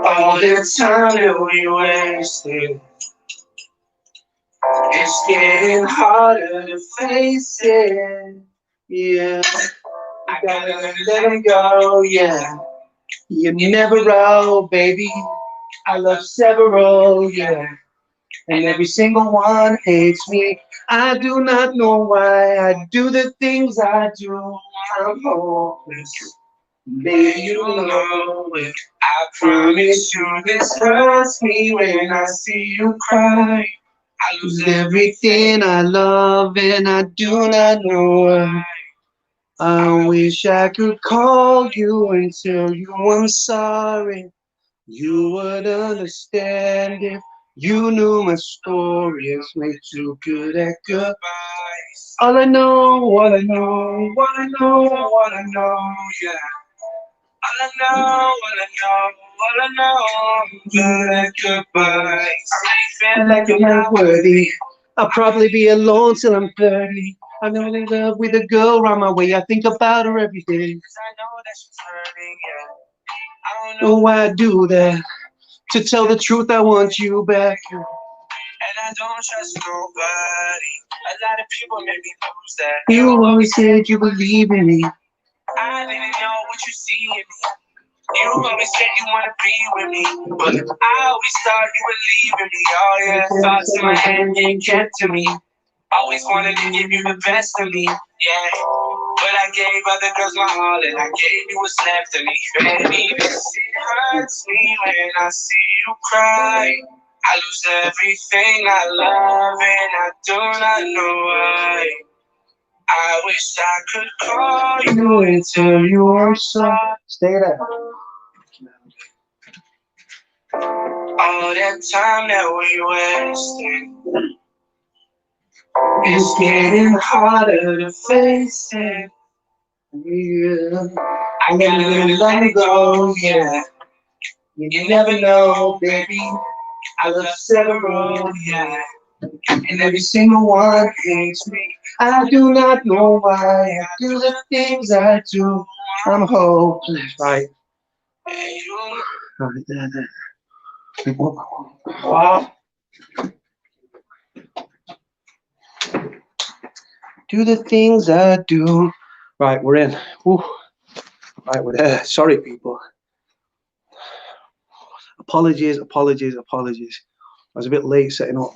All the time that we wasted, it's getting harder to face it. Yeah, I gotta let him go. Yeah, you never know, baby. I love several. Yeah, and every single one hates me. I do not know why I do the things I do. I'm hopeless. Baby, you don't know it. I promise you this hurts me when I see you cry. I lose everything I love and I do not know why. I wish I could call you and tell you I'm sorry. You would understand if you knew my story is way too good at goodbyes. All I know, all I know, all I know, all I know, yeah. All I know, all I know, all I know, good at goodbyes. I feel like I'm not worthy. I'll probably be alone till I'm 30. I'm not in love with a girl around my way. I think about her every day. 'Cause I know that she's hurting, yeah. I don't know why I do that. To tell the truth, I want you back. And I don't trust nobody. A lot of people make me lose that. You always said you believe in me. I didn't know what you see in me. You always said you wanna be with me, but I always thought you would leave in me. Oh yeah, thoughts in my head ain't kept to me. Always wanted to give you the best of me, yeah. But I gave other girls my all, and I gave you what's left of me. Baby, this shit hurts me when I see you cry. I lose everything I love, and I do not know why. I wish I could call you and tell you I'm sorry. Stay there. All that time that we wasted, it's getting harder to face it. Yeah, I gotta let it go. Yeah, you never know, baby. I love several. Yeah, and every single one hates me. I do not know why I do the things I do. I'm hopeless, right? Right there. Wow. Do the things I do. Right, we're in. Whew. Right, we're there. Sorry, people. Apologies, apologies, apologies. I was a bit late setting up.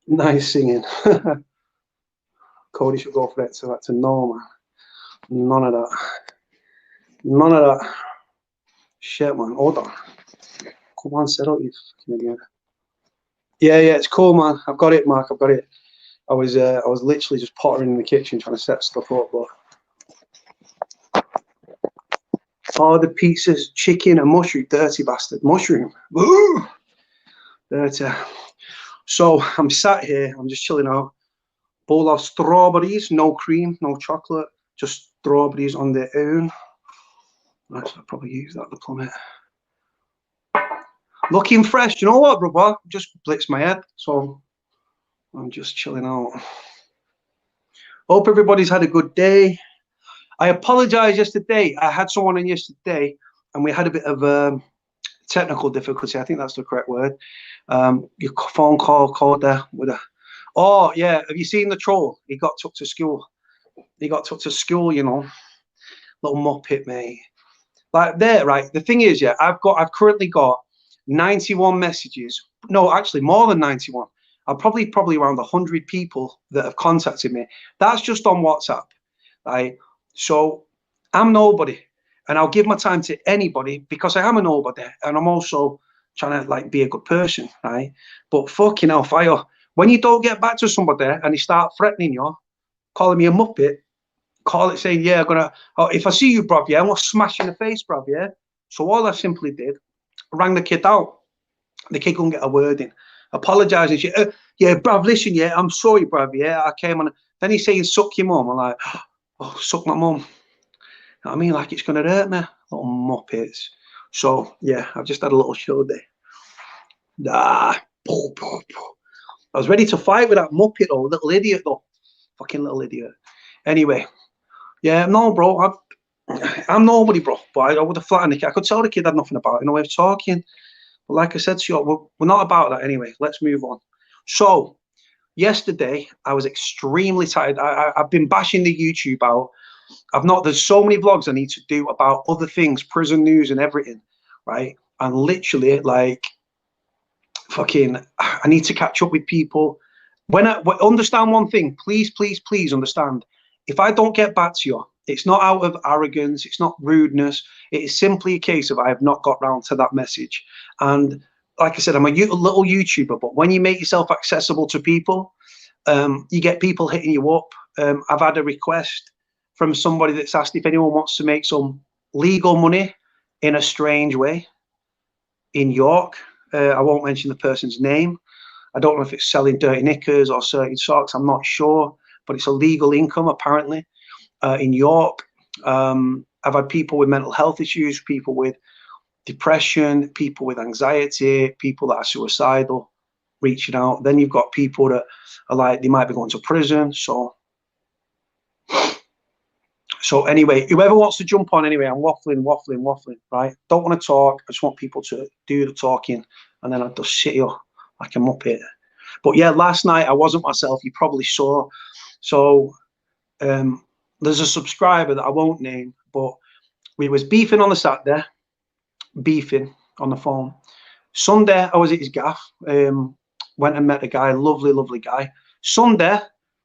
Nice singing. Cody should go for it, so that's a no, man. None of that. None of that. Shit, man. Hold on. Come on, set up, you fucking idiot. Yeah, it's cool, man. I've got it, Mark. I've got it. I was literally just pottering in the kitchen trying to set stuff up, but oh, the pizzas, chicken and mushroom, dirty bastard, mushroom. Woo! Dirty. So I'm sat here. I'm just chilling out. Bowl of strawberries, no cream, no chocolate, just strawberries on their own. I'll probably use that to plummet. Looking fresh. You know what, brother? Just blitzed my head, so I'm just chilling out. Hope everybody's had a good day. I apologize yesterday. I had someone in yesterday, and we had a bit of technical difficulty. I think that's the correct word. Your phone called there with a. Oh yeah, have you seen the troll? He got took to school. He got took to school. You know, little muppet, mate. Like there, right? The thing is, yeah, I've currently got 91 messages. No, actually more than 91. I've probably around 100 people that have contacted me. That's just on WhatsApp, right? So I'm nobody, and I'll give my time to anybody because I am a nobody, and I'm also trying to like be a good person, right? But fucking hellfire, when you don't get back to somebody and they start threatening you, calling me a muppet, call it saying, yeah, I'm gonna, oh, if I see you, bruv, yeah, I'm gonna smash you in the face, bruv, yeah. So all I simply did, rang the kid out. The kid couldn't get a word in, apologising. Yeah, bruv, listen, yeah, I'm sorry, bruv, yeah, I came on. Then he's saying, suck your mum. I'm like, oh, suck my mum. You know what I mean? Like it's gonna hurt me, little muppets. So yeah, I've just had a little show there. Ah, I was ready to fight with that muppet though, little idiot though, fucking little idiot. Anyway, yeah, no, bro, I'm nobody, bro. But I would have flattened the kid. I could tell the kid had nothing about it. No way of talking. But like I said to you, we're not about that anyway. Let's move on. So yesterday, I was extremely tired. I've been bashing the YouTube out. There's so many vlogs I need to do about other things, prison news and everything, right? And literally, like, fucking, I need to catch up with people. Understand one thing, please, please, please understand. If I don't get back to you, it's not out of arrogance, it's not rudeness. It is simply a case of I have not got round to that message. And like I said, I'm a little YouTuber, but when you make yourself accessible to people, you get people hitting you up. I've had a request from somebody that's asked if anyone wants to make some legal money in a strange way in York. I won't mention the person's name. I don't know if it's selling dirty knickers or certain socks. I'm not sure, but it's a legal income apparently in York. I've had people with mental health issues, people with depression, people with anxiety, people that are suicidal reaching out. Then you've got people that are like, they might be going to prison. So anyway, whoever wants to jump on, anyway, I'm waffling, right? Don't want to talk. I just want people to do the talking, and then I'll just sit here like a muppet. But yeah, last night I wasn't myself. You probably saw. So there's a subscriber that I won't name, but we was beefing on the Saturday, beefing on the phone. Sunday, I was at his gaff. Went and met a guy, lovely guy. Sunday,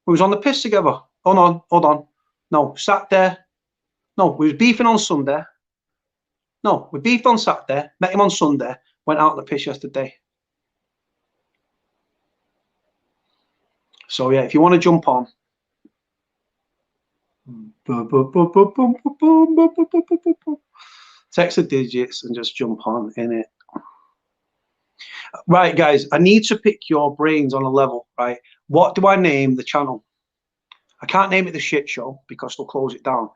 we was on the piss together. Hold on. No, Saturday. No, we was beefing on Sunday. No, we beefed on Saturday, met him on Sunday, went out on the piss yesterday. So yeah, if you want to jump on, text the digits and just jump on in it. Right, guys, I need to pick your brains on a level, right? What do I name the channel? I can't name it the shit show because they'll close it down.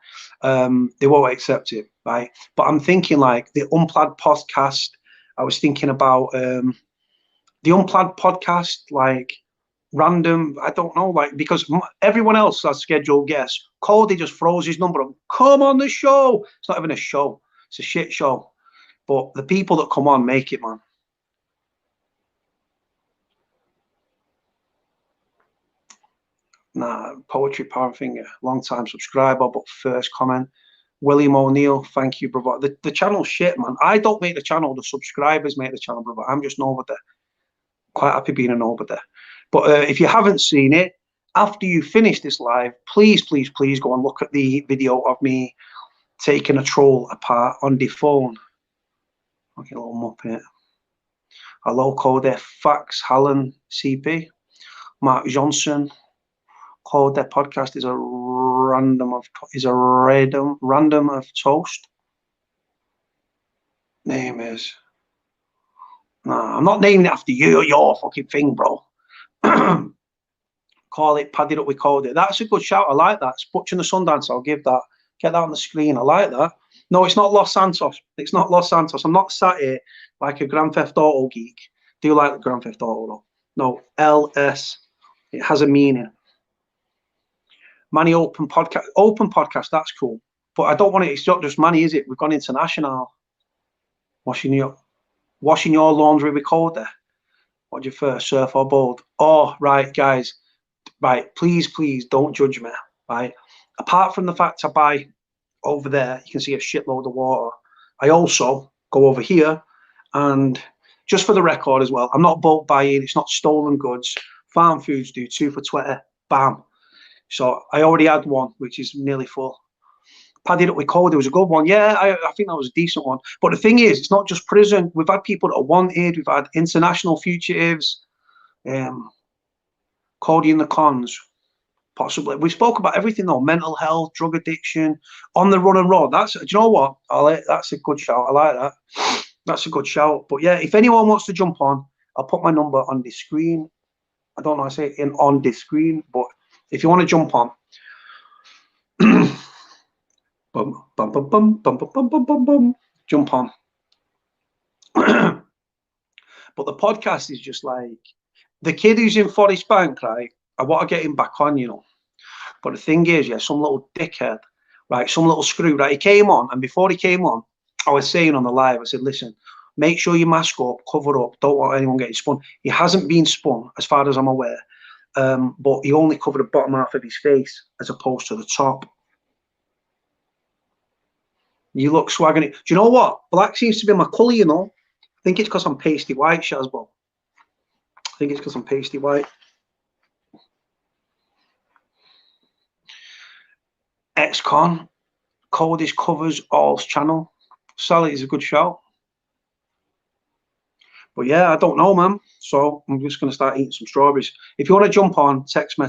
They won't accept it, right? But I'm thinking like the Unplaid podcast. I was thinking about the Unplaid podcast, like random, I don't know, like, because everyone else has scheduled guests. Cody just throws his number up. Come on the show. It's not even a show. It's a shit show. But the people that come on make it, man. Nah, Poetry Power Finger, long time subscriber, but first comment. William O'Neill, thank you, brother. The channel's shit, man. I don't make the channel, the subscribers make the channel, brother. I'm just nobody. Quite happy being a nobody. But if you haven't seen it, after you finish this live, please go and look at the video of me taking a troll apart on the phone. Okay, a little muppet. Hello, Cody. Fax, Hallen, CP, Mark Johnson. Code their podcast is a random of toast. Name is. Nah, I'm not naming it after you or your fucking thing, bro. Call it Padded Up with Cody. That's a good shout. I like that. Butch and the Sundance. I'll give that. Get that on the screen. I like that. No, it's not Los Santos. It's not Los Santos. I'm not sat here like a Grand Theft Auto geek. Do you like Grand Theft Auto though? No, LS. It has a meaning. Manny open podcast, that's cool. But I don't want it, it's not just Manny, is it? We've gone international. Washing your laundry recorder. What do you prefer, surf or bold? Oh, right, guys. Right, please don't judge me. Right. Apart from the fact I buy over there, you can see a shitload of water. I also go over here, and just for the record as well, I'm not bulk buying, it's not stolen goods, Farm foods do 2 for 20. Bam. So I already had one, which is nearly full. Padded up with Cody was a good one. Yeah, I think that was a decent one. But the thing is, it's not just prison. We've had people that are wanted. We've had international fugitives. Cody and the Cons, possibly. We spoke about everything though: mental health, drug addiction, on the run and road. Do you know what? That's a good shout. I like that. That's a good shout. But yeah, if anyone wants to jump on, I'll put my number on the screen. I don't know how to say it on the screen, but if you want to jump on. Bum, bum, bum, bum, bum, bum, bum, bum, bum. Jump on. But the podcast is just like the kid who's in Forest Bank, right? I want to get him back on, you know. But the thing is, yeah, some little dickhead, right? Some little screw, right? He came on, and before he came on, I was saying on the live, I said, listen, make sure you mask up, cover up, don't want anyone getting spun. He hasn't been spun, as far as I'm aware, but he only covered the bottom half of his face as opposed to the top. You look swagging. Do you know what? Black seems to be my colour, you know. I think it's because I'm pasty white, Shazbo. I think it's because I'm pasty white. Ex-con. Cody's covers all's channel. Sally is a good shout. But yeah, I don't know, man. So I'm just going to start eating some strawberries. If you want to jump on, text me.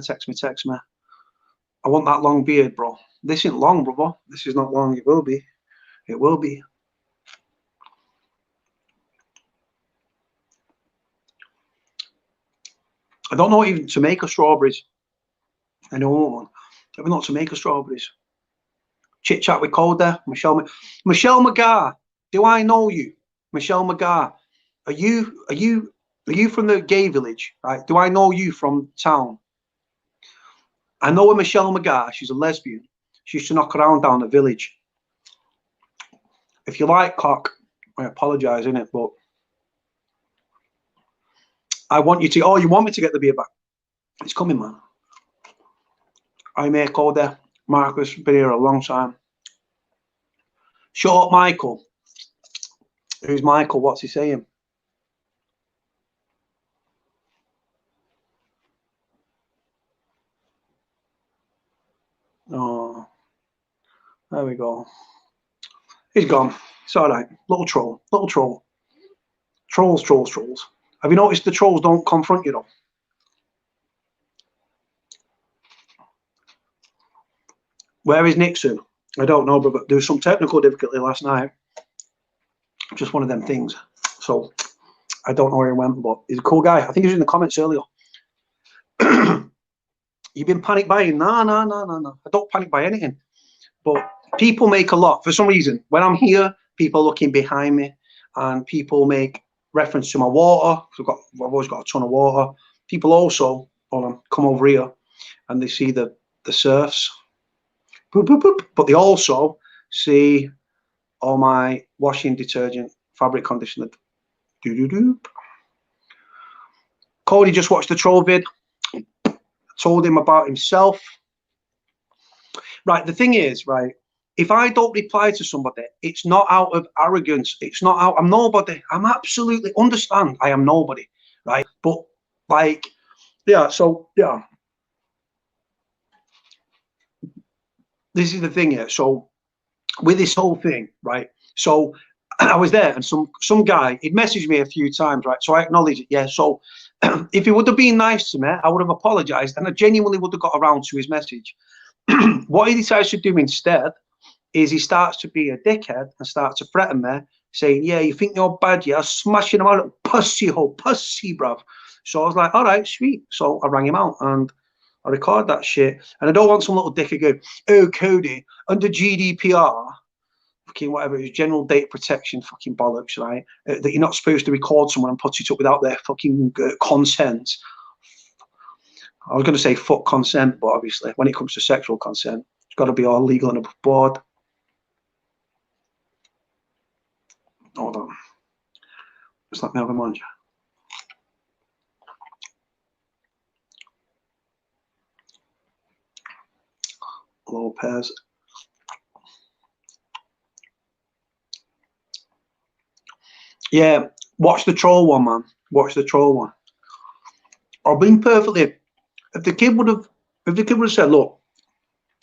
I want that long beard, bro. This isn't long, bro. This is not long. It will be. It will be. I don't know even to make a strawberries. I know one. I don't know to make a strawberries. Chit chat with Coda. Michelle McGar. Do I know you? Michelle McGar. Are you from the gay village? Right? Do I know you from town? I know a Michelle McGar. She's a lesbian. She used to knock around down the village. If you like cock, I apologise, innit? But I want you to. Oh, you want me to get the beer back? It's coming, man. I make Coda. Marcus been here a long time. Shut up, Michael. Who's Michael? What's he saying? Oh, there we go. He's gone. It's all right. Little troll. Little troll. Trolls. Have you noticed the trolls don't confront you though? Where is Nixon? I don't know, but there was some technical difficulty last night. Just one of them things. So I don't know where he went, but he's a cool guy. I think he was in the comments earlier. You've been panic buying? No. I don't panic buy anything. But people make a lot. For some reason, when I'm here, people are looking behind me and people make reference to my water. I've always got a ton of water. People also come over here and they see the surfs. Boop, boop, boop. But they also see all my washing detergent, fabric conditioner. Cody just watched the troll vid. Told him about himself. Right, the thing is, right, if I don't reply to somebody, it's not out of arrogance. It's not out. I'm nobody. I'm absolutely understand. I am nobody, right? But like, yeah. So yeah, this is the thing here. So with this whole thing, right? So I was there, and some guy he'd messaged me a few times, right? So I acknowledged it. Yeah. So if he would have been nice to me, I would have apologized, and I genuinely would have got around to his message. What he decides to do instead is he starts to be a dickhead and starts to threaten me, saying, yeah, you think you're bad, yeah, smashing him out, pussy hole, pussy, bruv. So I was like, all right, sweet. So I rang him out and I recorded that shit. And I don't want some little dickhead going, oh, Cody, under GDPR, fucking whatever, it's general data protection, fucking bollocks, right? That you're not supposed to record someone and put it up without their fucking consent. I was going to say fuck consent, but obviously when it comes to sexual consent, it's got to be all legal and above board. Hold on. Just let me have a munch. Lopez. Yeah, watch the troll one, man. Watch the troll one. I've been perfectly. If the kid would have said, look,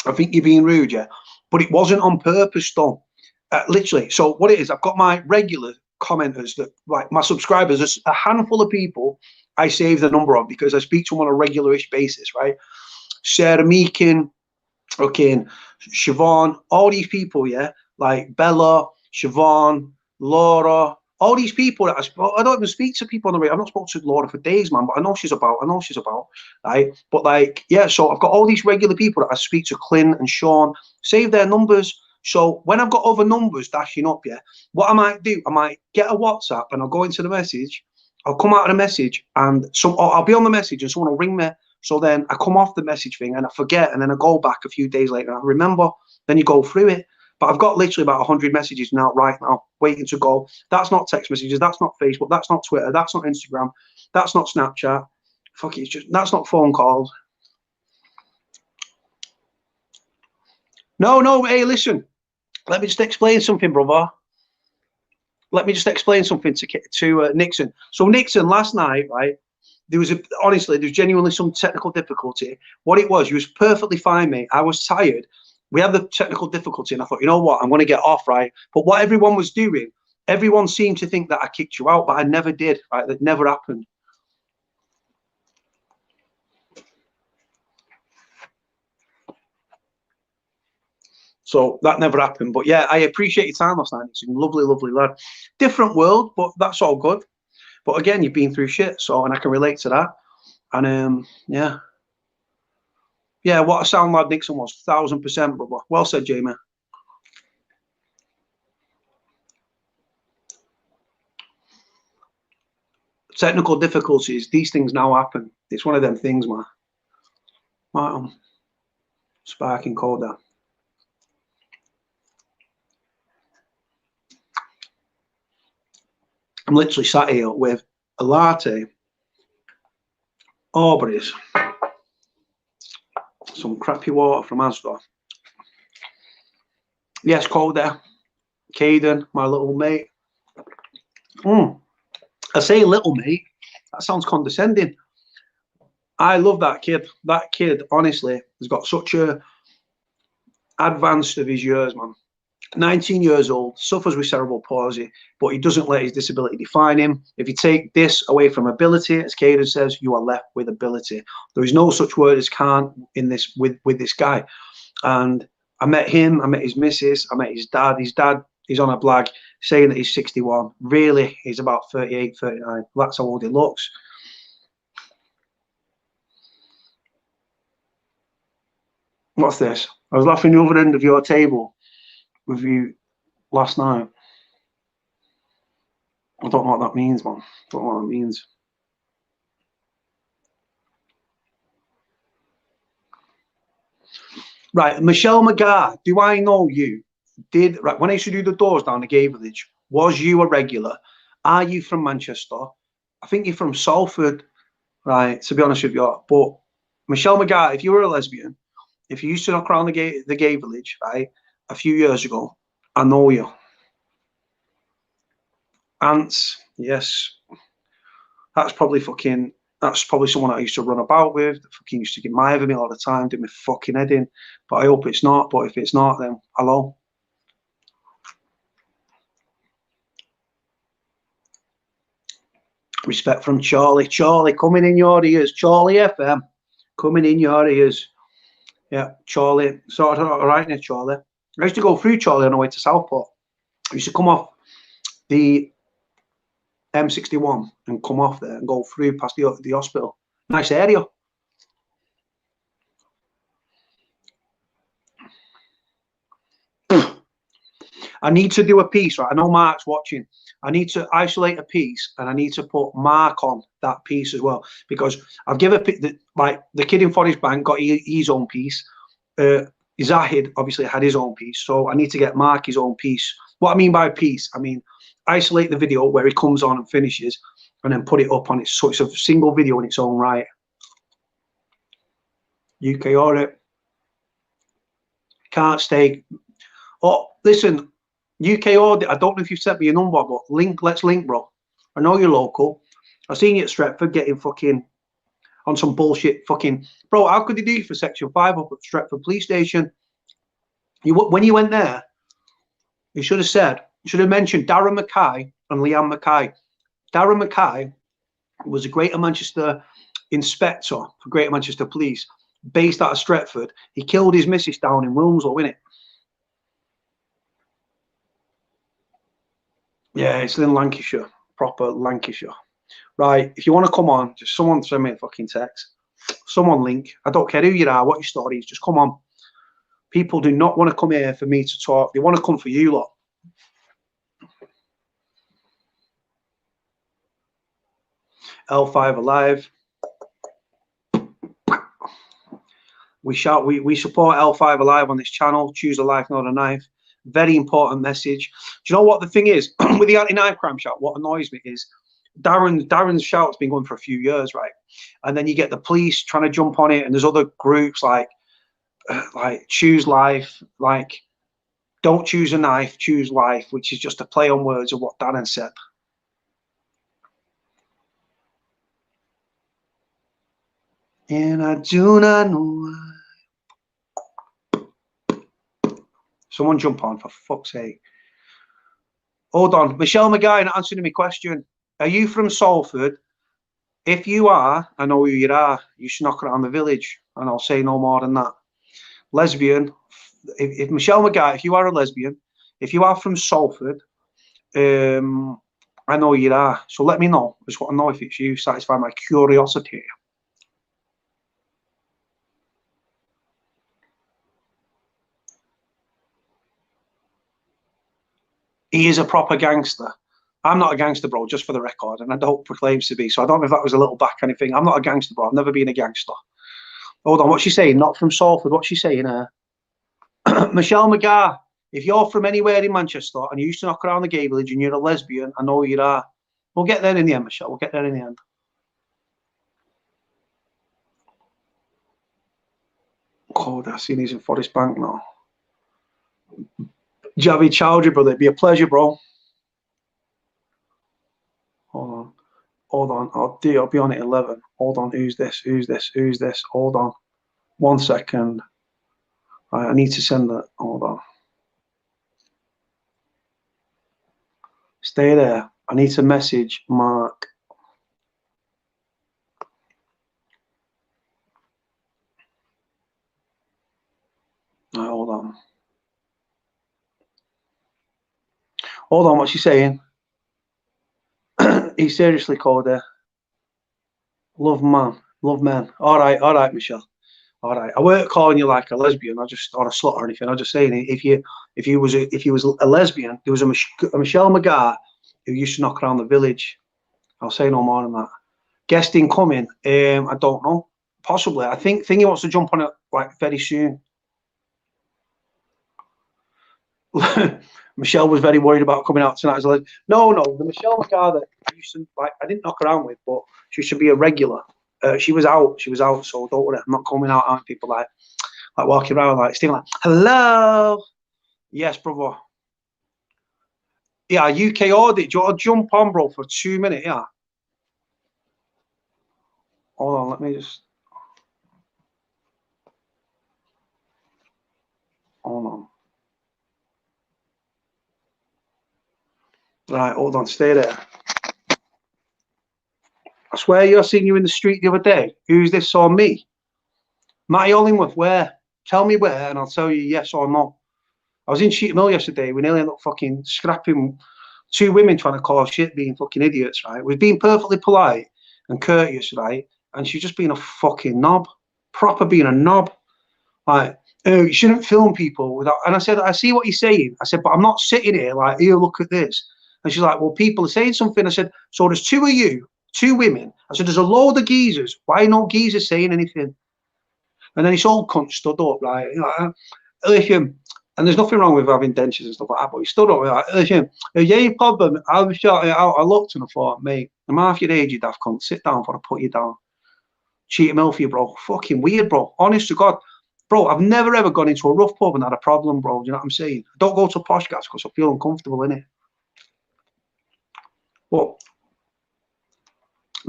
I think you're being rude, yeah, but it wasn't on purpose, though. Literally. So what it is, I've got my regular commenters, that like my subscribers. There's a handful of people I save the number of because I speak to them on a regularish basis, right? Sarah Meakin, okay, and Siobhan, all these people, yeah, like Bella, Siobhan, Laura, all these people that I don't even speak to people on the radio. I've not spoken to Laura for days, man, but I know she's about, right? But like, yeah, so I've got all these regular people that I speak to, Clint and Sean, save their numbers. So when I've got other numbers dashing up, yeah, what I might do, I might get a WhatsApp and I'll go into the message, I'll come out of the message and I'll be on the message and someone will ring me. So then I come off the message thing and I forget, and then I go back a few days later and I remember, then you go through it. But I've got literally about 100 messages now, right now, waiting to go. That's not text messages, that's not Facebook, that's not Twitter, that's not Instagram, that's not Snapchat. Fuck it, it's just, that's not phone calls. No, hey, listen. Let me just explain something, brother. Let me just explain something to Nixon. So Nixon, last night, right, honestly, there was genuinely some technical difficulty. What it was, you was perfectly fine, mate. I was tired. We had the technical difficulty, and I thought, you know what, I'm going to get off, right? But what everyone was doing, everyone seemed to think that I kicked you out, but I never did, right? That never happened. So that never happened. But yeah, I appreciate your time last night. It's a lovely, lovely lad. Different world, but that's all good. But again, you've been through shit, so, and I can relate to that. And yeah. Yeah, what a sound lad Nixon was. 1000%, brother. Well said, Jamie. Technical difficulties, these things now happen. It's one of them things, man. Right, sparking cold there. I'm literally sat here with a latte, Aubrey's, some crappy water from Asda. Yes, cold there. Caden, my little mate. I say little mate, that sounds condescending. I love that kid. That kid, honestly, has got such a advanced of his years, man. 19 years old, suffers with cerebral palsy, but he doesn't let his disability define him. If you take this away from ability, as Caden says, you are left with ability. There is no such word as can't in this with this guy. And I met him, I met his missus, I met his dad. His dad is on a blag saying that he's 61. Really, he's about 38, 39. That's how old he looks. What's this? I was laughing the other end of your table with you last night. I don't know what that means, man. I don't know what that means. Right, Michelle McGar, do I know you? Right, when I used to do the doors down the Gay Village, was you a regular? Are you from Manchester? I think you're from Salford, right, to be honest with you. But Michelle McGar, if you were a lesbian, if you used to knock around the gay Village, right, a few years ago, I know you. Ants, yes. That's probably someone I used to run about with. That fucking used to get my over me all the time, do my fucking head in. But I hope it's not. But if it's not, then hello. Respect from Charlie. Charlie coming in your ears. Charlie FM coming in your ears. Yeah, Charlie. Sorted out all right now, Charlie. I used to go through Charlie on the way to Southport. I used to come off the M61 and come off there and go through past the hospital. Nice area. I need to do a piece, right? I know Mark's watching. I need to isolate a piece and I need to put Mark on that piece as well, because I've given the kid in Forest Bank got his own piece. Zahid obviously had his own piece, so I need to get Mark his own piece. What I mean by piece, I mean isolate the video where he comes on and finishes, and then put it up on it so it's a single video in its own right. UK audit. Can't stay. Oh, listen, UK audit. I don't know if you've sent me your number, but let's link, bro. I know you're local. I seen you at Stretford getting fucking on some bullshit fucking, bro, how could they do you for Section 5 up at Stretford Police Station? When you went there, you should have mentioned Darren Mackay and Leanne Mackay. Darren Mackay was a Greater Manchester inspector for Greater Manchester Police, based out of Stretford. He killed his missus down in Wilmslow, innit? Yeah, it's in Lancashire, proper Lancashire. Right, if you want to come on, just someone send me a fucking text. Someone link. I don't care who you are, what your story is, just come on. People do not want to come here for me to talk. They want to come for you lot. L5 Alive. We support L5 Alive on this channel. Choose a life, not a knife. Very important message. Do you know what the thing is with the anti-knife crime shout? What annoys me is Darren's shout's been going for a few years, right? And then you get the police trying to jump on it, and there's other groups like choose life, like don't choose a knife, choose life, which is just a play on words of what Darren said. And I do not know why. Someone jump on, for fuck's sake. Hold on. Michelle McGuire not answering my question. Are you from Salford? If you are, I know who you are. You should knock around the village. And I'll say no more than that. Lesbian. If Michelle McGuire, if you are a lesbian, if you are from Salford, I know you are. So let me know. I just want to know if it's you. Satisfy my curiosity. He is a proper gangster. I'm not a gangster, bro, just for the record, and I don't proclaim to be. So I don't know if that was a little back anything. I'm not a gangster, bro. I've never been a gangster. Hold on, what's she saying? Not from Salford. What's she saying? Michelle McGar, if you're from anywhere in Manchester and you used to knock around the gay village and you're a lesbian, I know you are. We'll get there in the end, Michelle. We'll get there in the end. Oh, I've seen he's in Forest Bank now. Javi Chowdhury, brother. It'd be a pleasure, bro. Hold on. I'll be on at 11. Hold on. Who's this? Hold on. 1 second. Right, I need to send that. Hold on. Stay there. I need to message Mark. Right, hold on. Hold on. What's she saying? He seriously called her. Love man. Love men. All right, Michelle. All right. I weren't calling you like a lesbian. Or a slut or anything. I'm just saying if you was a lesbian, there was a Michelle McGar who used to knock around the village. I'll say no more than that. Guest incoming. I don't know. Possibly. I think Thingy wants to jump on it like very soon. Michelle was very worried about coming out tonight as a lesbian. No, the Michelle McGar that I used to I didn't knock around with, but she should be a regular. She was out, so don't worry. I'm not coming out on people like walking around like Stephen, like, hello. Yes, brother. Yeah, UK audit. Do you want to jump on, bro, for 2 minutes? Yeah. Hold on, let me just. Hold on. Right, hold on, stay there. I swear you're seeing you in the street the other day. Who's this saw me? Matty Ollingworth, where? Tell me where, and I'll tell you yes or no. I was in Cheetham Hill yesterday. We nearly ended up fucking scrapping 2 women trying to call shit, being fucking idiots, right? We've been perfectly polite and courteous, right? And she's just being a fucking knob. Proper being a knob. Like, oh, you shouldn't film people without. And I said, I see what you're saying. I said, but I'm not sitting here like, here, look at this. And she's like, well, people are saying something. I said, so there's 2 of you, 2 women. I said, there's a load of geezers. Why no geezers saying anything? And then this old cunt stood up, right? Listen, and there's nothing wrong with having dentures and stuff like that, but he stood up, like, listen, yeah, problem. I was shouting it out. I looked and I thought, mate, I'm half your age, you daft cunt. Sit down before I put you down. Cheetham Hill for you, bro. Fucking weird, bro. Honest to God. Bro, I've never ever gone into a rough pub and had a problem, bro. Do you know what I'm saying? I don't go to posh guys because I feel uncomfortable in it. But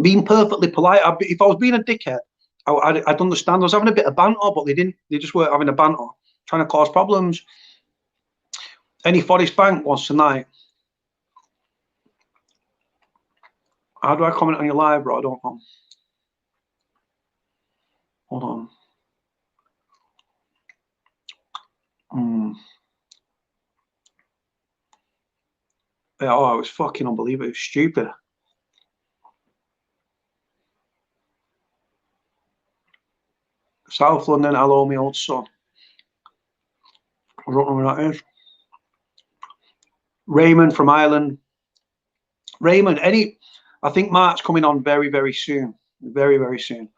Being perfectly polite. If I was being a dickhead, I'd understand. I was having a bit of banter, but they didn't. They just weren't having a banter, trying to cause problems. Any Forest Bank wants tonight. How do I comment on your live, bro? I don't know. Hold on. Yeah, oh, it was fucking unbelievable. It was stupid. South London, hello, my old son. I don't know where that is. Raymond from Ireland. Raymond, I think Mark's coming on very, very soon. Very, very soon.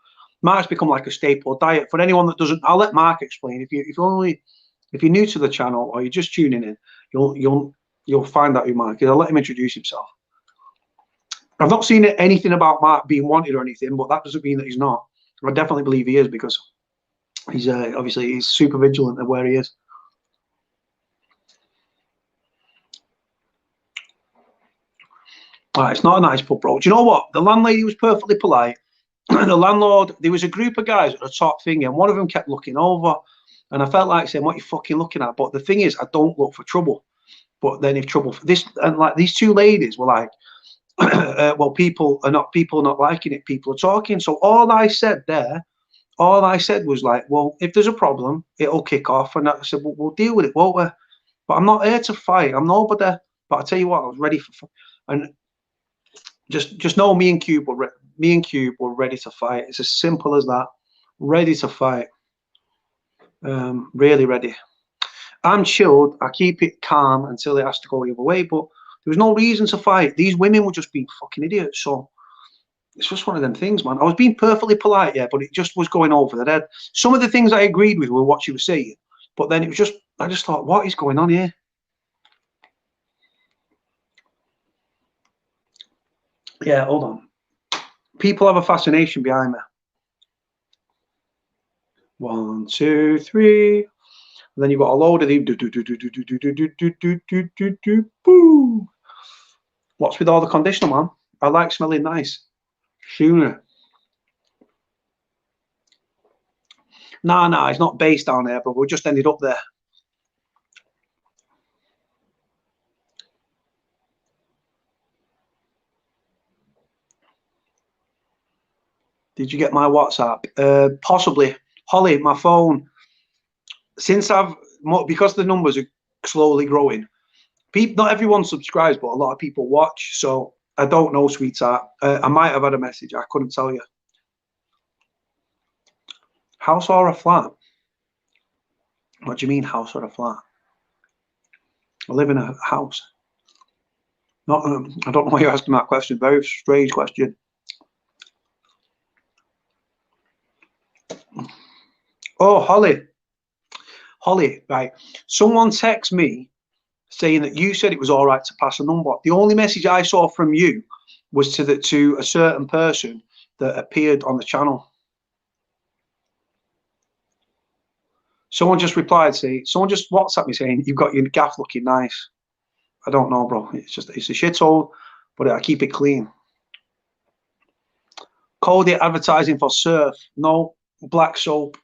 Mark's become like a staple diet. For anyone that doesn't, I'll let Mark explain. If you're new to the channel or you're just tuning in, you'll find out who Mark is. I'll let him introduce himself. I've not seen anything about Mark being wanted or anything, but that doesn't mean that he's not. I definitely believe he is, because he's obviously he's super vigilant of where he is. It's not a nice pub, bro. Do you know what? The landlady was perfectly polite. The landlord, there was a group of guys at the top thing, and one of them kept looking over, and I felt like saying, "What are you fucking looking at?" But the thing is, I don't look for trouble. But then if trouble for this, and like these two ladies were like, well, people are not liking it. People are talking. So all I said was like, well, if there's a problem, it'll kick off. And I said, well, we'll deal with it, won't we? But I'm not here to fight. I'm nobody. But I tell you what, I was ready for, and just know me and Cube were ready to fight. It's as simple as that. Ready to fight. Really ready. I'm chilled. I keep it calm until it has to go the other way. But there was no reason to fight. These women were just being fucking idiots. So it's just one of them things, man. I was being perfectly polite, yeah, but it just was going over the head. Some of the things I agreed with were what she was saying, but then it was just, I just thought, what is going on here? Yeah, hold on. People have a fascination behind me. 1, 2, 3. And then you've got a load of these. What's with all the conditioner, man? I like smelling nice. Sooner. Nah, it's not based down there, but we just ended up there. Did you get my WhatsApp? Possibly. Holly, my phone, because the numbers are slowly growing, not everyone subscribes, but a lot of people watch. So I don't know, sweetheart. I might have had a message. I couldn't tell you. House or a flat? What do you mean, house or a flat? I live in a house. Not. I don't know why you're asking that question. Very strange question. Oh, Holly, right. Someone text me saying that you said it was all right to pass a number. The only message I saw from you was to a certain person that appeared on the channel. Someone just replied, someone just WhatsApped me saying, you've got your gaff looking nice. I don't know, bro. It's a shithole, but I keep it clean. Cody advertising for surf. No, black soap,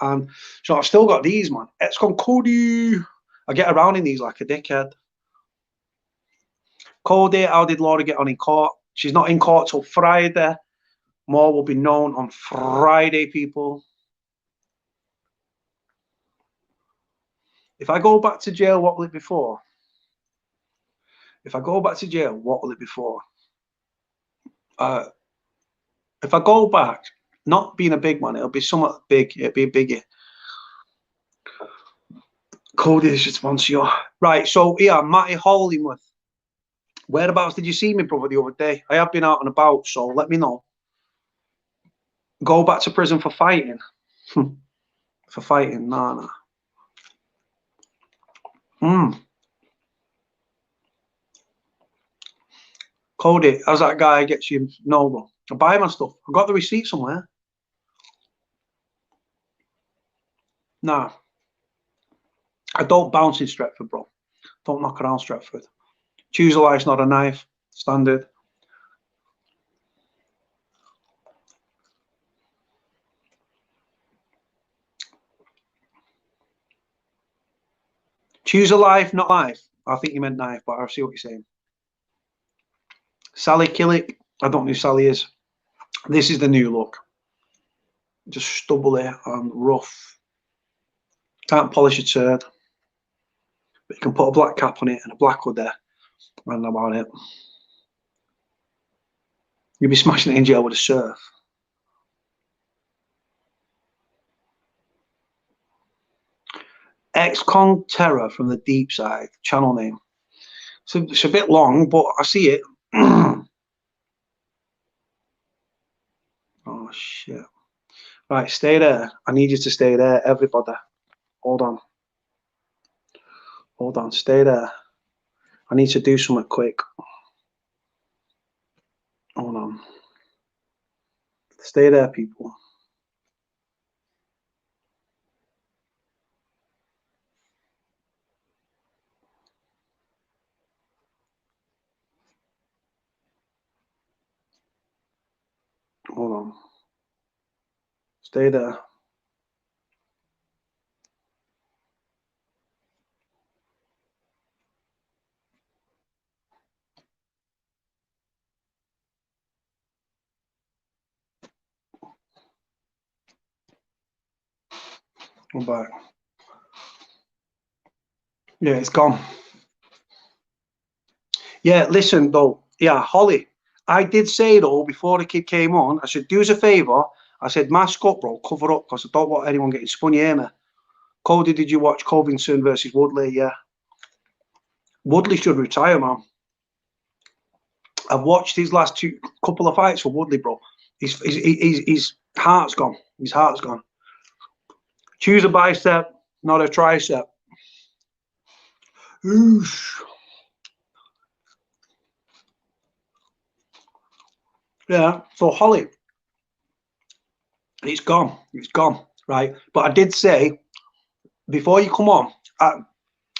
and so I've still got these, man. It's called Cody. I get around in these like a dickhead. Cody, how did Laura get on in court? She's not in court till Friday. More will be known on Friday, people. If I go back to jail, what will it be for? If I go back to jail, what will it be for? If I go back, not being a big man, it'll be somewhat big. It'll be a biggie. Cody's response, you right. So yeah, Matty Hollingworth. Whereabouts did you see me, brother, the other day? I have been out and about, so let me know. Go back to prison for fighting. For fighting, nah. Cody, how's that guy gets you? No, bro. I buy my stuff. I got the receipt somewhere. Nah. I don't bounce in Stretford, bro. Don't knock around Stretford. Choose a life's not a knife. Standard. Choose a life, not life. I think you meant knife, but I see what you're saying. Sally Killick. I don't know who Sally is. This is the new look. Just stubbly and rough. Can't polish a turd. But you can put a black cap on it and a black hood there. And about it. You'll be smashing it in jail with a surf. Ex-Con Terror from the Deep Side, channel name. So it's a bit long, but I see it. Oh shit. Right, stay there. I need you to stay there, everybody. Hold on. Hold on, stay there. I need to do something quick. Hold on. Stay there, people. Hold on. Stay there. I'm back. Yeah, it's gone. Yeah, listen though. Yeah, Holly. I did say though before the kid came on, I said, do us a favour. I said, mask up, bro, cover up, because I don't want anyone getting spun. You hear me? Cody, did you watch Covington versus Woodley? Yeah. Woodley should retire, man. I've watched his last couple of fights for Woodley, bro. His heart's gone. His heart's gone. Choose a bicep, not a tricep. Oosh. Yeah. So Holly, it's gone. It's gone. Right. But I did say before you come on,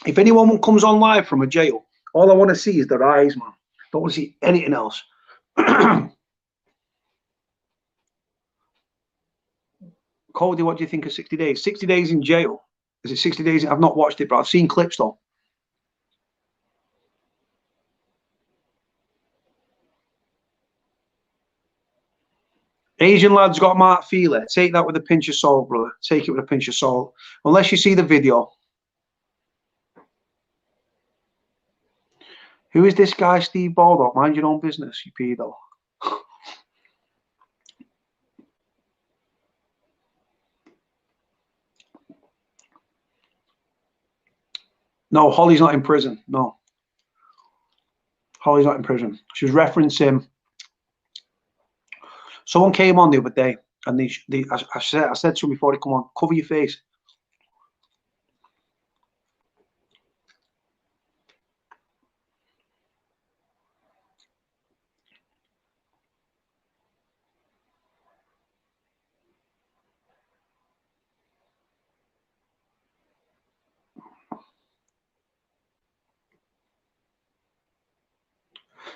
if anyone comes on live from a jail, all I want to see is their eyes, man. Don't want to see anything else. Cody, what do you think of 60 days? 60 days in jail. Is it 60 days? I've not watched it, but I've seen clips though. Asian lads got Mark Feeler. Take that with a pinch of salt, brother. Take it with a pinch of salt. Unless you see the video. Who is this guy, Steve Baldock? Mind your own business, you pedo. No, Holly's not in prison. No. Holly's not in prison. She was referencing. Someone came on the other day, and I said to him before they come on, cover your face.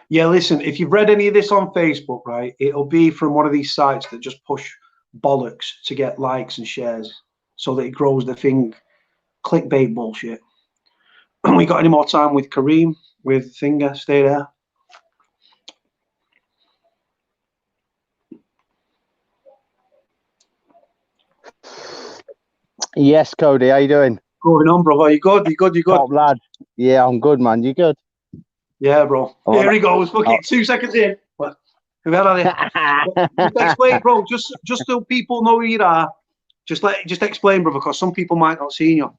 Yeah, listen, if you've read any of this on Facebook, right, it'll be from one of these sites that just push bollocks to get likes and shares so that it grows the thing. Clickbait bullshit. We got any more time with Kareem, with Finger? Stay there. Yes, Cody, how you doing? Going on, bro. Are you good? You good? You good? Top lad. Yeah, I'm good, man. You good? Yeah, bro. Here he goes. Look, 2 seconds in. What? Who are you? Just explain, bro. Just so people know who you are. Just explain, brother, because some people might not see you.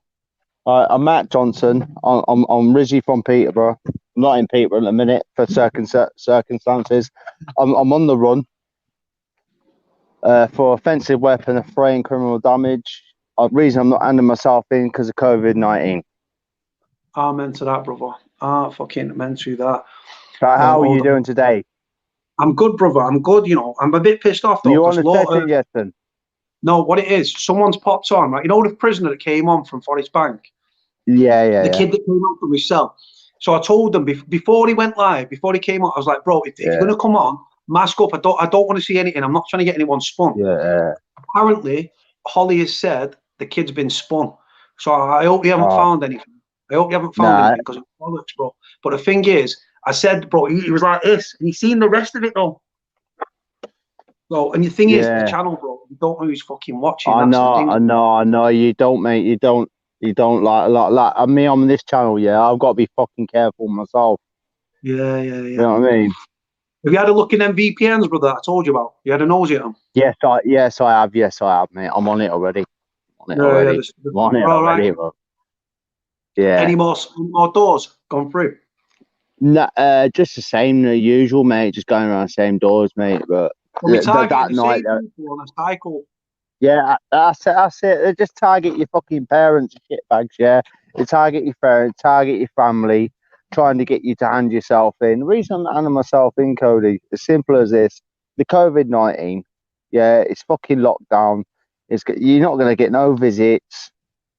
I'm Matt Johnson. I'm originally from Peterborough. I'm not in Peterborough in a minute for circumstances. I'm on the run for offensive weapon, affray, and criminal damage. Reason I'm not handing myself in because of COVID-19. Amen to that, brother. Fucking amen to that. So how are you doing today? I'm good, brother. I'm good. You know, I'm a bit pissed off though. You on the setting yet then? No, what it is, someone's popped on, right? You know the prisoner that came on from Forest Bank? Yeah. The kid that came on from his cell. So I told him before he went live, before he came on, I was like, bro, if you're gonna come on, mask up. I don't want to see anything. I'm not trying to get anyone spun. Yeah. Apparently, Holly has said the kid's been spun. So I hope you haven't found anything. I hope you haven't found anything because it's bollocks, bro. But the thing is, I said, bro, he was like this, and he's seen the rest of it though. So, and the thing is, the channel, bro, you don't know who's fucking watching. I know. You don't, mate. You don't like. I mean, on this channel, yeah, I've got to be fucking careful myself. Yeah. You know what I mean? Have you had a look in them VPNs, brother? I told you about. You had a nosy at them. Yes, I have. Yes, I have, mate. I'm on it already. I'm on it already, bro. Yeah. Any more doors gone through? No, just the same, the usual, mate. Just going around the same doors, mate. But that night, on a cycle. Yeah, that's it. They just target your fucking parents, shitbags. Yeah, they target your parents, target your family, trying to get you to hand yourself in. The reason I'm not handing myself in, Cody, as simple as this: the COVID-19. Yeah, it's fucking lockdown. You're not going to get no visits.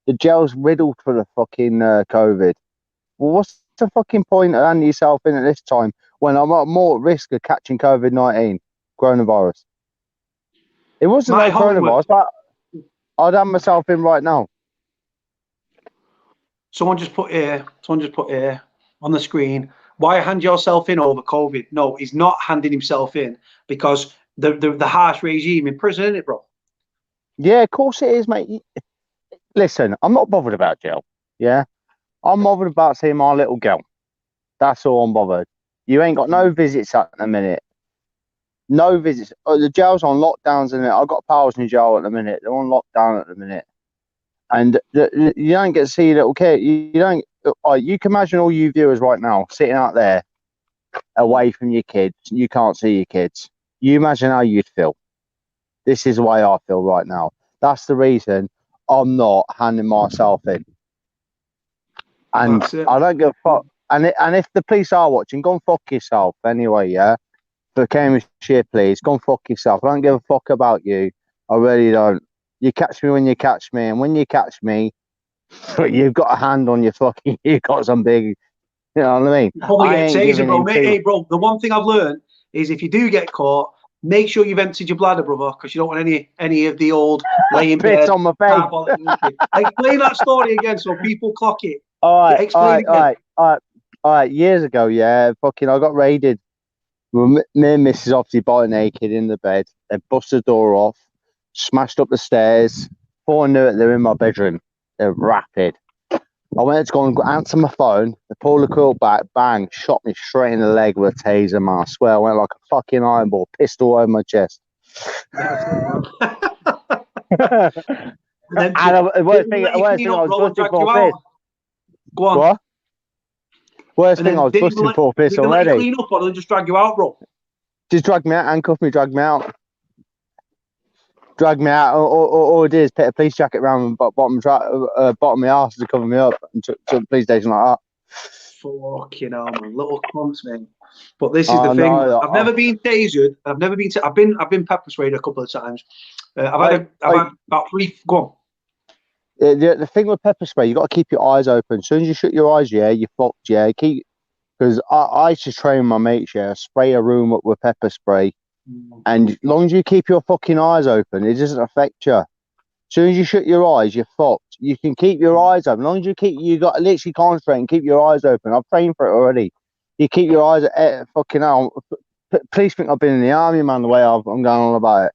The jail's riddled for the fucking COVID. Well, what's the fucking point of handing yourself in at this time when I'm at more risk of catching COVID-19, coronavirus? It wasn't like coronavirus, but I'd have myself in right now. Someone just put here on the screen. Why hand yourself in over COVID? No, he's not handing himself in because the harsh regime in prison, isn't it, bro? Yeah, of course it is, mate. Listen, I'm not bothered about jail. Yeah, I'm bothered about seeing my little girl. That's all I'm bothered. You ain't got no visits at the minute. No visits. The jail's on lockdowns in it. I've got pals in jail at the minute. They're on lockdown at the minute, and you don't get to see your little kid. You don't. You can imagine all you viewers right now sitting out there, away from your kids. You can't see your kids. You imagine how you'd feel. This is the way I feel right now. That's the reason I'm not handing myself in. And I don't give a fuck. And if the police are watching, go and fuck yourself anyway. Yeah. For Cambridgeshire, please, go and fuck yourself. I don't give a fuck about you. I really don't. You catch me when you catch me, and when you catch me, you've got a hand on your fucking. You've got some big. You know what I mean? Probably get tasered, bro. Hey, bro. The one thing I've learned is if you do get caught, make sure you've emptied your bladder, brother, because you don't want any of the old laying bits on my face. Explain that story again so people clock it. All right. Years ago, yeah, fucking, I got raided. Me and Mrs. obviously bought naked in the bed. They busted the door off, smashed up the stairs. Before I knew it, they're in my bedroom. They're rapid. I went to go and answer my phone. They pulled the quilt back, bang, shot me straight in the leg with a taser, man. I swear, I went like a fucking iron ball, pistol over my chest. And the worst thing I was busting for piss. Go on. What? Worst thing I was busting for piss already. Did they clean up or did they just drag you out, bro? Just drag me out, handcuff me, drag me out. Drag me out. All I did is put a police jacket around the bottom of my arse to cover me up and took the police station like that. Fucking hell, man. Little cunts, man. But this is the thing. I've never been tasered. I've been pepper sprayed a couple of times. I've had about 3. Go on. The thing with pepper spray, you got to keep your eyes open. As soon as you shut your eyes, yeah, you're fucked, yeah. Because I used to train my mates, yeah, spray a room up with pepper spray, and as long as you keep your fucking eyes open, it doesn't affect you. As soon as you shut your eyes, you're fucked. You can keep your eyes open. As long as you got to literally concentrate and keep your eyes open. I've trained for it already. You keep your eyes fucking out. Please think I've been in the army, man. The way I'm going on about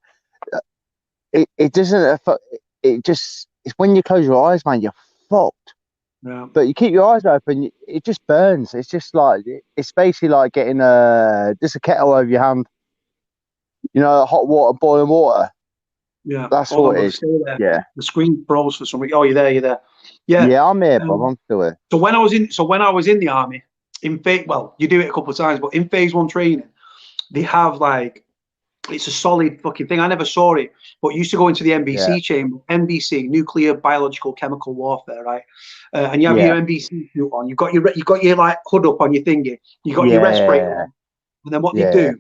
it, it doesn't. It just. It's when you close your eyes, man, you're fucked. Yeah. But you keep your eyes open, it just burns. It's just like, it's basically like getting just a kettle over your hand. You know, hot water, boiling water. Yeah. That's what it is. Yeah. The screen froze for some reason. Oh, you're there. Yeah. Yeah, I'm here, Bob. I'm still here. So when I was in the army, you do it a couple of times, but in phase 1 training, they have like, it's a solid fucking thing. I never saw it, but used to go into the NBC chamber, NBC, nuclear, biological, chemical warfare, right? And you have your NBC suit on. You got your like hood up on your thingy. You got your respirator on. And then what they do,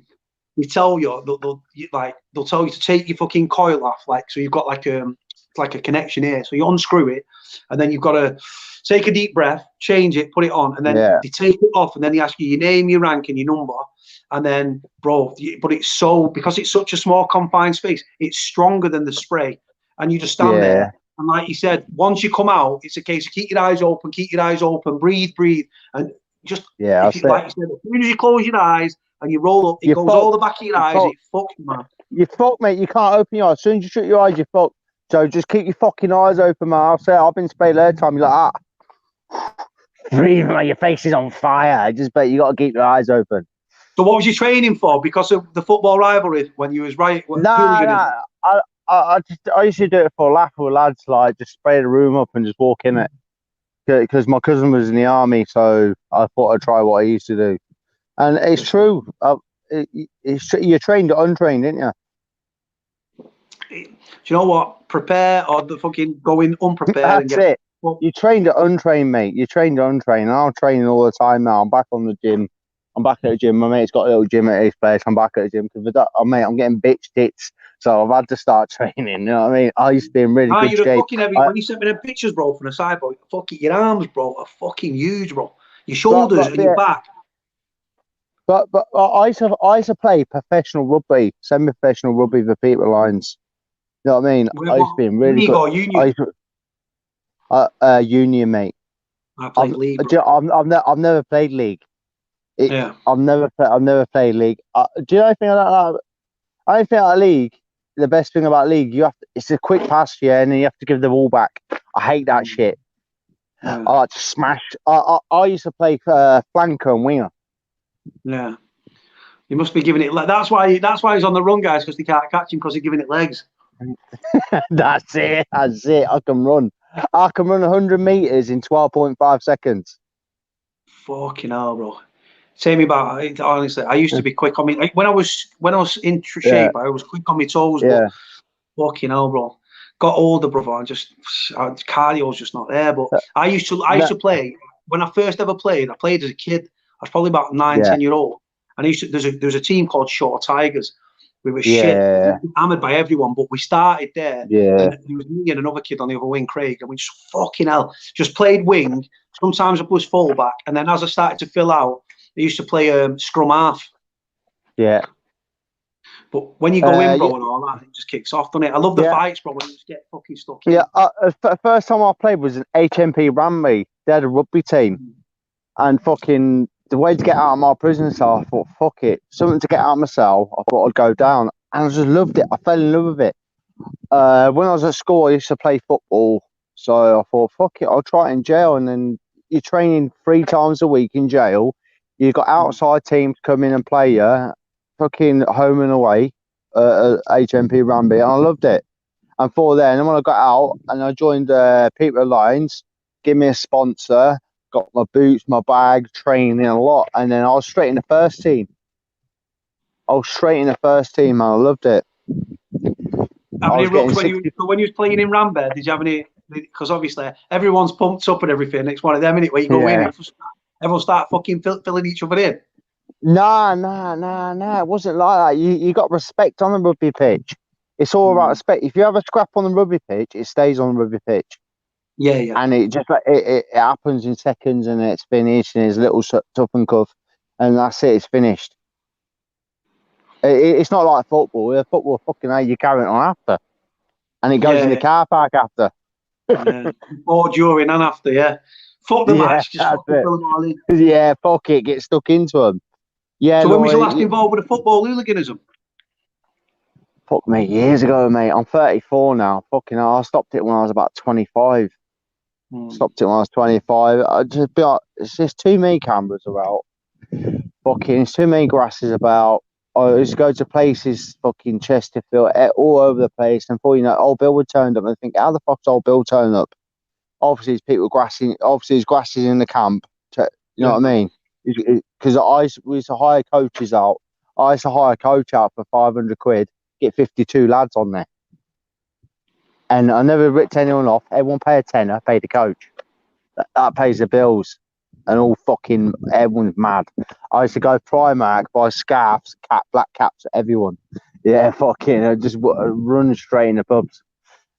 they tell you they'll tell you to take your fucking coil off, like so you've got like a connection here. So you unscrew it, and then you've got to take a deep breath, change it, put it on, and then they take it off, and then they ask you your name, your rank, and your number. And then, bro, but because it's such a small confined space, it's stronger than the spray. And you just stand there And like you said, once you come out, it's a case of keep your eyes open, breathe, and just Yeah, like you said, as soon as you close your eyes and you roll up, it goes all the back of your eyes. It fucks you, man. You fuck, mate. You can't open your eyes. As soon as you shut your eyes, you fuck. So just keep your fucking eyes open, man. I've been sprayed all the time. You're like, breathe, mate. Your face is on fire. Just bet you got to keep your eyes open. So what was you training for? Because of the football rivalry when you was Nah. I used to do it for a laugh with lads, like just spray the room up and just walk in it. Because my cousin was in the army, so I thought I'd try what I used to do. And it's true. You're trained or untrained, didn't you? Do you know what? Prepare or the fucking go in unprepared. That's it. You trained to untrained, mate. You trained to untrained. I'm training all the time now. I'm back on the gym. I'm back at the gym. My mate's got a little gym at his place. I'm back at the gym because mate, I'm getting bitch tits. So I've had to start training. You know what I mean? I used to be in really good shape. When you sent me them pictures, bro, from the side, bro, fucking your arms, bro, are fucking huge, bro. Your shoulders and your back. But I used to play professional rugby, semi-professional rugby for Peter Lines. You know what I mean? I used to be in really good. Union? Union, mate. I played league. I've never played league. I've never played league. Do you know anything about that? I think about league. The best thing about league, it's a quick pass, yeah, and then you have to give the ball back. I hate that shit. I like to smash. I used to play flanker and winger. Yeah, you must be giving it. That's why he's on the run, guys, because they can't catch him because he's giving it legs. That's it. I can run 100 meters in 12.5 seconds. Fucking hell, bro. Tell me about it. Honestly, I used to be quick on me. Like when I was in shape, I was quick on my toes. But fucking hell, bro. Got older, brother, and just cardio's just not there. But I used to play when I first ever played. I played as a kid. I was probably about 9-10 year old, and there was a team called Short Tigers. We were hammered by everyone, but we started there. Yeah. And there was me and another kid on the other wing, Craig, and we just fucking hell just played wing. Sometimes I was fullback, and then as I started to fill out, I used to play scrum half. Yeah. But when you go in, bro, and all that, it just kicks off, doesn't it? I love the fights, bro, when you just get fucking stuck in. Yeah, first time I played was an HMP Rugby. They had a rugby team. And fucking the way to get out of my prison cell, I thought, fuck it. Something to get out of my cell, I thought I'd go down. And I just loved it. I fell in love with it. When I was at school, I used to play football. So I thought, fuck it, I'll try it in jail. And then you're training 3 times a week in jail. You've got outside teams come in and play you, fucking home and away, HMP Rugby, and I loved it. And for then, when I got out and I joined Peter Lines, give me a sponsor, got my boots, my bag, training a lot, and then I was straight in the first team. And I loved it. When you was playing in Rambert, did you have any? Because obviously everyone's pumped up and everything. It's one of them, innit, where you go in. Everyone start fucking filling each other in. Nah. It wasn't like that. You got respect on the rugby pitch. It's all about respect. If you have a scrap on the rugby pitch, it stays on the rugby pitch. Yeah. And it just like it happens in seconds, and it's finished, and it's a little tough and cuff, and that's it. It's finished. It's not like football. Football, fucking hell, you carry it on after, and it goes in the car park after. Before, during, and after. Yeah. Fuck the match. Just fuck them all in. Yeah, fuck it. Get stuck into them. Yeah. So when was you last involved with the football hooliganism? Fuck me, years ago, mate. I'm 34 now. Fucking hell, I stopped it when I was about 25. Stopped it when I was 25. I just be like, it's just too many cameras about. Fucking, it's too many grasses about. I used to go to places, fucking Chesterfield, all over the place, and before you know, old Bill would turn up, and I think, how the fuck's old Bill turn up? Obviously, it's people grassing. Obviously, there's grasses in the camp. You know what I mean? Because we used to hire coaches out. I used to hire a coach out for 500 quid, get 52 lads on there. And I never ripped anyone off. Everyone pay a tenner, pay the coach. That pays the bills. And everyone's mad. I used to go Primark, buy scarves, black caps, everyone. Yeah, fucking, just run straight in the pubs.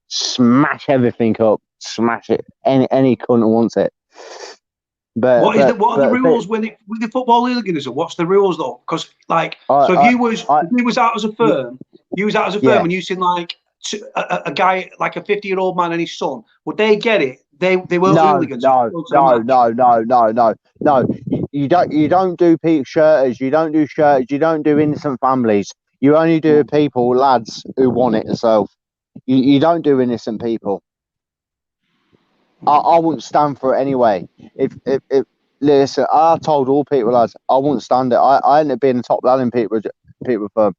Smash everything up. Smash it. Any cunt wants it. But what are the rules with the football hooliganism? What's the rules though? Because if you was out as a firm, and you seen like a guy like a 50-year-old man and his son, would they get it? They were No, hooligans. no, no. You don't do shirters. You don't do shirters. You don't do innocent families. You only do people, lads who want it themselves. You don't do innocent people. I wouldn't stand for it anyway. If listen, I told all people, lads, I wouldn't stand it. I ended up being the top lad in people firm.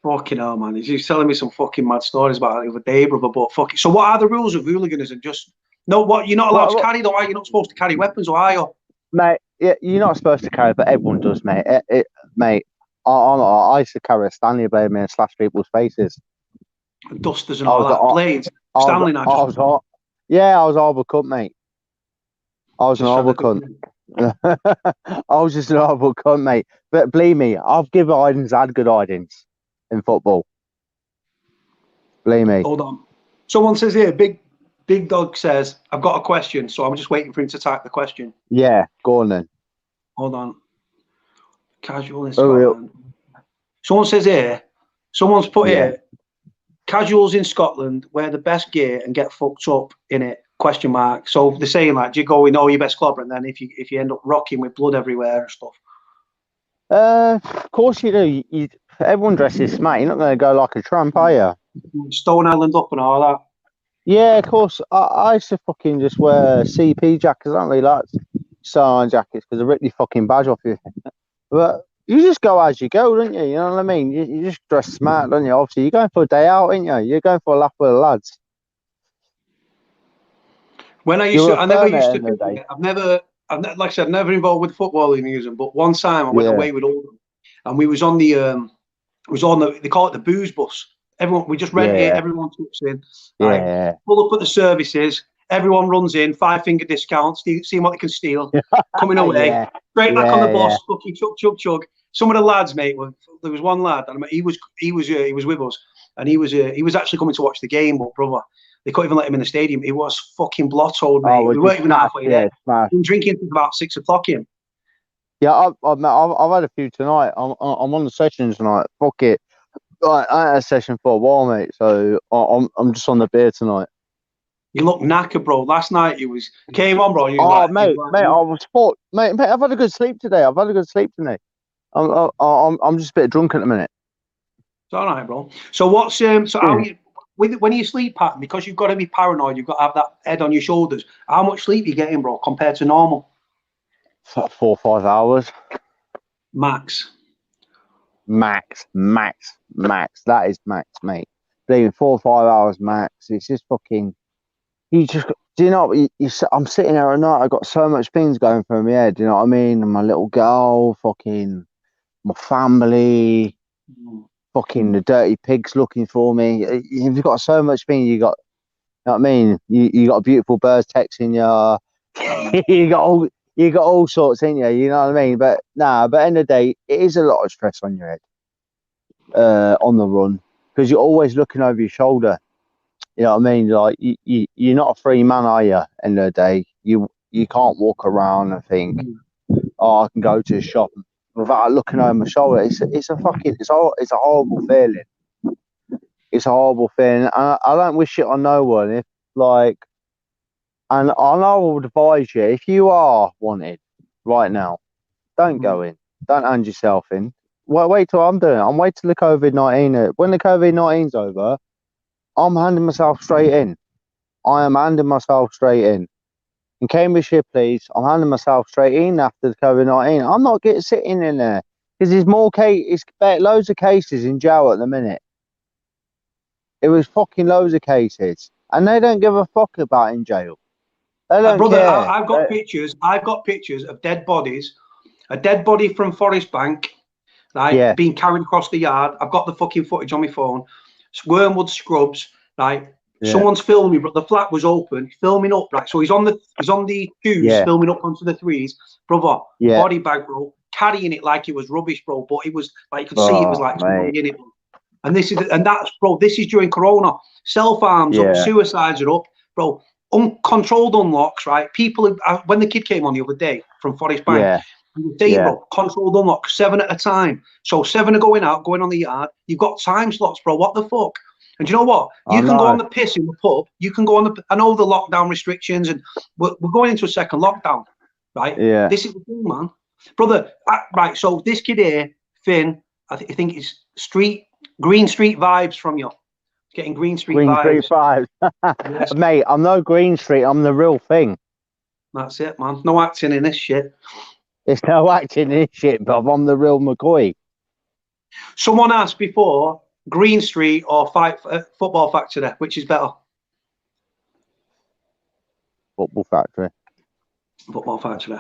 Fucking hell, man. He's telling me some fucking mad stories about it the other day, brother. But fuck it. So what are the rules of hooliganism? Just no, what you're not allowed to carry, though, are you? You're not supposed to carry weapons, or are you? Mate, yeah, you're not supposed to carry, but everyone does, mate. Mate, I used to carry a Stanley blade, man, and slash people's faces. Dusters and all that. Blades. Stanley knives. I was horrible cunt, mate. I was an horrible cunt. I was just an horrible cunt, mate. But believe me, I've given hidings, had good hidings in football. Believe me. Hold on. Someone says here, Big Dog says, I've got a question, so I'm just waiting for him to type the question. Yeah, go on then. Hold on. Casual in Scotland. Someone says here, someone's put here, casuals in Scotland wear the best gear and get fucked up in it, ? So they're saying, like, do you go with all your best clobber, and then if you end up rocking with blood everywhere and stuff? Of course you do. Everyone dresses smart. You're not going to go like a tramp, are you? Stone Island up and all that. Yeah, of course. I used to fucking just wear CP jackets. I don't really like Sarn jackets because they rip your fucking badge off you. But you just go as you go, don't you? You know what I mean? You just dress smart, don't you? Obviously, you're going for a day out, ain't you? You're going for a laugh with the lads. When I've never, like I said, never involved with football in but one time I went away with Oldham, and we was on the, they call it the booze bus. We just rent it, everyone chips in, pull up at the services, everyone runs in, 5-finger discounts, seeing what they can steal, coming away, straight back on the bus, fucking chug. Some of the lads, mate, there was one lad, and he was with us, and he was actually coming to watch the game, but brother, they couldn't even let him in the stadium. He was fucking blottoed, mate. We weren't even halfway there. Been drinking since about 6 o'clock in. Yeah, I've had a few tonight. I'm on the session tonight. Fuck it. I had a session for a while, mate. So I'm just on the beer tonight. You look knackered, bro. Last night you came on, bro. I was fucked, mate. I've had a good sleep today. I'm just a bit drunk at the minute. It's all right, bro. So what's how you? When you sleep pattern, because you've got to be paranoid, you've got to have that head on your shoulders. How much sleep are you getting, bro, compared to normal? It's like 4 or 5 hours. Max. That is max, mate. Believe 4 or 5 hours max. It's just fucking. Do you know? I'm sitting there at night. I've got so much things going through my head. Do you know what I mean? And my little girl, fucking, my family. Fucking the dirty pigs looking for me. You've got so much things. You know what I mean? You got beautiful birds texting you. you got all sorts in you. You know what I mean? But at the end of the day, it is a lot of stress on your head. On the run, because you're always looking over your shoulder. You know what I mean? Like you're not a free man, are you? End of the day, you can't walk around and think, oh, I can go to a shop without looking over my shoulder. It's a horrible feeling. It's a horrible feeling. I don't wish it on no one. If like, and I would advise you, if you are wanted right now, don't go in. Don't hand yourself in. Wait till I'm doing it. I'm waiting till the COVID-19. When the COVID-19's over, I'm handing myself straight in. I am handing myself straight in. In Cambridgeshire, please, I'm handing myself straight in after the COVID-19. I'm not sitting in there because there's loads of cases in jail at the minute. It was fucking loads of cases, and they don't give a fuck about in jail. They don't brother, care. I've got pictures. I've got pictures of dead bodies. A dead body from Forest Bank, right, being carried across the yard. I've got the fucking footage on my phone. Wormwood Scrubs, right. Someone's filming, but the flat was open, filming up, right. So he's on the twos, filming up onto the threes, brother. Body bag, bro, carrying it like it was rubbish, bro. But it was like you could see it was like somebody in it. And this is during Corona. Self harms up, suicides are up, bro. Uncontrolled unlocks, right? People when the kid came on the other day from Forest Bank, And you're saying, bro, controlled unlock, 7 at a time. So 7 are going out, going on the yard. You've got time slots, bro. What the fuck? And you know what? You can go on the piss in the pub. You can go on the. I know the lockdown restrictions, and we're going into a second lockdown, right? Yeah. This is the thing, man, brother. Right. So this kid here, Finn, I think it's Green Street vibes from you. Getting Green Street vibes. Yes. Mate, I'm no Green Street. I'm the real thing. That's it, man. No acting in this shit. There's no acting in this shit, but I'm the real McCoy. Someone asked before, Green Street or Football Factory, which is better? Football Factory. Football Factory.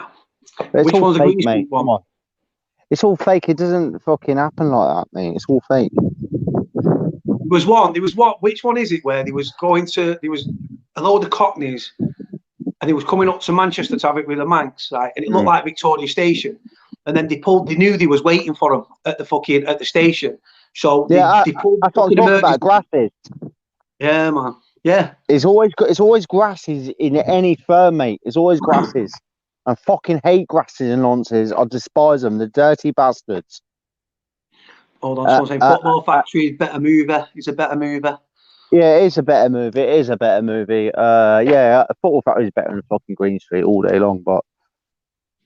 Which one's fake, a Green mate? Street one? Come on. It's all fake. It doesn't fucking happen like that, mate. It's all fake. There was what? Which one is it where there was a load of Cockneys and he was coming up to Manchester to have it with the Manx, right? And it looked like Victoria Station. And then they knew they was waiting for him at the station. So they pulled I thought about grasses. Yeah, man. Yeah. It's always grasses in any firm, mate. It's always grasses. I fucking hate grasses and nonsense. I despise them. The dirty bastards. Hold on, someone saying Football Factory is better mover. It's a better mover. Yeah, it is a better movie. It is a better movie. Yeah, Football Factory is better than fucking Green Street all day long, but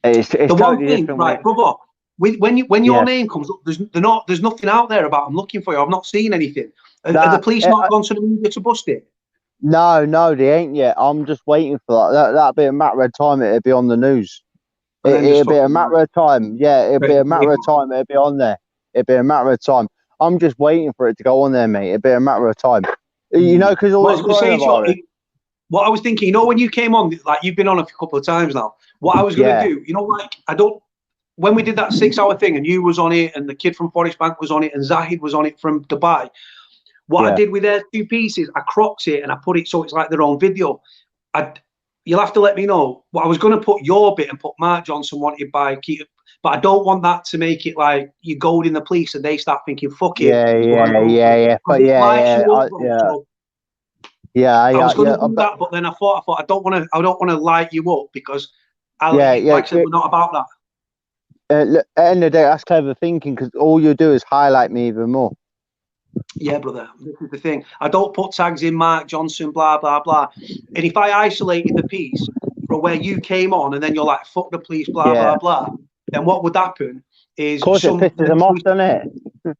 it's the totally one thing, different. Right, brother. When your name comes up, there's nothing out there about I'm looking for you. I've not seen anything. Are the police not gone to the media to bust it? No, they ain't yet. I'm just waiting for that. That'll be a matter of time. It'll be on the news. It'll be a matter of time. Yeah, it'll be a matter of time. It'll be on there. It'll be a matter of time. I'm just waiting for it to go on there, mate. It'll be a matter of time. You know, because all this coronavirus. What I was thinking, you know, when you came on, like you've been on a couple of times now. What I was going to do, you know, like when we did that 6-hour thing, and you was on it, and the kid from Forest Bank was on it, and Zahid was on it from Dubai. What I did with their 2 pieces, I cropped it and I put it so it's like their own video. You'll have to let me know. Well, I was going to put your bit and put Mark Johnson wanted by Keith, but I don't want that to make it like you're goading the police and they start thinking, fuck it. Yeah. But I was going to do that, but then I thought I don't want to light you up because like I said, we're not about that. Look, at the end of the day, that's clever thinking because all you do is highlight me even more. Yeah, brother, this is the thing. I don't put tags in Mark Johnson, blah, blah, blah. And if I isolated the piece from where you came on and then you're like, fuck the police, blah, blah, blah, then what would happen is... Of course, it pisses them off, doesn't it?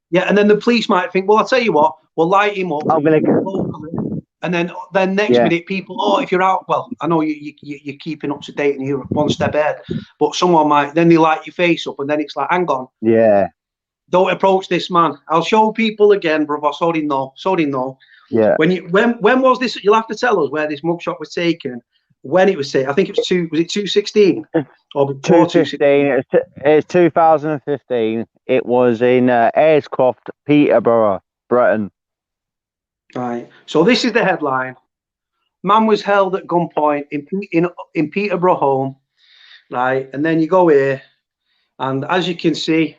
Yeah, and then the police might think, well, I'll tell you what, we'll light him up. And then next minute, people, if you're out, well, I know you're keeping up to date and you're one step ahead, but someone might, then they light your face up and then it's like, hang on. Yeah. Don't approach this man. I'll show people again, brother. So they know. Yeah. When was this? You'll have to tell us where this mugshot was taken. When it was taken. I think it was 2016 or 2015. It's 2015. It was in Ayrescroft, Peterborough, Britain. Right. So this is the headline. Man was held at gunpoint in Peterborough home. Right. And then you go here, and as you can see.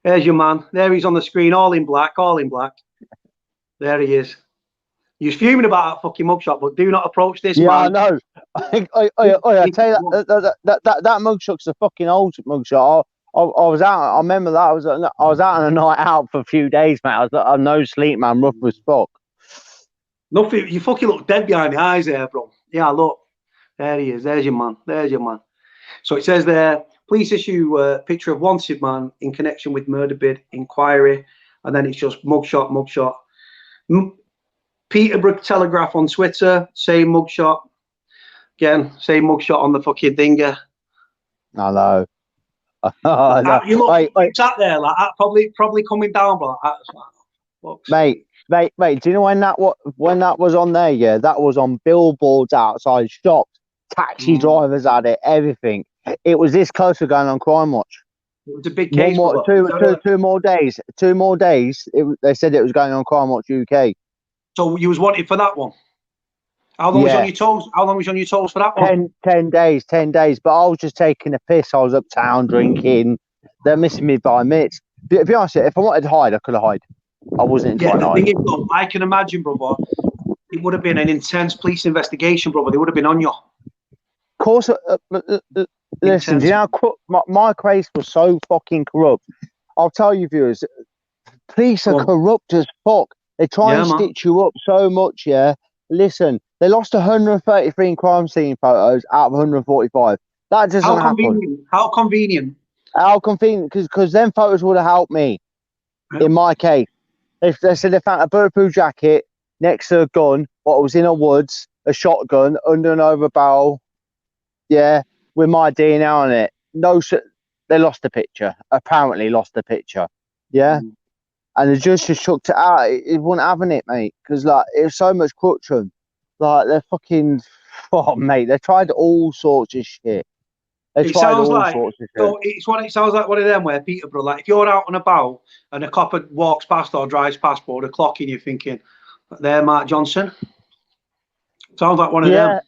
There's your man. There he's on the screen, all in black. There he is. You're fuming about that fucking mugshot, but do not approach this man. Yeah, I know. I tell you that mugshot's a fucking old mugshot. I was out. I remember that I was out on a night out for a few days, mate. I was no sleep, man. Rough as fuck. Nothing. You fucking look dead behind the eyes there, bro. Yeah, look. There he is. There's your man. So it says there. Police issue a picture of wanted man in connection with murder bid inquiry, and then it's just mugshot. Peterborough Telegraph on Twitter, same mugshot. Again, same mugshot on the fucking dinger. I know. You look, it's out there like that, probably coming down, bro. Mate, do you know when that was on there? Yeah, that was on billboards outside shops. Taxi drivers had it, everything. It was this close to going on Crime Watch. It was a big case. Two more days. They said it was going on Crime Watch UK. So you was wanted for that one? How long was on your toes? How long was on your toes for that one? 10 days. But I was just taking a piss. I was uptown drinking. They're missing me by minutes. To be honest, if I wanted to hide, I could have hide. I wasn't trying to hide. Thing is, I can imagine, brother. It would have been an intense police investigation, brother. They would have been on you. Of course, Listen, do you know how my case was so fucking corrupt? I'll tell you, viewers, police are corrupt as fuck. They try and stitch you up so much, yeah. Listen, they lost 133 crime scene photos out of 145. That doesn't happen. How convenient? How convenient? Because them photos would have helped me in my case. If they said they found a bulletproof jacket next to a gun, what was in a woods, a shotgun under an over barrel, yeah, with my DNA on it. No, they lost the picture. Apparently, lost the picture. Yeah. And the judge just chucked it out. He wasn't having it, mate, because like it was so much corruption. Like they're fucking, oh mate, they tried all sorts of shit. It sounds like it sounds like one of them where Peterborough, like if you're out and about and a copper walks past or drives past or the clock and you're thinking, there, Mark Johnson. Sounds like one of them.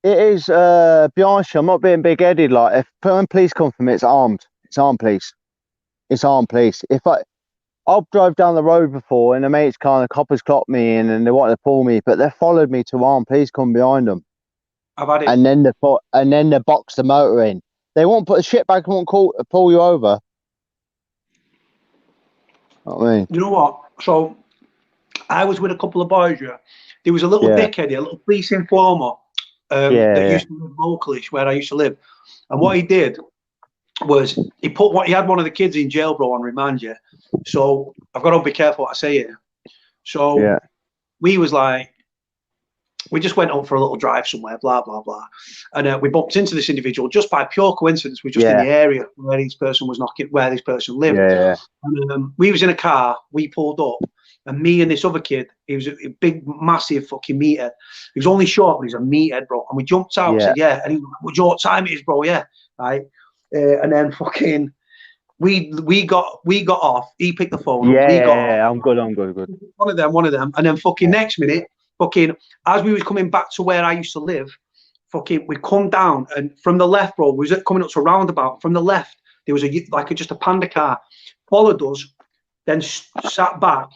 It is. Be honest, I'm not being big-headed. Like if when police come for me, it's armed. It's armed police. It's armed police. If I've drove down the road before and the mate's car and the coppers clocked me in and they wanted to pull me, but they followed me to armed police come behind them. I've had it. And then they box the motor in. They won't put a shitbag, won't pull you over. What I mean, you know what? So I was with a couple of boys. Yeah, there was a little dickhead, a little police informer that used to live locally where I used to live, and what he did was he had one of the kids in jail, bro, on remand. Yeah, so I've got to be careful what I say here. So we was like. We just went up for a little drive somewhere, blah, blah, blah. And we bumped into this individual just by pure coincidence. We're just in the area where this person was knocking, where this person lived. And, we was in a car, we pulled up, and me and this other kid, he was a big, massive fucking meathead. He was only short, but he's a meathead, bro. And we jumped out and said, and he was like, "What's your time it is, bro?" Yeah. Right. And then fucking, we got off. He picked the phone up. We got off. I'm good. One of them. And then fucking next minute, fucking, as we was coming back to where I used to live, fucking, we come down and from the left, bro, we was coming up to a roundabout. From the left, there was just a panda car, followed us, then sat back,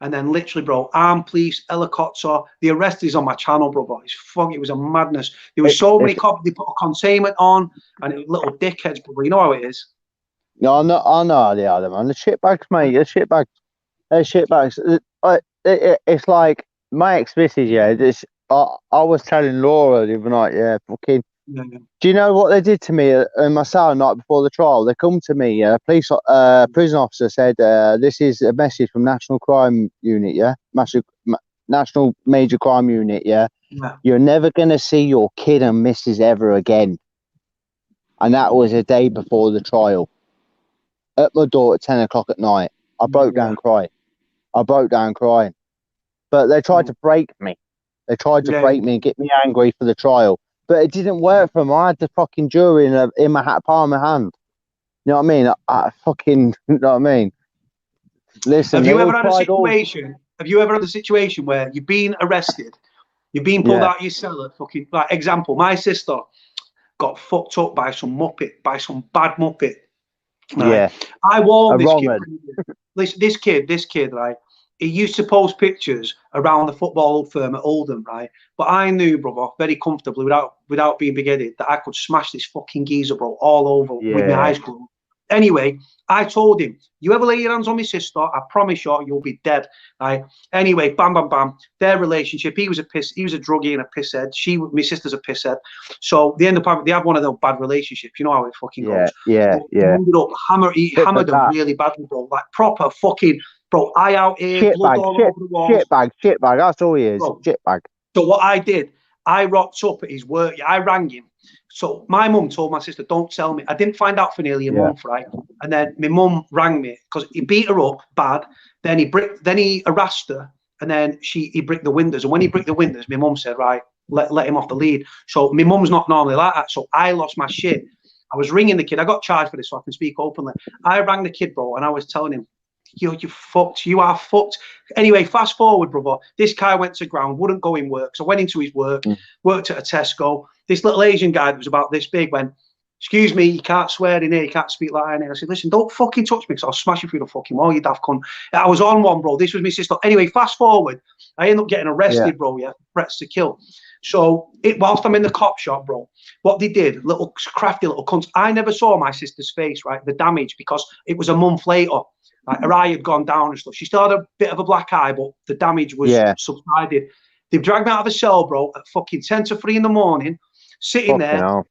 and then literally, bro, armed police, helicopter. The arrest is on my channel, bro. But it was a madness. There was so many cops. They put a containment on, and it was little dickheads, bro. You know how it is. No, I know the other man. The shitbags, mate. The shitbags. It's like. My ex-missus, I was telling Laura the other night, fucking. Do you know what they did to me in my cell the night before the trial? They come to me, prison officer said, "This is a message from National Crime Unit, National Major Crime Unit, You're never gonna see your kid and missus ever again." And that was a day before the trial. At my door at 10 o'clock at night, I broke down crying. But they tried to break me. They tried to break me and get me angry for the trial. But it didn't work for them. I had the fucking jury in my palm of my hand. You know what I mean? I fucking, you know what I mean? Listen, have you ever had a situation where you've been arrested, you've been pulled out of your cell at fucking, like, example, my sister got fucked up by some bad muppet. Right? I warned this kid. This kid, right? He used to post pictures around the football firm at Oldham, right? But I knew, brother, very comfortably, without being big-headed, that I could smash this fucking geezer, bro, all over with my eyes closed. Anyway, I told him, "You ever lay your hands on my sister, I promise you'll be dead." Right? Anyway, bam, bam, bam. Their relationship, he was a druggie and a pisshead. My sister's a pisshead. So they have one of those bad relationships. You know how it fucking goes. He ended up hammered them really badly, bro. Like proper fucking. Bro, eye out here, blood all over the walls. Shitbag, that's all he is. Shitbag. So what I did, I rocked up at his work. I rang him. So my mum told my sister, "Don't tell me." I didn't find out for nearly a month, right? And then my mum rang me because he beat her up bad. Then he harassed her, and then he bricked the windows. And when he bricked the windows, my mum said, "Right, let him off the lead." So my mum's not normally like that. So I lost my shit. I was ringing the kid. I got charged for this, so I can speak openly. I rang the kid, bro, and I was telling him, "You fucked. You are fucked." Anyway, fast forward, brother. This guy went to ground, wouldn't go in work. So I went into his work, worked at a Tesco. This little Asian guy that was about this big went, "Excuse me, you can't swear in here. You can't speak like that in here." I said, "Listen, don't fucking touch me because I'll smash you through the fucking wall, you daft cunt." I was on one, bro. This was my sister. Anyway, fast forward. I ended up getting arrested, bro. Yeah, threats to kill. So whilst I'm in the cop shop, bro, what they did, little crafty little cunts. I never saw my sister's face, right? The damage, because it was a month later. Like her eye had gone down and stuff. She still had a bit of a black eye, but the damage was subsided. They've dragged me out of the cell, bro, at fucking 10 to 3 in the morning, sitting there,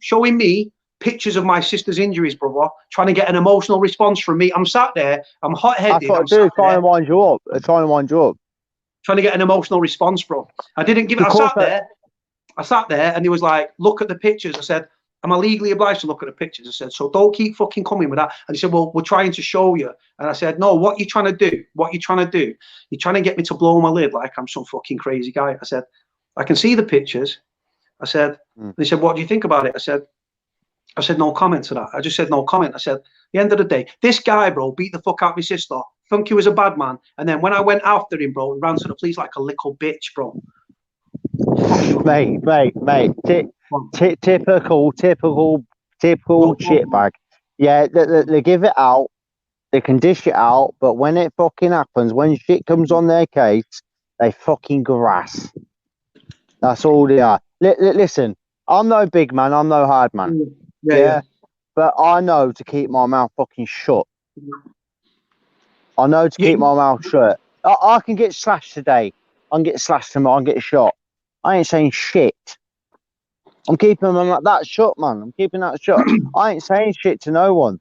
showing me pictures of my sister's injuries, brother, trying to get an emotional response from me. I'm sat there, I'm hot-headed. That's what I do, trying to wind you up. Trying to get an emotional response, bro. I didn't give it. I sat there and he was like, look at the pictures. I said, am I legally obliged to look at the pictures? I said, so don't keep fucking coming with that. And he said, well, we're trying to show you. And I said, no, what you trying to do? What you trying to do? You're trying to get me to blow my lid like I'm some fucking crazy guy. I said, I can see the pictures. I said, they said, what do you think about it? I said, no comment to that. I just said, no comment. I said, at the end of the day, this guy, bro, beat the fuck out of my sister. Think he was a bad man. And then when I went after him, bro, he ran to the police like a little bitch, bro. Mate. Typical shitbag. Yeah, they give it out. They can dish it out. But when it fucking happens, when shit comes on their case, they fucking grass. That's all they are. Listen, I'm no big man. I'm no hard man. Yeah. But I know to keep my mouth fucking shut. I know to keep my mouth shut. I can get slashed today. I can get slashed tomorrow. I can get shot. I ain't saying shit. I'm keeping them like that shut, man. I'm keeping that shut. I ain't saying shit to no one.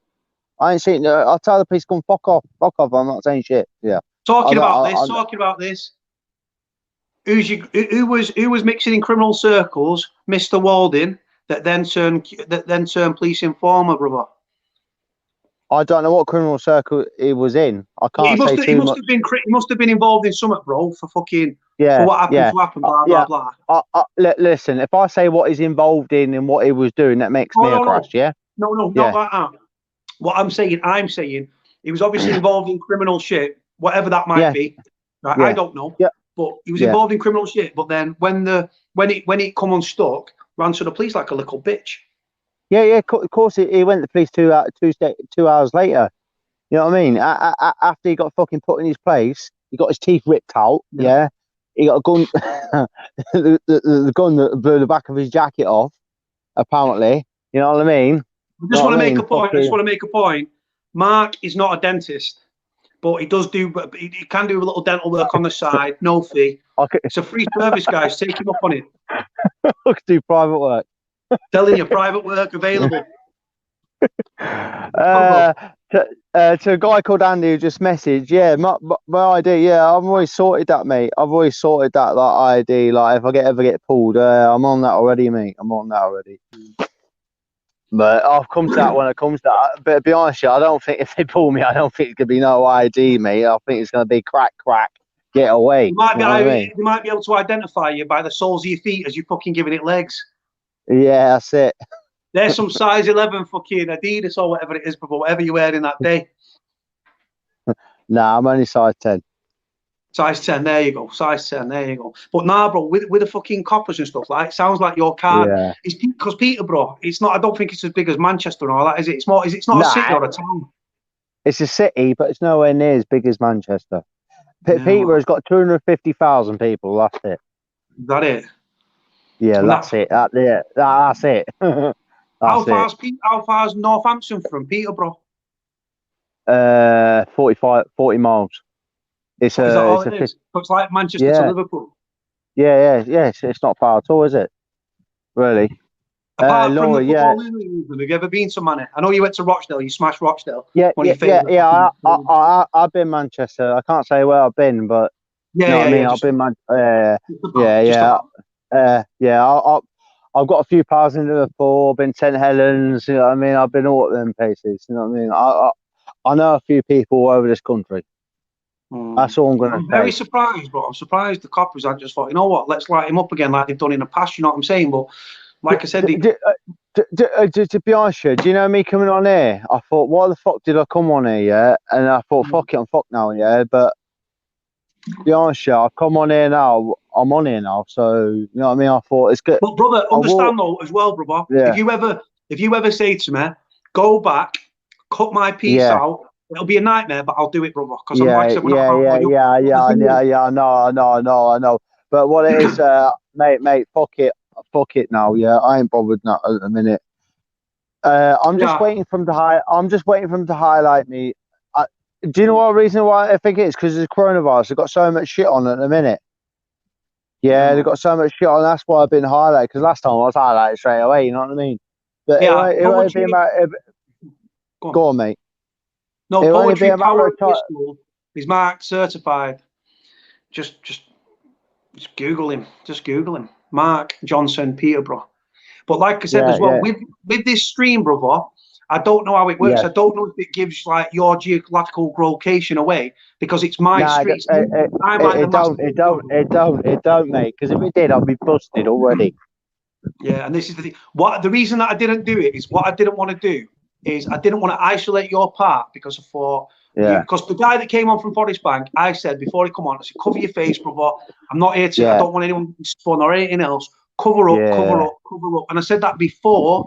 I ain't saying. I'll tell the police, come fuck off. Fuck off. I'm not saying shit. Yeah. Talking about this. Who was mixing in criminal circles? Mr. Walding, that then turned police informer, brother. I don't know what criminal circle he was in. I can't say too much. He must have been involved in something, bro, for fucking for what happened to happen, blah, blah, blah. Listen, if I say what he's involved in and what he was doing, that makes me a crash, yeah? No, not like that. What I'm saying he was obviously involved in criminal shit, whatever that might be. Right? I don't know. Yeah. But he was involved in criminal shit. But then when it come unstuck, ran to the police like a little bitch. Yeah, of course he went to the police 2 hours later. You know what I mean? After he got fucking put in his place, he got his teeth ripped out. Yeah, he got a gun, the gun that blew the back of his jacket off. Apparently, you know what I mean. I just want to make a point. Mark is not a dentist, but he can do a little dental work on the side, no fee. It's a free service, guys. Take him up on it. I could do private work. Telling you, private work available. To a guy called Andy who just messaged, my ID, I've always sorted that, mate. I've always sorted that ID. Like if I ever get pulled, I'm on that already, mate. I'm on that already. But I've come to that when it comes to that. But to be honest, I don't think if they pull me, I don't think it's gonna be no ID, mate. I think it's gonna be crack, get away. They might be able to identify you by the soles of your feet as you're fucking giving it legs. Yeah, that's it. There's some size 11 fucking Adidas or whatever it is, but whatever you're wearing that day. Nah, I'm only size 10. Size 10, there you go. Size 10, there you go. But nah, bro, with the fucking coppers and stuff, like, it sounds like your card. Yeah. It's because Peterborough, it's not, I don't think it's as big as Manchester and all that, is it? It's not a city or a town. It's a city, but it's nowhere near as big as Manchester. Peterborough's got 250,000 people, that's it. Is that it? Yeah, that's it. That's it. How far's Northampton from Peterborough? 40 miles. It's It's like Manchester to Liverpool. Yeah. It's not far at all, is it? Really? Apart from the football have you ever been to Manor? I know you went to Rochdale. You smashed Rochdale. Yeah. I've been Manchester. I can't say where I've been, but I've been I've got a few pals in Liverpool. I've been St Helens. You know what I mean? I've been all of them places. You know what I mean? I know a few people all over this country. That's all I'm going to say. I'm very surprised, bro. I'm surprised the coppers. I just thought, you know what? Let's light him up again like they've done in the past. You know what I'm saying? But like I said, to be honest, do you know me coming on here? I thought, why the fuck did I come on here? Yeah, and I thought, fuck it, I'm fucked now. Yeah, but to be honest, I've come on here now. I'm on here now, so you know what I mean. I thought it's good. But brother, understand though as well, brother. Yeah. If you ever say to me, go back, cut my piece out. It'll be a nightmare, but I'll do it, brother. Because I know. But what it is, mate, fuck it now. Yeah, I ain't bothered now at the minute. I'm just waiting for him to I'm just waiting for him to highlight me. Do you know what reason why I think it is? Because it's coronavirus. They've got so much shit on at the minute. Yeah, they've got so much shit on. That's why I've been highlighted. Because last time I was highlighted straight away. You know what I mean? But it won't be about. Go on, mate. No, Poetry Power School is Mark certified. Just Google him. Just Google him. Mark Johnson, Peterborough. But like I said as well, with this stream, brother, I don't know how it works. I don't know if it gives like your geographical location away because it's my street. It don't, mate. Because if it did, I'd be busted already. Yeah, and this is the thing. The reason that I didn't do it is what I didn't want to do is I didn't want to isolate your part because I thought, because the guy that came on from Forest Bank, I said before he come on, I said, cover your face, brother. I'm not here to, I don't want anyone spun or anything else. Cover up, cover up, cover up. And I said that before,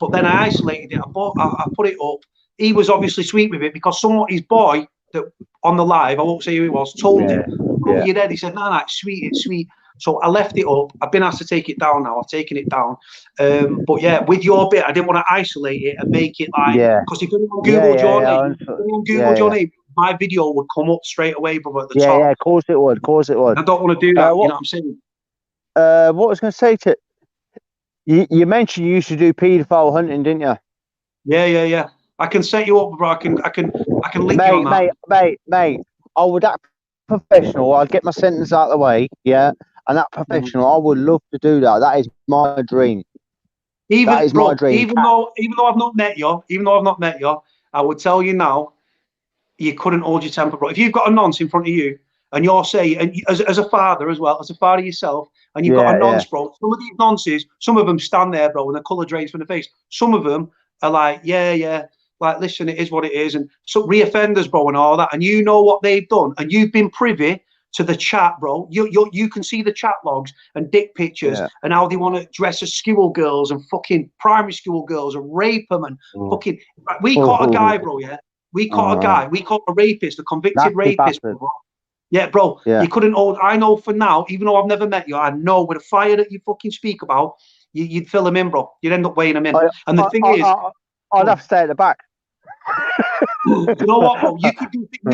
but then I isolated it. I put it up. He was obviously sweet with it because his boy that on the live, I won't say who he was, told him, cover your head. He said, no, it's sweet, it's sweet. So I left it up. I've been asked to take it down now. I've taken it down. But yeah, with your bit, I didn't want to isolate it and make it like, because if anyone Googled your name, my video would come up straight away, brother, at the top. Yeah, of course it would. Of course it would. I don't want to do that. You know what I'm saying? What I was going to say to you mentioned you used to do paedophile hunting, didn't you? Yeah. I can set you up, bro. I can link you on that. Mate. I would act professional. I'd get my sentence out of the way, and that professional. I would love to do that. That is my dream. My dream. Even though I've not met you, I would tell you now, you couldn't hold your temper, bro. If you've got a nonce in front of you, and you're saying, and as a father as well, as a father yourself, and you've got a nonce, bro. Some of these nonces, some of them stand there, bro, and the colour drains from the face. Some of them are like, like, listen, it is what it is, and some reoffenders, bro, and all that. And you know what they've done, and you've been privy to the chat, bro. You can see the chat logs and dick pictures and how they want to dress as schoolgirls and fucking primary school girls and rape them and fucking. We caught a guy, bro. Yeah, we caught a guy. We caught a rapist, a convicted rapist, bro. Yeah, bro. You couldn't hold. I know for now, even though I've never met you, I know with the fire that you fucking speak about, you'd fill him in, bro. You'd end up weighing him in. And the thing is, I'd have to stay at the back. You know what, bro? You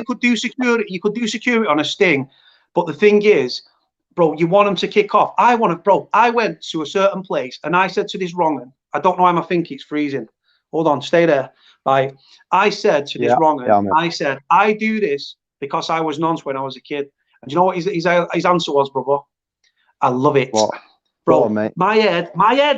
could do security. You could do security on a sting, but the thing is, bro, you want him to kick off. I went to a certain place and I said to this wrong'un, I don't know why my thingy's freezing. Hold on, stay there. Right. I said to this wrong'un, I said, I do this because I was nonce when I was a kid. And do you know what his answer was, brother? I love it. What? Bro, on, mate. my head,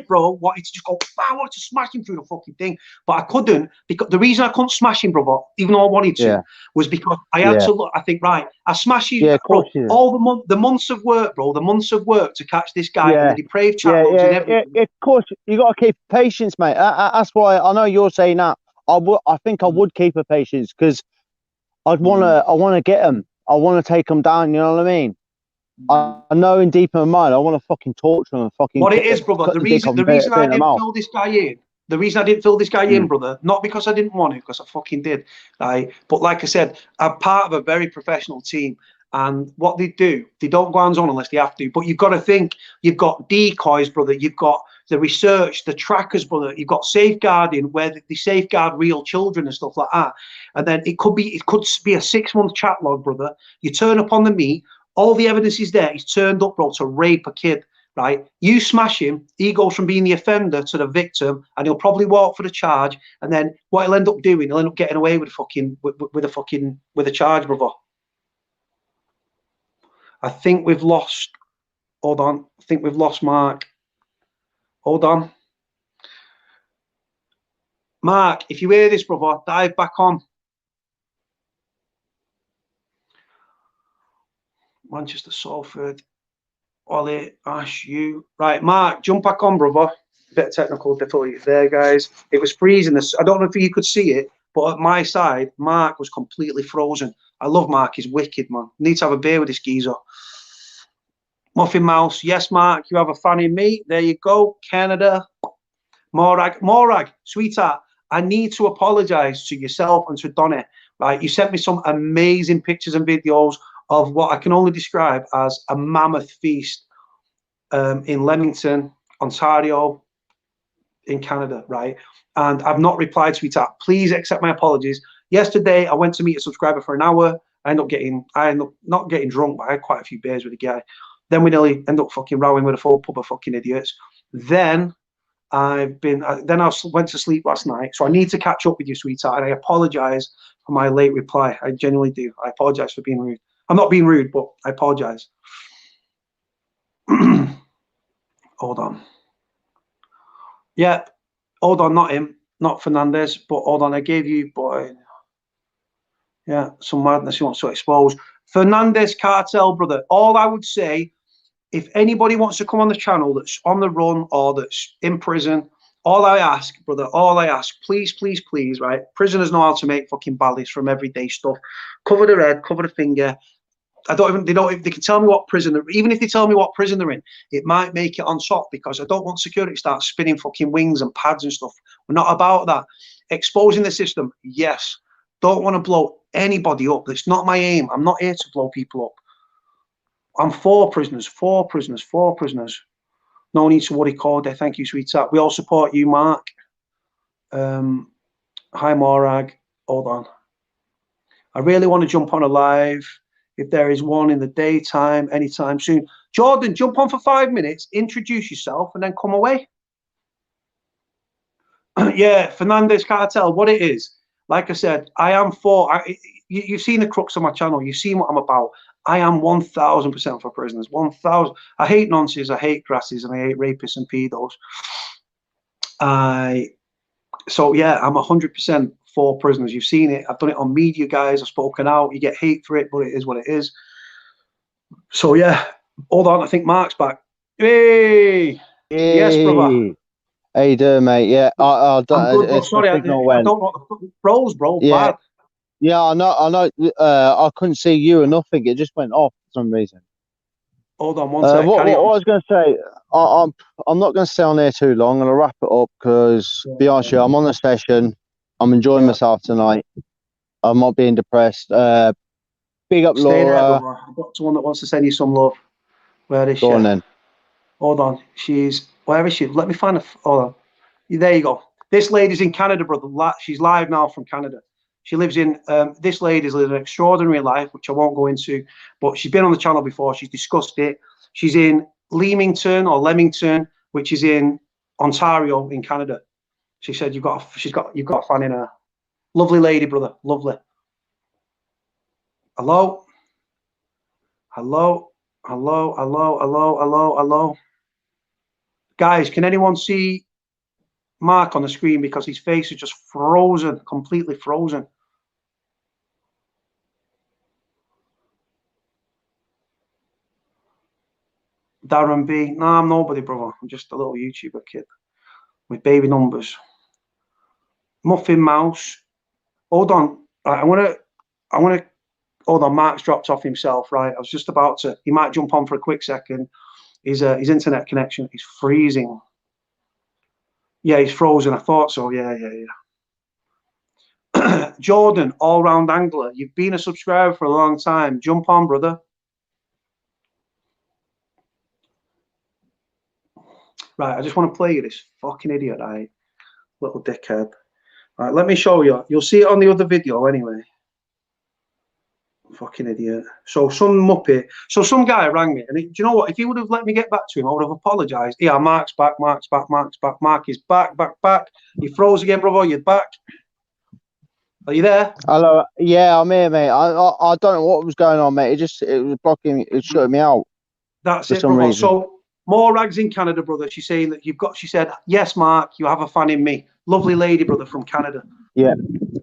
bro, wanted to just go, I wanted to smash him through the fucking thing, but I couldn't, because the reason I couldn't smash him, brother, even though I wanted to, was because I had to look. I think, right, I smash you, bro, all the months of work, bro, the months of work to catch this guy and the depraved chat logs and everything. Of course, you got to keep patience, mate. That's why I know you're saying that. I think I would keep a patience because I want to get him. I want to take him down. You know what I mean? I know in deep in my mind, I want to fucking torture him and fucking. What it is, brother. The reason I didn't fill this guy in. The reason I didn't fill this guy in, brother, not because I didn't want to, because I fucking did. Right? But like I said, I'm part of a very professional team. And what they do, they don't go hands on unless they have to. But you've got to think, you've got decoys, brother. You've got the research, the trackers, brother. You've got safeguarding, where they safeguard real children and stuff like that. And then it could be a 6-month chat log, brother. You turn up on the meet. All the evidence is there. He's turned up, bro, to rape a kid, right? You smash him, he goes from being the offender to the victim, and he'll probably walk for the charge. And then what he'll end up doing, he'll end up getting away with a charge, brother. I think we've lost. Hold on. I think we've lost Mark. Hold on. Mark, if you hear this, brother, dive back on. Manchester, Salford, Ollie, Ash, you. Right, Mark, jump back on, brother. Bit of technical difficulty there, guys. It was freezing. I don't know if you could see it, but at my side, Mark was completely frozen. I love Mark. He's wicked, man. Need to have a beer with this geezer. Muffin Mouse. Yes, Mark, you have a fan in me. There you go. Canada. Morag, sweetheart, I need to apologise to yourself and to Donna. Right, you sent me some amazing pictures and videos of what I can only describe as a mammoth feast in Leamington, Ontario, in Canada, right? And I've not replied to it. Please accept my apologies. Yesterday, I went to meet a subscriber for an hour. I ended up not getting drunk, but I had quite a few beers with the guy. Then we nearly end up fucking rowing with a full pub of fucking idiots. Then I went to sleep last night. So I need to catch up with you, sweetheart. And I apologize for my late reply. I genuinely do. I apologize for being rude. I'm not being rude, but I apologize. Hold on. Yeah, hold on, not him, not Fernandez, but hold on, I gave you, boy. Yeah, some madness he wants to expose. Fernandez cartel, brother. All I would say, if anybody wants to come on the channel that's on the run or that's in prison, all I ask, brother, please, please, please, right? Prisoners know how to make fucking ballies from everyday stuff. Cover their head, cover the finger. They can tell me what prison even if they tell me what prison they're in, it might make it on top, because I don't want security to start spinning fucking wings and pads and stuff. We're not about that. Exposing the system, yes. Don't want to blow anybody up. That's not my aim. I'm not here to blow people up. I'm for prisoners. No need to worry, Cody. Thank you, sweetheart. We all support you, Mark. Hi, Morag. Hold on. I really want to jump on a live. If there is one in the daytime, anytime soon. Jordan, jump on for 5 minutes, introduce yourself, and then come away. Yeah, Fernandez cartel, what it is. Like I said, I am for, you've seen the crux of my channel. You've seen what I'm about. I am 1000% for prisoners. 1000. I hate nonsense. I hate grasses, and I hate rapists and pedos. So yeah, I'm 100% for prisoners. You've seen it. I've done it on media, guys. I've spoken out. You get hate for it, but it is what it is. So yeah, hold on. I think Mark's back. Hey, yes, brother. How you doing, mate? Yeah, I'm good, bro. Sorry, I don't know what the bros, bro. Yeah, bad. Yeah, I know. I couldn't see you or nothing. It just went off for some reason. Hold on one second. What I was going to say, I'm not going to stay on there too long. I'm going to wrap it up because, to be honest with you, I'm on a session. I'm enjoying myself tonight. I'm not being depressed. Big up, Stay Laura. there, brother. I've got someone that wants to send you some love. Where is she? Go on then. Hold on. Where is she? Let me find her. Hold on. There you go. This lady's in Canada, brother. She's live now from Canada. She lives in, this lady's lived an extraordinary life, which I won't go into, but she's been on the channel before. She's discussed it. She's in Leamington, which is in Ontario in Canada. She said you've got a fan in her. Lovely lady, brother. Lovely. Hello. Guys, can anyone see Mark on the screen, because his face is just frozen, completely frozen? Darren B. No, I'm nobody, brother. I'm just a little YouTuber kid with baby numbers. Muffin Mouse. Hold on. Right, I want to. Hold on. Mark's dropped off himself. Right. I was just about to. He might jump on for a quick second. His internet connection is freezing. Yeah, he's frozen. I thought so. Yeah. Jordan, all-round angler. You've been a subscriber for a long time. Jump on, brother. Right, I just want to play you this fucking idiot, right? Little dickhead. All right, let me show you. You'll see it on the other video anyway. Fucking idiot. So some guy rang me, and do you know what? If he would have let me get back to him, I would have apologized. Yeah, Mark's back. Mark is back. He froze again, brother. You're back. Are you there? Hello. Yeah, I'm here, mate. I don't know what was going on, mate. It was blocking. It was shutting me out. That's it, brother. So more rags in Canada, brother. She's saying that she said, yes, Mark, you have a fan in me. Lovely lady, brother, from Canada. Yeah.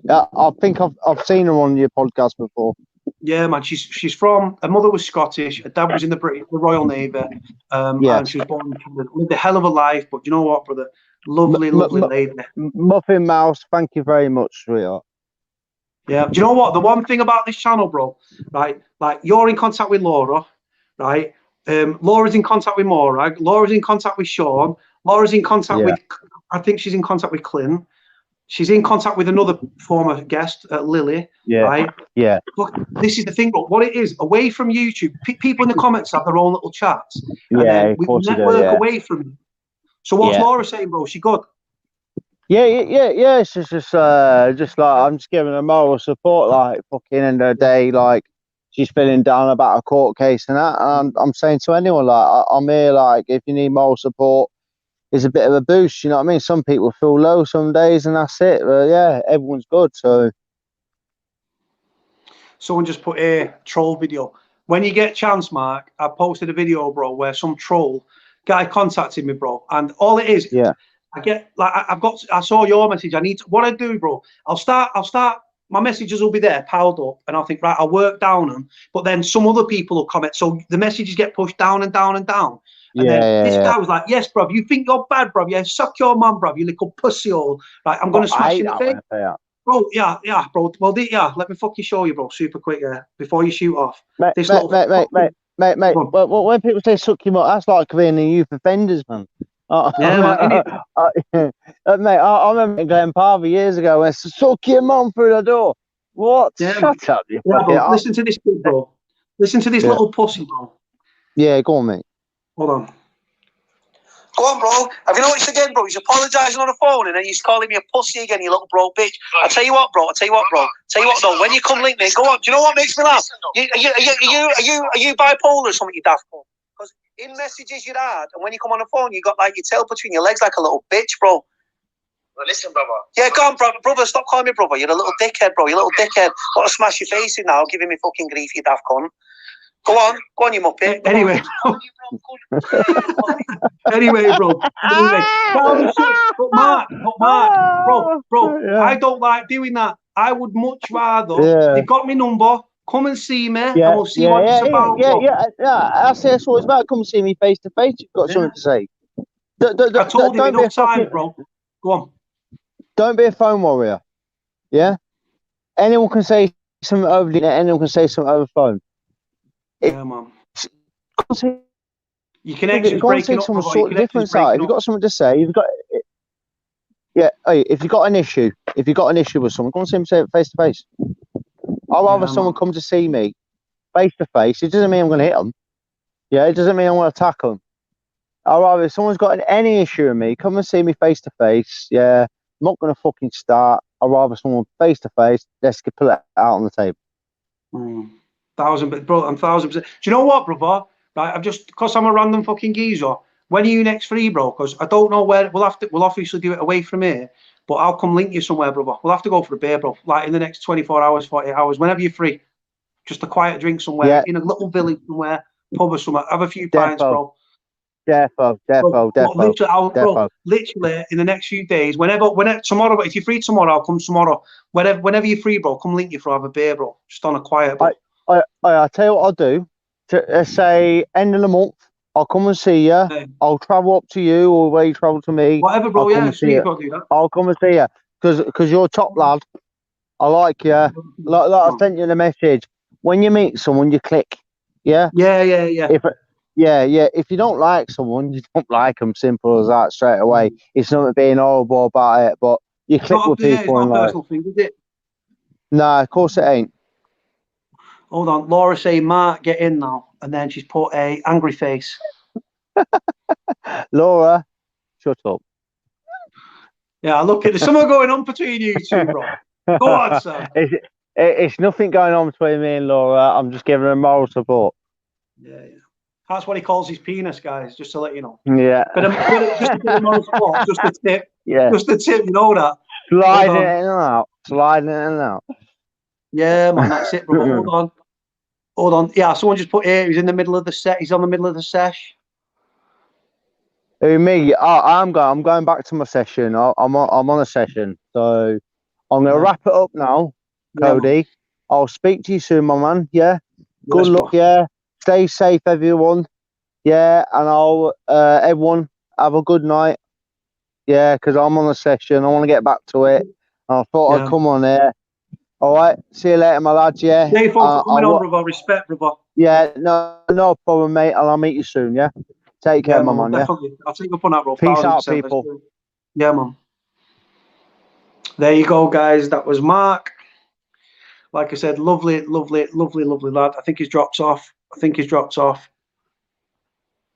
I think I've seen her on your podcast before. Yeah, man. She's from, her mother was Scottish, her dad was in the Royal Navy, and she was born in Canada. Lived a hell of a life, but you know what, brother? Lovely lady. Muffin Mouse, thank you very much, sweetheart. Yeah. Do you know what? The one thing about this channel, bro, right? Like, you're in contact with Laura, right? Laura's in contact with Morag. Laura's in contact with Sean. Laura's in contact with, I think she's in contact with Clint. She's in contact with another former guest, Lily. Yeah. Right? Yeah. Look, this is the thing, bro. What it is, away from YouTube, people in the comments have their own little chats. And Yeah, then of we course you do, network yeah. away from it. So what's Yeah. Laura saying, bro? She good? Yeah. It's just like I'm just giving her moral support. Like fucking end of the day, like she's feeling down about a court case and that. And I'm saying to anyone, like I'm here. Like if you need moral support, it's a bit of a boost. You know what I mean? Some people feel low some days, and that's it. But yeah, everyone's good. So Someone just put a troll video. When you get a chance, Mark, I posted a video, bro, where some troll guy contacted me, bro, and all it is, yeah, I get like I saw your message. I need to, what I do, bro. I'll start. My messages will be there piled up, and I'll think, right, I'll work down them. But then some other people will comment, so the messages get pushed down and down and down. And then this guy was like, "Yes, bro, you think you're bad, bro? Yeah, suck your mum, bro, you little pussy hole. Right, I'm gonna smash in the face." Bro, yeah, bro. Well, let me fucking show you, bro, super quick, before you shoot off. Mate. Well, when people say suck your mum, that's like being in youth offenders, man. Yeah, man. Mate, I remember Glen Parva years ago when suck your mum through the door. What? Yeah, Shut up, you yeah, fucking. bro. Listen to this kid, bro. Listen to this little pussy, bro. Yeah, go on, mate. Hold on. Go on, bro. Have you noticed again, bro? He's apologising on the phone and then he's calling me a pussy again, you little broke bitch. I'll tell you what, bro. Though, when you come link me, go on. Do you know what makes me laugh? Are you bipolar or something, you daft cunt? Because in messages you'd had, and when you come on the phone, you got like your tail between your legs like a little bitch, bro. Well, listen, brother. Yeah, go on, brother. Stop calling me brother. You're a little dickhead, bro. You little dickhead. Got to smash your face in now, giving me fucking grief, you daft cunt. Go on, you muppet. Anyway. Anyway, bro. But Mark, bro. Yeah. I don't like doing that. I would much rather. They've got my number. Come and see me, and we'll see what it's about. Yeah. That's what it's about. Come see me face to face. You've got something to say. I told you enough times, bro. Go on. Don't be a phone warrior. Yeah. Anyone can say something over the internet. Anyone can say something over the phone. Yeah, man. You can actually break it up from a sort of different side. If you've got something to say, you've got. Yeah, hey, if you've got an issue with someone, go and see them, say it face to face. I'd rather someone come to see me face to face. It doesn't mean I'm going to hit them. Yeah, it doesn't mean I'm going to attack them. I'd rather, if someone's got any issue with me, come and see me face to face. Yeah, I'm not going to fucking start. I'd rather someone face to face. Let's put it out on the table. 1,000%, bro. I'm 1,000%. Do you know what, brother? Right, I've just, because I'm a random fucking geezer. When are you next free, bro? Because I don't know where. We'll obviously do it away from here, but I'll come link you somewhere, brother. We'll have to go for a beer, bro. Like in the next 24 hours, 48 hours, whenever you're free. Just a quiet drink somewhere, in a little village somewhere, pub or somewhere. Have a few pints, bro. Defo. Literally in the next few days, whenever tomorrow, if you're free tomorrow, I'll come tomorrow. Whenever you're free, bro, come link you for have a beer, bro. Just on a quiet, bro. I'll tell you what I'll do. Let's say end of the month, I'll come and see you. Okay. I'll travel up to you or where you travel to me. Whatever, bro. I'll come and see you because you're a top lad. I like you. Like I sent you the message. When you meet someone, you click. Yeah. Yeah. If you don't like someone, you don't like them. Simple as that. Straight away. It's not being horrible about it, but you click with people and like. Personal thing, is it? Nah, of course it ain't. Hold on, Laura saying, Mark, get in now. And then she's put a angry face. Laura, shut up. Yeah, look, there's something going on between you two, bro. Go on, sir. It's nothing going on between me and Laura. I'm just giving her moral support. Yeah. That's what he calls his penis, guys, just to let you know. Yeah. But just a bit of moral support, just a tip. Yeah. Just a tip, you know that. Sliding it in and out. Sliding it in and out. Yeah, man, that's it, bro. Hold on. Yeah, someone just put here. He's in the middle of the set. He's on the middle of the sesh. Who, me? I'm going back to my session. I'm on a session. So I'm going to wrap it up now, Cody. Yeah, I'll speak to you soon, my man. Yeah. Good luck. Yeah. Stay safe, everyone. Yeah. And I'll everyone have a good night. Yeah, because I'm on a session. I want to get back to it. I thought I'd come on here. All right. See you later, my lads. Yeah. Hey, folks, coming on, brother. Respect, brother. Yeah. No problem, mate. And I'll meet you soon. Yeah. Take care, my man. Definitely. I'll take up on that, bro. Peace out, people. Yeah, man. There you go, guys. That was Mark. Like I said, lovely, lovely, lovely, lovely lad. I think he's dropped off.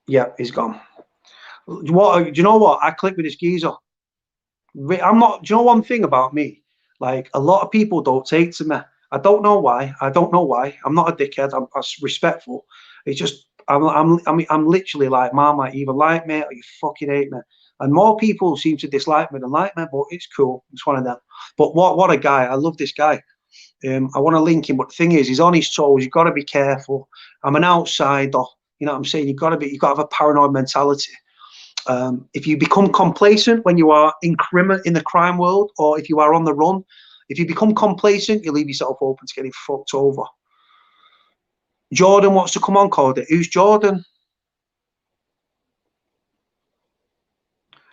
Yeah, he's gone. What? Do you know what? I click with this geezer. I'm not. Do you know one thing about me? Like, a lot of people don't take to me. I don't know why. I'm not a dickhead. I'm respectful. It's just I'm literally like, Mama, either like me or you fucking hate me. And more people seem to dislike me than like me, but it's cool. It's one of them. But what a guy. I love this guy. I want to link him, but the thing is, he's on his toes. You've got to be careful. I'm an outsider. You know what I'm saying? You've got to have a paranoid mentality. If you become complacent when you are in the crime world, or if you are on the run, if you become complacent, you leave yourself open to getting fucked over. Jordan wants to come on, Cody. Who's Jordan?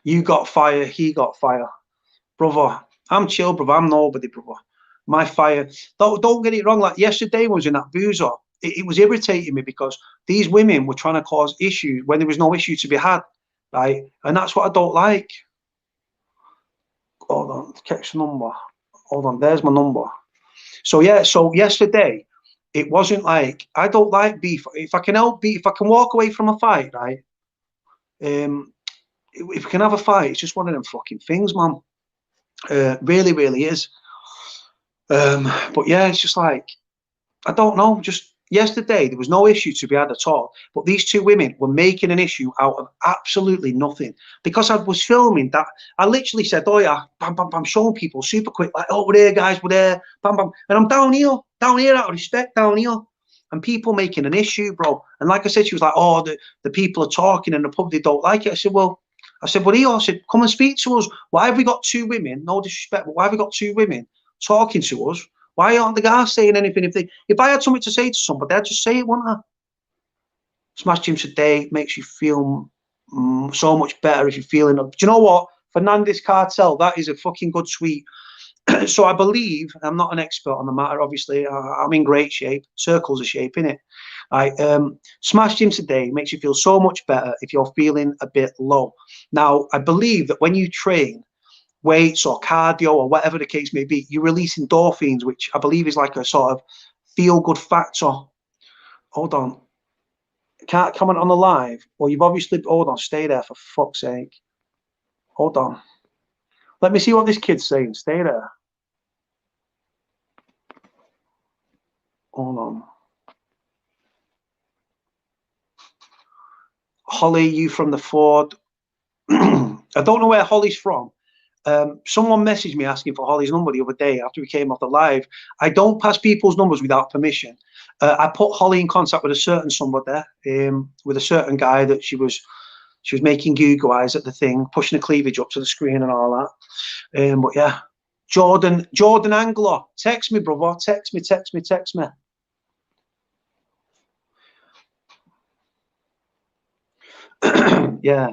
You got fire, he got fire. Brother, I'm chill, brother. I'm nobody, brother. My fire. Don't get it wrong. Like yesterday was in that boozer. It was irritating me because these women were trying to cause issues when there was no issue to be had. Right? And that's what I don't like. Hold on, catch the number. Hold on, there's my number. So yeah, so yesterday, it wasn't like, I don't like beef. If I can help beef, if I can walk away from a fight, right? If we can have a fight, it's just one of them fucking things, man. Really, really is. But yeah, it's just like, I don't know, just yesterday there was no issue to be had at all, but these two women were making an issue out of absolutely nothing. Because I was filming that, I literally said, oh yeah, bam bam bam, showing people super quick, like, oh, we're there, guys, we're there, bam bam, and I'm down here out of respect, down here, and people making an issue, bro. And like I said, she was like, oh, the people are talking and the pub, they don't like it. I said, well, here, I said, come and speak to us. Why have we got two women, no disrespect, but why have we got two women talking to us? Why aren't the guys saying anything? If I had something to say to somebody, I'd just say it, wouldn't I? Smash Gym today makes you feel so much better if you're feeling. Do you know what? Fernandez Cartel, that is a fucking good tweet. So I believe, I'm not an expert on the matter, obviously. I'm in great shape. Circles of shape, innit? Smash Gym today makes you feel so much better if you're feeling a bit low. Now, I believe that when you train, weights or cardio or whatever the case may be, you release endorphins, which I believe is like a sort of feel-good factor. Hold on. Can't comment on the live. Well, you've obviously... Hold on. Stay there, for fuck's sake. Hold on. Let me see what this kid's saying. Stay there. Hold on. Holly, you from the Ford. I don't know where Holly's from. Someone messaged me asking for Holly's number the other day after we came off the live. I don't pass people's numbers without permission. I put Holly in contact with a certain somebody, with a certain guy that she was making Google eyes at the thing, pushing the cleavage up to the screen and all that. But yeah, Jordan Angler, text me, brother, text me. Yeah.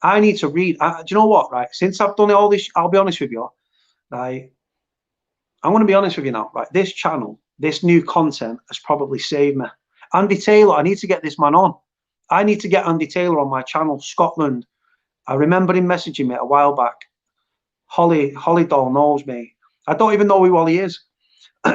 I need to read. Do you know what? Right, since I've done all this, I'll be honest with you. Right, I'm going to be honest with you now. Right, this channel, this new content has probably saved me. Andy Taylor, I need to get this man on. I need to get Andy Taylor on my channel, Scotland. I remember him messaging me a while back. Holly Doll knows me. I don't even know who Ollie is.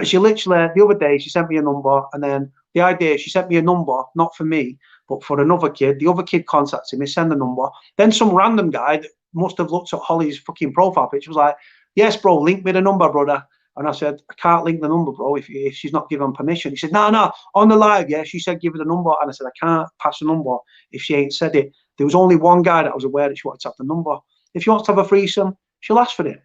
She literally, the other day, she sent me a number, and then the idea, she sent me a number, not for me, but for another kid. The other kid contacted me, send the number. Then some random guy that must have looked at Holly's fucking profile picture was like, yes, bro, link me the number, brother. And I said, I can't link the number, bro, if she's not given permission. He said, no, on the live, yeah, she said give her the number. And I said, I can't pass the number if she ain't said it. There was only one guy that was aware that she wanted to have the number. If she wants to have a threesome, she'll ask for it.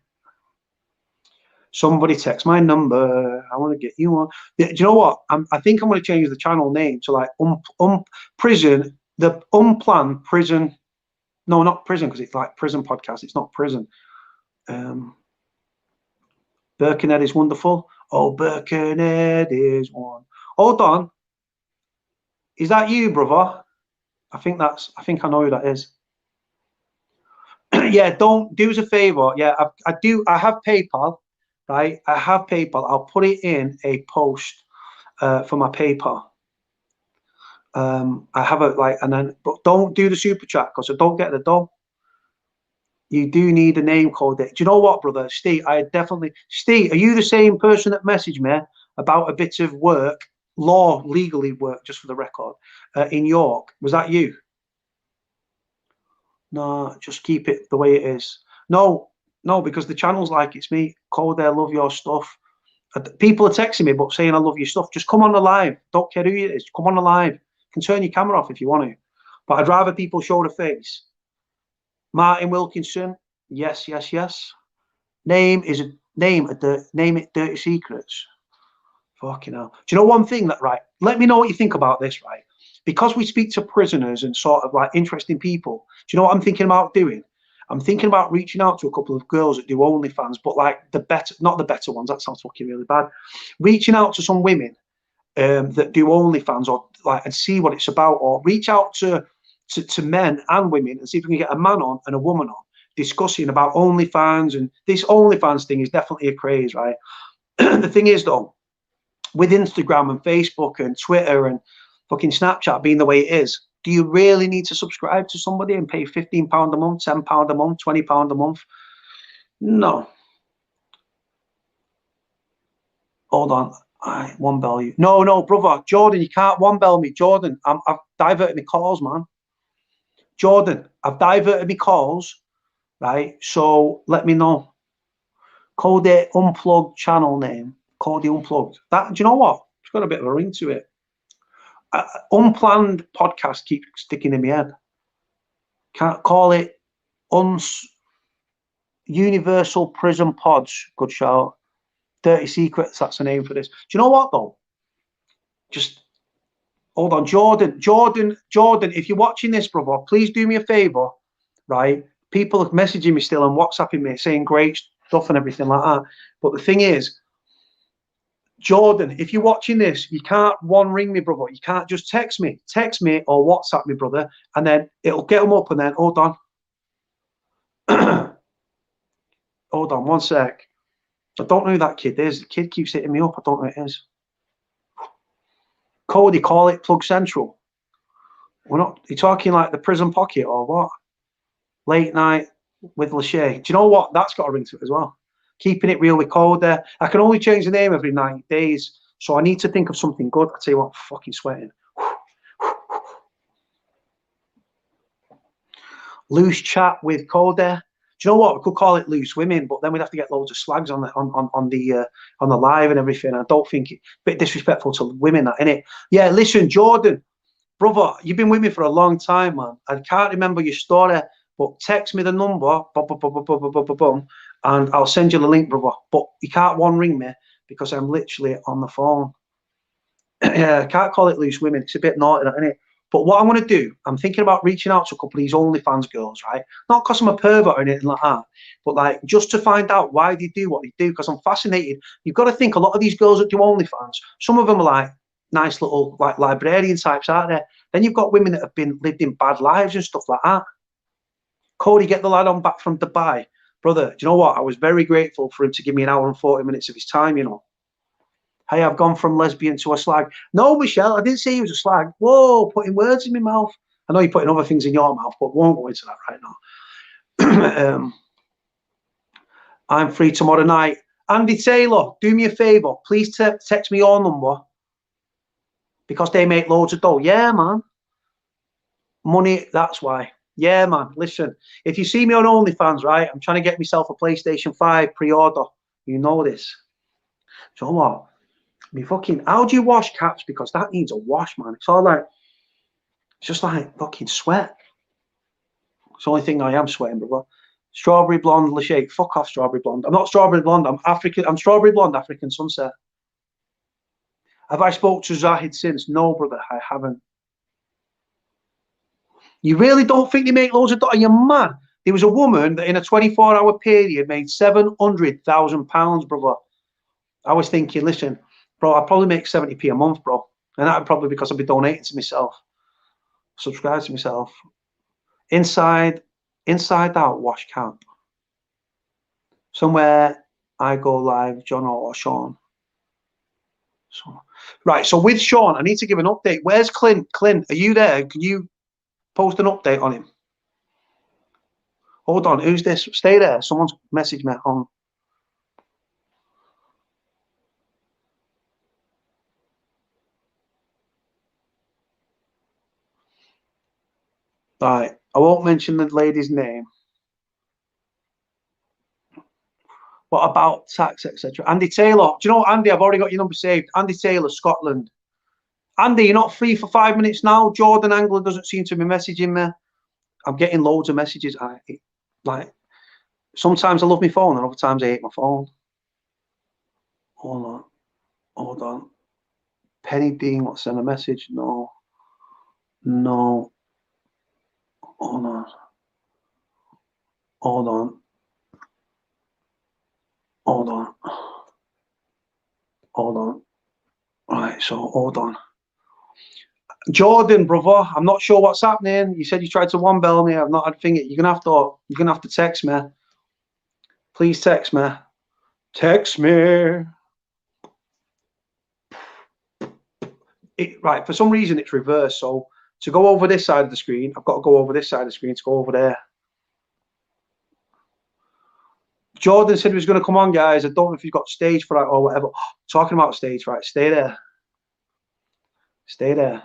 Somebody text my number. I want to get you on. Do you know what? I think I'm going to change the channel name to like prison, the unplanned prison. No, not prison, because it's like prison podcast. It's not prison. Birkenhead is wonderful. Oh, Birkenhead is one. Hold on. Is that you, brother? I think I know who that is. Yeah, don't do us a favor. Yeah, I have PayPal. Right, I have PayPal. I'll put it in a post for my PayPal. I have it like, and then, but don't do the super chat because I don't get the dough. You do need a name code. Do you know what, brother? Steve, Steve, are you the same person that messaged me about a bit of work, legally work, just for the record, in York? Was that you? No, just keep it the way it is. No, because the channel's like, it's me, Code there, love your stuff. People are texting me, but saying I love your stuff. Just come on the live. Don't care who it is. Come on the live. You can turn your camera off if you want to. But I'd rather people show the face. Martin Wilkinson. Yes. Name it Dirty Secrets. Fucking hell. Do you know one thing that, right? Let me know what you think about this, right? Because we speak to prisoners and sort of like interesting people. Do you know what I'm thinking about doing? I'm thinking about reaching out to a couple of girls that do OnlyFans, but like not the better ones. That sounds fucking really bad. Reaching out to some women that do OnlyFans, or like, and see what it's about, or reach out to men and women and see if we can get a man on and a woman on discussing about OnlyFans. And this OnlyFans thing is definitely a craze, right? The thing is, though, with Instagram and Facebook and Twitter and fucking Snapchat being the way it is, do you really need to subscribe to somebody and pay £15 a month, £10 a month, £20 a month? No. Hold on. One bell you. No, brother. Jordan, you can't one bell me. Jordan, I've diverted my calls, man. Jordan, I've diverted my calls, right? So let me know. Cody Unplugged channel name. Cody Unplugged. That, do you know what? It's got a bit of a ring to it. Unplanned podcast keeps sticking in my head. Can't call it Universal Prison Pods. Good shout. Dirty Secrets, that's the name for this. Do you know what, though? Just hold on. Jordan, if you're watching this, brother, please do me a favor, right? People are messaging me still and WhatsApping me saying great stuff and everything like that. But the thing is, Jordan, if you're watching this, you can't ring me, brother. You can't just text me or WhatsApp me, brother, and then it'll get them up. And then hold on, hold on, one sec. I don't know who that kid is. The kid keeps hitting me up. I don't know who it is. Cody, call it Plug Central. We're not. You're talking like the prison pocket or what? Late night with Lachey. Do you know what? That's got a ring to it as well. Keeping it real with Cody. I can only change the name every 90 days, so I need to think of something good. I tell you what, I'm fucking sweating. Loose chat with Cody. Do you know what? We could call it Loose Women, but then we'd have to get loads of slags on the live and everything. I don't think it's a bit disrespectful to women, that, innit? Yeah, listen, Jordan, brother, you've been with me for a long time, man. I can't remember your story, but text me the number, and I'll send you the link, brother. But you can't ring me because I'm literally on the phone. Yeah, I can't call it Loose Women. It's a bit naughty, isn't it? But what I'm going to do, I'm thinking about reaching out to a couple of these OnlyFans girls, right? Not because I'm a pervert or anything like that, but like just to find out why they do what they do, because I'm fascinated. You've got to think a lot of these girls that do OnlyFans, some of them are like nice little like librarian types, aren't they? Then you've got women that have lived in bad lives and stuff like that. Cody, get the lad on back from Dubai. Brother, do you know what? I was very grateful for him to give me an hour and 40 minutes of his time, you know. Hey, I've gone from lesbian to a slag. No, Michelle, I didn't say he was a slag. Whoa, putting words in my mouth. I know you're putting other things in your mouth, but we won't go into that right now. I'm free tomorrow night. Andy Taylor, do me a favour. Please text me your number because they make loads of dough. Yeah, man. Money, that's why. Yeah, man. Listen, if you see me on OnlyFans, right, I'm trying to get myself a PlayStation 5 pre-order. You know this. So what? Me fucking, how do you wash caps? Because that needs a wash, man. It's all like, it's just like fucking sweat. It's the only thing I am sweating, brother. Strawberry blonde, Lachey. Fuck off, strawberry blonde. I'm not strawberry blonde. I'm African. I'm strawberry blonde, African sunset. Have I spoke to Zahid since? No, brother, I haven't. You really don't think they make loads of dollars? You're mad. There was a woman that in a 24-hour period made £700,000, brother. I was thinking, listen, bro, I'd probably make 70p a month, bro. And that would probably because I'd be donating to myself. Subscribe to myself. Inside out wash camp. Somewhere I go live, John or Sean. So, right, so with Sean, I need to give an update. Where's Clint? Clint, are you there? Can you post an update on him? Hold on, who's this? Stay there. Someone's messaged me on. Right, I won't mention the lady's name. What about tax, etc.? Andy Taylor. Do you know what, Andy? I've already got your number saved. Andy Taylor, Scotland. Andy, you're not free for 5 minutes now. Jordan Angler doesn't seem to be messaging me. I'm getting loads of messages. Like, sometimes I love my phone and other times I hate my phone. Hold on. Hold on. Penny Dean, what's send a message? No. No. Hold on. Hold on. Hold on. Hold on. Right, so hold on. Jordan, brother, I'm not sure what's happening. You said you tried to one bell me. I've not had a thing. You're gonna have to text me. Please text me. Text me. Right, for some reason it's reversed. So to go over this side of the screen, I've got to go over this side of the screen to go over there. Jordan said he was going to come on, guys. I don't know if he's got stage for that or whatever. Talking about stage, right? Stay there. Stay there.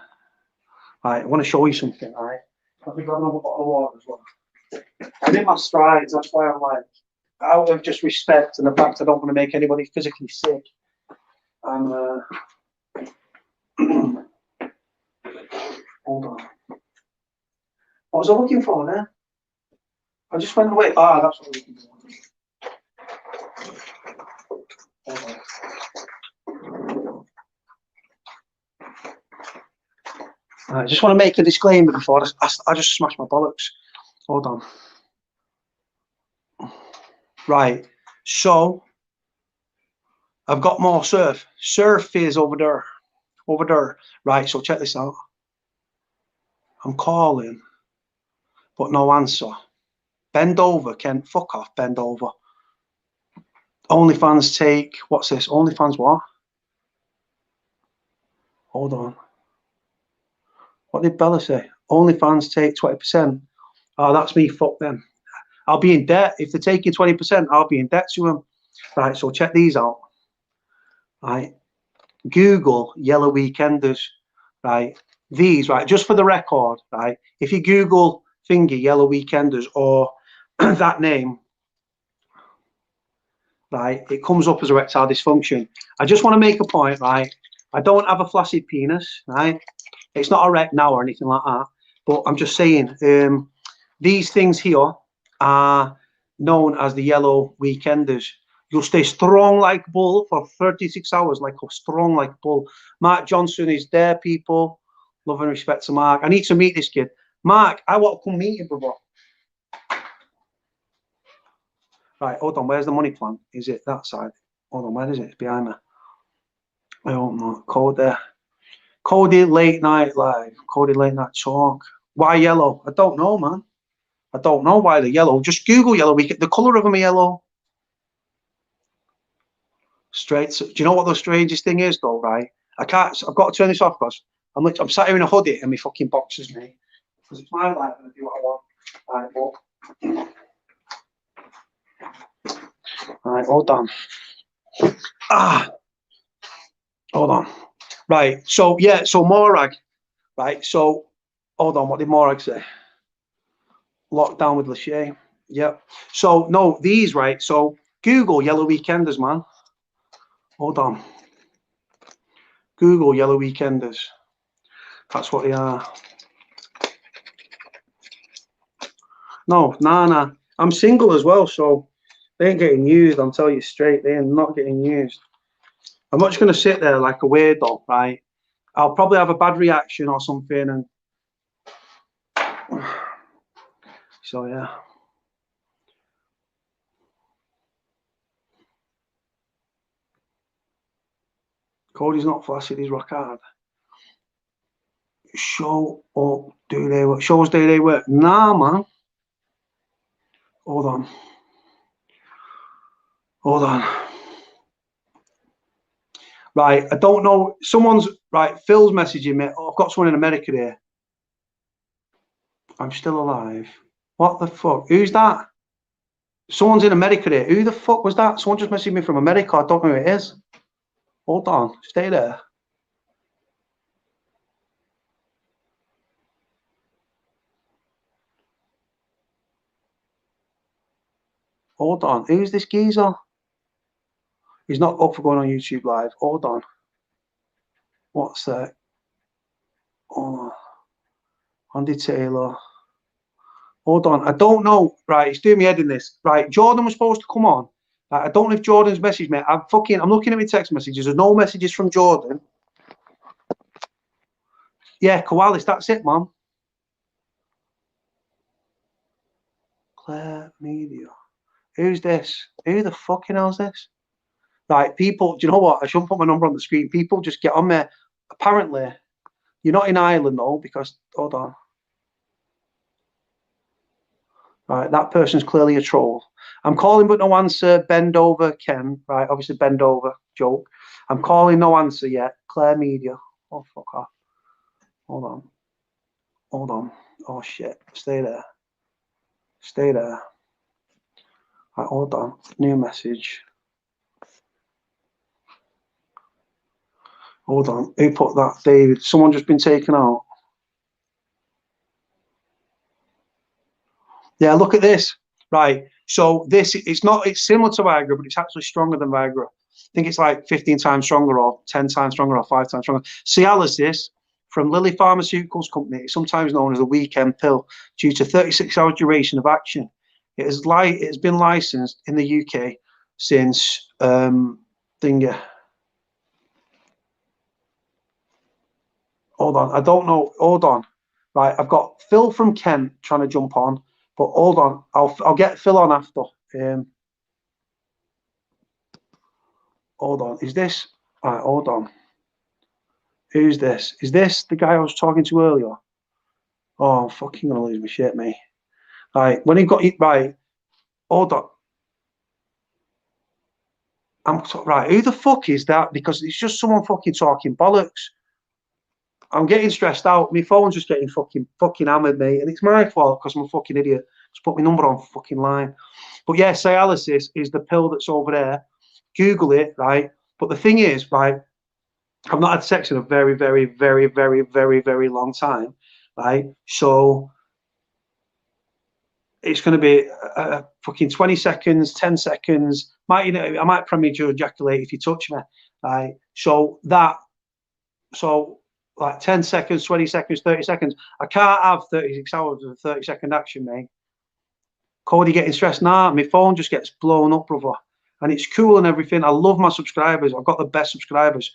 Right, I want to show you something, right? Let me grab another bottle of water as well. I'm in my strides, that's why I'm like, out of just respect and the fact I don't want to make anybody physically sick. I'm, hold on. What was I looking for there? I just went away. Ah, that's what I'm looking for. Hold on. I just want to make a disclaimer before I just smashed my bollocks. Hold on. Right, so I've got more surf. Surf is over there. Over there. Right, so check this out. I'm calling, but no answer. Bend over, Ken. Fuck off, bend over. OnlyFans take, what's this? OnlyFans what? Hold on. What did Bella say? OnlyFans take 20%. Oh, that's me, fuck them. I'll be in debt. If they're taking 20%, I'll be in debt to them. Right, so check these out. Right. Google Yellow Weekenders. Right. These, right, just for the record, right, if you Google Finger Yellow Weekenders or that name, right, it comes up as erectile dysfunction. I just want to make a point, right? I don't have a flaccid penis, right? It's not erect now or anything like that, but I'm just saying, these things here are known as the Yellow Weekenders. You'll stay strong like bull for 36 hours, like a strong like bull. Mark Johnson is there, people. Love and respect to Mark. I need to meet this kid. Mark, I want to come meet you, brother. Right, hold on. Where's the money plant? Is it that side? Hold on, where is it? It's behind me. I don't know. Cody. Cody Late Night Live. Cody Late Night Talk. Why yellow? I don't know, man. I don't know why they're yellow. Just Google Yellow Weekend. The colour of them are yellow. Straight. Do you know what the strangest thing is, though, right? I've got to turn this off because I'm sat here in a hoodie and my fucking boxers, mate. Because it's my life and I do what I want. Right, but... Right, hold on. Hold on. Right, so yeah, so Morag. Right, so hold on, what did Morag say? Lockdown with Lachey. Yep. So no, these, right? So Google Yellow Weekenders, man. Hold on. Google Yellow Weekenders. That's what they are. No, nah. I'm single as well, so they ain't getting used. I'm telling you straight, they are not getting used. I'm not just going to sit there like a weirdo, right? I'll probably have a bad reaction or something, and so yeah. Cody's not flaccid, he's rock hard. Show up, do they work? Shows do they work? Nah, man. Hold on. Hold on. Right, I don't know. Someone's right. Phil's messaging me. Oh, I've got someone in America here. I'm still alive. What the fuck? Who's that? Someone's in America there. Who the fuck was that? Someone just messaged me from America. I don't know who it is. Hold on. Stay there. Hold on. Who's this geezer? He's not up for going on YouTube Live. Hold on. What's that? Hold on. Andy Taylor. Hold on. I don't know. Right, it's doing me head in this. Right, Jordan was supposed to come on. I don't know if Jordan's messaged me. I'm looking at my text messages. There's no messages from Jordan. Yeah, Koalis, that's it, man. Claire Media. Who's this? Who the fucking hell's this? Right, people, do you know what? I shouldn't put my number on the screen. People just get on there. Apparently, you're not in Ireland, though, because, hold on. Right, that person's clearly a troll. I'm calling, but no answer. Bend over, Ken. Right, obviously bend over, joke. I'm calling, no answer yet. Claire Media. Oh, fuck off. Hold on. Hold on. Oh, shit. Stay there. Stay there. Right, hold on. New message. Hold on. Who put that? David. Someone just been taken out. Yeah, look at this. Right. So this, it's similar to Viagra, but it's actually stronger than Viagra. I think it's like 15 times stronger or 10 times stronger or 5 times stronger. Cialis from Lilly Pharmaceuticals Company, it's sometimes known as a weekend pill due to 36 hour duration of action. It's been licensed in the UK since Hold on, I don't know. Hold on. Right, I've got Phil from Kent trying to jump on, but hold on. I'll get Phil on after. Hold on. Is this? All right, hold on. Who's this? Is this the guy I was talking to earlier? Oh, I'm fucking gonna lose my shit, mate. Right, when he got it right, hold on. Right, who the fuck is that? Because it's just someone fucking talking bollocks. I'm getting stressed out. My phone's just getting fucking hammered, mate, and it's my fault because I'm a fucking idiot. Just put my number on fucking line. But yeah, Cialis is the pill that's over there. Google it, right? But the thing is, right, I've not had sex in a very, very, very, very, very, very long time, right? So it's going to be fucking 20 seconds, 10 seconds. I might premature ejaculate if you touch me, right? So like 10 seconds, 20 seconds, 30 seconds. I can't have 36 hours of 30-second action, mate. Cody getting stressed. Nah, my phone just gets blown up, brother. And it's cool and everything. I love my subscribers. I've got the best subscribers.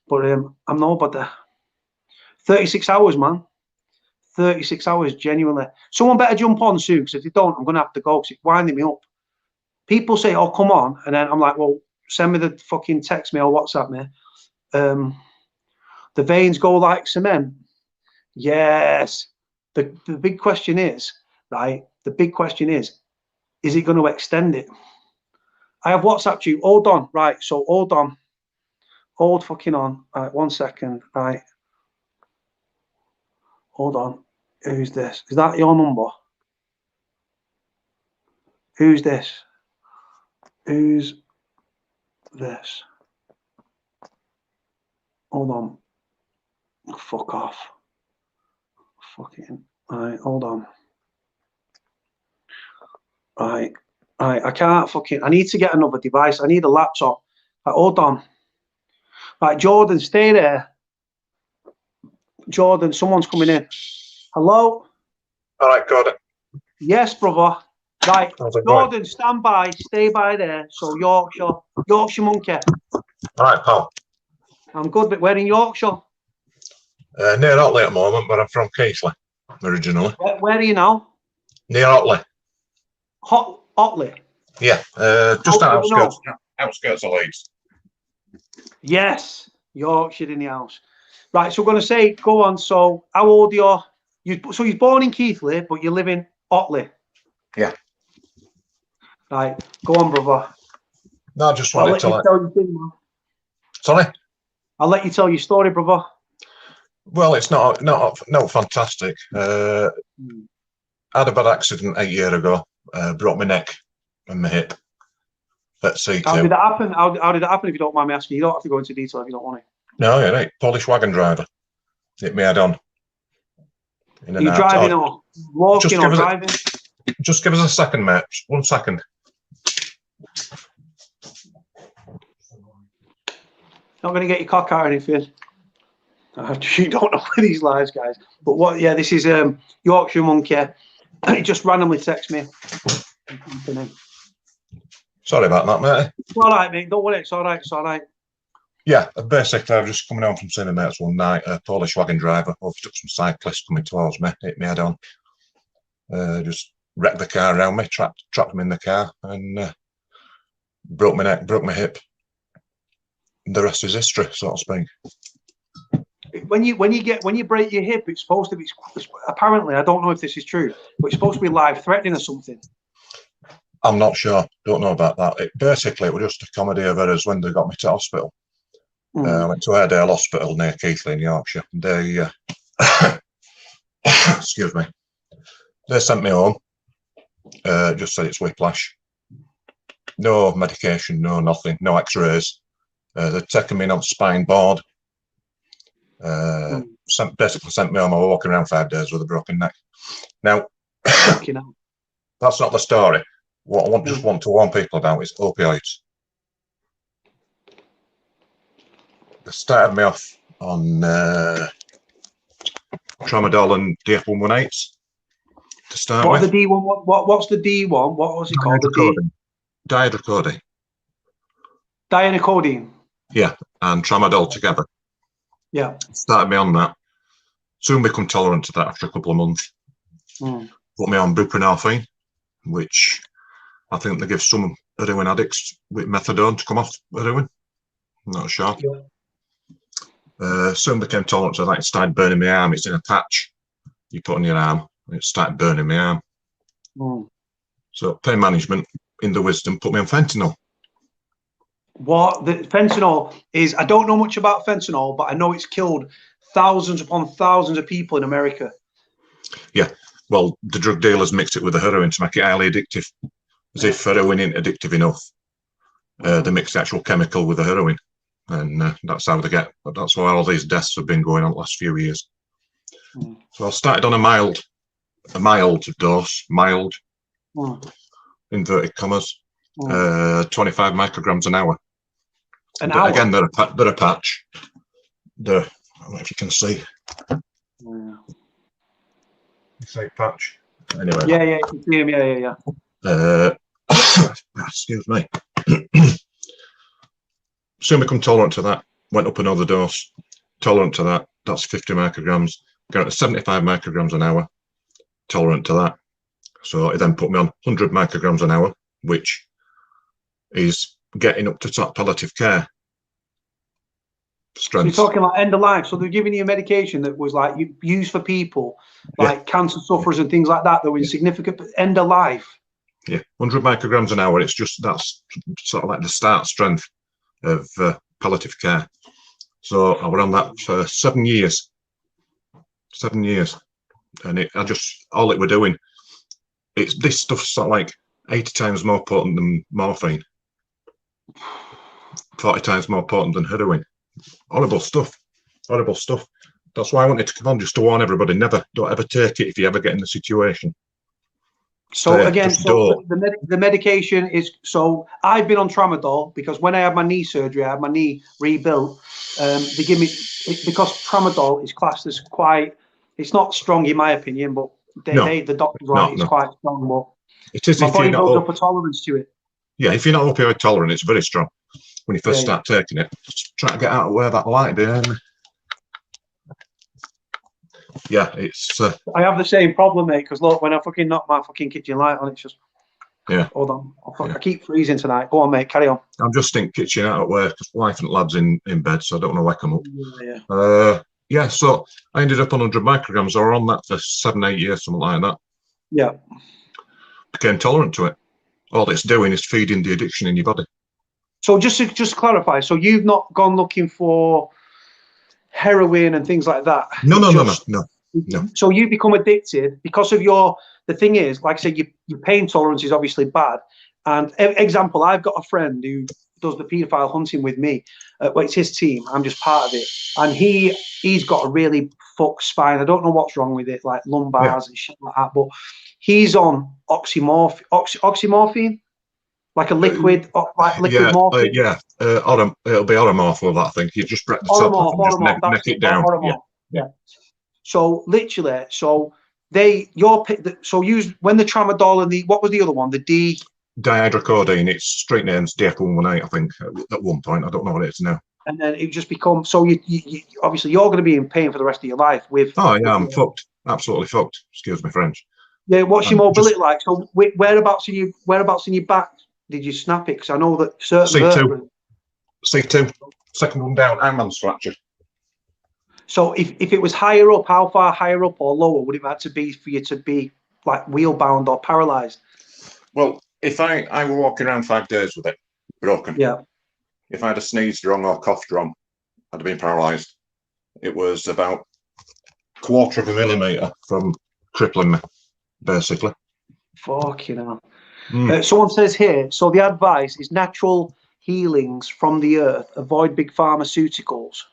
But I'm nobody. 36 hours, man. 36 hours, genuinely. Someone better jump on soon, because if they don't, I'm going to have to go, because it's winding me up. People say, oh, come on. And then I'm like, well, send me the fucking text me or WhatsApp me. The veins go like cement. Yes. The big question is, right? The big question is it going to extend it? I have WhatsApped you. Hold on. Right. So hold on. Hold fucking on. Right. 1 second. Right. Hold on. Who's this? Is that your number? Who's this? Who's this? Hold on. Fuck off. Fucking. Right. Hold on. Right. Right. I can't fucking. I need to get another device. I need a laptop. Right, hold on. Right, Jordan, stay there. Jordan, someone's coming in. Hello? All right, got it. Yes, brother. Right, Jordan, stand by. Stay by there. So, Yorkshire monkey. All right, pal. I'm good, but we're in Yorkshire. Near Otley at the moment, but I'm from Keighley originally. Where are you now? Near Otley. Otley? Yeah, just outskirts of Leeds. Yes, Yorkshire in the house. Right, so we're going to say, go on. So, how old are you? So, you're born in Keighley, but you live in Otley. Yeah. Right, go on, brother. No, I just wanted to. Sorry? I'll let you tell your story, brother. Well, it's not fantastic. had a bad accident 8 years ago. Broke my neck and my hip at C2. How did that happen? How did that happen, if you don't mind me asking? You don't have to go into detail if you don't want to. No, yeah, right. Polish wagon driver hit me head on. Are you driving or walking or driving? Just give us a second, mate. Just 1 second. Not going to get your cock out or anything. You don't know where these lies, guys. But what? Yeah, this is Yorkshire Monkey. He just randomly texts me. Sorry about that, mate. It's all right, mate. Don't worry. It's all right. It's all right. Yeah, basically, I was just coming home from seeing mates one night. A Polish wagon driver overtook some cyclists coming towards me, hit me head on. Just wrecked the car around me, trapped them in the car, and broke my neck, broke my hip. The rest is history, so to speak. When you break your hip, it's supposed to be, apparently, I don't know if this is true, but it's supposed to be life-threatening or something. I'm not sure. Don't know about that. It was just a comedy of errors when they got me to hospital. I went to Airedale Hospital near Keighley in Yorkshire. They, excuse me, they sent me home. Just said it's whiplash. No medication, no nothing, no x-rays. They'd taken me on spine board. Basically sent me home. I was walking around 5 days with a broken neck. Now, that's not the story. What I just want to warn people about is opioids. They started me off on tramadol and DF118s to start with. What's the D1? What's the D1? What was it called? Diadrocodine. Dianocodine. Yeah, and tramadol together. Yeah. Started me on that. Soon become tolerant to that after a couple of months. Put me on buprenorphine, which I think they give some heroin addicts with methadone to come off heroin. I'm not sure. Yeah. Soon became tolerant to that. It started burning my arm. It's in a patch you put on your arm, and it started burning my arm. So pain management, in the wisdom, put me on fentanyl. What the fentanyl is? I don't know much about fentanyl, but I know it's killed thousands upon thousands of people in America. Yeah, well, the drug dealers mix it with the heroin to make it highly addictive. As if heroin ain't addictive enough, they mix the actual chemical with the heroin, and that's how they get. That's why all these deaths have been going on the last few years. So I started on a mild dose, inverted commas, 25 micrograms an hour. Again, they're a patch. I don't know if you can see. You say patch. Anyway. Yeah, you can see him. Yeah. Excuse me. Soon become tolerant to that. Went up another dose. Tolerant to that. That's 50 micrograms. Got to 75 micrograms an hour. Tolerant to that. So it then put me on 100 micrograms an hour, which is getting up to top palliative care strength. So you're talking like end of life. So they're giving you a medication that was like used for people like cancer sufferers and things like that. That were in significant end of life. Yeah, 100 micrograms an hour. It's just that's sort of like the start strength of palliative care. So I was on that for 7 years. 7 years, and all it were doing. This stuff's sort of like 80 times more potent than morphine. 40 times more potent than heroin. Horrible stuff. Horrible stuff. That's why I wanted to come on, just to warn everybody, don't ever take it if you ever get in the situation. So again, the medication is, so I've been on tramadol because when I had my knee surgery, I had my knee rebuilt. They give me, because tramadol is classed as quite, it's not strong in my opinion, but the doctors write it's quite strong. But it is, my body builds up a tolerance to it. Yeah, if you're not opioid tolerant, it's very strong. When you first start taking it, just try to get out of where that light behind me. Yeah, it's. I have the same problem, mate. Because look, when I fucking knock my fucking kitchen light on, it's just. Yeah. Hold on, I keep freezing tonight. Go on, mate. Carry on. I'm just in kitchen out at work. Wife and lads in bed, so I don't want to wake them up. Yeah. So I ended up on 100 micrograms. I was on that for 7-8 years, something like that. Yeah. Became tolerant to it. All it's doing is feeding the addiction in your body. So just to clarify, so you've not gone looking for heroin and things like that? No. No. So you become addicted because of the thing is, like I said, your pain tolerance is obviously bad. And example, I've got a friend who does the paedophile hunting with me. Well, it's his team. I'm just part of it. And he's got a really fucked spine. I don't know what's wrong with it, like lumbars and shit like that. But he's on oxymorphine, like a liquid, morphine. It'll be Oromorph, that I think. You just break the top off and just neck it down. Yeah. So literally, when the tramadol and what was the other one? The dihydrocodeine. Its street name's DF118, I think. At one point, I don't know what it is now. And then it just becomes so. You obviously you're going to be in pain for the rest of your life. I'm fucked. Absolutely fucked. Excuse me, French. Yeah. What's your mobility like? So whereabouts in your back did you snap it? Because I know that certain C2, second one down, hangman's fracture. So if it was higher up, how far higher up or lower would it have to be for you to be like wheel bound or paralysed? Well, if I were walking around 5 days with it broken, if I had sneezed wrong or coughed wrong, I'd have been paralysed. It was about 1/4 of a millimetre from crippling me, basically. Fucking hell. Someone says here, so the advice is natural healings from the earth, avoid big pharmaceuticals.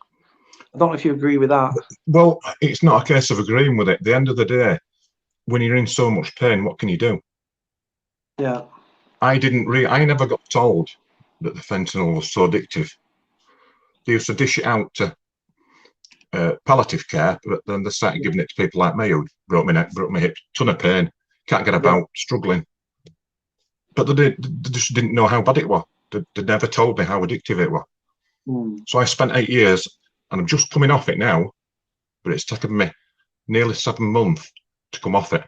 I don't know if you agree with that. Well, it's not a case of agreeing with it. At the end of the day, when you're in so much pain, what can you do? Yeah. I never got told that the fentanyl was so addictive. They used to dish it out to palliative care, but then they started giving it to people like me who broke my neck, broke my hip, ton of pain, can't get about, struggling. But they just didn't know how bad it was. They never told me how addictive it was. So I spent 8 years, and I'm just coming off it now, but it's taken me nearly 7 months to come off it.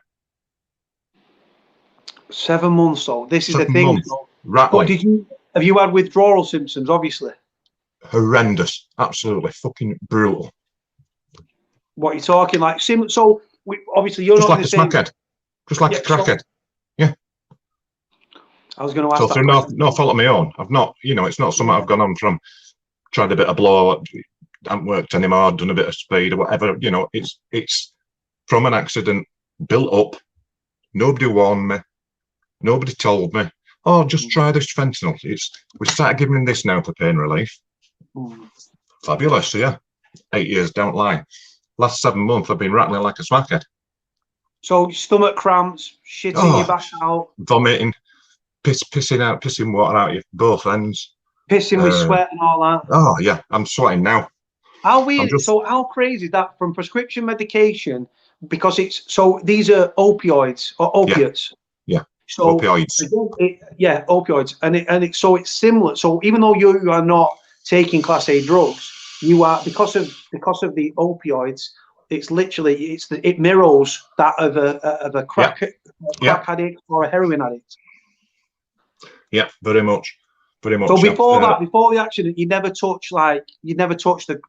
7 months, though. This is the thing. Rattling. Have you had withdrawal symptoms? Obviously. Horrendous. Absolutely fucking brutal. What are you talking like? So obviously you're just not like a smackhead, just like a crackhead. Yeah. I was going to ask. So through no fault of my own, I've not. It's not something I've gone on from. Tried a bit of blow, haven't worked anymore, done a bit of speed or whatever. It's from an accident, built up. Nobody warned me. Nobody told me. Oh, just try this fentanyl. We started giving him this now for pain relief. Fabulous, yeah. 8 years, don't lie. Last 7 months, I've been rattling like a smackhead. So stomach cramps, shitting your back out, vomiting, pissing water out your both ends, pissing with sweat and all that. Oh yeah, I'm sweating now. How weird! So how crazy is that from prescription medication? Because these are opioids or opiates. Yeah. So opioids. Opioids, and it's similar. So even though you are not taking Class A drugs, you are because of the opioids. It's literally it mirrors that of a crack addict or a heroin addict. Yeah, very much. So before the accident, you never touched the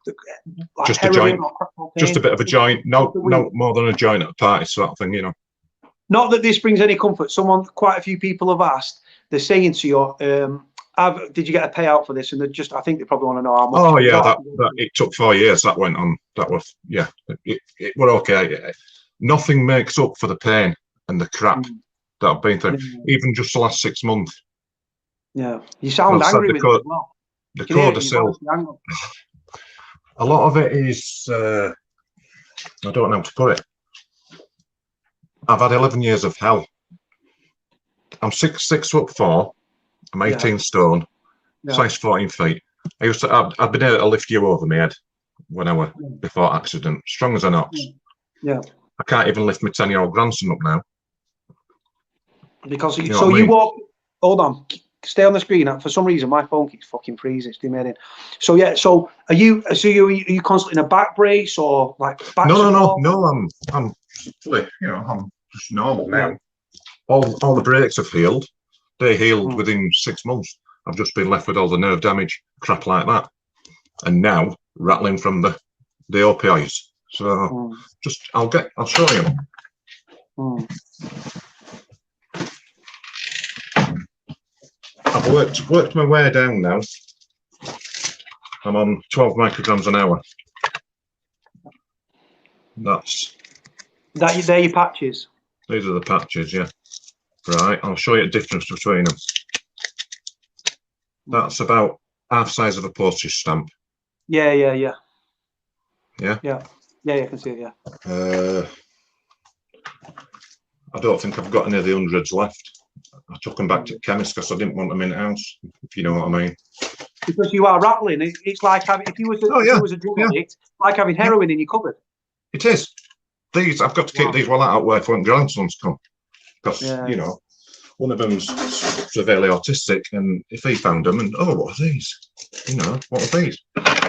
like just heroin a joint, or crack cocaine? just a bit of a joint. No more than a joint at a party, sort of thing, Not that this brings any comfort. Quite a few people have asked. They're saying to you, "Did you get a payout for this?" And I think they probably want to know how much. Oh yeah, that it took 4 years. That went on. That was it were okay. Nothing makes up for the pain and the crap that I've been through. Even just the last 6 months. Yeah, you sound angry with it as well. The Codicil. A lot of it is. I don't know how to put it. I've had 11 years of hell. I'm 6'4". I'm 18 stone. Size 14 feet. I've been able to lift you over my head when I were before accident. Strong as an ox. Yeah. I can't even lift my 10-year-old grandson up now. Because you walk. Hold on. Stay on the screen. For some reason, my phone keeps fucking freezing. It's demanding. So yeah. So are you constantly in a back brace or like back? No. I'm fully. I'm just normal now. All the breaks have healed. They healed within 6 months. I've just been left with all the nerve damage, crap like that, and now rattling from the opioids. So I'll show you. I've worked my way down now. I'm on 12 micrograms an hour. That's They're your patches. These are the patches, yeah. Right, I'll show you the difference between them. That's about half size of a postage stamp. Yeah. Yeah? Yeah, I can see it, yeah. I don't think I've got any of the hundreds left. I took them back to chemist because I didn't want them in the house, if you know what I mean. Because you are rattling. It's like having, if you was a drug addict, like having heroin in your cupboard. It is. These, I've got to keep these well out of work when grandsons come. Because, you know, one of them's severely autistic, and if he found them, and, oh, what are these? You know, what are these?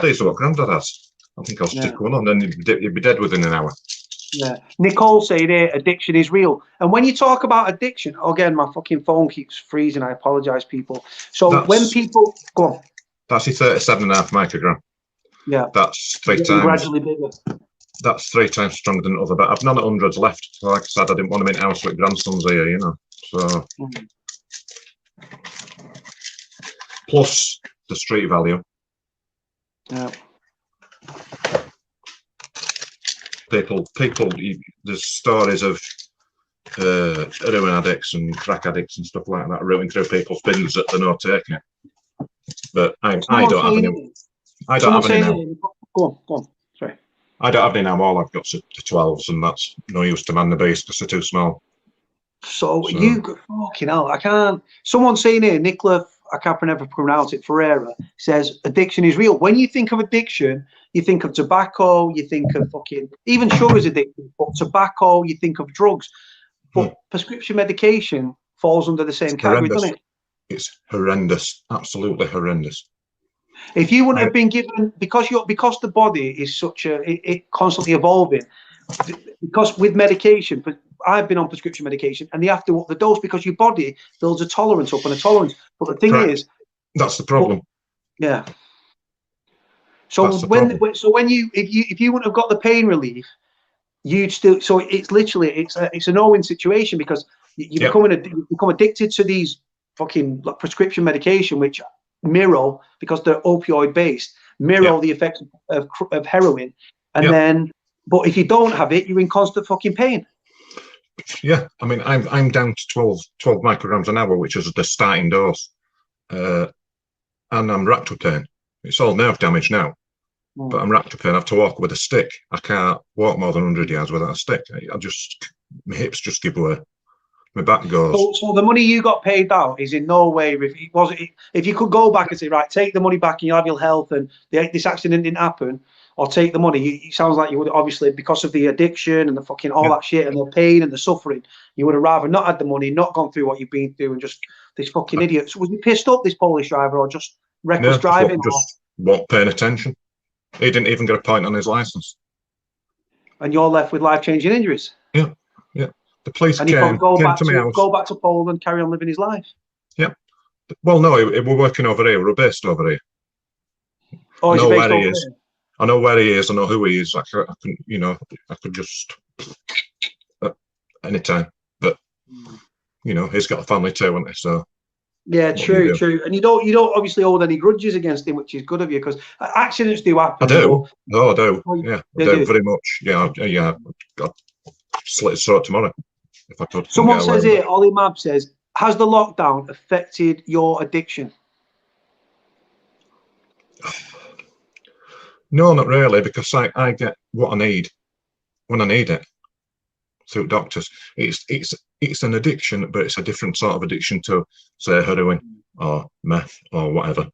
These are what Grandad has. I think I'll stick one on, then you'd be dead within an hour. Yeah. Nicole saying here, addiction is real. And when you talk about addiction, again, my fucking phone keeps freezing. I apologise, people. So when people... Go on. That's your 37.5 microgram. Yeah. That's three times... Gradually bigger. That's 3 times stronger than other, but I've none at hundreds left. So like I said, I didn't want them in house with grandsons here, you know. So plus the street value. Yeah. People. There's stories of heroin addicts and crack addicts and stuff like that rooting through people's bins that they're not taking it. But I don't have any. I don't have any now. Go on. Sorry. I don't have any now. All I've got are the 12s, and that's no use to man the beast because they're too small. So you fucking hell, I can't. Someone saying here, Nicola, I can't never pronounce it, Ferreira, says addiction is real. When you think of addiction, you think of tobacco, you think of fucking, even sugar's addictive, but tobacco, you think of drugs. But prescription medication falls under the same category, doesn't it? It's horrendous, absolutely horrendous. If you wouldn't have been given, because the body is such it constantly evolving, because with medication, but I've been on prescription medication, and they have to up the dose because your body builds a tolerance up and a tolerance. But the thing is, that's the problem. Yeah. So when you if you wouldn't have got the pain relief, you'd still. So it's literally it's a no-win situation because you become addicted to these fucking prescription medication, which mirror, because they're opioid based, the effects of heroin, and then. But if you don't have it, you're in constant fucking pain. Yeah, I mean, I'm down to 12 micrograms an hour, which is the starting dose, and I'm racked with pain. It's all nerve damage now, but I'm racked with pain. I have to walk with a stick. I can't walk more than 100 yards without a stick. My hips just give way. My back goes. So the money you got paid out is in no way. If you could go back and say, right, take the money back and you'll have your health, and this accident didn't happen. Or take the money. It sounds like you would obviously, because of the addiction and the fucking all that shit and the pain and the suffering, you would have rather not had the money, not gone through what you've been through, and just this fucking idiot. So was he pissed up, this Polish driver, or just reckless driving? Just not paying attention. He didn't even get a point on his license. And you're left with life-changing injuries. Yeah. The police came to my house. Go back to Poland, carry on living his life. Yeah. Well, no, we're working over here. We're based over here. Oh, he's based over here. I know where he is. I know who he is. I could just anytime. But he's got a family too, hasn't he? So yeah, true. And you don't obviously hold any grudges against him, which is good of you, because accidents do happen. I do. No, I do. Yeah, I do very much. Yeah. I'd slit his throat tomorrow if I could. Someone says here, Ollie Mabb says, has the lockdown affected your addiction? No, not really, because I get what I need when I need it through doctors. It's an addiction, but it's a different sort of addiction to, say, heroin or meth or whatever.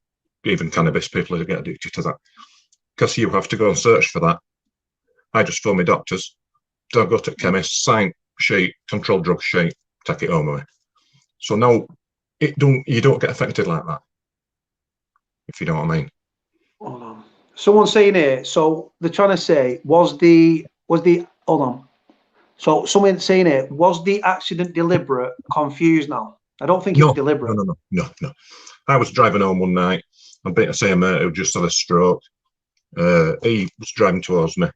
Even cannabis, people who get addicted to that, because you have to go and search for that. I just phone my doctors. Don't go to chemists. Sign sheet, controlled drug sheet, take it home with me. So no, you don't get affected like that, if you know what I mean. Hold on. Someone's saying here, so they're trying to say, hold on. So someone's saying here, was the accident deliberate? Confused now. I don't think it was deliberate. No. I was driving home one night. I'd been to see a mate who just had a stroke. He was driving towards me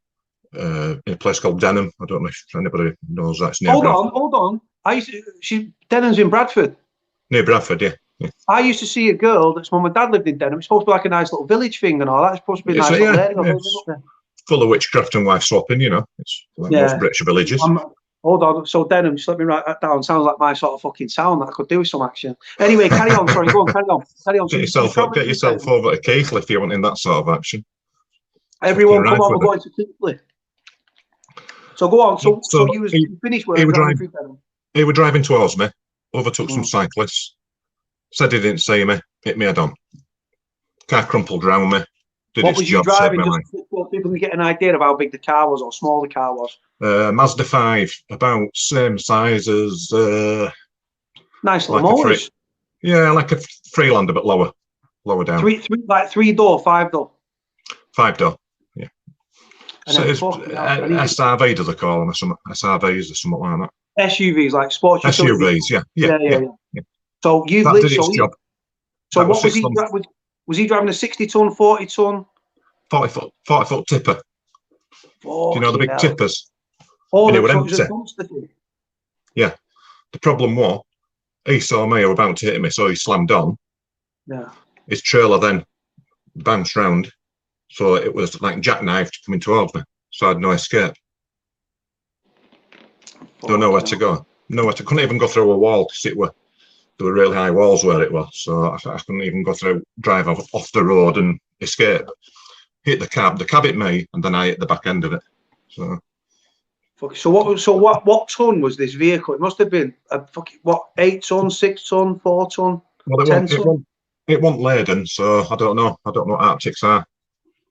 in a place called Denham. I don't know if anybody knows that. Hold on. Denham's in Bradford. Near Bradford, yeah. I used to see a girl that's mum and dad lived in Denham. It's supposed to be like a nice little village thing and all that. It's supposed to be a nice little area. full of witchcraft and wife swapping, you know. It's like most British villages. Hold on. So Denham, just let me write that down. Sounds like my sort of fucking sound that I could do with some action. Anyway, carry on. Sorry, go on, carry on. Carry on. Get yourself over to Keighley if you want in that sort of action. Everyone, come on, we're going to Keighley. So go on. So you finished work. He was driving towards me, overtook some cyclists, said he didn't see me, hit me head on. Car crumpled round me. What was you driving? Just so people can get an idea of how big the car was or small the car was. Mazda 5, about same size as. Nice little motors. Yeah, like a Freelander, but lower down. Like 3-door, 5-door. 5-door. Yeah. And so it's SRV, do they call them, or something? SRVs or something like that. SUVs, like sports. SUVs, yeah. So you've that did its job. So what was he? Was he driving a 60-ton, 40-ton? 40-foot tipper. Do you know the big tippers? Oh, and it was a monster thing. Yeah. The problem was, he saw me, about to hit me, so he slammed on. Yeah. His trailer then bounced round, so it was like jackknifed coming towards me. So I had no escape. Don't know where to go. Couldn't even go through a wall because there were really high walls where it was. So I couldn't even go through, drive off the road and escape. Hit the cab hit me, and then I hit the back end of it. So what ton was this vehicle? It must have been 8 ton, 6 ton, 4 ton, well, 10 ton. It wasn't laden, so I don't know. I don't know what Arctics are.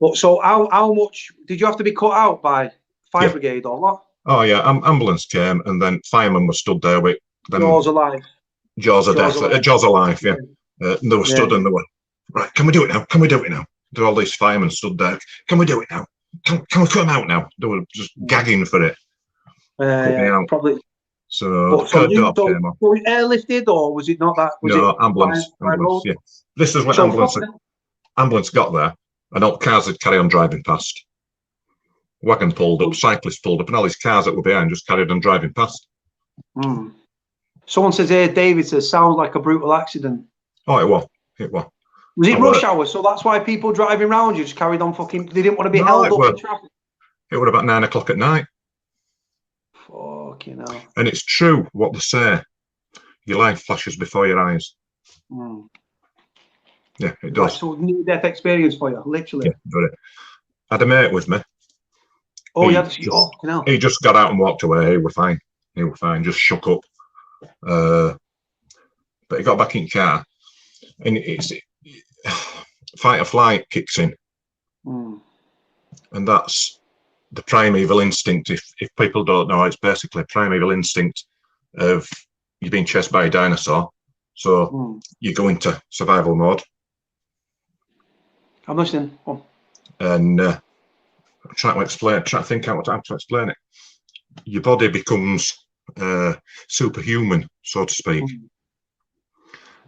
But so how much did you have to be cut out by fire brigade or what? Oh yeah, ambulance came, and then firemen were stood there with them. Jaws of life. Jaws of death. Jaws of life. Yeah. They were stood and they were right. Can we do it now? Can we do it now? There were all these firemen stood there. Can we do it now? Can we cut them out now? They were just gagging for it. Probably. So airlifted, or was it not that? No, ambulance. Yeah. This is when ambulance got there, and all cars had carried on driving past. Wagon pulled up, cyclists pulled up, and all these cars that were behind just carried on driving past. Someone says here, David says, sounds like a brutal accident. Oh, it was. Was it rush hour? So that's why people driving around you just carried on fucking. They didn't want to be held up in traffic. It was about 9 o'clock at night. Fucking hell. And it's true what they say. Your life flashes before your eyes. Yeah, it does. So near-death experience for you, literally. Yeah, got it. I had a mate with me. Oh, he just got out and walked away. He was fine. Just shook up. But he got back in the car, and it's fight or flight kicks in, and that's the primeval instinct. If people don't know, it's basically a primeval instinct of you're being chased by a dinosaur, so you go into survival mode. I'm listening. And I'm trying to think out how to explain it. Your body becomes superhuman, so to speak.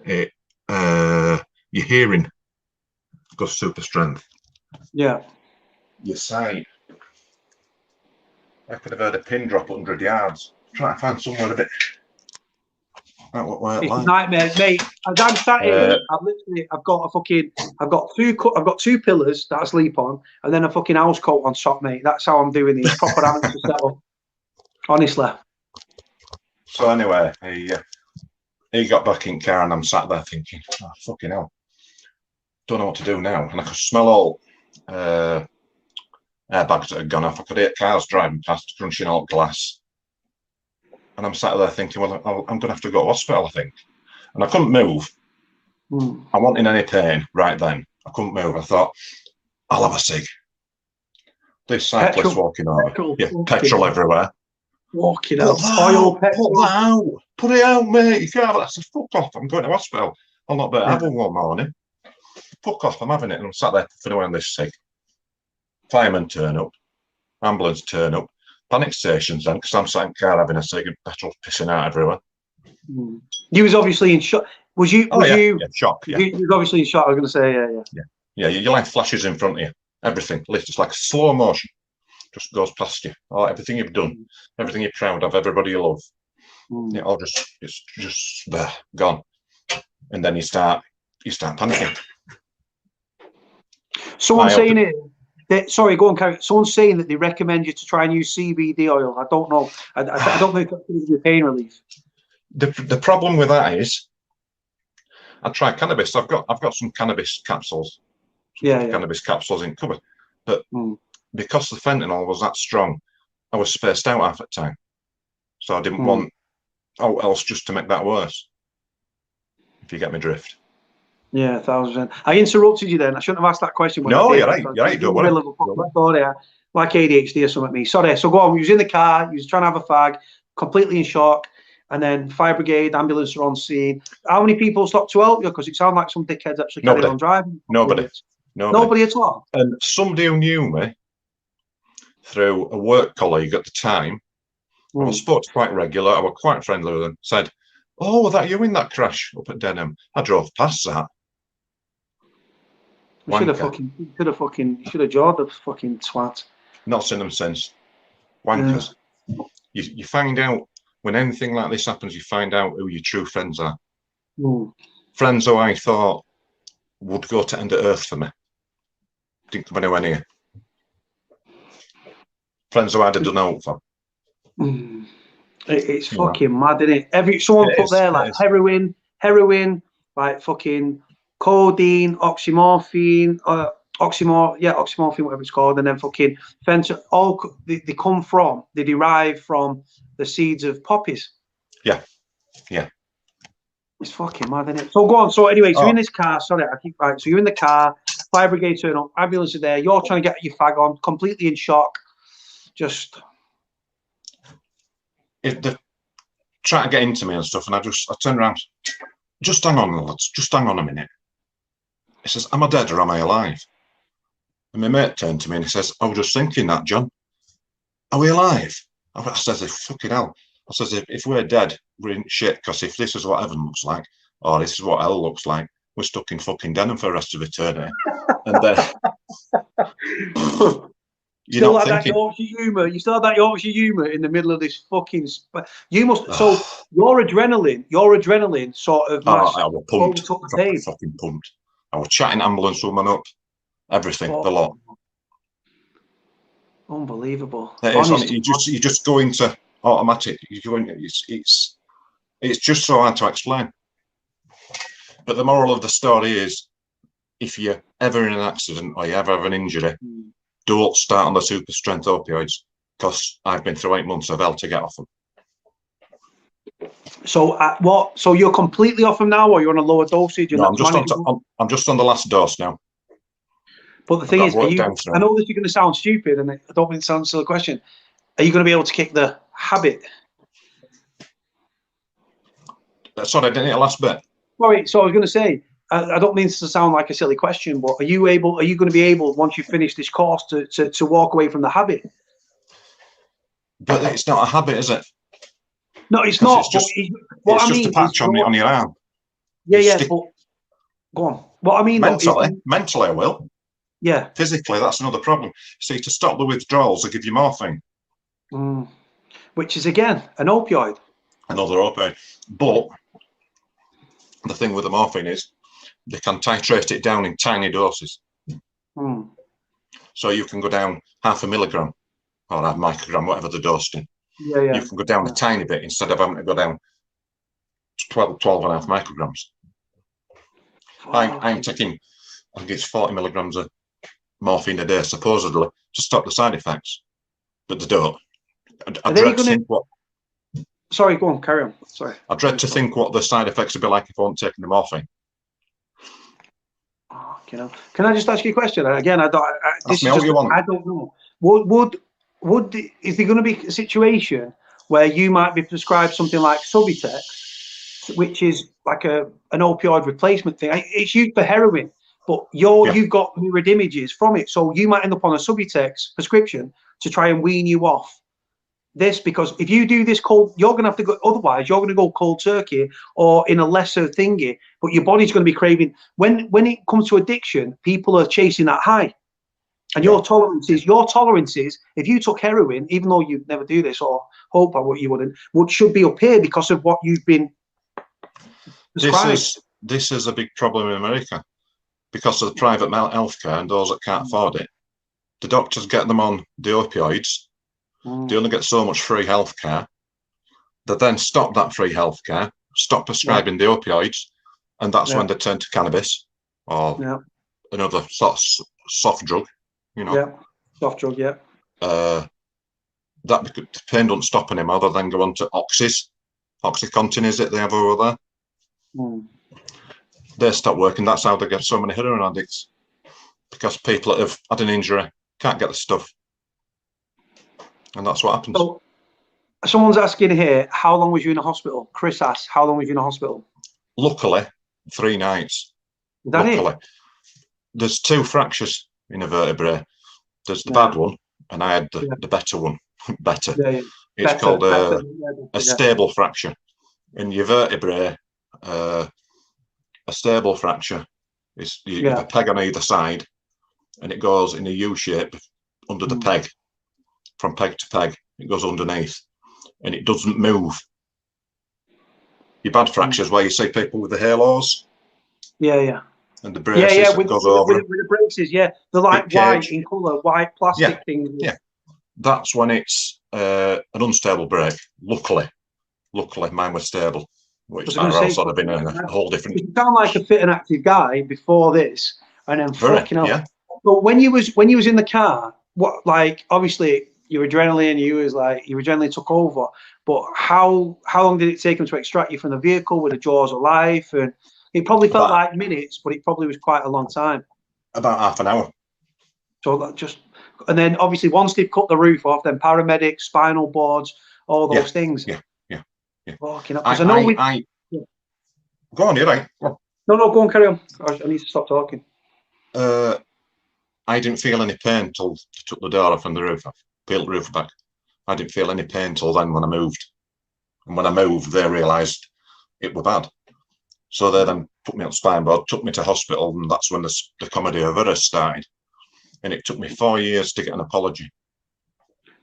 Your hearing goes super strength. Yeah. Your sight. I could have heard a pin drop 100 yards. Trying to find somewhere a bit. It's a nightmare, mate. As I'm sat here, I've got two pillars that I sleep on, and then a fucking house coat on top, mate. That's how I'm doing these proper amateur setup. Honestly. So anyway, he got back in car, and I'm sat there thinking, oh, fucking hell, don't know what to do now. And I could smell all airbags that had gone off. I could hear cars driving past, crunching all glass. And I'm sat there thinking, well, I'm going to have to go to hospital, I think. And I couldn't move. I wasn't in any pain right then. I couldn't move. I thought, I'll have a cig. This cyclist walking over. Petrol everywhere. Walking out. Oil, petrol. Put it out, mate. You can't have it. I said, fuck off. I'm going to hospital. I'll not better have one morning. Fuck off. I'm having it. And I'm sat there fiddling this cig. Firemen turn up. Ambulance turn up. Panic stations then, because I'm sat in the car having a cig and petrol pissing out everywhere. You was obviously in shock. Was you? Shock. Yeah. You was obviously in shock. I was going to say, yeah. Your life flashes in front of you. Everything. It's like a slow motion. Just goes past you. Everything you've done, everything you're proud of, everybody you love. It's just there, gone. And then you start panicking. Someone saying here, Sorry, go on, Carrie. Someone's saying that they recommend you to try and use CBD oil. I don't know. I don't know if that gives you pain relief. The problem with that is, I tried cannabis. I've got some cannabis capsules. Cannabis capsules in cupboard, but because the fentanyl was that strong, I was spaced out half the time, so I didn't want else just to make that worse. If you get me drift. Yeah, 1,000%. I interrupted you then. I shouldn't have asked that question. No, you're right. You're right. Don't worry. Like ADHD or something. Me. Sorry. So go on. You was in the car. You was trying to have a fag. Completely in shock. And then fire brigade, ambulance are on scene. How many people stopped to help you? Because it sounded like some dickheads actually carried on driving. Nobody at all. And somebody who knew me through a work colleague at the time, I was spoke to quite regular. I was quite friendly with them. Said, "Oh, was that you in that crash up at Denham? I drove past that." You should have jawed the fucking twat. Not seen them since. Wankers. Yeah. You find out when anything like this happens, you find out who your true friends are. Friends who I thought would go to end the earth for me. Didn't come anywhere near. Friends who I'd have done out for. It's fucking mad, isn't it? Someone put there like heroin, like fucking codeine, oxymorphine, whatever it's called, and then fucking fentanyl. All they derive from the seeds of poppies. Yeah. It's fucking mad, isn't it? So go on. So anyway, so you're in this car. Sorry, I keep right. So you're in the car. Fire brigade turn up. Ambulance are there. You're trying to get your fag on. Completely in shock. Just. If they try to get into me and stuff, and I turn around. Just hang on, lads. Just hang on a minute. He says, "Am I dead or am I alive?" And my mate turned to me and he says, "I was just thinking that, John. Are we alive?" I says, "Fucking hell." I says, if we're dead, we're in shit, because if this is what heaven looks like, or this is what hell looks like, we're stuck in fucking Denham for the rest of eternity. And then you're still not like thinking. That Yorkshire humour. You still have that Yorkshire humour in the middle of this fucking. You must. So your adrenaline sort of. I was pumped. Fucking pumped. I was chatting ambulance woman up. Everything, the lot. Unbelievable. You just go into automatic. It's just so hard to explain. But the moral of the story is, if you're ever in an accident or you ever have an injury, don't start on the super strength opioids, because I've been through 8 months of hell to get off them. So what? So you're completely off them now, or you're on a lower dosage? No, I'm just on the last dose now. But the thing is, I know this is going to sound stupid, and I don't mean it sounds a silly question. Are you going to be able to kick the habit? Sorry, I didn't hear the last bit. Sorry, so I was going to say, I don't mean to sound like a silly question, but are you going to be able, once you finish this course, to walk away from the habit? But it's not a habit, is it? No, it's not. It's just a patch on your arm. Yeah, but go on. What I mean, mentally, I will. Yeah. Physically, that's another problem. See, to stop the withdrawals, they give you morphine. Which is, again, an opioid. Another opioid. But the thing with the morphine is they can titrate it down in tiny doses. So you can go down 0.5 milligram or a microgram, whatever the dose in. Yeah. You can go down a tiny bit instead of having to go down 12.5 micrograms. I'm taking, I think it's 40 milligrams of morphine a day, supposedly, to stop the side effects. But they don't. I dread to think what... Sorry, go on, carry on. Sorry. I dread to think what the side effects would be like if I wasn't taking the morphine. Can I just ask you a question? Again, I don't know. Is there going to be a situation where you might be prescribed something like Subutex, which is like an opioid replacement thing? It's used for heroin, but you've got mirrored images from it, so you might end up on a Subutex prescription to try and wean you off this, because if you do this cold, you're going to have to go, otherwise you're going to go cold turkey or in a lesser thingy, but your body's going to be craving. When it comes to addiction, people are chasing that high. And your tolerance is, if you took heroin, even though you'd never do this, or hope you wouldn't, should be up here because of what you've been prescribed. This is a big problem in America because of the private healthcare, and those that can't afford it the doctors get them on the opioids. They only get so much free healthcare. They then stop that free healthcare, stop prescribing the opioids, and that's when they turn to cannabis or another sort of soft drug, you know. Yeah, soft drug, yeah. That the pain don't stop anymore. They then go on to oxys. Oxycontin is it they have over there? They stop working. That's how they get so many heroin addicts. Because people that have had an injury can't get the stuff. And that's what happens. So, someone's asking here, how long was you in a hospital? Chris asks, how long was you in a hospital? Luckily, 3 nights. Is that it? There's 2 fractures in a vertebrae. There's the bad one, and I had the better one. Better. It's called a stable fracture. In your vertebrae, a stable fracture is you have a peg on either side, and it goes in a U shape under the peg, from peg to peg. It goes underneath, and it doesn't move. Your bad fractures, where you see people with the halos, and the braces with, goes over with the braces, they're like white in colour, white plastic things. Yeah, that's when it's an unstable break. Luckily, mine was stable. Which else would have been a whole different. You sound like a fit and active guy before this, and then fucking hell. Yeah. But when you was in the car, what, like, obviously your adrenaline took over. But how long did it take them to extract you from the vehicle with the jaws of life? And it probably felt like minutes, but it probably was quite a long time. About half an hour. So that and then obviously once they've cut the roof off, then paramedics, spinal boards, all those things. Yeah. Fucking up. Go on, you're right. Go on. No, go on, carry on. I need to stop talking. I didn't feel any pain till they took the door off and the roof off, peeled the roof back. I didn't feel any pain till then when I moved. And when I moved, they realised it were bad. So they then put me on spine board, took me to hospital, and that's when the comedy of errors started. And it took me 4 years to get an apology.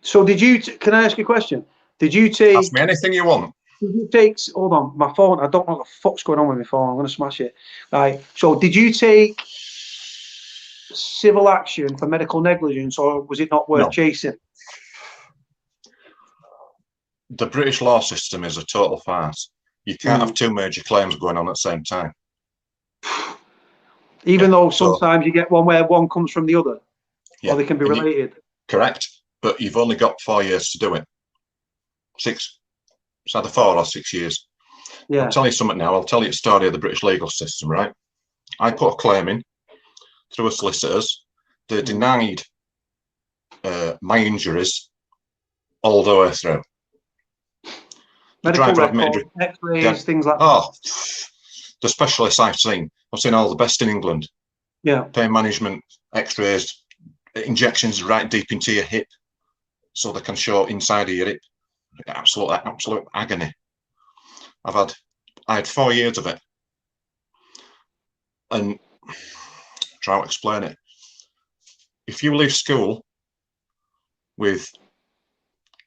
So can I ask you a question? Did you take... Ask me anything you want. Did you take... Hold on, my phone, I don't know what the fuck's going on with my phone. I'm going to smash it. Right. So did you take civil action for medical negligence, or was it not worth chasing? The British law system is a total farce. You can't have 2 major claims going on at the same time. Even though sometimes you get one where one comes from the other, or they can be related. Correct, but you've only got 4 years to do it. 6. It's either 4 or 6 years. I'll tell you something now. I'll tell you a story of the British legal system, right? I put a claim in through a solicitors. They denied my injuries all the way through. Medical records, X-rays, things like that. Oh, the specialists I've seen all the best in England. Yeah. Pain management, X-rays, injections right deep into your hip, so they can show inside of your hip. Absolute agony. I had 4 years of it, and try to explain it. If you leave school with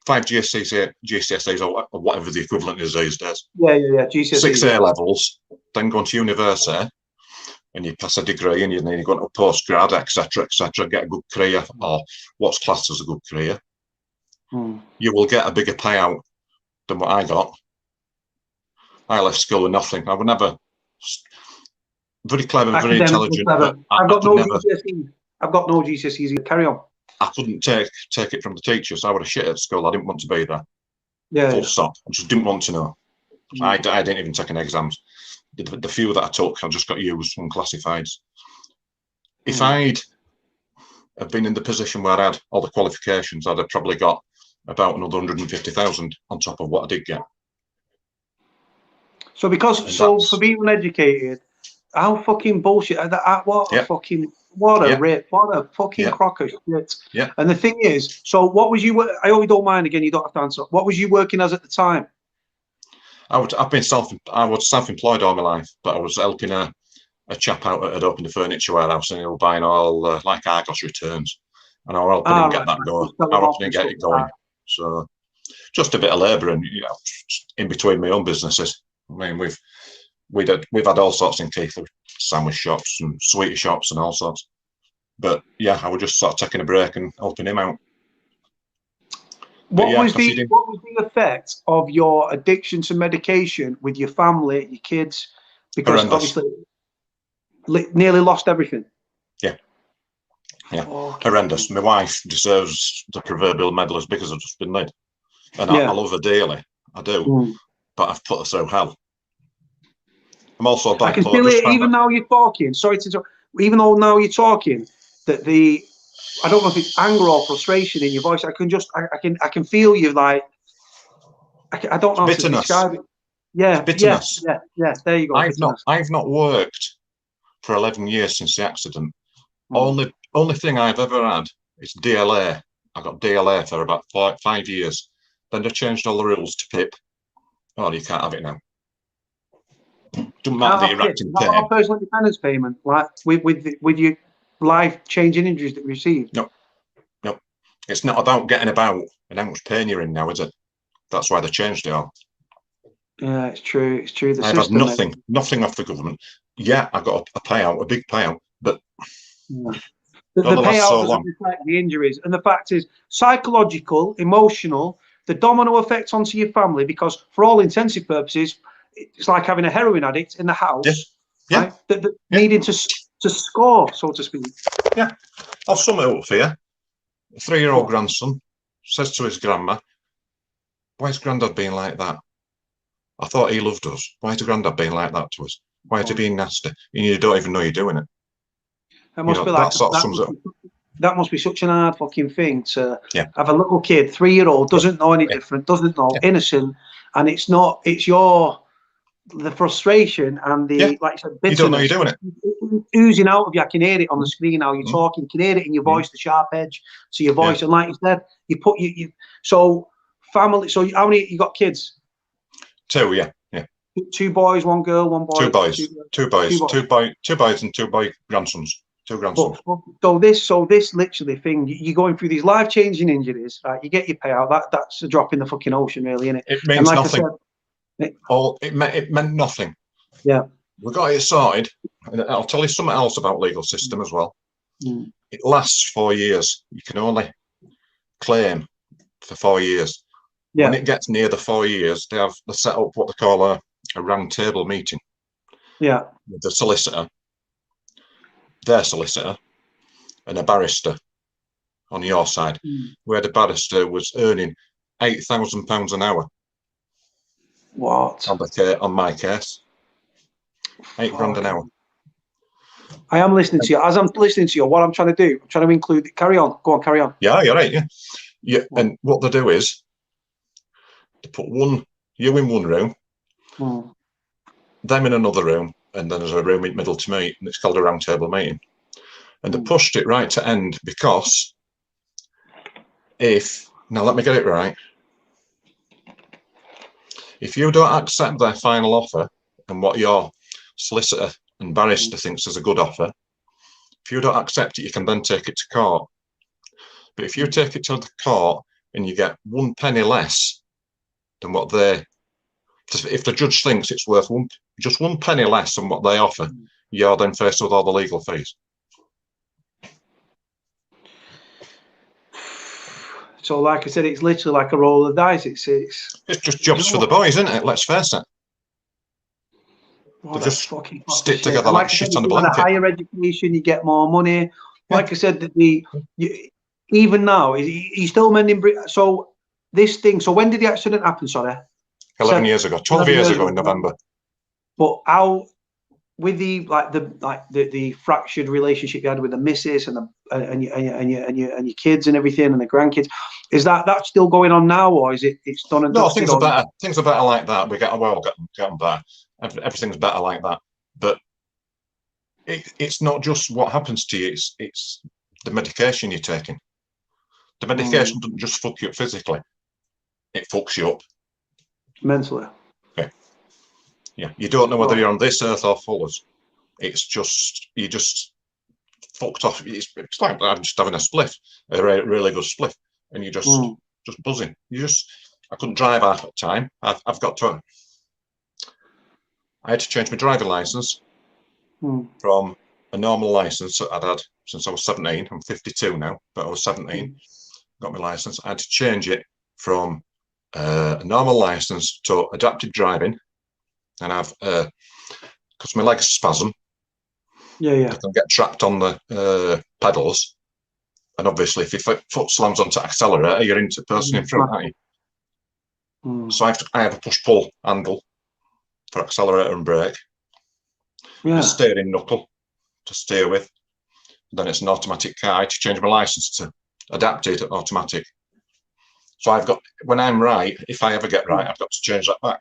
5 GCSEs or whatever the equivalent is these days. GCSEs. 6 A levels, then go to university, and you pass a degree, and you go into a postgrad, etc., get a good career, or what's classed as a good career. You will get a bigger payout than what I got. I left school with nothing. I would never. Very clever, very intelligent. But I've got no GCSEs. I've got no GCSEs. Carry on. I couldn't take it from the teachers. I would have shit at school. I didn't want to be there. Full stop. I just didn't want to know. I didn't even take any exams. The few that I took, I just got used on classifieds. If I'd have been in the position where I had all the qualifications, I'd have probably got about another 150,000 on top of what I did get. So for being uneducated, how fucking bullshit what a fucking rip, what a fucking crock of shit. Yeah. And the thing is, so what was you? I hope you don't mind. Again, you don't have to answer. What was you working as at the time? I was self-employed all my life, but I was helping a chap out that had opened a furniture warehouse, and he was buying all like Argos returns, and I was helping him get that going. I was helping him get it going. So just a bit of labour, and in between my own businesses. I mean, we've had all sorts in Keith, sandwich shops and sweetie shops and all sorts. But yeah, I was just sort of taking a break and helping him out. What yeah, was the effect of your addiction to medication with your family, your kids? Because Horrendous. obviously, nearly lost everything. Yeah. Yeah, Okay. horrendous. My wife deserves the proverbial medal as big as I've just been laid. And Yeah. I love her dearly. I do. But I've put her through hell. I'm also bipolar. I can feel it even now you're talking. Sorry to talk. Even though now you're talking, that I don't know if it's anger or frustration in your voice. I can feel you like. I don't know how to describe it. Yeah, bitterness. Yeah. There you go. I've not worked for 11 years since the accident. Only thing I've ever had is DLA. I got DLA for about 5 years. Then they changed all the rules to PIP. Oh, you can't have it now. Doesn't matter that you're acting pain. Not a personal independence payment, like with your life-changing injuries that you received. No. It's not about getting about and how much pain you're in now, is it? That's why they changed it all. Yeah, it's true. It's true. I've had nothing off the government. Yeah, I got a payout, a big payout, but the payout doesn't reflect the injuries. And the fact is, psychological, emotional, the domino effect onto your family, because for all intensive purposes, it's like having a heroin addict in the house, right? Needing to score, so to speak. Yeah, I'll sum it up for you. A 3-year-old grandson says to his grandma, "Why is Grandad being like that? I thought he loved us. Why is Grandad being like that to us? Why is he being nasty? And you don't even know you're doing it." That must be like that must be such an hard fucking thing to have a little kid, 3-year-old, doesn't know any different, doesn't know, innocent, and it's the frustration and the like I said, bitterness. You don't know you're doing it. Oozing out of you. I can hear it on the screen now. You're talking. You can hear it in your voice, the sharp edge to your voice. And like you said, you put you. So family. So how many you got kids? 2, yeah. 2 boys, 1 girl, 1 boy. 2 boys, 2 boys, and 2 boy grandsons. 2 grandsons. So this literally thing, you're going through these life-changing injuries, right? You get your payout. That's a drop in the fucking ocean, really, isn't it? It means nothing. It meant nothing. Yeah. We got it sorted. And I'll tell you something else about legal system as well. It lasts 4 years. You can only claim for 4 years. When it gets near the 4 years, they set up what they call a round table meeting. Yeah. With the solicitor, their solicitor, and a barrister on your side, where the barrister was earning £8,000 an hour. What? On my case. £8,000 an hour. I am listening to you. As I'm listening to you, what I'm trying to do, I'm trying to include. Carry on. Go on, carry on. Yeah, you're right. Yeah. And what they do is they put you in one room, them in another room, and then there's a room in the middle to meet, and it's called a round table meeting. And they pushed it right to end because now let me get it right. If you don't accept their final offer and what your solicitor and barrister thinks is a good offer, if you don't accept it, you can then take it to court. But if you take it to the court and you get 1 penny less than what if the judge thinks it's worth just 1 penny less than what they offer, you're then faced with all the legal fees. So, like I said, it's literally like a roll of dice. It's just jobs for the boys, isn't it? Let's face it. They just stick together like shit on a blanket. A higher education, you get more money. Like I said, even now, he's still mending. So this thing. So when did the accident happen? Sorry. 11 years ago. 12 years ago in November. But how? With the fractured relationship you had with the missus and your kids and everything and the grandkids, is that still going on now, or is it's done and no? Things are better. Things are better like that. We get them better. Everything's better like that. But it's not just what happens to you. It's the medication you're taking. The medication doesn't just fuck you up physically. It fucks you up mentally. Yeah, you don't know whether you're on this earth or Fuller's. It's just you just fucked off. It's like I'm just having a spliff, a really good spliff, and you're just buzzing. I couldn't drive half the time. I had to change my driving license from a normal license that I'd had since I was 17. I'm 52 now, but I was 17. Got my license. I had to change it from a normal license to adapted driving, and I've because my legs spasm. Yeah. They can get trapped on the pedals, and obviously, if your foot slams onto accelerator, you're into the person in front, aren't you? So I have a push-pull handle for accelerator and brake. A steering knuckle to steer with. Then it's an automatic car. I had to change my license to adapted automatic. So I've got, when I'm right, if I ever get right, I've got to change that back.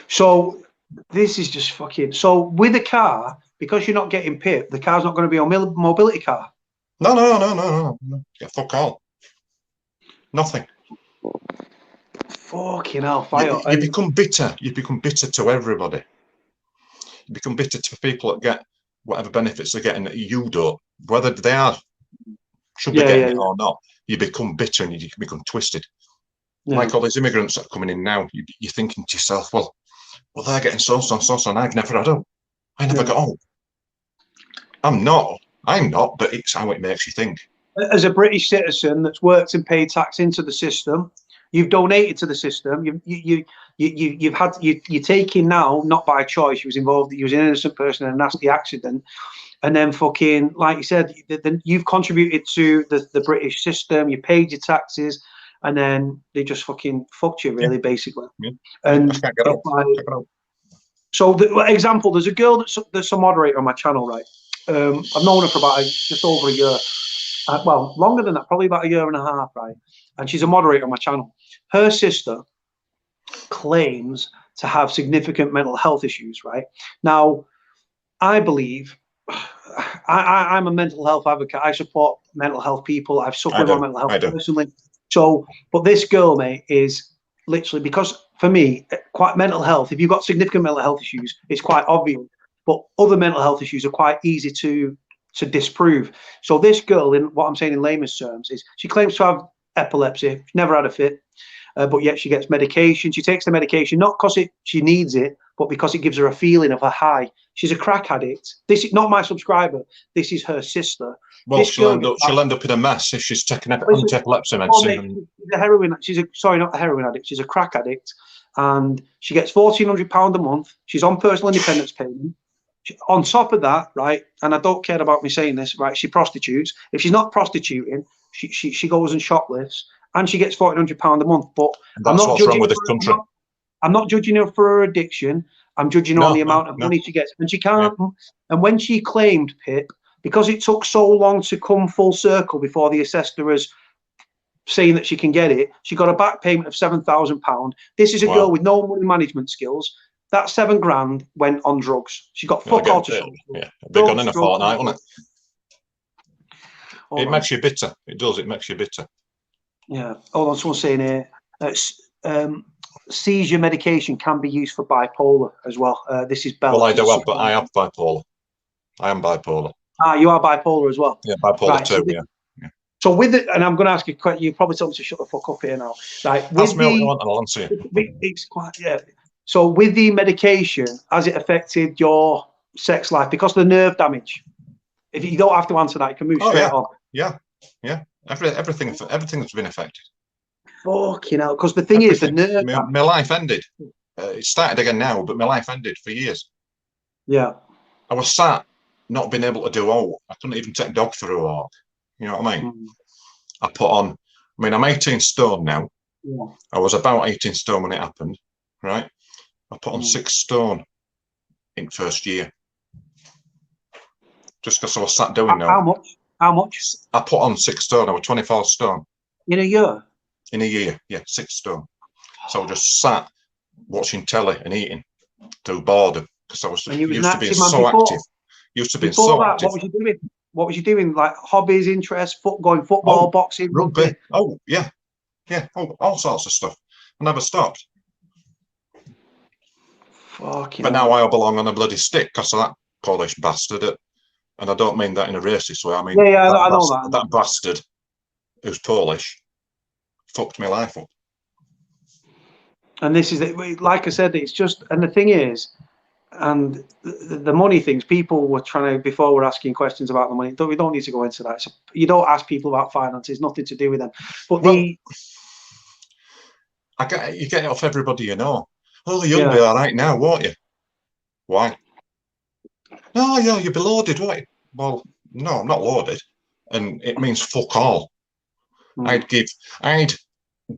So this is just fucking. So with a car, because you're not getting PIP, the car's not going to be a mobility car. No. Yeah, fuck all. Nothing. Fucking hell, fire. You become bitter. You become bitter to everybody. You become bitter to people that get whatever benefits they're getting that you don't. Whether they should be getting it or not, you become bitter and you become twisted. Like all these immigrants that are coming in now, you're thinking to yourself, well, they're getting so, and I've never had them. I never got home. I'm not, but it's how it makes you think. As a British citizen that's worked and paid tax into the system, you've donated to the system. You're taking now, not by choice. You was involved. You was an innocent person in a nasty accident, and then fucking, like you said, you've contributed to the British system. You paid your taxes, and then they just fucking fucked you, really, basically. Yeah. And I can't get out. So, example, there's a girl that's a moderator on my channel, right? I've known her for about just over a year. Well, longer than that, probably about a year and a half, right? And she's a moderator on my channel. Her sister claims to have significant mental health issues, right? Now, I believe I'm a mental health advocate. I support mental health people. I've suffered with my mental health personally. So, but this girl, mate, is literally, because for me, quite mental health, if you've got significant mental health issues, it's quite obvious. But other mental health issues are quite easy to disprove. So this girl, in what I'm saying in layman's terms, is she claims to have epilepsy. She's never had a fit, but yet she gets medication. She takes the medication not because she needs it, but because it gives her a feeling of a high. She's a crack addict. This is not my subscriber. This is her sister. Well, she'll end up in a mess if she's taking anti-epilepsy medicine. She's not a heroin addict. She's a crack addict, and she gets £1,400 a month. She's on personal independence payment. On top of that, right, and I don't care about me saying this, right, she prostitutes. If she's not prostituting, she goes and shoplifts, and she gets £1,400 a month. But I'm not judging with this country. I'm not judging her for her addiction. I'm judging her on the amount of money she gets, and she can't. And when she claimed PIP, because it took so long to come full circle before the assessed her as saying that she can get it, she got a back payment of £7,000. This is a girl with no money management skills. That £7,000 went on drugs. She got fuck all to show. Yeah, they're gone in a fortnight, wasn't it? It makes you bitter. It does. It makes you bitter. Yeah. Hold on. Someone's saying here, seizure medication can be used for bipolar as well. This is Bella. Well, I do have, but I have bipolar. I am bipolar. Ah, you are bipolar as well. Yeah, bipolar too. Yeah. So with it, and I'm going to ask you a question. You probably told me to shut the fuck up here now. Right. Ask me what you want, and I'll answer you. It's quite So with the medication, has it affected your sex life because of the nerve damage? If you don't have to answer that, you can move straight on. Yeah. Everything's been affected. Fucking hell! Because the thing is, the nerve. My life ended. It started again now, but my life ended for years. Yeah. I was sat, not being able to do all. I couldn't even take a dog for a walk. You know what I mean? I put on. I mean, I'm 18 stone now. Yeah. I was about 18 stone when it happened, right? I put on 6 stone in first year. Just because I was sat doing now. How much? I put on 6 stone. I was 24 stone. In a year? In a year, yeah, 6 stone. So I just sat watching telly and eating through boredom because I was used to being so active. What was you doing? Like hobbies, interests, football, boxing, rugby. Oh, yeah. All sorts of stuff. I never stopped. But now I belong on a bloody stick because of that Polish bastard. And I don't mean that in a racist way. I mean, I know that. That bastard who's Polish fucked my life up. And this is, like I said, it's just, and the thing is, and the money things, people were trying to, before we're asking questions about the money, we don't need to go into that. So you don't ask people about finances, nothing to do with them. But well, you get it off everybody you know. Oh, you'll be all right now, won't you? Why? No, yeah, you'll be loaded, won't you? Well, no, I'm not loaded. And it means fuck all. I'd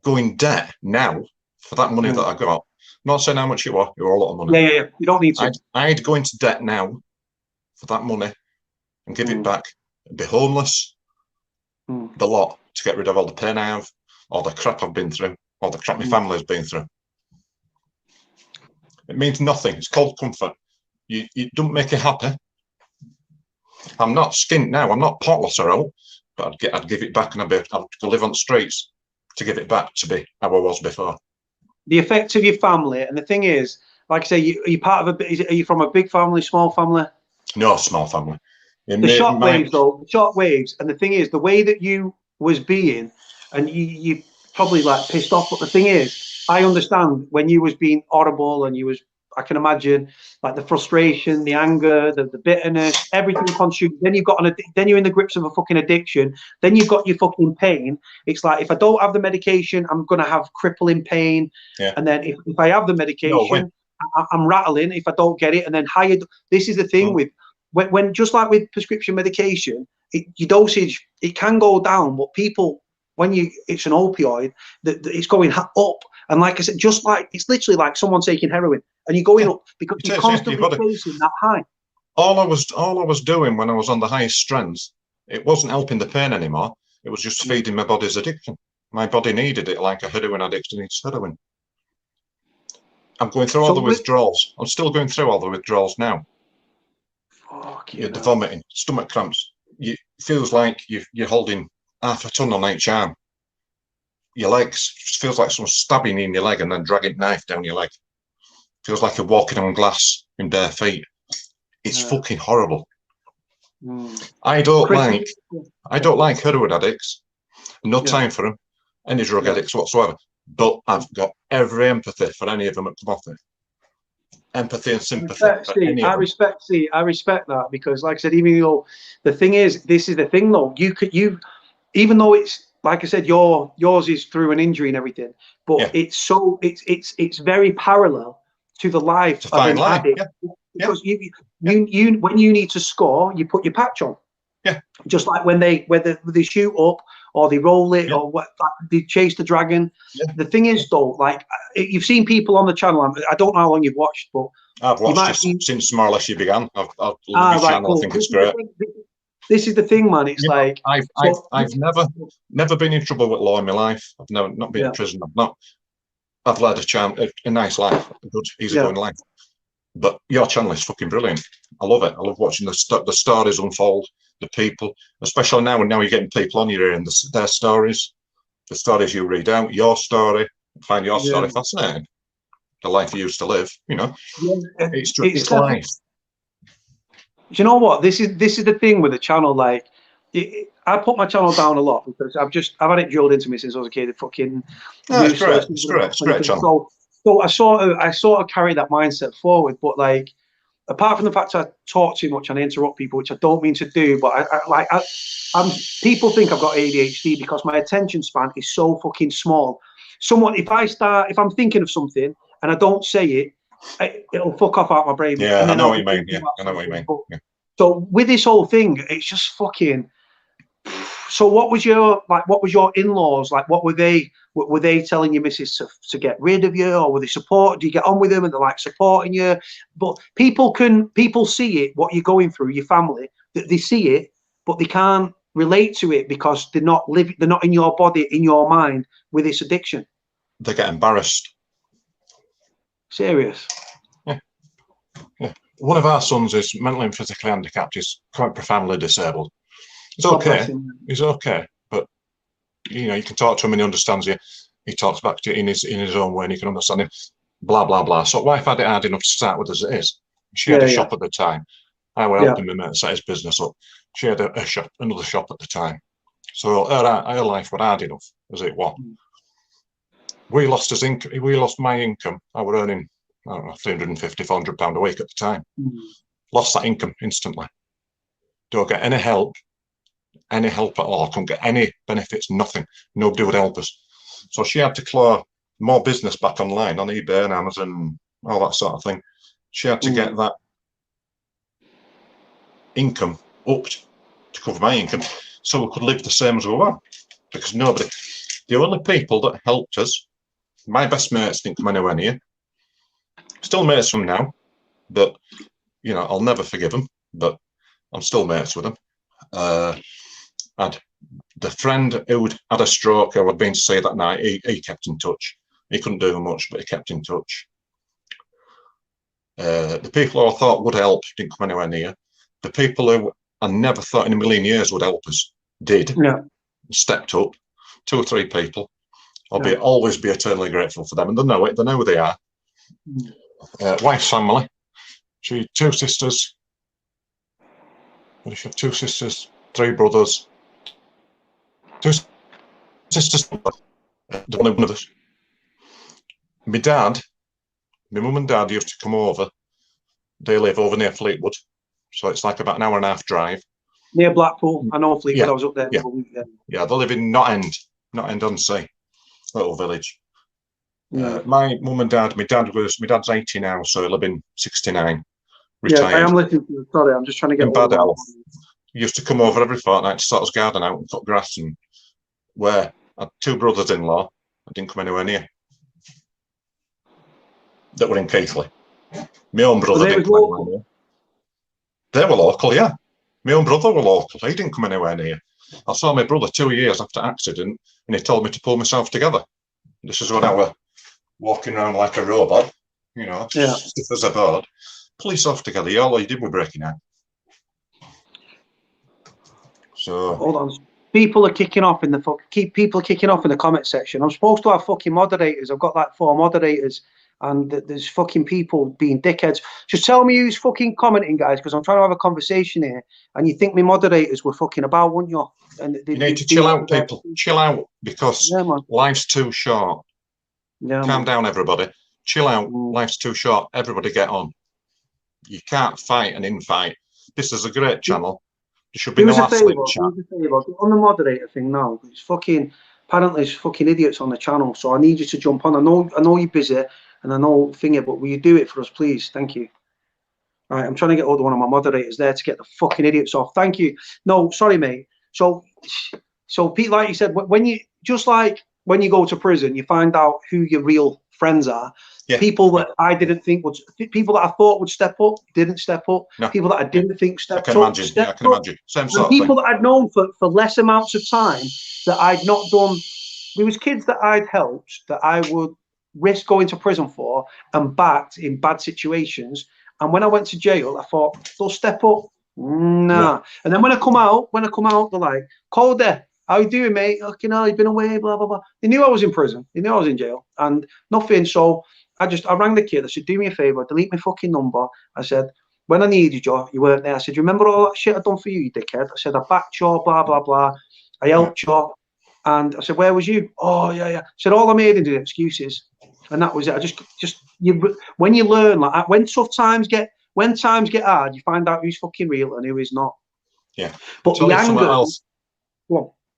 go in debt now for that money that I got. Not saying how much it was a lot of money. Yeah. You don't need to. I'd go into debt now for that money and give it back. I'd be homeless, the lot, to get rid of all the pain I have, all the crap I've been through, all the crap my family's been through. It means nothing. It's called comfort. It don't make you happy. I'm not skint now. I'm not potless or out, but I'd give it back, and I'd go live on the streets to give it back to be how I was before. The effect of your family, and the thing is, like I say, are you part of are you from a big family, small family? No, small family. The shockwaves, though, the shockwaves, and the thing is, the way that you was being, and you probably like pissed off, but the thing is, I understand when you was being horrible, and you was, I can imagine, like the frustration, the anger, the bitterness, everything consumed. Then you've got then you're in the grips of a fucking addiction. Then you've got your fucking pain. It's like, if I don't have the medication, I'm gonna have crippling pain. Yeah. And then if I have the medication, I'm rattling if I don't get it. And then higher. This is the thing with when just like with prescription medication, your dosage, it can go down, but people, when it's an opioid, that it's going up. And like I said, just like, it's literally like someone taking heroin, and you're going up because you're constantly chasing that high. All I was doing when I was on the highest strength, it wasn't helping the pain anymore. It was just feeding my body's addiction. My body needed it like a heroin addict needs heroin. I'm going through all the withdrawals. I'm still going through all the withdrawals now. The vomiting, stomach cramps. It feels like you're holding half a ton on each arm. Your legs, just feels like someone's stabbing you in your leg and then dragging a knife down your leg. Feels like you're walking on glass in bare feet. It's fucking horrible. I don't like heroin addicts. No time for them. Any drug addicts whatsoever. But I've got every empathy for any of them that come off it. Empathy and sympathy. I respect that, because like I said, even though the thing is, this is the thing though, even though it's, like I said, yours is through an injury and everything, but it's very parallel to the life of an addict. Because you when you need to score, you put your patch on. Yeah. Just like when they shoot up or they roll it or what, they chase the dragon. Yeah. The thing is though, like, you've seen people on the channel. I don't know how long you've watched, but I've watched it since more or less you began. I've loved your channel. Cool. I think it's great. This is the thing, man. It's like I've never been in trouble with law in my life. I've not been in prison. I've led a nice life, a good, easygoing life. But your channel is fucking brilliant. I love it. I love watching the stories unfold, the people, especially now. And now you're getting people on your ear and their stories, the stories you read out, your story. I find your story fascinating. The life you used to live, you know. Yeah. It's life. Do you know what? This is the thing with the channel. Like, I put my channel down a lot because I've had it drilled into me since I was a kid. It's great. It's a great channel. So I sort of carry that mindset forward. But like, apart from the fact I talk too much and I interrupt people, which I don't mean to do, but people think I've got ADHD because my attention span is so fucking small. If I'm thinking of something and I don't say it, it'll fuck off out my brain. Yeah, I know what you mean. Yeah, I know what you mean. Yeah. So with this whole thing, it's just fucking. So what was your in-laws like? What were they telling your missus to get rid of you, or were they support? Do you get on with them and they're like supporting you? But people see it, what you're going through, your family, they see it, but they can't relate to it because they're not in your body, in your mind with this addiction. They get embarrassed. Serious. Yeah. One of our sons is mentally and physically handicapped. He's quite profoundly disabled. It's okay. He's okay, but you know, you can talk to him and he understands you. He talks back to you in his own way, and you can understand him. Blah blah blah. So wife had it hard enough to start with as it is. She had a shop at the time. I was helping him set his business up. She had another shop at the time. So her life was hard enough as it was. We lost his income. We lost my income. I was earning I don't know, £350, £400 a week at the time. Mm. Lost that income instantly. Don't get any help at all. Couldn't get any benefits, nothing. Nobody would help us. So she had to claw more business back online on eBay and Amazon, all that sort of thing. She had to get that income upped to cover my income so we could live the same as we were. Because the only people that helped us, my best mates didn't come anywhere near. Still mates from now, but, you know, I'll never forgive them, but I'm still mates with them. And the friend who'd had a stroke, who I'd been to see that night, he kept in touch. He couldn't do much, but he kept in touch. The people who I thought would help didn't come anywhere near. The people who I never thought in a million years would help us did. Yeah. Stepped up. 2 or 3 people. I'll always be eternally grateful for them, and they know it. They know who they are. Wife's family. She had 2 sisters. What did she have? 2 sisters, 3 brothers. 2 sisters. The only one of us. My dad, my mum and dad used to come over. They live over near Fleetwood, so it's like about an hour and a half drive. Near Blackpool. I know Fleetwood. Yeah. I was up there. Yeah, they live in Not-End-on-Sea, little village. Yeah. My mum and dad, my dad's 80 now, so he'll have been 69, retired. Yeah, I am listening to you. Sorry, I'm just trying to get in bad health. He used to come over every fortnight to sort his garden out and cut grass, and where I had 2 brothers-in-law, I didn't come anywhere near, that were in Keighley. My own brother didn't come anywhere near. They were local, yeah. My own brother were local. He didn't come anywhere near. I saw my brother 2 years after accident, and he told me to pull myself together. This is when I was walking around like a robot, you know, stiff as a board. Pull yourself together. All you did was breaking out. So hold on. People are kicking off in the comment section. I'm supposed to have fucking moderators. I've got like 4 moderators, and there's fucking people being dickheads. Just tell me who's fucking commenting, guys, because I'm trying to have a conversation here. And you think my moderators were fucking about, wouldn't you? And you need to chill out, people. Chill out, because life's too short. Calm down, everybody. Chill out. Life's too short. Everybody get on. You can't fight an infight. This is a great channel. There should be no athlete chat. On the moderator thing now, it's fucking, apparently there's fucking idiots on the channel, so I need you to jump on. I know you're busy, and I know thingy, but will you do it for us, please? Thank you. All right, I'm trying to get hold of one of my moderators there to get the fucking idiots off. Thank you. No, sorry, mate. So Pete, like you said, when you go to prison, you find out who your real friends are. Yeah. People that I didn't think would, people that I thought would step up, didn't step up. No. People that I didn't think stepped up. I can imagine. Same sort of thing. People that I'd known for less amounts of time that I'd not done. There was kids that I'd helped that I would risk going to prison for and backed in bad situations. And when I went to jail, I thought, they'll step up. Nah. Yeah. And then when I come out, they're like, Cody, how you doing, mate? You know, you've been away, blah, blah, blah. They knew I was in prison. They knew I was in jail. And nothing. So I rang the kid. I said, do me a favour, delete my fucking number. I said, when I needed you, you weren't there. I said, you remember all that shit I've done for you, you dickhead? I said, I backed you, blah, blah, blah. I helped you. And I said, where was you? Oh, yeah. I said, all I made is excuses. And that was it. I just when you learn, like, when times get hard, you find out who's fucking real and who is not. Yeah. But the anger.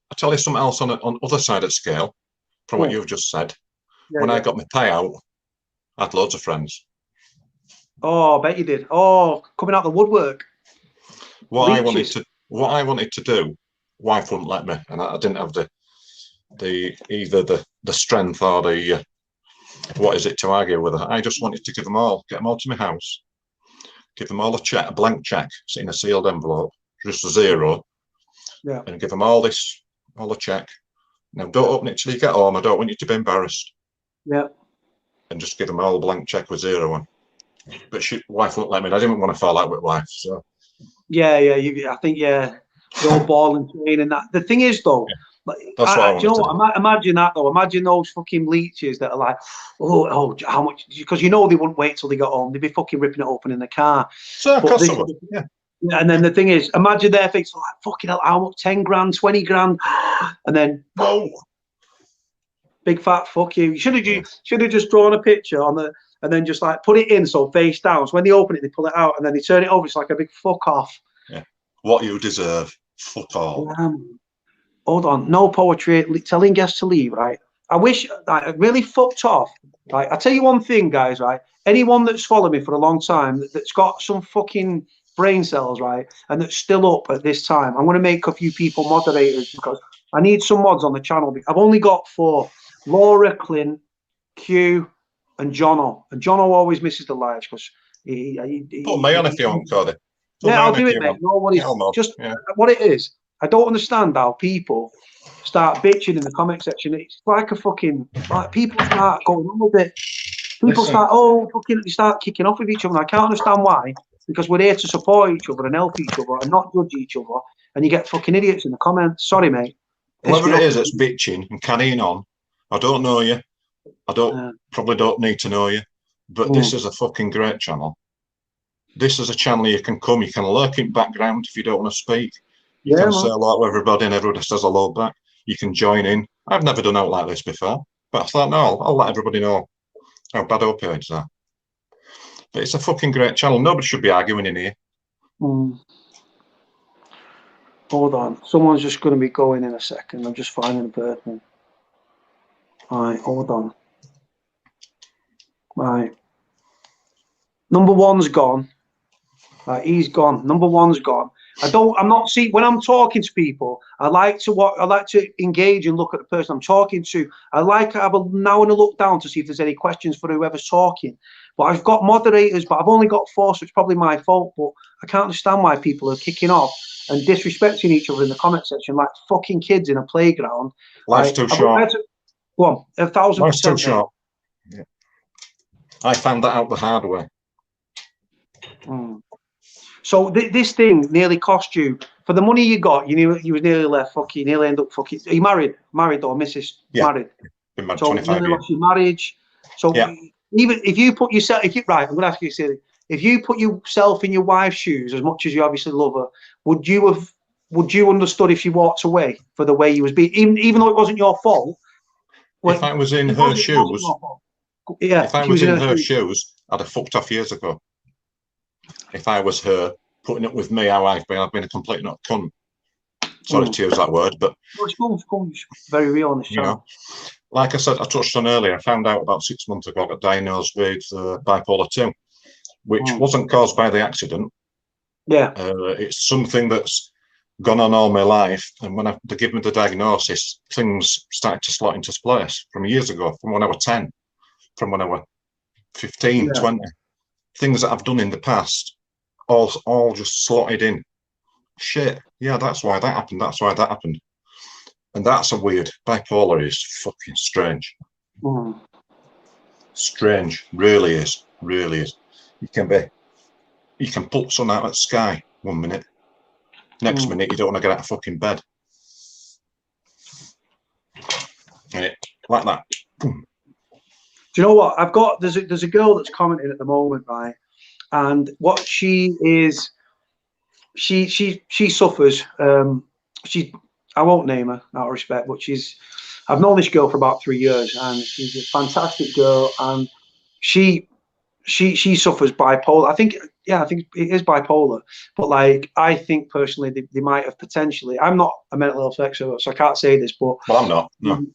I'll tell you something else on other side of the scale from what you've just said. Yeah, when I got my payout, I had loads of friends. Oh, I bet you did. Oh, coming out the woodwork. What I wanted to do, wife wouldn't let me, and I didn't have either the strength or the what is it to argue with her. I just wanted to get them all to my house, give them all a blank check, in a sealed envelope, just a zero, and give them all a check. Now don't open it till you get home. I don't want you to be embarrassed. Yeah. And just give them all a blank check with zero on. But wife wouldn't let me. I didn't want to fall out with wife. So. Yeah. I think the old ball and chain and that. The thing is though. Yeah. That's what I wanted to do. Imagine that though. Imagine those fucking leeches that are like, oh, how much? Because they wouldn't wait till they got home. They'd be fucking ripping it open in the car. So of course they would. Yeah. And then the thing is, imagine their face like, fucking hell, how much? 10 grand, 20 grand, and then whoa, big fat fuck you. You should have just drawn a picture on the and then just like put it in so face down. So when they open it, they pull it out, and then they turn it over. It's like a big fuck off. Yeah. What you deserve. Fuck all. Hold on. No poetry. Telling guests to leave. Right. I wish. Like, really fucked off. Right. I tell you one thing, guys. Right. Anyone that's followed me for a long time that's got some fucking brain cells, right, and that's still up at this time, I'm going to make a few people moderators because I need some mods on the channel. I've only got 4: Laura, Clint, Q, and Jono. And Jono always misses the lives because he Put me on if you want, Cody. yeah, I'll do it, mate. No worries. Just what it is. I don't understand how people start bitching in the comment section. It's like a fucking like people start going on with it. People start fucking they start kicking off with each other. And I can't understand why. Because we're here to support each other and help each other and not judge each other. And you get fucking idiots in the comments. Sorry, mate. Whoever it is that's bitching and carrying on, I don't know you. I probably don't need to know you. But this is a fucking great channel. This is a channel you can come. You can lurk in background if you don't want to speak. You can say hello to everybody and everybody says hello back. You can join in. I've never done out like this before. But I thought, no, I'll let everybody know how bad opioids are. But it's a fucking great channel. Nobody should be arguing in here. Hold on. Someone's just going to be going in a second. I'm just finding a person. All right, hold on. Right. Number 1's gone. Right, he's gone. Number 1's gone. I'm not see when I'm talking to people, I like to engage and look at the person I'm talking to. I like to have a now and a look down to see if there's any questions for whoever's talking. But I've got moderators, but I've only got 4, so it's probably my fault. But I can't understand why people are kicking off and disrespecting each other in the comment section like fucking kids in a playground. Life's too short. Go on, 1,000%. Life's too short. Yeah. I found that out the hard way. So this thing nearly cost you, for the money you got, you was nearly left, you nearly end up fucking, are you married or Mrs. Married? Been married so 25 nearly years. lost your marriage. So even if you put yourself, right, I'm going to ask you this, if you put yourself in your wife's shoes, as much as you obviously love her, would you understood if she walked away for the way you was being, even though it wasn't your fault? If I was in her shoes, if I was in her shoes, I'd have fucked off years ago. If I was her putting up with me how I've been a complete nut cunt. Sorry to use that word, but it's very real on this channel. You know, like I said, I touched on earlier, I found out about 6 months ago I got diagnosed with bipolar 2, which wasn't caused by the accident. Yeah. It's something that's gone on all my life. And when they give me the diagnosis, things started to slot into place from years ago, from when I was 10, from when I was 15, 20. Things that I've done in the past all just slotted in. Shit, yeah, that's why that happened. That's why that happened. And that's a weird. Bipolar is fucking strange. Strange, really is. Really is. You can pull sun out of the sky 1 minute. Next minute, you don't want to get out of fucking bed. And like that. Boom. Do you know what I've got? There's a girl that's commenting at the moment, right? And what she is, she suffers. I won't name her out of respect, but I've known this girl for about 3 years, and she's a fantastic girl, and she suffers bipolar. I think it is bipolar, but like I think personally they might have potentially. I'm not a mental health expert, so I can't say this, but well, I'm not. No.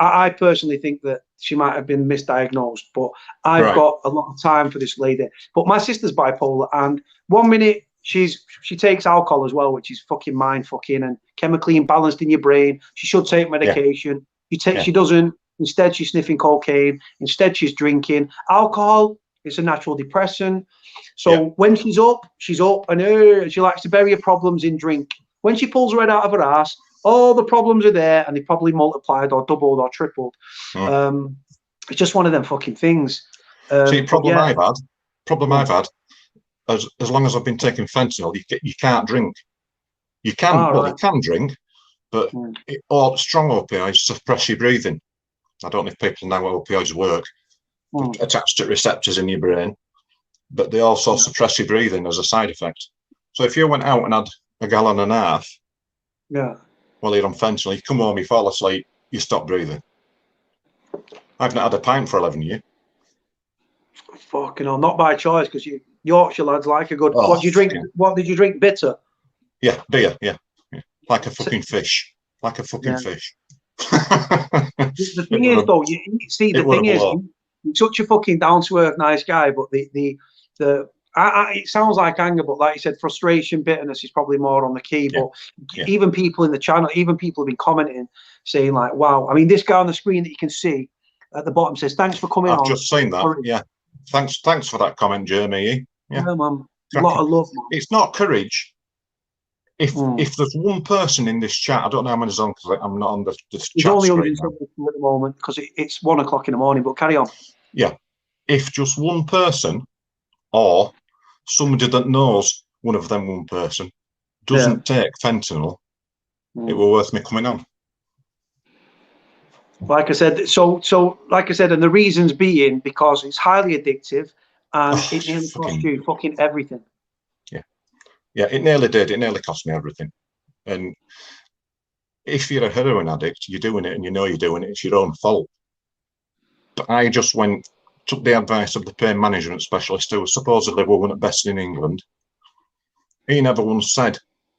I personally think that she might have been misdiagnosed, but I've got a lot of time for this lady. But my sister's bipolar, and 1 minute she takes alcohol as well, which is fucking mind fucking and chemically imbalanced in your brain. She should take medication. She doesn't. Instead, she's sniffing cocaine. Instead, she's drinking alcohol. It's a natural depressant. So when she's up, and she likes to bury her problems in drink. When she pulls her head out of her ass, all the problems are there, and they probably multiplied or doubled or tripled. It's just one of them fucking things. See, I've had, as long as I've been taking fentanyl, you can't drink. You can, you can drink, but strong opioids suppress your breathing. I don't know if people know how opioids work. Attached to receptors in your brain, but they also suppress your breathing as a side effect. So if you went out and had a gallon and a half, while you're on fentanyl, you come home, you fall asleep, you stop breathing. I've not had a pint for 11 years. Fucking hell, not by choice, because you Yorkshire lads like a good. Oh, what do you drink? yeah. What did you drink? Bitter. Yeah, beer. Yeah, yeah. Like a fucking fish. Like a fucking Yeah. fish. The thing is, though, you see, the it were a thing is, blow. he's such a fucking down to earth, nice guy. But it sounds like anger, but like you said, frustration, bitterness is probably more on the key. Yeah. But Yeah. even people in the channel, even people have been commenting, saying like, "Wow!" I mean, this guy on the screen that you can see at the bottom says, "Thanks for coming I've on." just seen that. Courage. Yeah. Thanks for that comment, Jeremy. Yeah. Yeah, man. A lot of love, man. It's not courage. If Mm. if there's one person in this chat, I don't know how many's on because I'm not on the It's chat only screen now. 172 at the moment because it's 1 o'clock in the morning. But carry on. Yeah. If just one person or somebody that knows one of them one person doesn't take fentanyl, it were worth me coming on. Like I said, so like I said, and the reasons being because it's highly addictive and it nearly costs you fucking everything. Yeah, it nearly did. It nearly cost me everything. And if you're a heroin addict, you're doing it and you know you're doing it, it's your own fault. But I just took the advice of the pain management specialist who was supposedly one at best in England. He never once said,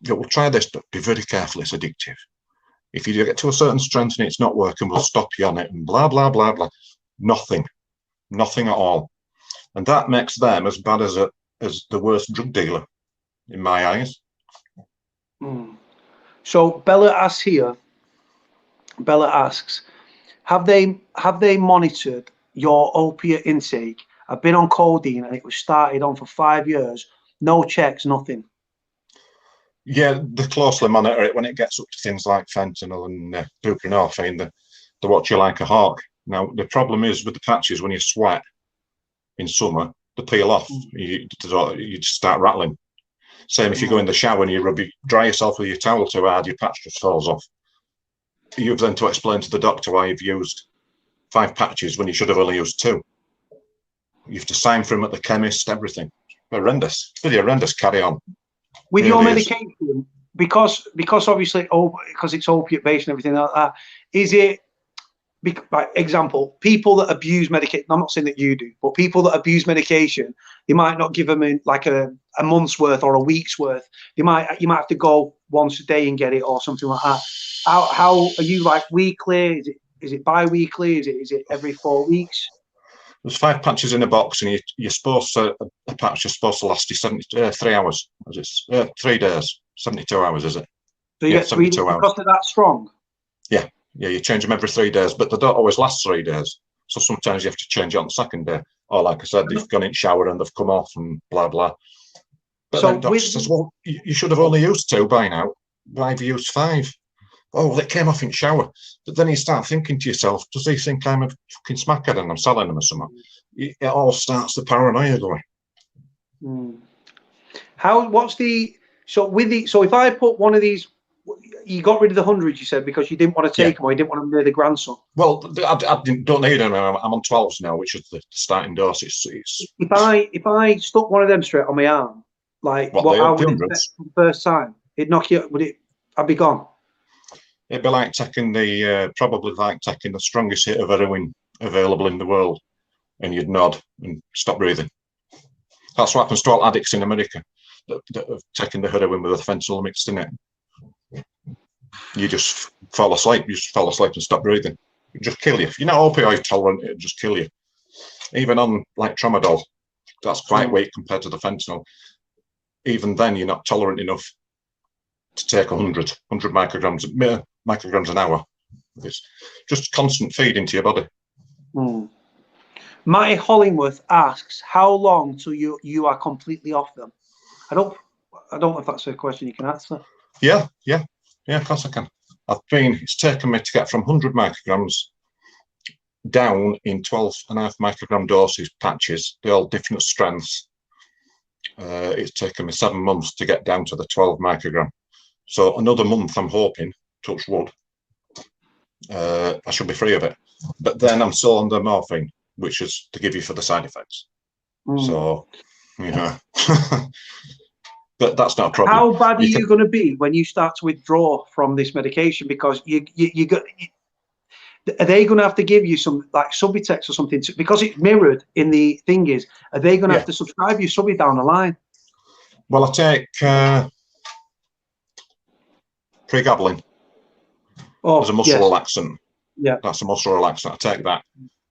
we'll try this, but be very careful, it's addictive. If you get to a certain strength and it's not working, we'll stop you on it and blah, blah, blah, blah. Nothing at all. And that makes them as bad as the worst drug dealer, in my eyes. So Bella asks, have they monitored your opiate intake? I've been on codeine and it was started on for 5 years. No checks, nothing. Yeah, they closely monitor it when it gets up to things like fentanyl and buprenorphine. They watch you like a hawk. Now, the problem is with the patches, when you sweat in summer, they peel off. You just start rattling. Same if you go in the shower and you dry yourself with your towel too hard, your patch just falls off. You've then to explain to the doctor why you've used 5 patches when you should have only used 2. You have to sign for them at the chemist, everything. Horrendous. Pretty horrendous, carry on. With your medication, because obviously, because it's opiate based and everything like that, is it, like, example, people that abuse medication, I'm not saying that you do, but people that abuse medication, you might not give them in like a month's worth or a week's worth. You might have to go once a day and get it or something like that. How are you, like, weekly? Is it bi-weekly? Is it every 4 weeks? There's 5 patches in a box, and you're supposed to, a patch is supposed to last you 3 hours. 3 days, 72 hours, is it? So you get 3 days because they're that strong? Yeah, you change them every 3 days, but they don't always last 3 days. So sometimes you have to change it on the second day. Or like I said, they've gone in shower and they've come off and blah, blah. But then doctor says, well, you should have only used 2 by now. Why have you used 5? Oh, well, it came off in shower. But then you start thinking to yourself, does he think I'm a fucking smackhead and I'm selling him or something? It all starts the paranoia going. So if I put one of these, you got rid of the 100, you said, because you didn't want to take them, or you didn't want them near the grandson. Well, I don't need them. I'm on 12s now, which is the starting dose. If I stuck one of them straight on my arm, like what I would expect for the first time, it'd knock you. I'd be gone. It'd be like taking probably like taking the strongest hit of heroin available in the world, and you'd nod and stop breathing. That's what happens to all addicts in America that have taken the heroin with the fentanyl mixed in it. You just fall asleep. You just fall asleep and stop breathing. It'd just kill you. If you're not opioid tolerant, it'd just kill you. Even on like tramadol, that's quite weak compared to the fentanyl. Even then, you're not tolerant enough to take 100 micrograms an hour. It's just constant feed into your body. Matty Hollingworth asks, how long till you are completely off them? I don't know if that's a question you can answer. Yeah, of course I can. It's taken me to get from 100 micrograms down in 12.5 microgram doses patches, they're all different strengths. It's taken me 7 months to get down to the 12 microgram. So another month, I'm hoping, touch wood, I should be free of it. But then I'm still on the morphine, which is to give you for the side effects. So, but that's not a problem. How bad are you going to be when you start to withdraw from this medication? Because you got, Are they going to have to give you some like Subutex or something because it's mirrored in the thing? Is are they going to have to subscribe you Subi down the line? Well, I take pregabalin as a muscle relaxant. Yeah, that's a muscle relaxant. I take that.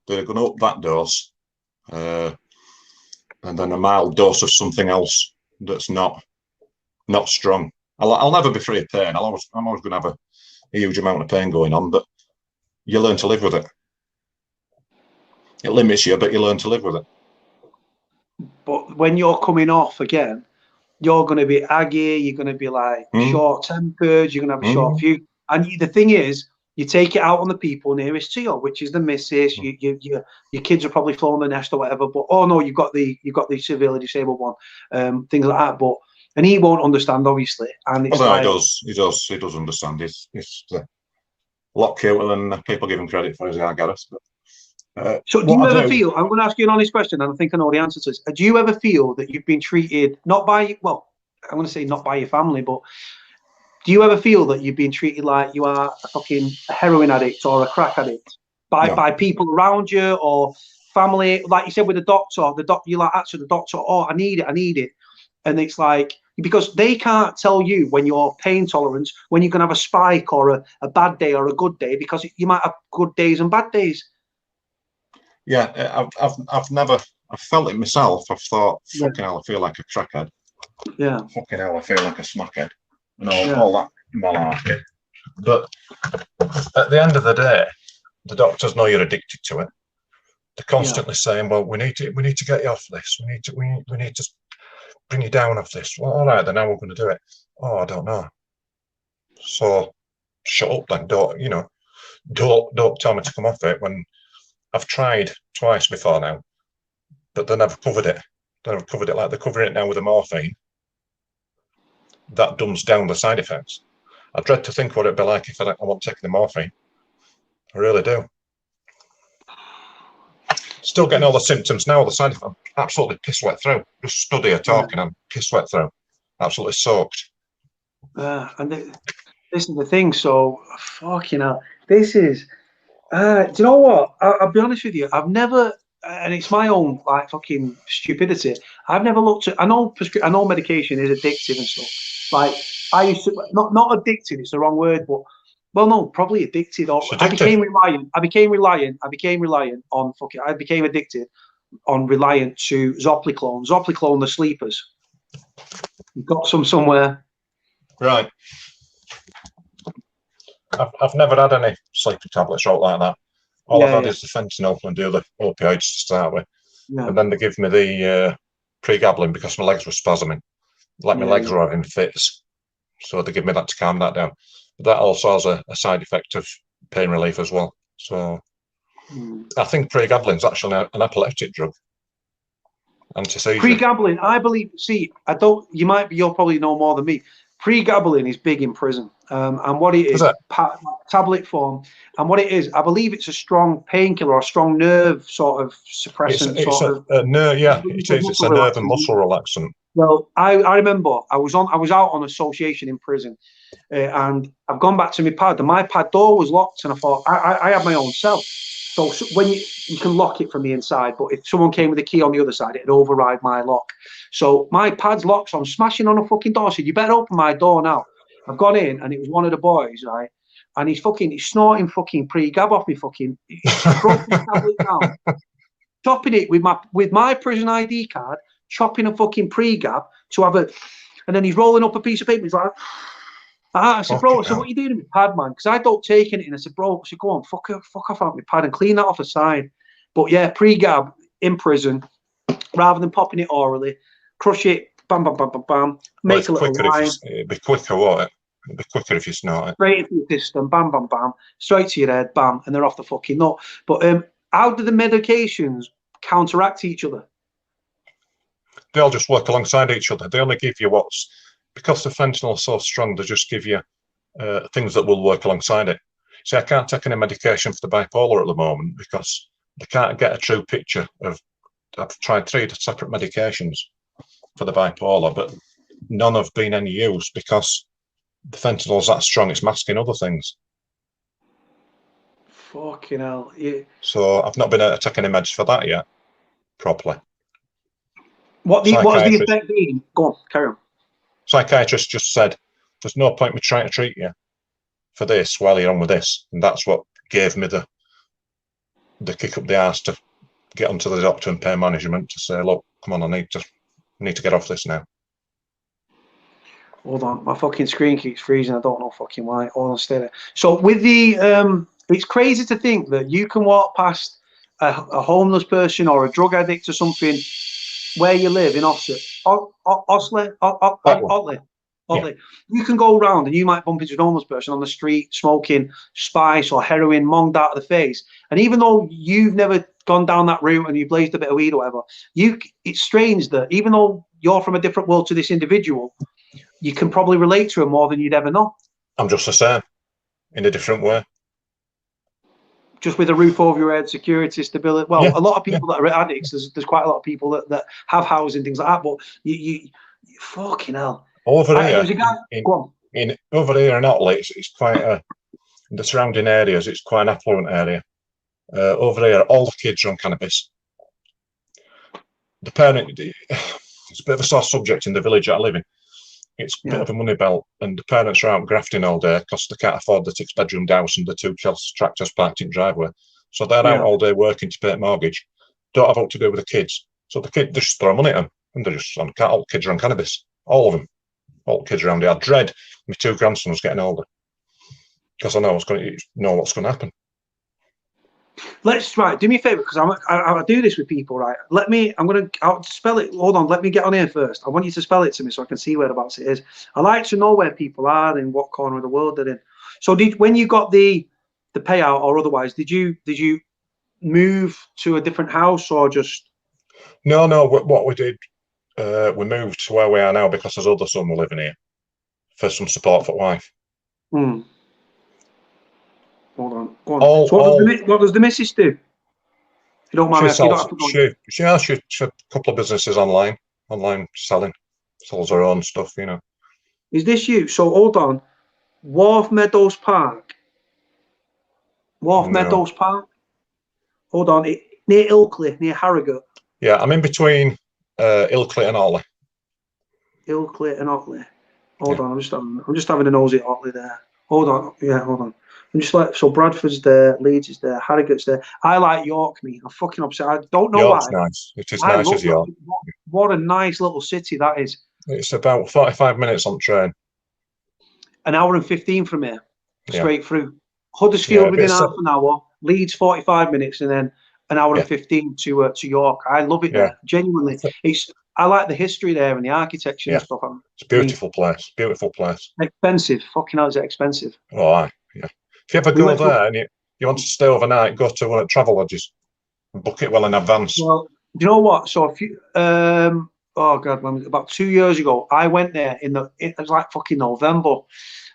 They're going to up that dose, and then a mild dose of something else that's not strong. I'll never be free of pain. I'm always going to have a huge amount of pain going on, but you learn to live with it. It limits you, but you learn to live with it. But when you're coming off again, you're going to be aggy. You're going to be like short-tempered. You're going to have a short fuse. And the thing is, you take it out on the people nearest to you, which is the missus. Your kids are probably flown the nest or whatever. But oh no, you've got the severely disabled one, things like that. But and he won't understand, obviously. And it's he does understand. He's a lot cuter than people give him credit for, as I get us. So do you ever feel, I'm going to ask you an honest question, and I think I know the answer to this. Do you ever feel that you've been treated, not by, well, I'm going to say not by your family, but do you ever feel that you've been treated like you are a fucking heroin addict or a crack addict by people around you or family? Like you said with the doctor, you like answer the doctor, oh, I need it. And it's like, because they can't tell you when your pain tolerance, when you're going to have a spike or a bad day or a good day, because you might have good days and bad days. Yeah, I've felt it myself. I've thought, fucking hell, I feel like a crackhead. Yeah. Fucking hell, I feel like a smackhead. And all that malarkey. But at the end of the day, the doctors know you're addicted to it. They're constantly saying, well, we need to get you off this. We need to bring you down off this. Well, all right, then how we're going to do it? Oh, I don't know. So shut up then. Don't tell me to come off it when I've tried twice before now, but they never covered it. They never covered it like they're covering it now with the morphine. That dumbs down the side effects. I dread to think what it'd be like if I wasn't taking the morphine. I really do. Still getting all the symptoms now. The side effects, I'm absolutely piss wet through. Just stood here talking, I'm piss wet through. Absolutely soaked. And this is the thing. So, fucking hell. This is. Do you know what? I'll be honest with you. I've never, and it's my own like fucking stupidity. I've never looked at. I know medication is addictive and stuff. Like I used to, not addicted. It's the wrong word, but well, no, probably addicted. Or I became reliant. I became reliant on fucking. I became addicted on reliant to Zopliclone. Zopliclone, the sleepers. You've got some somewhere. Right. I've never had any sleeping tablets or like that. All I've had is the fentanyl and the other opioids to start with. Yeah. And then they give me the pregabalin because my legs were spasming. Like my legs were having fits. So they give me that to calm that down. But that also has a side effect of pain relief as well. So I think pregabalin's actually an epileptic drug. Anti-seizure. Pregabalin, I believe, you'll probably know more than me. Pregabalin is big in prison. And what it is tablet form. And what it is, I believe it's a strong painkiller or a strong nerve sort of suppressant. It's a nerve, yeah. It's a nerve and muscle relaxant. Well, I remember I was out on association in prison, and I've gone back to my pad. And my pad door was locked, and I thought I had my own cell. So when you can lock it from the inside, but if someone came with a key on the other side, it'd override my lock. So my pad's locked, so I'm smashing on a fucking door. I said, you better open my door now. I've gone in, and it was one of the boys, right? And he's snorting fucking pre-gab off me fucking. He's broken his tablet down, chopping it with my prison ID card, chopping a fucking pre-gab to have a, and then he's rolling up a piece of paper. He's like, I said, bro, what are you doing with my pad, man? Because I don't take anything. I said, bro, go on, fuck off out my pad and clean that off the side. But yeah, pre-gab in prison, rather than popping it orally, crush it, bam, bam, bam, bam, bam, make a little line. It'd be quicker, won't it? It'd be quicker if you snort it. Straight into the system, bam, bam, bam, straight to your head, bam, and they're off the fucking nut. But how do the medications counteract each other? They all just work alongside each other. They only give you because the fentanyl is so strong, they just give you things that will work alongside it. See, I can't take any medication for the bipolar at the moment because they can't get a true picture of. I've tried 3 separate medications for the bipolar, but none have been any use because the fentanyl is that strong, it's masking other things. Fucking hell. Yeah. So I've not been taking any meds for that yet, properly. What has the effect been? Go on, carry on. Psychiatrist just said, there's no point me trying to treat you for this while you're on with this. And that's what gave me the kick up the arse to get onto the doctor and pain management to say, look, come on, I need to get off this now. Hold on, my fucking screen keeps freezing. I don't know fucking why. Hold on, stay there. So with the, it's crazy to think that you can walk past a homeless person or a drug addict or something where you live in Otley. Yeah. You can go around and you might bump into a homeless person on the street smoking spice or heroin monged out of the face. And even though you've never gone down that route and you've blazed a bit of weed or whatever, it's strange that even though you're from a different world to this individual, you can probably relate to him more than you'd ever know. I'm just the same, in a different way. Just with a roof over your head, security, stability. Well, yeah, a lot of people that are addicts, there's quite a lot of people that have housing, things like that. But you fucking hell. Over here, over here in Otley, it's quite in the surrounding areas, it's quite an affluent area. Over here, all the kids are on cannabis. The parent, it's a bit of a sore subject in the village that I live in. It's a bit of a money belt, and the parents are out grafting all day because they can't afford the 6-bedroom house and the 2 Chelsea tractors parked in driveway. So they're out all day working to pay a mortgage. Don't have what to do with the kids. So the kids just throw money at them, and they're just on. All the kids are on cannabis. All of them. All the kids around here. I dread my 2 grandsons getting older because I know what's going to happen. Let's do me a favor, because I do this with people, right? I'll spell it. Hold on, let me get on here first. I want you to spell it to me so I can see whereabouts it is. I like to know where people are and what corner of the world they're in. So when you got the payout or otherwise, did you move to a different house or just? No. What we did, we moved to where we are now because his other son were living here for some support for wife. Hold on. Go on. So what does the missus do? You don't mind asking. She has a couple of businesses online selling. Sells her own stuff, you know. Is this you? So hold on. Wharf Meadows Park. Meadows Park. Hold on. Near Ilkley, near Harrogate. Yeah, I'm in between Ilkley and Ollie. Ilkley and Otley. Hold on. I'm just having a nosy at Otley there. Hold on. Yeah, hold on. I'm just like, so Bradford's there, Leeds is there, Harrogate's there. I like York, me. I'm fucking upset. I don't know York's why. Nice. It is nice as York. What a nice little city that is. It's about 45 minutes on train. An hour and 15 from here, straight through. Huddersfield within half an hour, Leeds 45 minutes, and then an hour and 15 to York. I love it there. Genuinely. I like the history there and the architecture and stuff. It's a beautiful place. Beautiful place. Expensive. Fucking hell, is it expensive? Oh, aye. Yeah. If you ever go there and you want to stay overnight, go to one of travel lodges and book it well in advance. Well, do you know what? So if you, about 2 years ago, I went there it was like fucking November.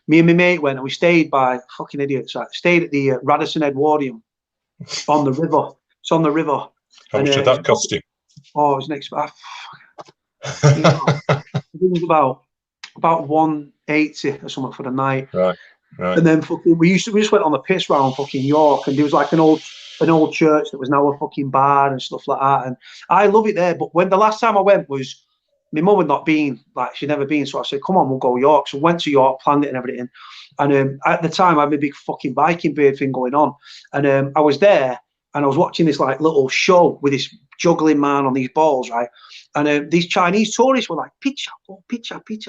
Me and my mate went and we stayed by fucking idiots. Stayed at the Radisson Edwardian on the river. It's on the river. How much did that cost you? Oh, it was next. It was about 180 or something for the night. Right. And then fucking we just went on the piss round fucking York, and there was like an old church that was now a fucking bar and stuff like that. And I love it there. But when the last time I went was, my mum had not been, like she'd never been, so I said, "Come on, we'll go York." So we went to York, planned it and everything. And at the time, I had a big fucking Viking beard thing going on, and I was there. And I was watching this like little show with this juggling man on these balls, right? And these Chinese tourists were like, picture. I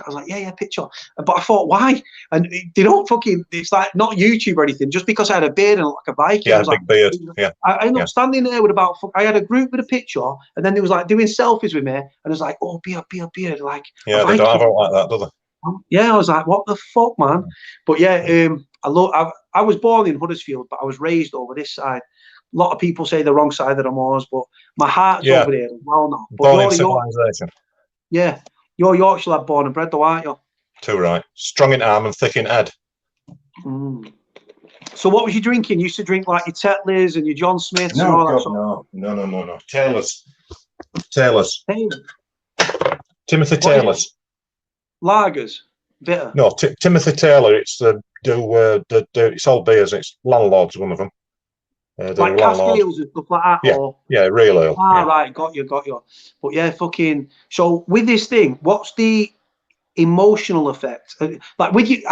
was like, yeah, picture. But I thought, why? And they don't fucking, it's like not YouTube or anything, just because I had a beard and like a Viking. Yeah, I was big like, beard. Yeah. I ended up standing there with I had a group with a picture, and then they was like doing selfies with me, and I was like, oh, beard. Like, yeah, they don't have it like that, do they? Yeah, I was like, what the fuck, man? But yeah, I was born in Huddersfield, but I was raised over this side. A lot of people say the wrong side of the moors, but my heart's over there as well now. Born in civilization. Yeah. You're Yorkshire lad, born and bred though, aren't you? Too right. Strong in arm and thick in head. So what was you drinking? You used to drink like your Tetleys and your John Smiths and all that sort? No. Taylor's. Timothy Taylor's. Lagers. Bitter. No, Timothy Taylor. It's it's all beers. It's Landlord's one of them. Like Cascales and stuff like that? Yeah, or? yeah, real oil. Right, got you. But yeah, fucking. So with this thing, what's the emotional effect? Like with you,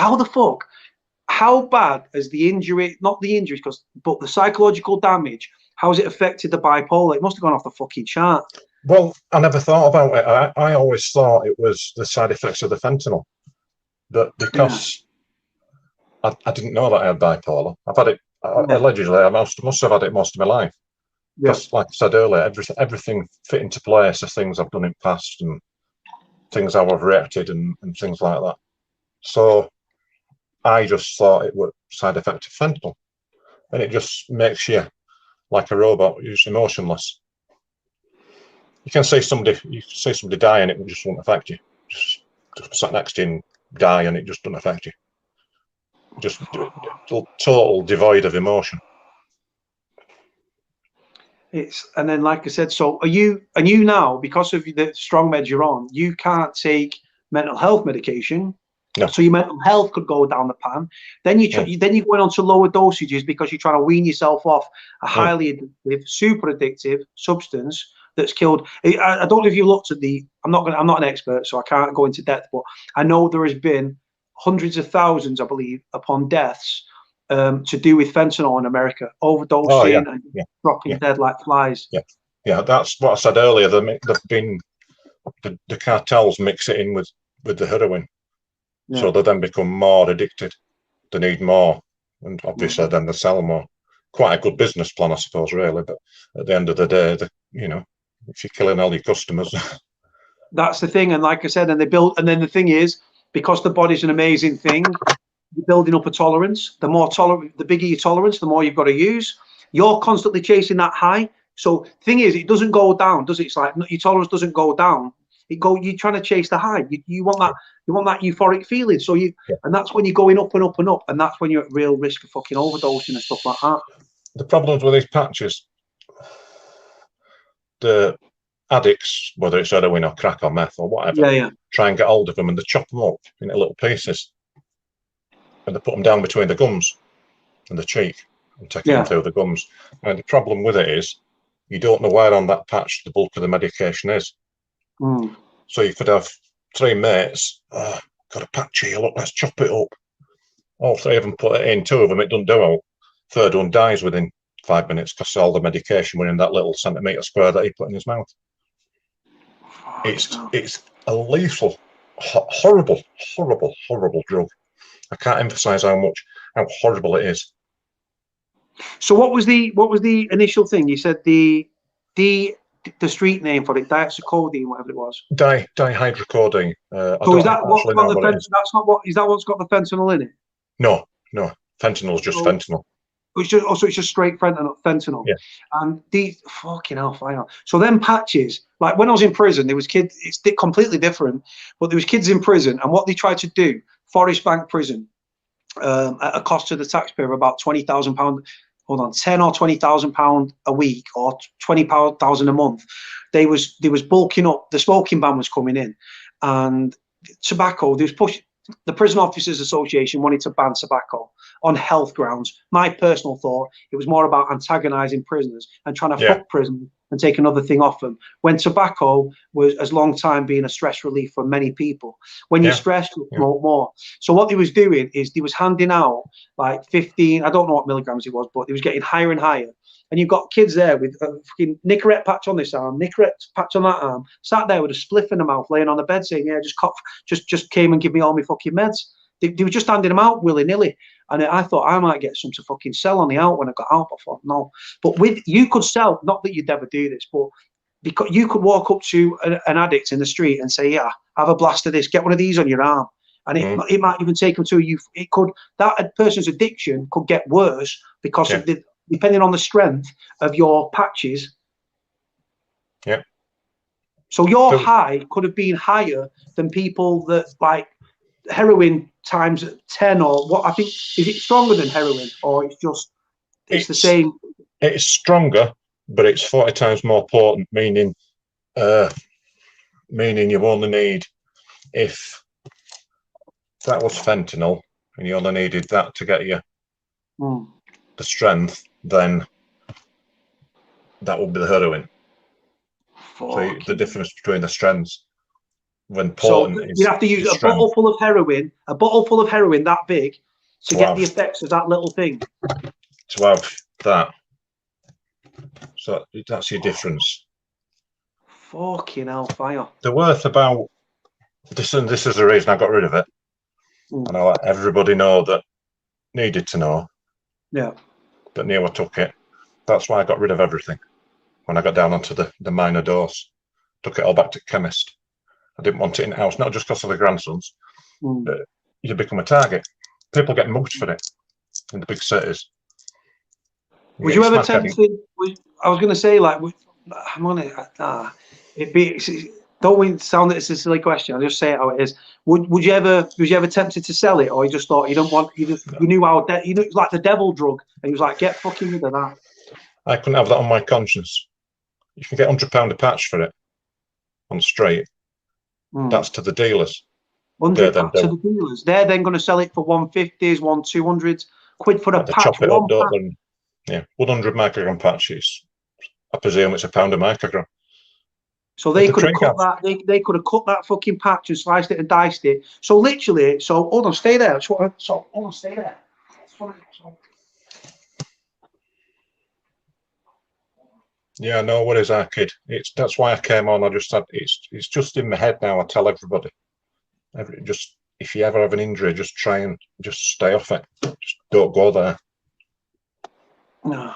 how bad has the injury, not the injuries, but the psychological damage, how has it affected the bipolar? It must have gone off the fucking chart. Well, I never thought about it. I always thought it was the side effects of the fentanyl. That because I didn't know that I had bipolar. I've had it, allegedly, I must have had it most of my life. Because, like I said earlier, everything fit into place as things I've done in past and things how I've reacted and things like that. So I just thought it was side effect of fentanyl. And it just makes you like a robot, you're just emotionless. You can see somebody die and it just won't affect you. Just sat next to you and die and it just doesn't affect you. Just total devoid of emotion. And then, like I said, so are you now, because of the strong meds you're on, you can't take mental health medication. No. So your mental health could go down the pan. Then you're going on to lower dosages because you're trying to wean yourself off a highly addictive, super addictive substance that's killed. I don't know if you looked at I'm not an expert, so I can't go into depth, but I know there has been hundreds of thousands, I believe, upon deaths to do with fentanyl in America, overdosing and dropping dead like flies. Yeah, that's what I said earlier. They've been the cartels mix it in with the heroin. So they then become more addicted. They need more, and obviously then they sell more. Quite a good business plan, I suppose, really. But at the end of the day, if you're killing all your customers, that's the thing. And like I said, and then the thing is, because the body's an amazing thing, you're building up a tolerance. The bigger your tolerance, the more you've got to use. You're constantly chasing that high. So the thing is, it doesn't go down, does it? It's like your tolerance doesn't go down. You're trying to chase the high. You want that euphoric feeling. So and that's when you're going up and up and up, and that's when you're at real risk of fucking overdosing and stuff like that. The problems with these patches, the addicts, whether it's heroin or crack or meth or whatever, try and get hold of them and they chop them up into little pieces, and they put them down between the gums and the cheek and take it in through the gums. And the problem with it is you don't know where on that patch the bulk of the medication is. So you could have three mates, got a patch here, look, let's chop it up. All three of them put it in, two of them it doesn't do out. Third one dies within 5 minutes because all the medication were in that little centimetre square that he put in his mouth. It's a lethal, horrible drug. I can't emphasize how horrible it is. So what was the initial thing? You said the street name for it, diacylcodeine, whatever it was. Dihydrocodone. So is that what's got the fentanyl? That's not what is that what's got the fentanyl in it? No. Fentanyl's just fentanyl. It's just straight fentanyl. Yeah. And these fucking hellfire. So them patches, like when I was in prison, there was kids. It's completely different, but there was kids in prison, and what they tried to do, Forest Bank Prison, at a cost to the taxpayer of about £20,000. Hold on, £10,000 or £20,000 a week, or £20,000 a month. They was bulking up. The smoking ban was coming in, and tobacco. They was pushing. The Prison Officers Association wanted to ban tobacco on health grounds. My personal thought, it was more about antagonising prisoners and trying to fuck prisoners and take another thing off them. When tobacco has long time been a stress relief for many people. When you're stressed, you smoke more. So what they was doing is they was handing out like 15, I don't know what milligrams it was, but they was getting higher and higher. And you've got kids there with a fucking Nicorette patch on this arm, Nicorette patch on that arm, sat there with a spliff in the mouth, laying on the bed saying, just came and give me all my fucking meds. They were just handing them out willy-nilly. And I thought I might get some to fucking sell on the out when I got out. I thought, no. But you could sell, not that you'd ever do this, but because you could walk up to an addict in the street and say, yeah, have a blast of this, get one of these on your arm. And it might even take them to that person's addiction could get worse because of depending on the strength of your patches. Yeah. So your high could have been higher than people that like heroin times 10 or what. I think, is it stronger than heroin, or it's the same? It's stronger, but it's 40 times more potent, meaning you only need, if that was fentanyl and you only needed that to get you the strength, then that would be the heroin. So Fuck. the difference between the strengths when So potent is you have to use the a strength. bottle full of heroin that big to get Wow. the effects of that little thing. To have that. So that's your difference. Fucking hellfire. They're worth about this, and this is the reason I got rid of it. And I let everybody know that needed to know. Yeah. That knew I took it. That's why I got rid of everything. When I got down onto the minor dose, took it all back to the chemist. I didn't want it in the house, not just because of the grandsons. But you become a target. People get mugged for it in the big cities. Would you ever tempted? I was going to say, like, I'm on it. Don't sound that it's a silly question. I'll just say it how it is. Was you ever tempted to sell it, or you just thought you don't want? You knew how you knew it was like the devil drug, and you was like, get fucking rid of that. I couldn't have that on my conscience. You can get £100 a patch for it on the street. That's to the dealers. 100 to the dealers. They're then going to sell it for 150s, 200s quid for a patch. Chop it up, don't they? Yeah, 100 microgram patches. I presume it's £1 a microgram. So they could have cut that. They could have cut that fucking patch and sliced it and diced it. So literally, hold on, stay there. Hold on, stay there. Yeah, no worries, our kid. That's why I came on. I just said it's just in my head now. I tell everybody, just if you ever have an injury, just try and just stay off it. Just don't go there. No.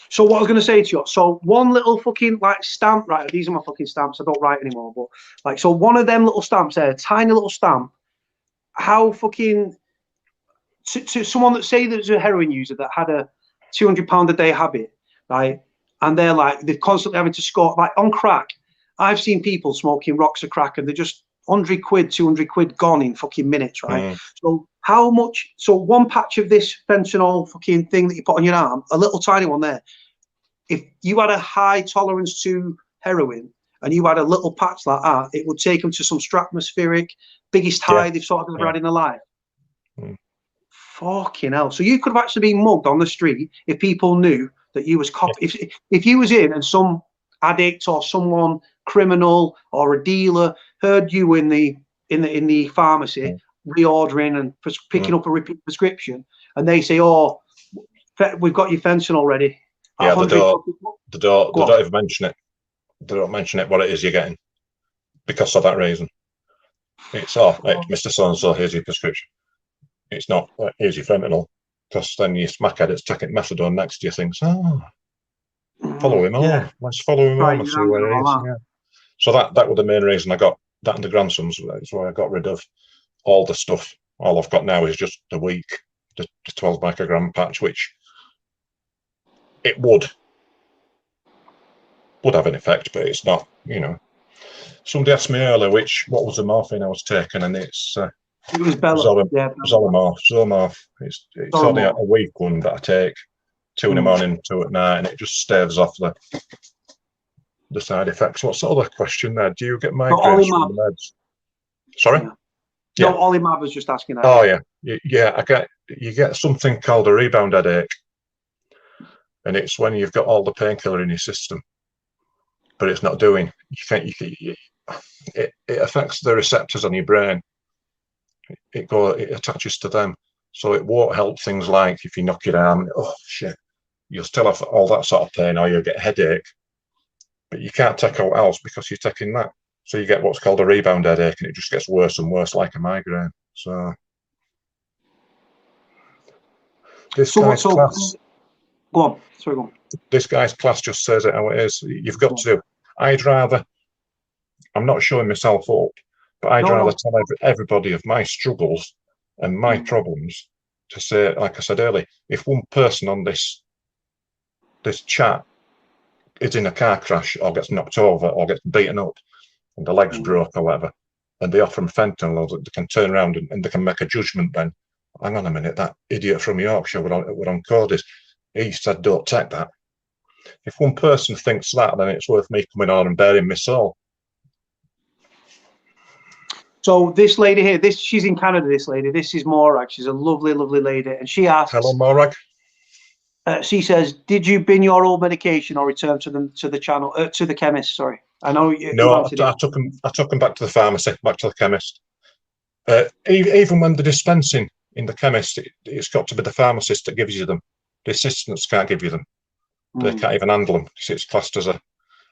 So what I was going to say to you, so one little fucking like stamp, right? These are my fucking stamps. I don't write anymore, but like, so one of them little stamps there, a tiny little stamp. How fucking to someone that say there's a heroin user that had a £200 a day habit, right? And they're constantly having to score like on crack. I've seen people smoking rocks of crack and they're just 100 quid, 200 quid gone in fucking minutes, right? So how much? So one patch of this fentanyl fucking thing that you put on your arm, a little tiny one there. If you had a high tolerance to heroin and you had a little patch like that, it would take them to some stratospheric, biggest high they've sort of ever had in their life. Fucking hell! So you could have actually been mugged on the street if people knew that you was if you was in and some addict or someone criminal or a dealer heard you in the pharmacy reordering and picking up a repeat prescription, and they say, "Oh, we've got your fentanyl ready." Yeah, they don't even mention it. They don't mention it what it is you're getting because of that reason. It's Mr. So-and-so, here's your prescription. It's not here's your fentanyl, because then you smack at it's taking methadone next to you. Thinks, follow him on. Let's follow him on and see where it is. Yeah. So that was the main reason I got that and the grandsons. That's why I got rid of all the stuff. All I've got now is just the 12 microgram patch, which it would have an effect, but it's not. Somebody asked me earlier what was the morphine I was taking, and it's it was Zomorph. It's only a week one that I take, 2 in the morning, 2 at night, and it just staves off the side effects. What's the other question there? Do you get migraines from the meds? Sorry? Yeah. No, Ollie Mabb was just asking that. Oh yeah. You get something called a rebound headache, and it's when you've got all the painkiller in your system, but it's not doing. It affects the receptors on your brain. It attaches to them, so it won't help things like if you knock your arm. Oh shit! You'll still have all that sort of pain, or you'll get a headache, but you can't take out else because you're taking that. So you get what's called a rebound headache, and it just gets worse and worse, like a migraine. So this guy's class. Go on. Sorry, go on. This guy's class just says it how it is. You've got to do. I'd rather. I'm not showing myself up, but I'd rather tell everybody of my struggles and my problems to say, like I said earlier, if one person on this chat is in a car crash or gets knocked over or gets beaten up and the legs broke or whatever, and they offer them fentanyl, they can turn around and they can make a judgment then. Hang on a minute, that idiot from Yorkshire were on Cody's. He said, don't take that. If one person thinks that, then it's worth me coming on and bearing my soul. So this lady here, she's in Canada, this lady. This is Morag. She's a lovely, lovely lady. And she asks... Hello, Morag. She says, "Did you bin your old medication or return to the chemist?" Sorry, I know you No, answered I it. took them. I took them back to the pharmacy, back to the chemist. Even when they're dispensing in the chemist, it's got to be the pharmacist that gives you them. The assistants can't give you them. They can't even handle them because it's classed as a.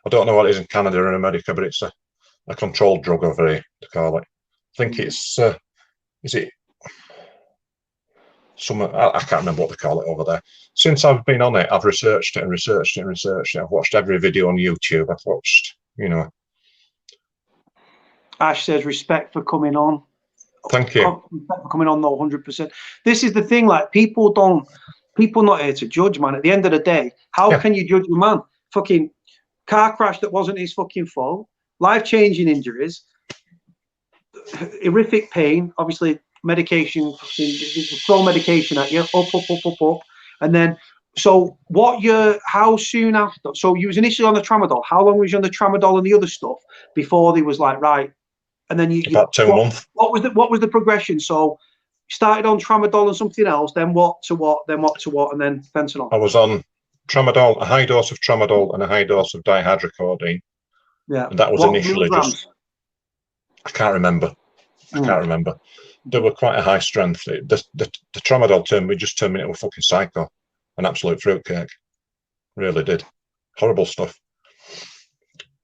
I don't know what it is in Canada or America, but it's a controlled drug over here, to call it. I think it's. Is it? I can't remember what they call it over there. Since I've been on it, I've researched it and researched it and researched it. I've watched every video on YouTube. I've watched, Ash says, "Respect for coming on." Thank you. Respect for coming on, though, 100%. This is the thing, like, people not here to judge, man. At the end of the day, how can you judge a man? Fucking car crash that wasn't his fucking fault, life-changing injuries, horrific pain, obviously medication, throw medication at you, up, and then, so how soon after, so you was initially on the tramadol, how long was you on the tramadol and the other stuff before they was like, right, and then about 2 months. What was the progression? So you started on tramadol and something else, then what to what, then what to what, and then fentanyl? I was on tramadol, a high dose of tramadol and a high dose of dihydrocodone. Yeah. And that was initially milligrams? I can't remember. They were quite a high strength. The tramadol turned me into a fucking psycho, an absolute fruitcake. Really did. Horrible stuff.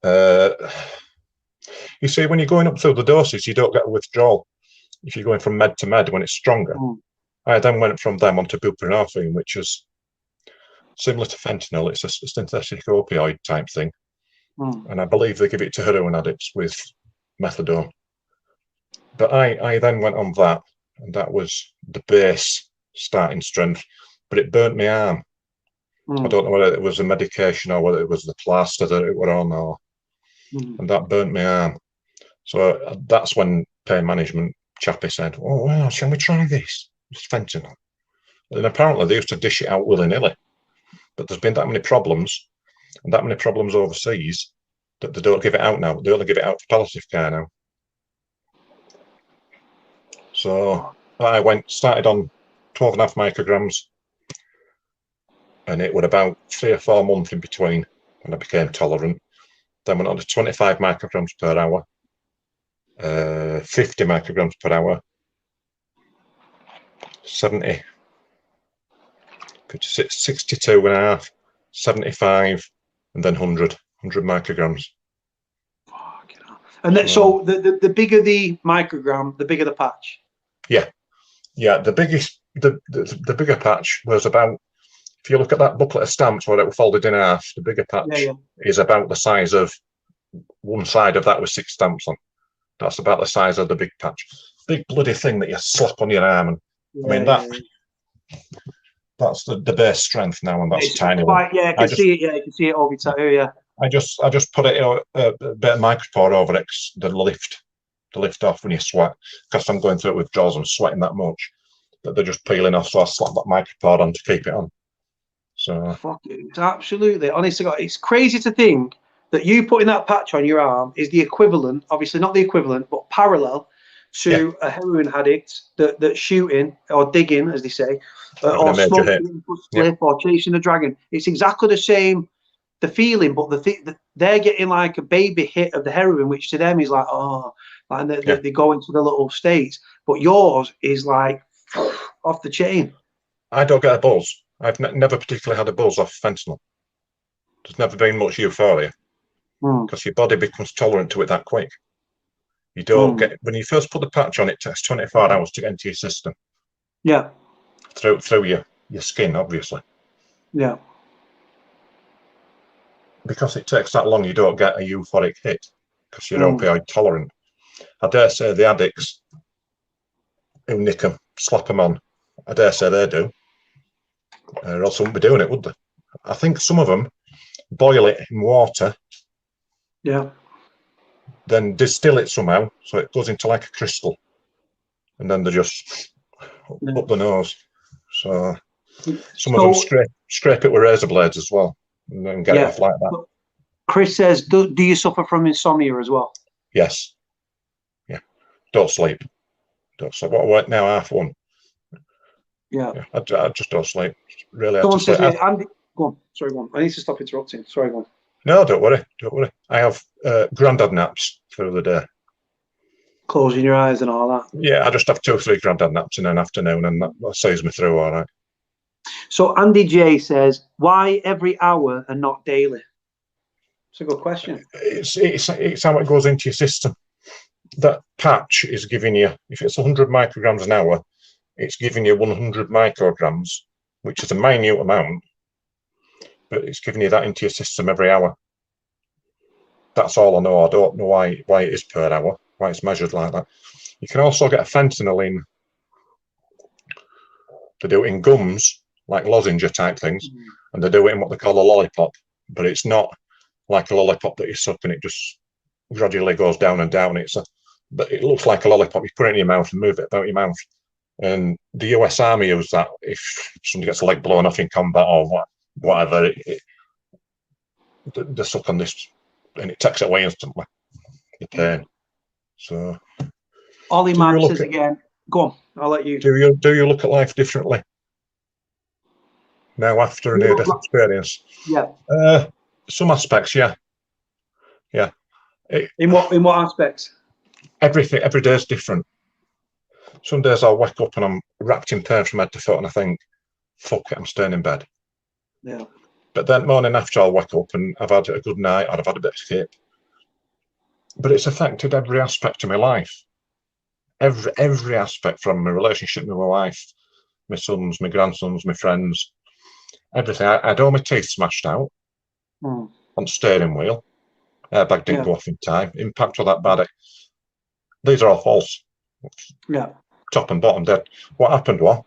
You see, when you're going up through the doses, you don't get a withdrawal. If you're going from med to med when it's stronger. I then went from them onto buprenorphine, which is similar to fentanyl. It's a synthetic opioid type thing. And I believe they give it to heroin addicts with methadone. But I then went on that, and that was the base starting strength, but it burnt my arm. I don't know whether it was a medication or whether it was the plaster that it were on, and that burnt my arm. So that's when pain management chappie said, "Oh, well, shall we try this? It's fentanyl." And apparently they used to dish it out willy-nilly, but there's been that many problems, and that many problems overseas, that they don't give it out now. They only give it out for palliative care now. So I started on 12.5 micrograms, and it was about 3 or 4 months in between when I became tolerant. Then went on to 25 micrograms per hour, 50 micrograms per hour, 70, 62.5, 75, and then 100 micrograms. And then, so the bigger the microgram, the bigger the patch. Yeah. The bigger patch was about, if you look at that booklet of stamps where it was folded in half, the bigger patch is about the size of one side of that with 6 stamps on. That's about the size of the big patch. Big bloody thing that you slap on your arm, and that's the base strength now, and that's a tiny one. Yeah, I can see it. Yeah, you can see it over tattoo. Yeah. I just put it a bit of micropore over it, the lift off when you sweat, because I'm going through it withdrawals. I'm sweating that much that they're just peeling off, so I slap that micropore on to keep it on. So it's absolutely, honestly, it's crazy to think that you putting that patch on your arm is the equivalent, obviously not the equivalent, but parallel to a heroin addict that's shooting or digging, as they say, or smoking, or chasing a dragon. It's exactly the same, the feeling, but they're getting like a baby hit of the heroin, which to them is like, and they go into the little states. But yours is like off the chain. I don't get a buzz. I've never particularly had a buzz off fentanyl. There's never been much euphoria, because your body becomes tolerant to it that quick. You don't get, when you first put the patch on, it takes 24 hours to get into your system. Yeah. Through your skin, obviously. Yeah. Because it takes that long, you don't get a euphoric hit, because you're opioid tolerant. I dare say the addicts who nick them, slap them on, I dare say they do. Or else they wouldn't be doing it, would they? I think some of them boil it in water. Yeah. Then distill it somehow, so it goes into like a crystal. And then they just up the nose. So some of them scrape it with razor blades as well, and then get it off like that. Chris says, do you suffer from insomnia as well? Yes. Yeah. Don't sleep. What now, 1:30? Yeah. I just don't sleep. Really, I Someone just says, sleep. yeah, Andy, go on. Sorry, go on. I need to stop interrupting. Sorry, go on. No, don't worry. Don't worry. I have grandad naps through the day. Closing your eyes and all that. Yeah, I just have 2 or 3 grandad naps in an afternoon, and that sees me through all right. So Andy J says, why every hour and not daily? It's a good question. It's how it goes into your system. That patch is giving you, if it's 100 micrograms an hour, it's giving you 100 micrograms, which is a minute amount, but it's giving you that into your system every hour. That's all I know. I don't know why it is per hour, why it's measured like that. You can also get a fentanyl in. They do it in gums, like lozenge type things, and they do it in what they call a lollipop, but it's not like a lollipop that you suck and it just gradually goes down and down. But it looks like a lollipop. You put it in your mouth and move it about your mouth. And the US Army use that if somebody gets a leg blown off in combat or whatever. They suck on this, and it takes it away instantly. The pain. So, Ollie Mabb says again. Go on. I'll let you. Do you look at life differently now after a near-death experience? Yeah. Some aspects, yeah. In what aspects? Every day is different. Some days I'll wake up and I'm wrapped in pain from head to foot, and I think, "Fuck it, I'm staying in bed." Yeah. But then morning after, I'll wake up and I've had a good night, or I've had a bit of sleep. But it's affected every aspect of my life. Every aspect, from my relationship with my wife, my sons, my grandsons, my friends, everything. I had all my teeth smashed out on the steering wheel. Airbag didn't go off in time. Impact of that bad. These are all false. Yeah. Top and bottom dead. What happened was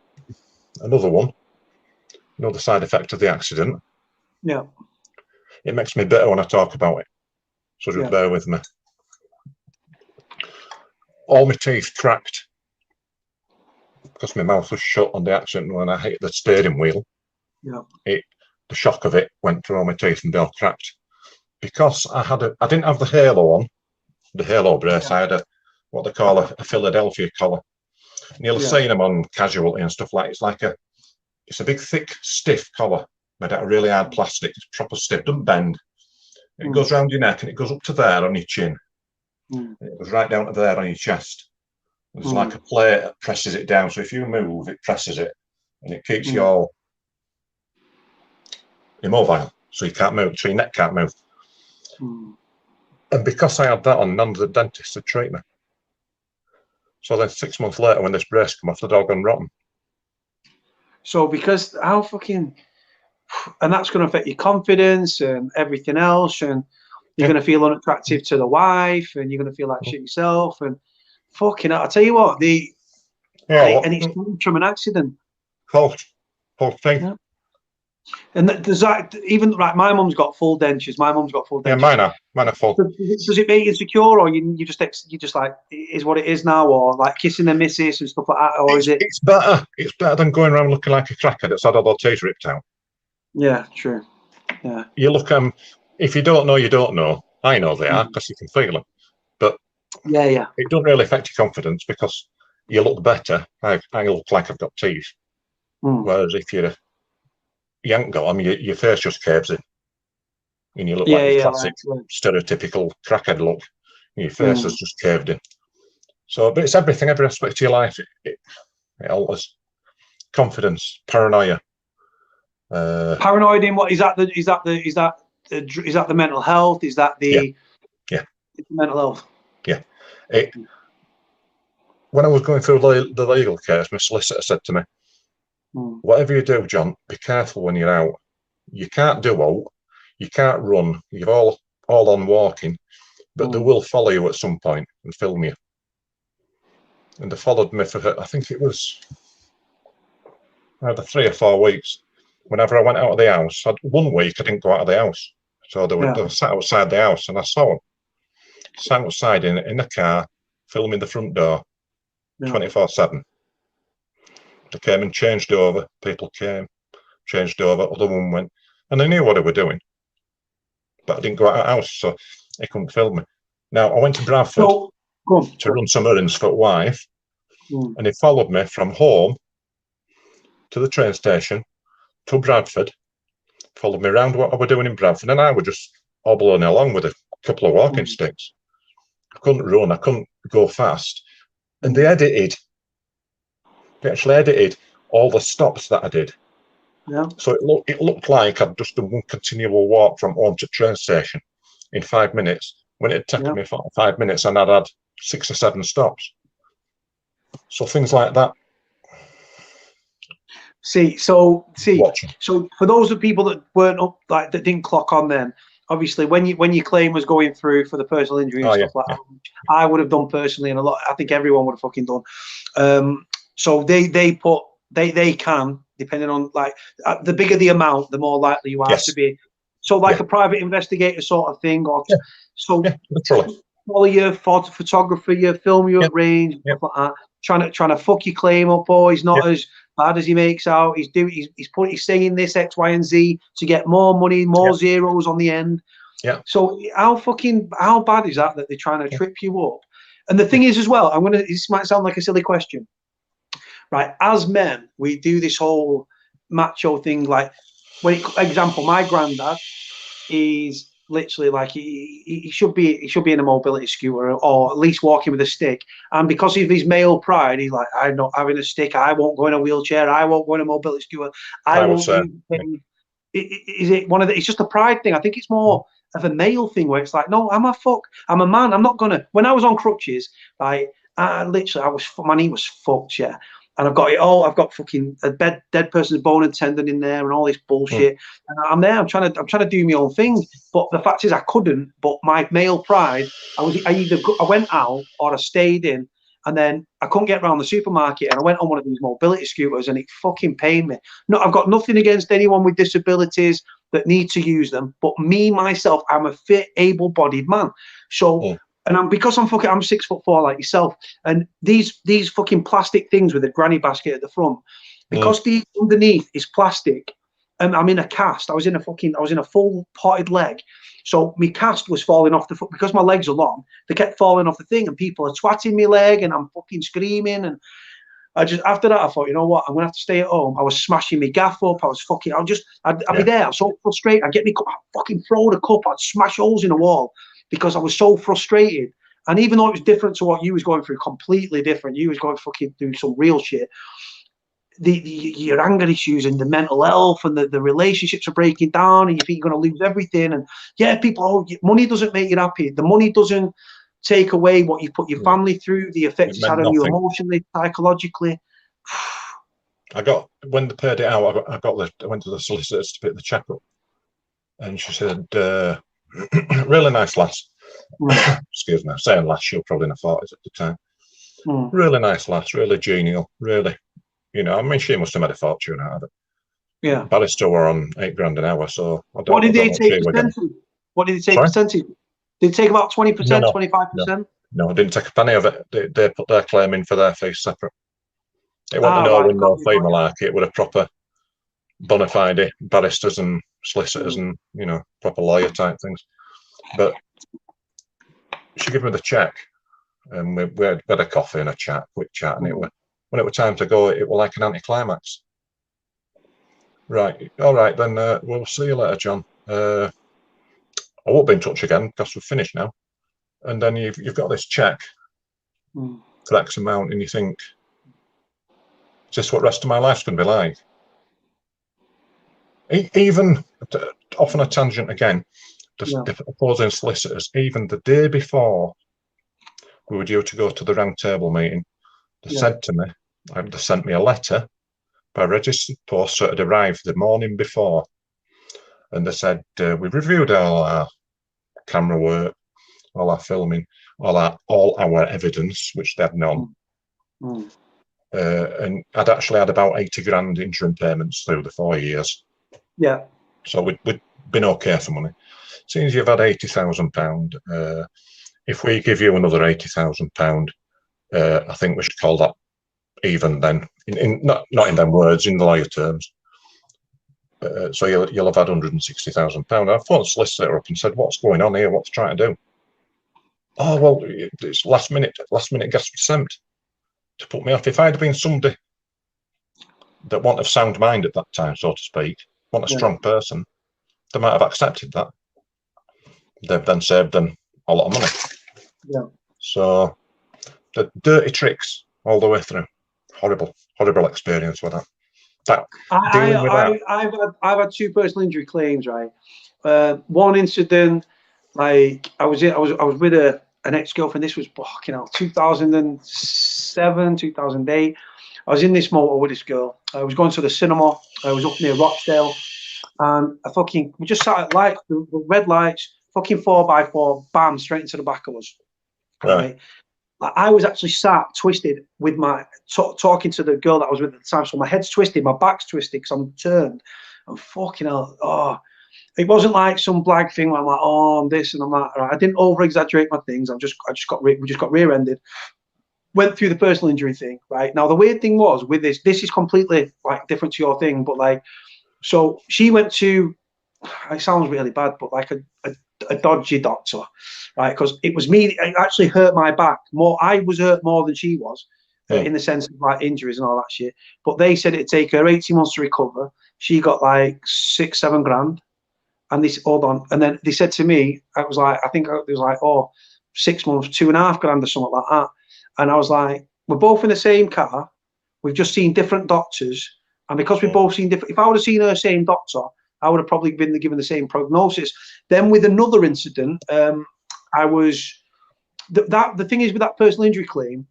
another side effect of the accident. Yeah. It makes me bitter when I talk about it. So just bear with me. All my teeth cracked because my mouth was shut on the accident when I hit the steering wheel. Yeah. The shock of it went through all my teeth and they all cracked. Because I didn't have the halo on, the halo brace. I had what they call a Philadelphia collar. And you'll have seen them on Casualty and stuff like it. It's a big, thick, stiff collar made out of really hard plastic. It's proper stiff, doesn't bend. It goes round your neck and it goes up to there on your chin. It goes right down to there on your chest. There's like a plate that presses it down. So if you move, it presses it and it keeps you all immobile. So you can't move, so your neck can't move. And because I had that on, none of the dentists would treat me. So then 6 months later, when this brace came off, the dog gone rotten. So because how fucking, and that's going to affect your confidence and everything else, and you're going to feel unattractive to the wife, and you're going to feel like shit yourself, and fucking, I'll tell you what, and it's from an accident. Whole thing. Yeah. And does that even right? My mum's got full dentures. Yeah, mine are full. Does it make you insecure, or you just like is what it is now, or like kissing the missus and stuff like that, or is it? It's better. It's better than going around looking like a cracker that's had all their teeth ripped out. Yeah, true. Yeah. You look at them. If you don't know, you don't know. I know they are because you can feel them. But it doesn't really affect your confidence because you look better. I look like I've got teeth. Whereas if you ain't got them, your face just caves in. And you look like a classic, stereotypical crackhead look. Your face has just caved in. So, but it's everything, every aspect of your life. It alters. Confidence, paranoia. Paranoid in what is that? Is that the mental health? Is that the mental health? Yeah. When I was going through the legal case, my solicitor said to me, "Whatever you do, John, be careful when you're out. You can't do out. You can't run. You're all on walking, but they will follow you at some point and film you." And they followed me for, I think it was either 3 or 4 weeks. Whenever I went out of the house, 1 week I didn't go out of the house. So they were sat outside the house and I saw them. Sat outside in the car, filming the front door, 24/7. They came and changed over. People came, changed over. Other one went. And they knew what they were doing. But I didn't go out of the house, so they couldn't film me. Now, I went to Bradford to run some errands for wife, and he followed me from home to the train station, to Bradford, followed me around what I were doing in Bradford, and I were just hobbling along with a couple of walking sticks. I couldn't run, I couldn't go fast. And they actually edited all the stops that I did. Yeah. So it looked like I'd just done one continual walk from home to train station in 5 minutes, when it had taken me 5 minutes and I'd had 6 or 7 stops. So things like that. So Watching. so for those of people that weren't up, like that didn't clock on then, obviously when your claim was going through for the personal injury and stuff like that, I would have done personally, and I think everyone would have fucking done. So they can, depending on, like, the bigger the amount, the more likely you are to be. So like a private investigator sort of thing, or literally. Follow your photographer, you film you at range, stuff like that. Trying to fuck your claim up. Oh, he's not as bad as he makes out. He's saying this X, Y, and Z to get more money, more zeros on the end. Yeah. So how bad is that they're trying to trip you up? And the thing is as well, this might sound like a silly question, right? As men, we do this whole macho thing. Like, example, my granddad is literally like he should be in a mobility scooter, or at least walking with a stick. And because of his male pride, he's like, I'm not having a stick. I won't go in a wheelchair. I won't go in a mobility scooter. I won't. Is it one of the? It's just a pride thing. I think it's more of a male thing where it's like, no, I'm a man. I'm not gonna. When I was on crutches, like, my knee was fucked, yeah. And I've got it all. I've got fucking a dead person's bone and tendon in there, and all this bullshit. And I'm there. I'm trying to do my own thing. But the fact is, I couldn't. But my male pride, I went out or I stayed in, and then I couldn't get around the supermarket, and I went on one of these mobility scooters, and it fucking pained me. No, I've got nothing against anyone with disabilities that need to use them, but me myself, I'm a fit, able-bodied man. So. And because I'm 6'4" like yourself, and these fucking plastic things with a granny basket at the front, because the underneath is plastic, and I'm in a cast. I was in a full potted leg, so my cast was falling off the foot because my legs are long. They kept falling off the thing, and people are twatting my leg, and I'm fucking screaming. And after that, I thought, you know what, I'm gonna have to stay at home. I was smashing my gaff up. I'd be there. I'm so frustrated. I'd get me cup, I'd fucking throw the cup. I'd smash holes in the wall, because I was so frustrated. And even though it was different to what you was going through, completely different, you was going fucking through some real shit, your anger issues and the mental health and the relationships are breaking down, and you think you're going to lose everything. And money doesn't make you happy. The money doesn't take away what you put your family through, the effects it's had on you emotionally, psychologically. When they paid it out, I went to the solicitors to pick the check up, and she said, really nice lass. Excuse me, I'm saying lass, she was probably in her 40s at the time. Really nice lass, really genial, really, I mean, she must have made a fortune out of it. Yeah. Barrister were on £8 an hour, so I don't. What did they take percentage? What did they take percentage? Did they take about 20%, 25%? No, I didn't take a penny of it. They put their claim in for their fees separate. It wasn't no win, no fee malarkey. It was a proper bona fide barristers and solicitors and, proper lawyer type things. But she gave me the check, and we had a coffee and a quick chat, and when it was time to go, it was like an anticlimax. Right, all right, then we'll see you later, John. I won't be in touch again because we've finished now. And then you've got this check for X amount, and you think, is this what the rest of my life's going to be like? Even off on a tangent again, the opposing solicitors, even the day before we were due to go to the round table meeting, they said to me, they sent me a letter by registered post, so it had arrived the morning before, and they said, we've reviewed all our camera work, all our filming, all our evidence, which they had none. And I'd actually had about 80 grand interim payments through the 4 years. Yeah. So we'd been okay for money. Since you've had £80,000, if we give you another £80,000, I think we should call that even then. Not in them words, in the lawyer terms. So you'll have had £160,000. I phoned the solicitor up and said, "What's going on here? What's trying to do?" "Oh, well, it's last minute gas was sent to put me off." If I'd have been somebody that weren't of sound mind at that time, so to speak, weren't a strong person, they might have accepted that. They've then saved them a lot of money. Yeah. So the dirty tricks all the way through. Horrible experience with that. I've had 2 personal injury claims, right? One incident, like I was with an ex-girlfriend. This was 2007, 2008. I was in this motor with this girl. I was going to the cinema. I was up near Rochdale, and we just sat at lights, the red lights, 4x4, bam, straight into the back of us. Right. I was actually sat twisted with my talking to the girl that I was with at the time. So my head's twisted, my back's twisted because I'm turned. I'm fucking hell. Oh, it wasn't like some blag thing where I'm like, oh, I'm this and I'm that. Right? I didn't over exaggerate my things. We just got rear-ended. Went through the personal injury thing. Right now, the weird thing was with this is completely like different to your thing, but like, so she went to. It sounds really bad, but like a dodgy doctor, right? Because it was me. It actually hurt my back more. I was hurt more than she was, in the sense of like injuries and all that shit. But they said it'd take her 18 months to recover. She got like 6-7 grand, and this hold on. And then they said to me, I think it was like 6 months, 2.5 grand or something like that. And I was like, we're both in the same car. We've just seen different doctors, and because we've both seen different. If I would have seen her same doctor, I would have probably been given the same prognosis. Then with another incident, I was the thing is with that personal injury claim,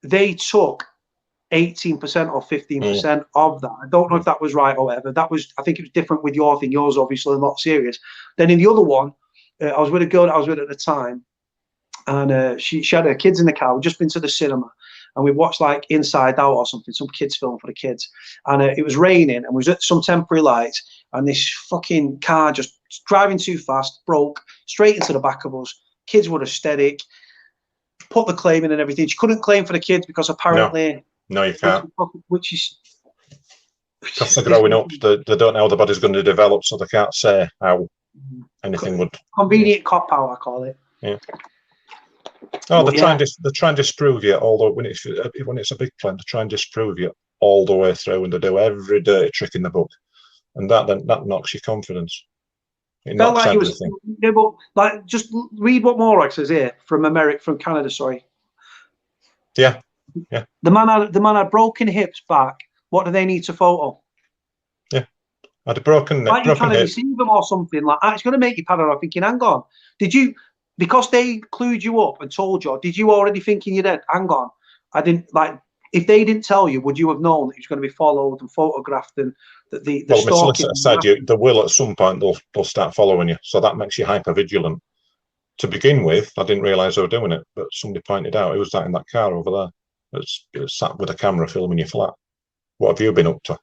they took 18% or 15% of that. I don't know if that was right or whatever. I think it was different with your thing. Yours obviously a lot serious. Then in the other one, I was with a girl that I was with at the time, and she had her kids in the car. We'd just been to the cinema, and we watched like Inside Out or something, some kids film for the kids. And it was raining, and we was at some temporary lights, and this fucking car just driving too fast, broke straight into the back of us. Kids were aesthetic, put the claim in and everything. She couldn't claim for the kids because apparently... No, you can't. Which is... Because they're growing up, they don't know how the body's going to develop, so they can't say how anything would... Convenient cop out, I call it. Yeah. Oh, they try and disprove you, although when it's a big claim, they try and disprove you all the way through, and they do every dirty trick in the book, and that knocks your confidence. It knocks everything. Yeah, but like, just read what Morag says here from Canada. Sorry. Yeah. The man had broken hips back. What do they need to photo? Yeah, had a broken neck. Like you're trying to deceive them or something. Like it's going to make you paranoid. Thinking, hang on, did you? Because they clued you up and told you, did you already thinking you're dead? Hang on, I didn't like. If they didn't tell you, would you have known that he was going to be followed and photographed and that the stalking? Well, my solicitor said they will at some point. They'll start following you, so that makes you hyper vigilant. To begin with, I didn't realise they were doing it, but somebody pointed out it was that in that car over there. It's sat with a camera filming your flat. What have you been up to?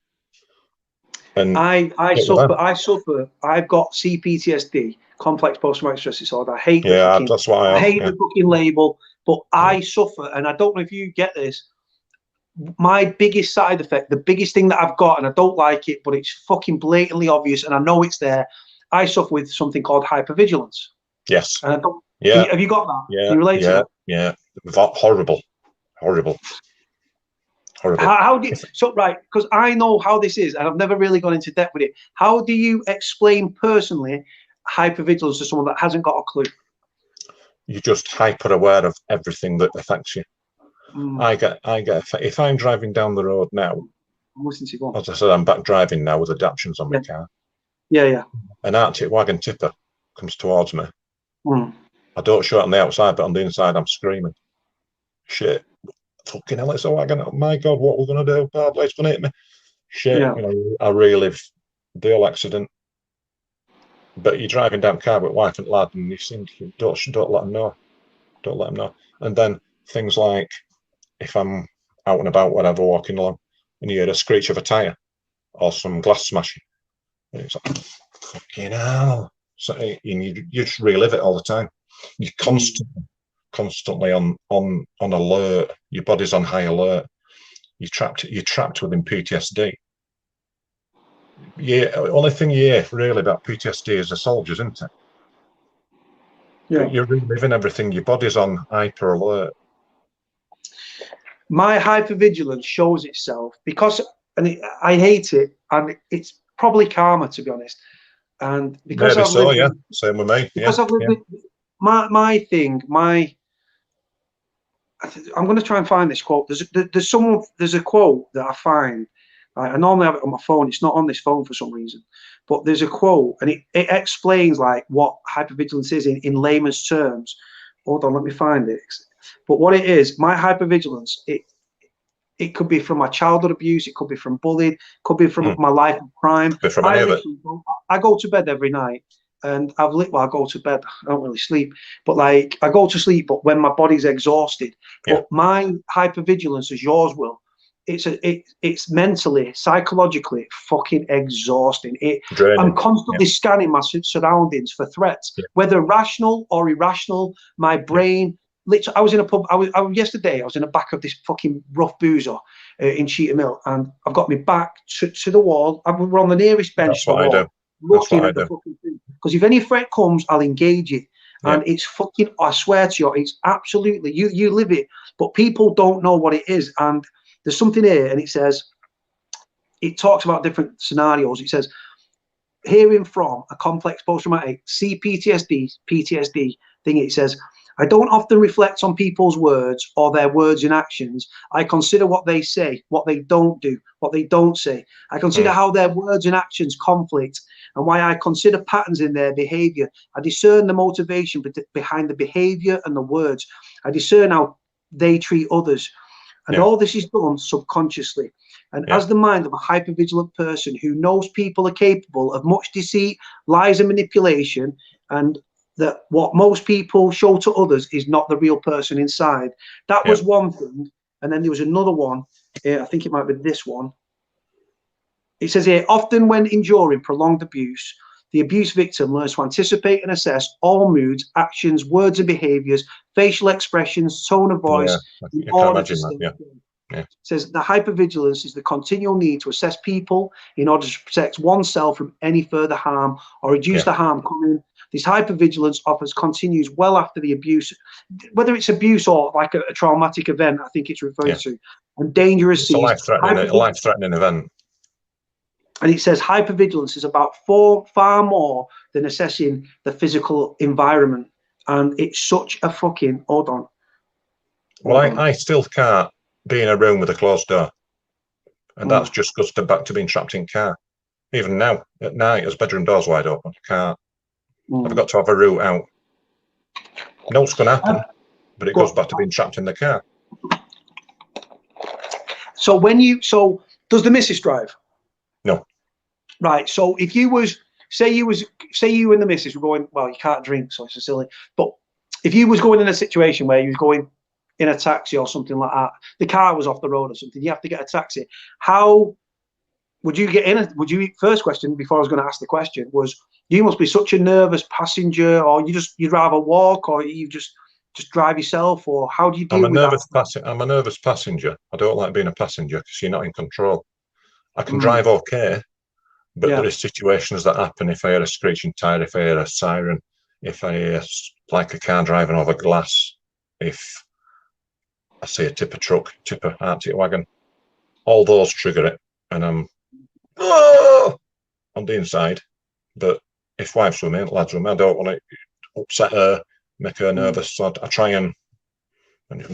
And I suffer. I've got CPTSD, complex post-traumatic stress disorder. I hate that's what I hate the fucking label, but I suffer, and I don't know if you get this. My biggest side effect, the biggest thing that I've got, and I don't like it, but it's fucking blatantly obvious, and I know it's there. I suffer with something called hypervigilance. Yes. And I don't. Yeah. Have you got that? Yeah. Can you relate to that? Yeah. Horrible. How do you, right? Because I know how this is, and I've never really gone into depth with it. How do you explain personally hypervigilance to someone that hasn't got a clue? You're just hyper aware of everything that affects you. I get if I'm driving down the road now. I'm listening to you. As I said, I'm back driving now with adaptions on my car. Yeah. An Arctic wagon tipper comes towards me. I don't show it on the outside, but on the inside, I'm screaming. Shit. Fucking hell, it's a wagon. Oh my God, what we're going to do? Oh, it's going to hit me. Shit. Yeah. You know, I relive the whole accident. But you're driving down car with wife and lad, and you seem to don't let them know. Don't let them know. And then things like if I'm out and about, whatever, walking along, and you hear a screech of a tyre or some glass smashing, and it's like, fucking hell. So you just relive it all the time. You're constantly on alert. Your body's on high alert. You're trapped within PTSD. Yeah, only thing you hear really about PTSD is the soldiers, isn't it? Yeah. But you're reliving everything. Your body's on hyper alert. My hypervigilance shows itself because and I hate it, and it's probably karma, to be honest. And because Maybe I've so, lived, yeah. Same with me. because Yeah, I've lived yeah. with my thing, I'm going to try and find this quote. There's a quote that I find. I normally have it on my phone. It's not on this phone for some reason, but there's a quote, and it explains like what hypervigilance is in layman's terms. Hold on, let me find it. But what it is, my hypervigilance, it could be from my childhood abuse, it could be from bullying, could be from my life of crime. Be from any of it. I go to bed every night, and I go to bed. I don't really sleep, but like I go to sleep, but when my body's exhausted. Yeah. But my hypervigilance, as yours will, it's mentally, psychologically fucking exhausting. Draining. I'm constantly scanning my surroundings for threats, whether rational or irrational. My brain. Literally, I was in a pub. Yesterday. I was in the back of this fucking rough boozer in Cheetham Hill, and I've got my back to the wall. We're on the nearest bench That's to the what wall, I do. looking at the fucking thing. Because if any threat comes, I'll engage it, and it's fucking. I swear to you, it's absolutely you live it, but people don't know what it is. And there's something here, and it says, it talks about different scenarios. It says, hearing from a complex post-traumatic PTSD thing. It says, I don't often reflect on people's words or their words and actions. I consider what they say, what they don't do, what they don't say. I consider how their words and actions conflict and why I consider patterns in their behavior. I discern the motivation behind the behavior and the words. I discern how they treat others. And all this is done subconsciously. And as the mind of a hypervigilant person who knows people are capable of much deceit, lies and manipulation, and that what most people show to others is not the real person inside. That was one thing. And then there was another one. I think it might be this one. It says here, often when enduring prolonged abuse, the abuse victim learns to anticipate and assess all moods, actions, words and behaviors, facial expressions, tone of voice. You can imagine that, It says the hypervigilance is the continual need to assess people in order to protect oneself from any further harm or reduce the harm coming. This hypervigilance continues well after the abuse, whether it's abuse or like a traumatic event, I think it's referring to, and dangerous. It's a life-threatening event. And it says hypervigilance is about far more than assessing the physical environment. And it's such a fucking, hold on. Well, I still can't be in a room with a closed door. And that's just goes back to being trapped in car. Even now, at night, as bedroom doors wide open, I can't. I've got to have a route out. I know what's going to happen, but it goes back to being trapped in the car. So does the missus drive? No. Right. So if you was, say you and the missus were going, well, you can't drink, so it's silly. But if you was going in a situation where you was going in a taxi or something like that, the car was off the road or something, you have to get a taxi. How would you get in? First question before I was going to ask the question was, you must be such a nervous passenger, or you'd rather walk, or you just drive yourself, or how do you deal with that? I'm a nervous passenger. I don't like being a passenger because you're not in control. I can drive okay, but there are situations that happen. If I hear a screeching tire, if I hear a siren, if I hear like a car driving over glass, if I see a tipper truck, tipper Arctic wagon, all those trigger it, and I'm on the inside. But if wife's with me, lads with me, I don't want to upset her, make her nervous. So I try and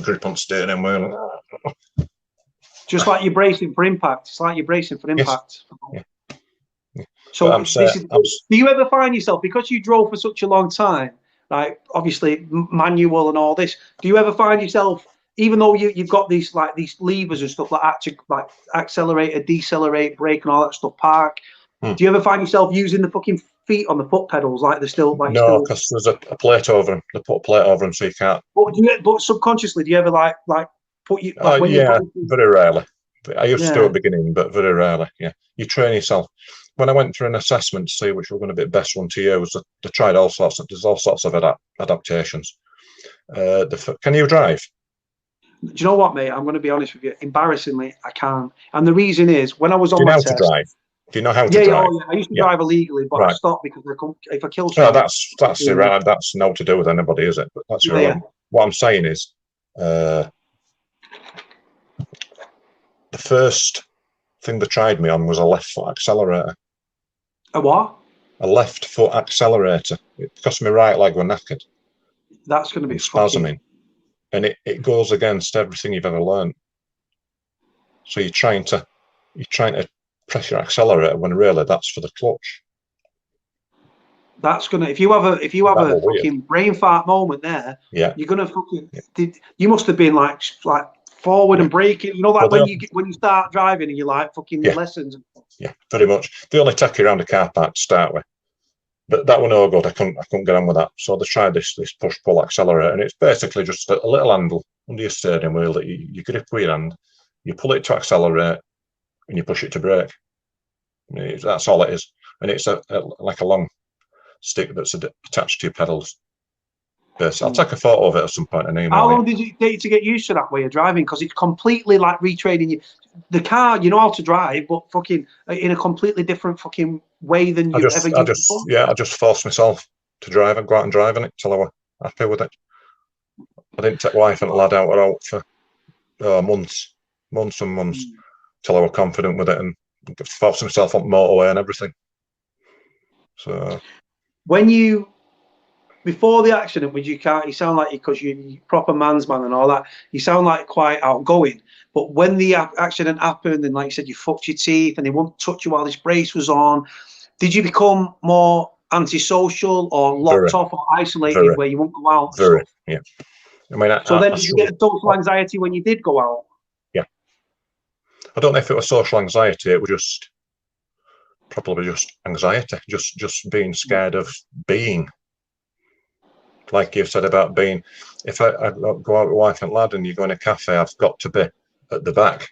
grip on steering wheel. Just like you're bracing for impact. It's like you're bracing for impact. Yes. Yeah. So do you ever find yourself, because you drove for such a long time, like obviously manual and all this, do you ever find yourself, even though you've got these levers and stuff like that to like accelerate, decelerate, brake and all that stuff, park, do you ever find yourself using the fucking feet on the foot pedals like they're still like? No, because there's a plate over them. They put a plate over them so you can't. But subconsciously, do you ever like put you? Very rarely. I used to do it at the beginning, but very rarely. Yeah, you train yourself. When I went through an assessment to see which were going to be the best one to use, they tried all sorts of adaptations. Can you drive? Do you know what, mate? I'm going to be honest with you. Embarrassingly, I can't. And the reason is, when I was on my test. Do you know how to drive? Yeah, I used to drive illegally, but I stopped because if I kill someone. No, that's irrelevant. That's not to do with anybody, is it? But that's irrelevant. What I'm saying is, the first thing they tried me on was a left foot accelerator. A what? A left foot accelerator. It cost me right leg were knackered. That's going to be spasming. And it goes against everything you've ever learned. So you're trying to press your accelerator when really that's for the clutch. That's gonna if you have a fucking brain fart moment there, yeah, you're gonna fucking. You must have been like forward and braking. You know, like when you start driving and you like fucking lessons. Yeah, very much. They only take you around a car park to start with, but that one no good. I couldn't get on with that. So they tried this push pull accelerator, and it's basically just a little handle under your steering wheel that you grip with your hand, you pull it to accelerate, and you push it to brake. That's all it is, and it's like a long stick that's attached to your pedals. I'll take a photo of it at some point and email. How long did it take to get used to that way of driving? Because it's completely like retraining you. The car, you know how to drive, but fucking in a completely different fucking way than you ever used before. Yeah, I just forced myself to drive and go out and drive in it till I was happy with it. I didn't take wife and lad out for months and months till I was confident with it and forced myself on motorway and everything. So when you before the accident with your car, you sound like because you're proper man's man and all that. You sound like quite outgoing. But when the accident happened and, like you said, you fucked your teeth and they wouldn't touch you while this brace was on, did you become more antisocial or locked off or isolated where you won't go out? Yeah. I mean, did you get social anxiety when you did go out? Yeah. I don't know if it was social anxiety. It was probably just anxiety, just being scared of being. Like you said about being, if I go out with wife and lad and you go in a cafe, I've got to be at the back,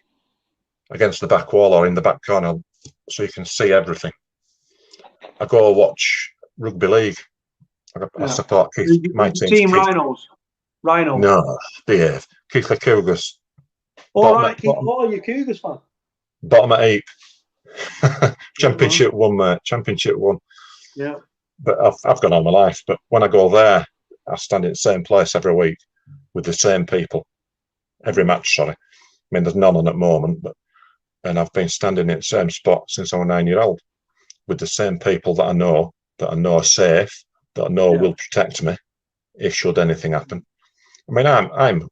against the back wall or in the back corner, so you can see everything. I go watch rugby league. I support my team. Rhinos. No, behave. Keith the Cougars. All right, Keith. What are you, Cougars fan? Bottom at 8. Championship 1, mate. Championship 1. Yeah. But I've gone all my life. But when I go there, I stand in the same place every week with the same people. Every match, sorry. I mean, there's none on at the moment, and I've been standing in the same spot since I was 9-year-old with the same people that I know are safe, that I know will protect me if should anything happen. I mean, I'm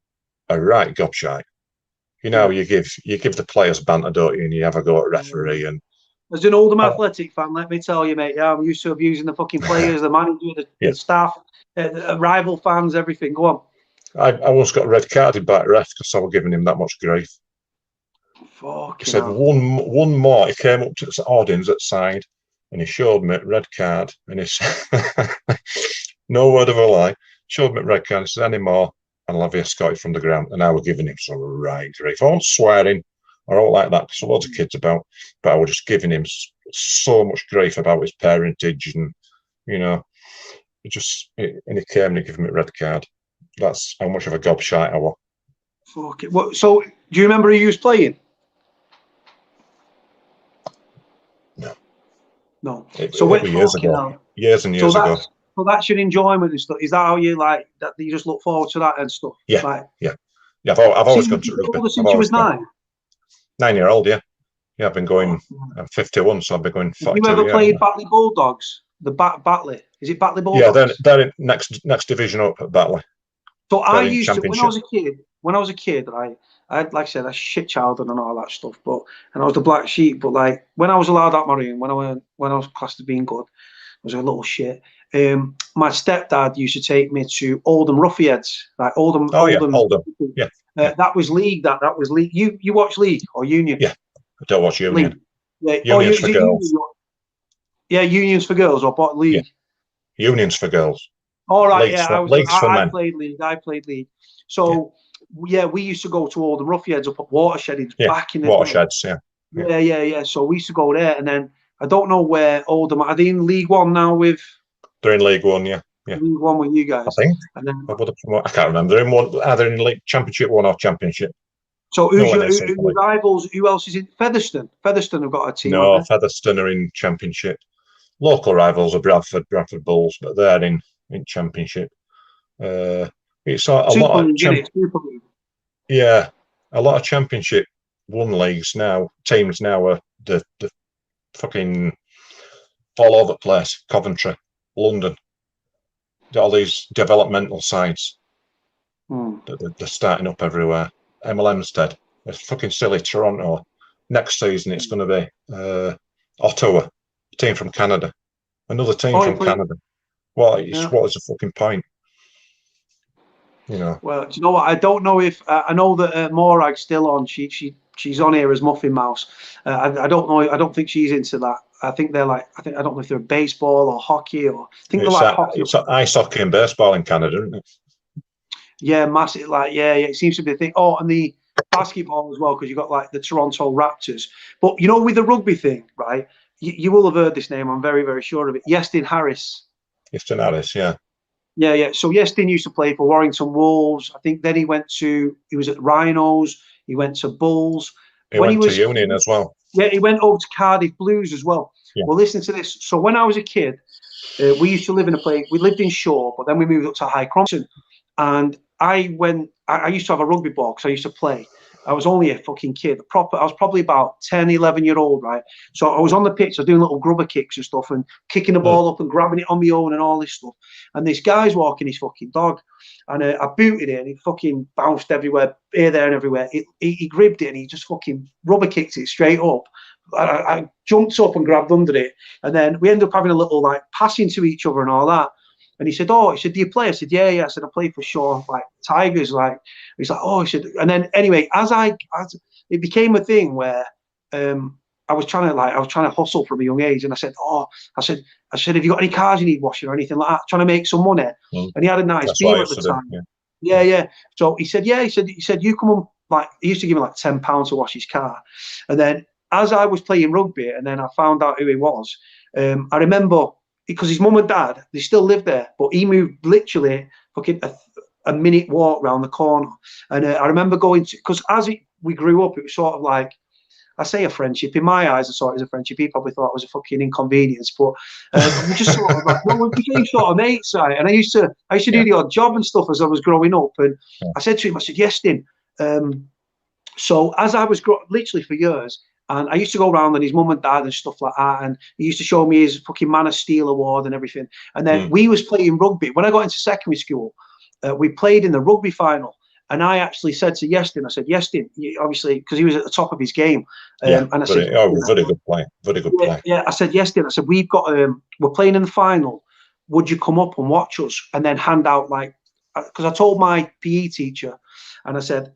a right gobshite. You know, you give the players banter, don't you? And you have a go at referee. And as an Oldham Athletic fan, let me tell you, mate. I'm used to abusing the fucking players, the manager, the staff, rival fans, everything. Go on. I once got red carded by a ref because I was giving him that much grief. He said one more. He came up to the audience at side and he showed me red card, and he said, no word of a lie, showed me red card. He said, any more and I'll have you escorted from the ground. And I was giving him some right grief. I wasn't swearing or all like that because there were loads of kids about, but I was just giving him so much grief about his parentage and, you know, and he came and he gave me a red card. That's how much of a gobshite I was. Fuck it. What, so, do you remember who you was playing? No. So it was years ago. Years and years ago. So that's your enjoyment and stuff. Is that how you like that? You just look forward to that and stuff. Yeah. Yeah. I've always gone to rugby. Since you was 9. 9-year-old. Yeah. Yeah. I've been going. I'm 51, so I've been going. 42 Have you ever played Batley Bulldogs? The Batley. Is it Batley Bulldogs? Yeah, they're in next division up at Batley. So I used to when I was a kid. I had, like I said, a shit childhood and all that stuff. And I was the black sheep. But like when I was allowed out my room, when I was classed as being good, I was a little shit. My stepdad used to take me to Oldham Ruffians, like Oldham. Oldham. Yeah. That was league. That was league. You watch league or union? Yeah, I don't watch union. Yeah. Unions for girls. Yeah, unions for girls or what league? Yeah. Unions for girls. All right. Leagues for men. I played league. So we used to go to Oldham Ruffians up at Watershed. Back in the Watersheds. Yeah. So we used to go there, and then I don't know where Oldham are they in League One now with. They're in League One, yeah. League One with you guys. I think. And then, I can't remember. They're in one. Either in League Championship 1 or Championship. So who's your rivals? Who else is in Featherstone? Featherstone have got a team. No, Featherstone are in Championship. Local rivals are Bradford Bulls, but they're in Championship. It's a lot of a lot of Championship one leagues now, teams now are the fucking all over the place. Coventry, London, all these developmental sides. They're starting up everywhere. MLM's dead. It's fucking silly. Toronto. Next season it's going to be Ottawa, a team from Canada, another team from Canada. Well, what was the fucking point? You know. Well, do you know what? I don't know if I know that Morag's still on. She's on here as Muffin Mouse. I don't know. I don't think she's into that. I think they're like. I don't know if they're baseball or hockey or. I think they're like hockey. It's ice hockey and baseball in Canada, isn't it? Yeah, massive. Like yeah. It seems to be a thing. Oh, and the basketball as well, because you got like the Toronto Raptors. But you know, with the rugby thing, right? You will have heard this name. I'm very, very sure of it. Yestin Harris. Yestin Harris, yeah. Yeah. So Yestin used to play for Warrington Wolves. I think then he was at Rhinos. He went to Bulls. He went to Union as well. Yeah, he went over to Cardiff Blues as well. Yeah. Well, listen to this. So when I was a kid, we used to live in a place. We lived in Shaw, but then we moved up to High Crompton. And I used to have a rugby ball because I used to play. I was only a fucking kid. I was probably about 10, 11-year-old, right? So I was on the pitch, I was doing little grubber kicks and stuff and kicking the ball up and grabbing it on my own and all this stuff. And this guy's walking his fucking dog. And I booted it and it fucking bounced everywhere, here, there and everywhere. He gripped it and he just fucking rubber kicked it straight up. I jumped up and grabbed under it. And then we ended up having a little like passing to each other and all that. And he said, do you play? I said, yeah. I said, I play for Shaw, like Tigers. Like, he's like, oh, he said, and then anyway, as it became a thing where I was trying to hustle from a young age. And I said, have you got any cars you need washing or anything like that? Trying to make some money. And he had a nice Beamer at the time. Yeah. So he said, he said, you come on, like, he used to give me like £10 to wash his car. And then as I was playing rugby and then I found out who he was, I remember, because his mum and dad, they still live there, but he moved literally fucking a minute walk round the corner. And I remember going to, because we grew up, it was sort of like, I say a friendship. In my eyes, I saw it as a friendship. He probably thought it was a fucking inconvenience, but we just sort of like, we became sort of mates, right? And I used to do the odd job and stuff as I was growing up. And I said to him, I said, Yestin. So as I was literally for years, and I used to go around and his mum and dad and stuff like that. And he used to show me his fucking Man of Steel award and everything. And then we was playing rugby. When I got into secondary school, we played in the rugby final. And I actually said to Yestin, I said, Yestin, obviously, because he was at the top of his game. And I said, very good play. Very good play. Yeah, I said, Yestin, I said, we've got, we're playing in the final. Would you come up and watch us? And then hand out, like, because I told my PE teacher, and I said,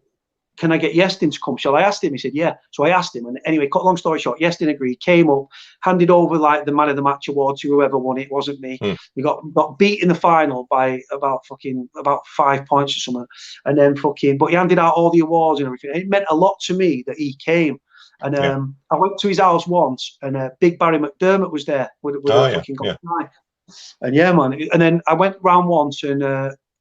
can I get Yestin to come? Shall I ask him? He said, yeah. So I asked him. And anyway, cut long story short, Yestin agreed, came up, handed over like the man of the match award to whoever won it. It wasn't me. We got beat in the final by about 5 points or something. And then but he handed out all the awards and everything. It meant a lot to me that he came. And I went to his house once and Big Barry McDermott was there with And yeah, man. And then I went round once and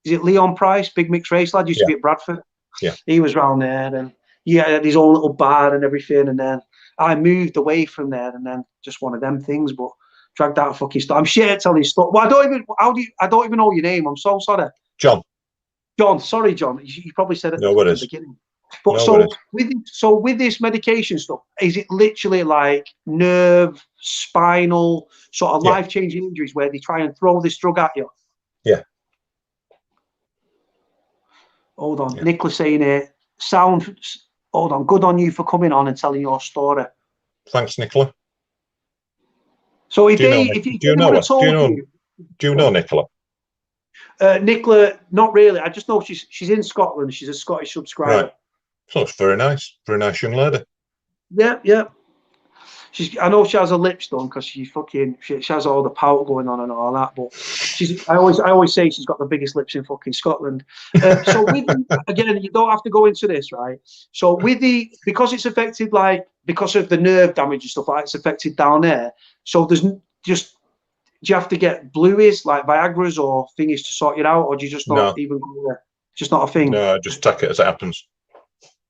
is it Leon Price, big mixed race lad, used to be at Bradford. Yeah, he was round there, and he had his own little bar and everything. And then I moved away from there, and then just one of them things. But dragged out a fucking stuff. I'm shit at telling stuff. Well, I don't even know your name. I'm so sorry. John. Sorry, John. You probably said it at the beginning. But with this medication stuff, is it literally like nerve, spinal, sort of life-changing injuries where they try and throw this drug at you? Yeah. Hold on, Nicholas saying it. Hold on, good on you for coming on and telling your story. Thanks, Nicola. So do you know Nicola? Nicola, not really. I just know she's in Scotland. She's a Scottish subscriber. Right. So it's very nice young lady. Yeah. I know she has her lips done because she has all the pout going on and all that. But I always say she's got the biggest lips in fucking Scotland. So again, you don't have to go into this, right? So because it's affected, like, because of the nerve damage and stuff like that, it's affected down there. So do you have to get blueies like Viagra's or thingies to sort it out, or do you just not even go there? Just not a thing. No, just take it as it happens.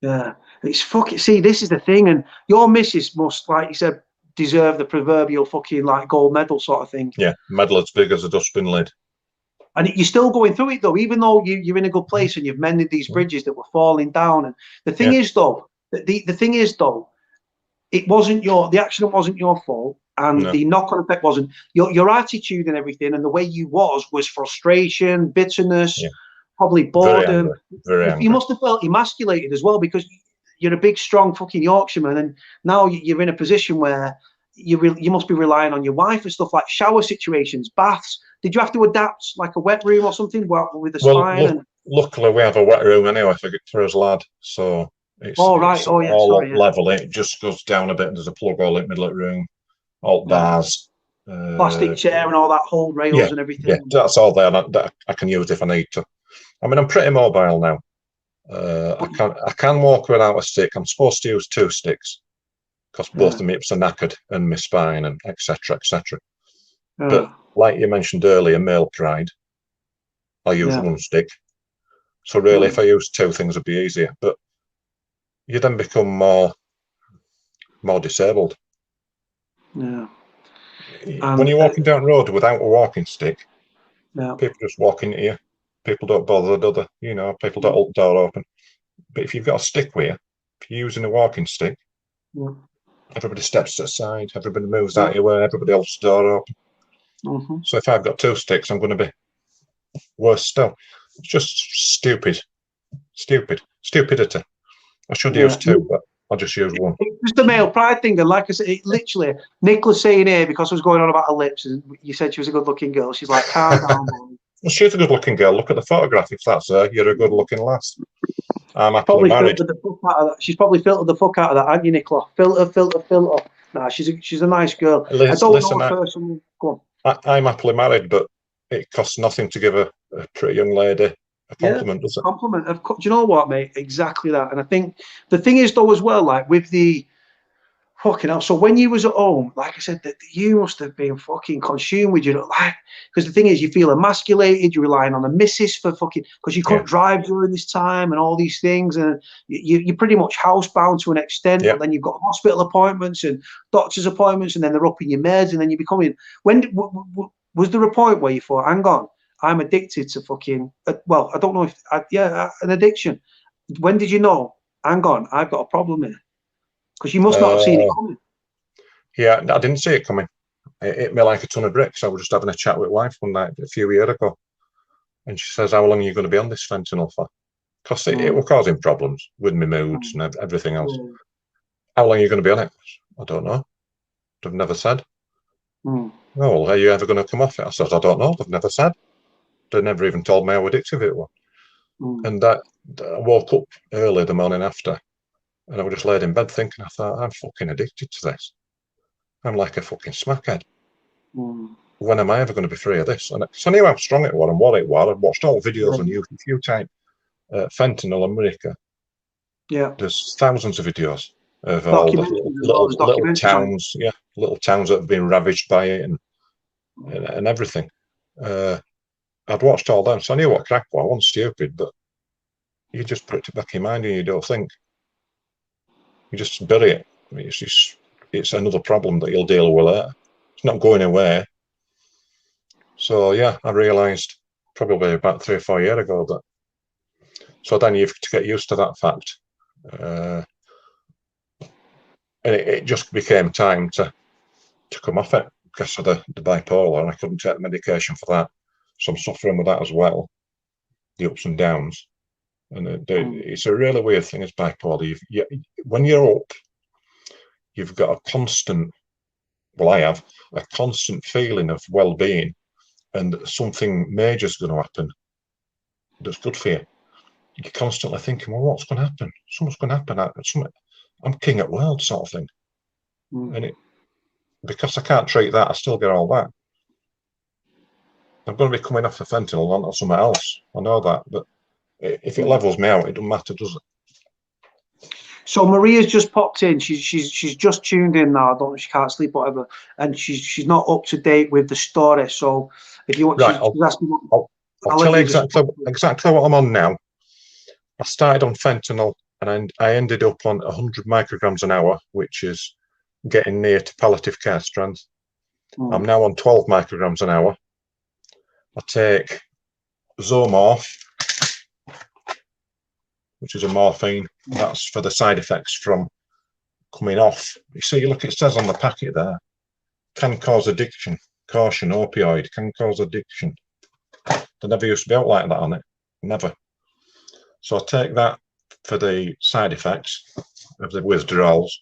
Yeah, it's fucking. See, this is the thing, and your missus must, like you said, deserve the proverbial fucking like gold medal sort of thing. Yeah, medal as big as a dustbin lid. And you're still going through it though, even though you're in a good place and you've mended these bridges that were falling down. And the thing is though, the thing is though, the accident wasn't your fault, and No. the knock-on effect wasn't your attitude and everything, and the way you was frustration, bitterness, probably Very boredom. angry. Very angry. You must have felt emasculated as well, because you're a big, strong fucking Yorkshireman, and now you're in a position where you must be relying on your wife for stuff like shower situations, baths. Did you have to adapt like a wet room or something with the spine? Luckily we have a wet room anyway for his lad, so it's all level. It just goes down a bit, and there's a plug hole in the middle of the room, alt bars, plastic chair and all that, hold rails and everything. Yeah, that's all there that I can use if I need to. I mean, I'm pretty mobile now. I can walk without a stick. I'm supposed to use 2 sticks because both of my hips are knackered and my spine, and etc. etc. But like you mentioned earlier, male pride, I use 1 stick. So really, if I use 2 things, it'd be easier. But you then become more disabled. Yeah. When you're walking down the road without a walking stick, people just walk into you. People don't bother, do they? You know, people don't hold the door open. But if you've got a stick with you, if you're using a walking stick, everybody steps to the side, everybody moves out of your way, everybody holds the door open. So if I've got 2 sticks, I'm going to be worse still. It's just stupidity. I should use 2, but I'll just use 1. It's just a male pride thing, and like I said, literally, Nicola's saying here, because I was going on about her lips, and you said she was a good-looking girl. She's like, calm down, boy. Well, she's a good-looking girl. Look at the photograph. If that's her, you're a good-looking lass. I'm happily married. She's probably filtered the fuck out of that, haven't you, Nicola? Filter. Nah, she's a nice girl. I don't know her personally. Go on. I'm happily married, but it costs nothing to give a pretty young lady a compliment, does it? Compliment. Do you know what, mate? Exactly that. And I think the thing is, though, as well, like with the fucking hell. So when you was at home, like I said, that you must have been fucking consumed with your life. Because the thing is, you feel emasculated. You're relying on the missus for fucking, because you couldn't drive during this time and all these things, and you're pretty much housebound to an extent. But then you've got hospital appointments and doctor's appointments, and then they're up in your meds, and then you're becoming. When was there a point where you thought, hang on, I'm addicted to fucking? Well, I don't know if an addiction. When did you know? Hang on, I've got a problem here. Because you must not have seen it coming. Yeah, I didn't see it coming. It hit me like a ton of bricks. I was just having a chat with wife one night a few years ago, and she says, "How long are you going to be on this fentanyl for?" Because it was causing problems with my moods and everything else. How long are you going to be on it? I don't know. They've never said. Oh, well, are you ever going to come off it? I said, I don't know. They've never said. They never even told me how addictive it was. And I woke up early the morning after, and I was just laid in bed thinking, I thought, I'm fucking addicted to this. I'm like a fucking smackhead. When am I ever going to be free of this? And so I knew how strong it was and what it was. I'd watched all videos on YouTube. If you type fentanyl America, there's thousands of videos of all the little towns, little towns that have been ravaged by it and everything. I'd watched all them, so I knew what crack was. I wasn't stupid, but you just put it back in your mind and you don't think. You just bury it. It's another problem that you'll deal with later. It's not going away. So yeah, I realised probably about 3 or 4 years ago that. So then you've to get used to that fact, and it just became time to come off it because of the bipolar, and I couldn't take the medication for that. So I'm suffering with that as well, the ups and downs. And it's a really weird thing as bipolar. When you're up, you've got a constant, well, I have a constant feeling of well-being, and something major is going to happen that's good for you. You're constantly thinking, well, what's going to happen? Something's going to happen. I'm king at world sort of thing. And because I can't treat that, I still get all that. I'm going to be coming off the fentanyl onto something else. I know that, but if it levels me out, it doesn't matter, does it? So Maria's just popped in. She's just tuned in now. I don't know if she can't sleep, whatever, and she's not up to date with the story. So if you want, I'll tell you exactly what I'm on now. I started on fentanyl, and I ended up on 100 micrograms an hour, which is getting near to palliative care strength. I'm now on 12 micrograms an hour. I take Zomorph, which is a morphine. That's for the side effects from coming off. You see, look, it says on the packet there, can cause addiction. Caution, opioid can cause addiction. There never used to be out like that on it. Never. So I take that for the side effects of the withdrawals.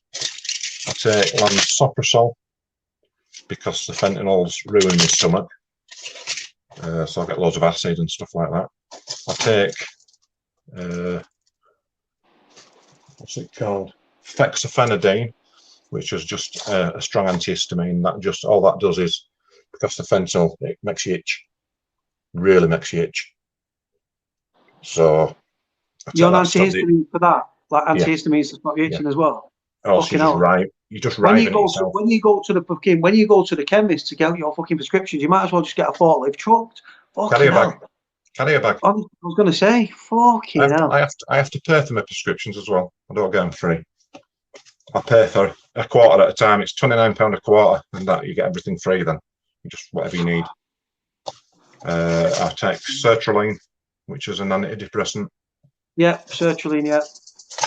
I take lansoprazole because the fentanyl's ruined my stomach. So I get loads of acid and stuff like that. I take, what's it called? Fexofenadine, which is just a strong antihistamine. That just, all that does is, because the fentanyl, it makes you itch. Really makes you itch. So you're on antihistamine for that, like antihistamines to stop you itching as well. Oh, so you just when you go to the chemist to get your fucking prescriptions, you might as well just get a forklift trucked. Carry a bag. I was going to say, fucking hell. I have to pay for my prescriptions as well. I don't get them free. I pay for a quarter at a time. It's £29 a quarter, and that you get everything free. Then you just whatever you need. I take sertraline, which is an antidepressant. Yeah, sertraline. Yeah.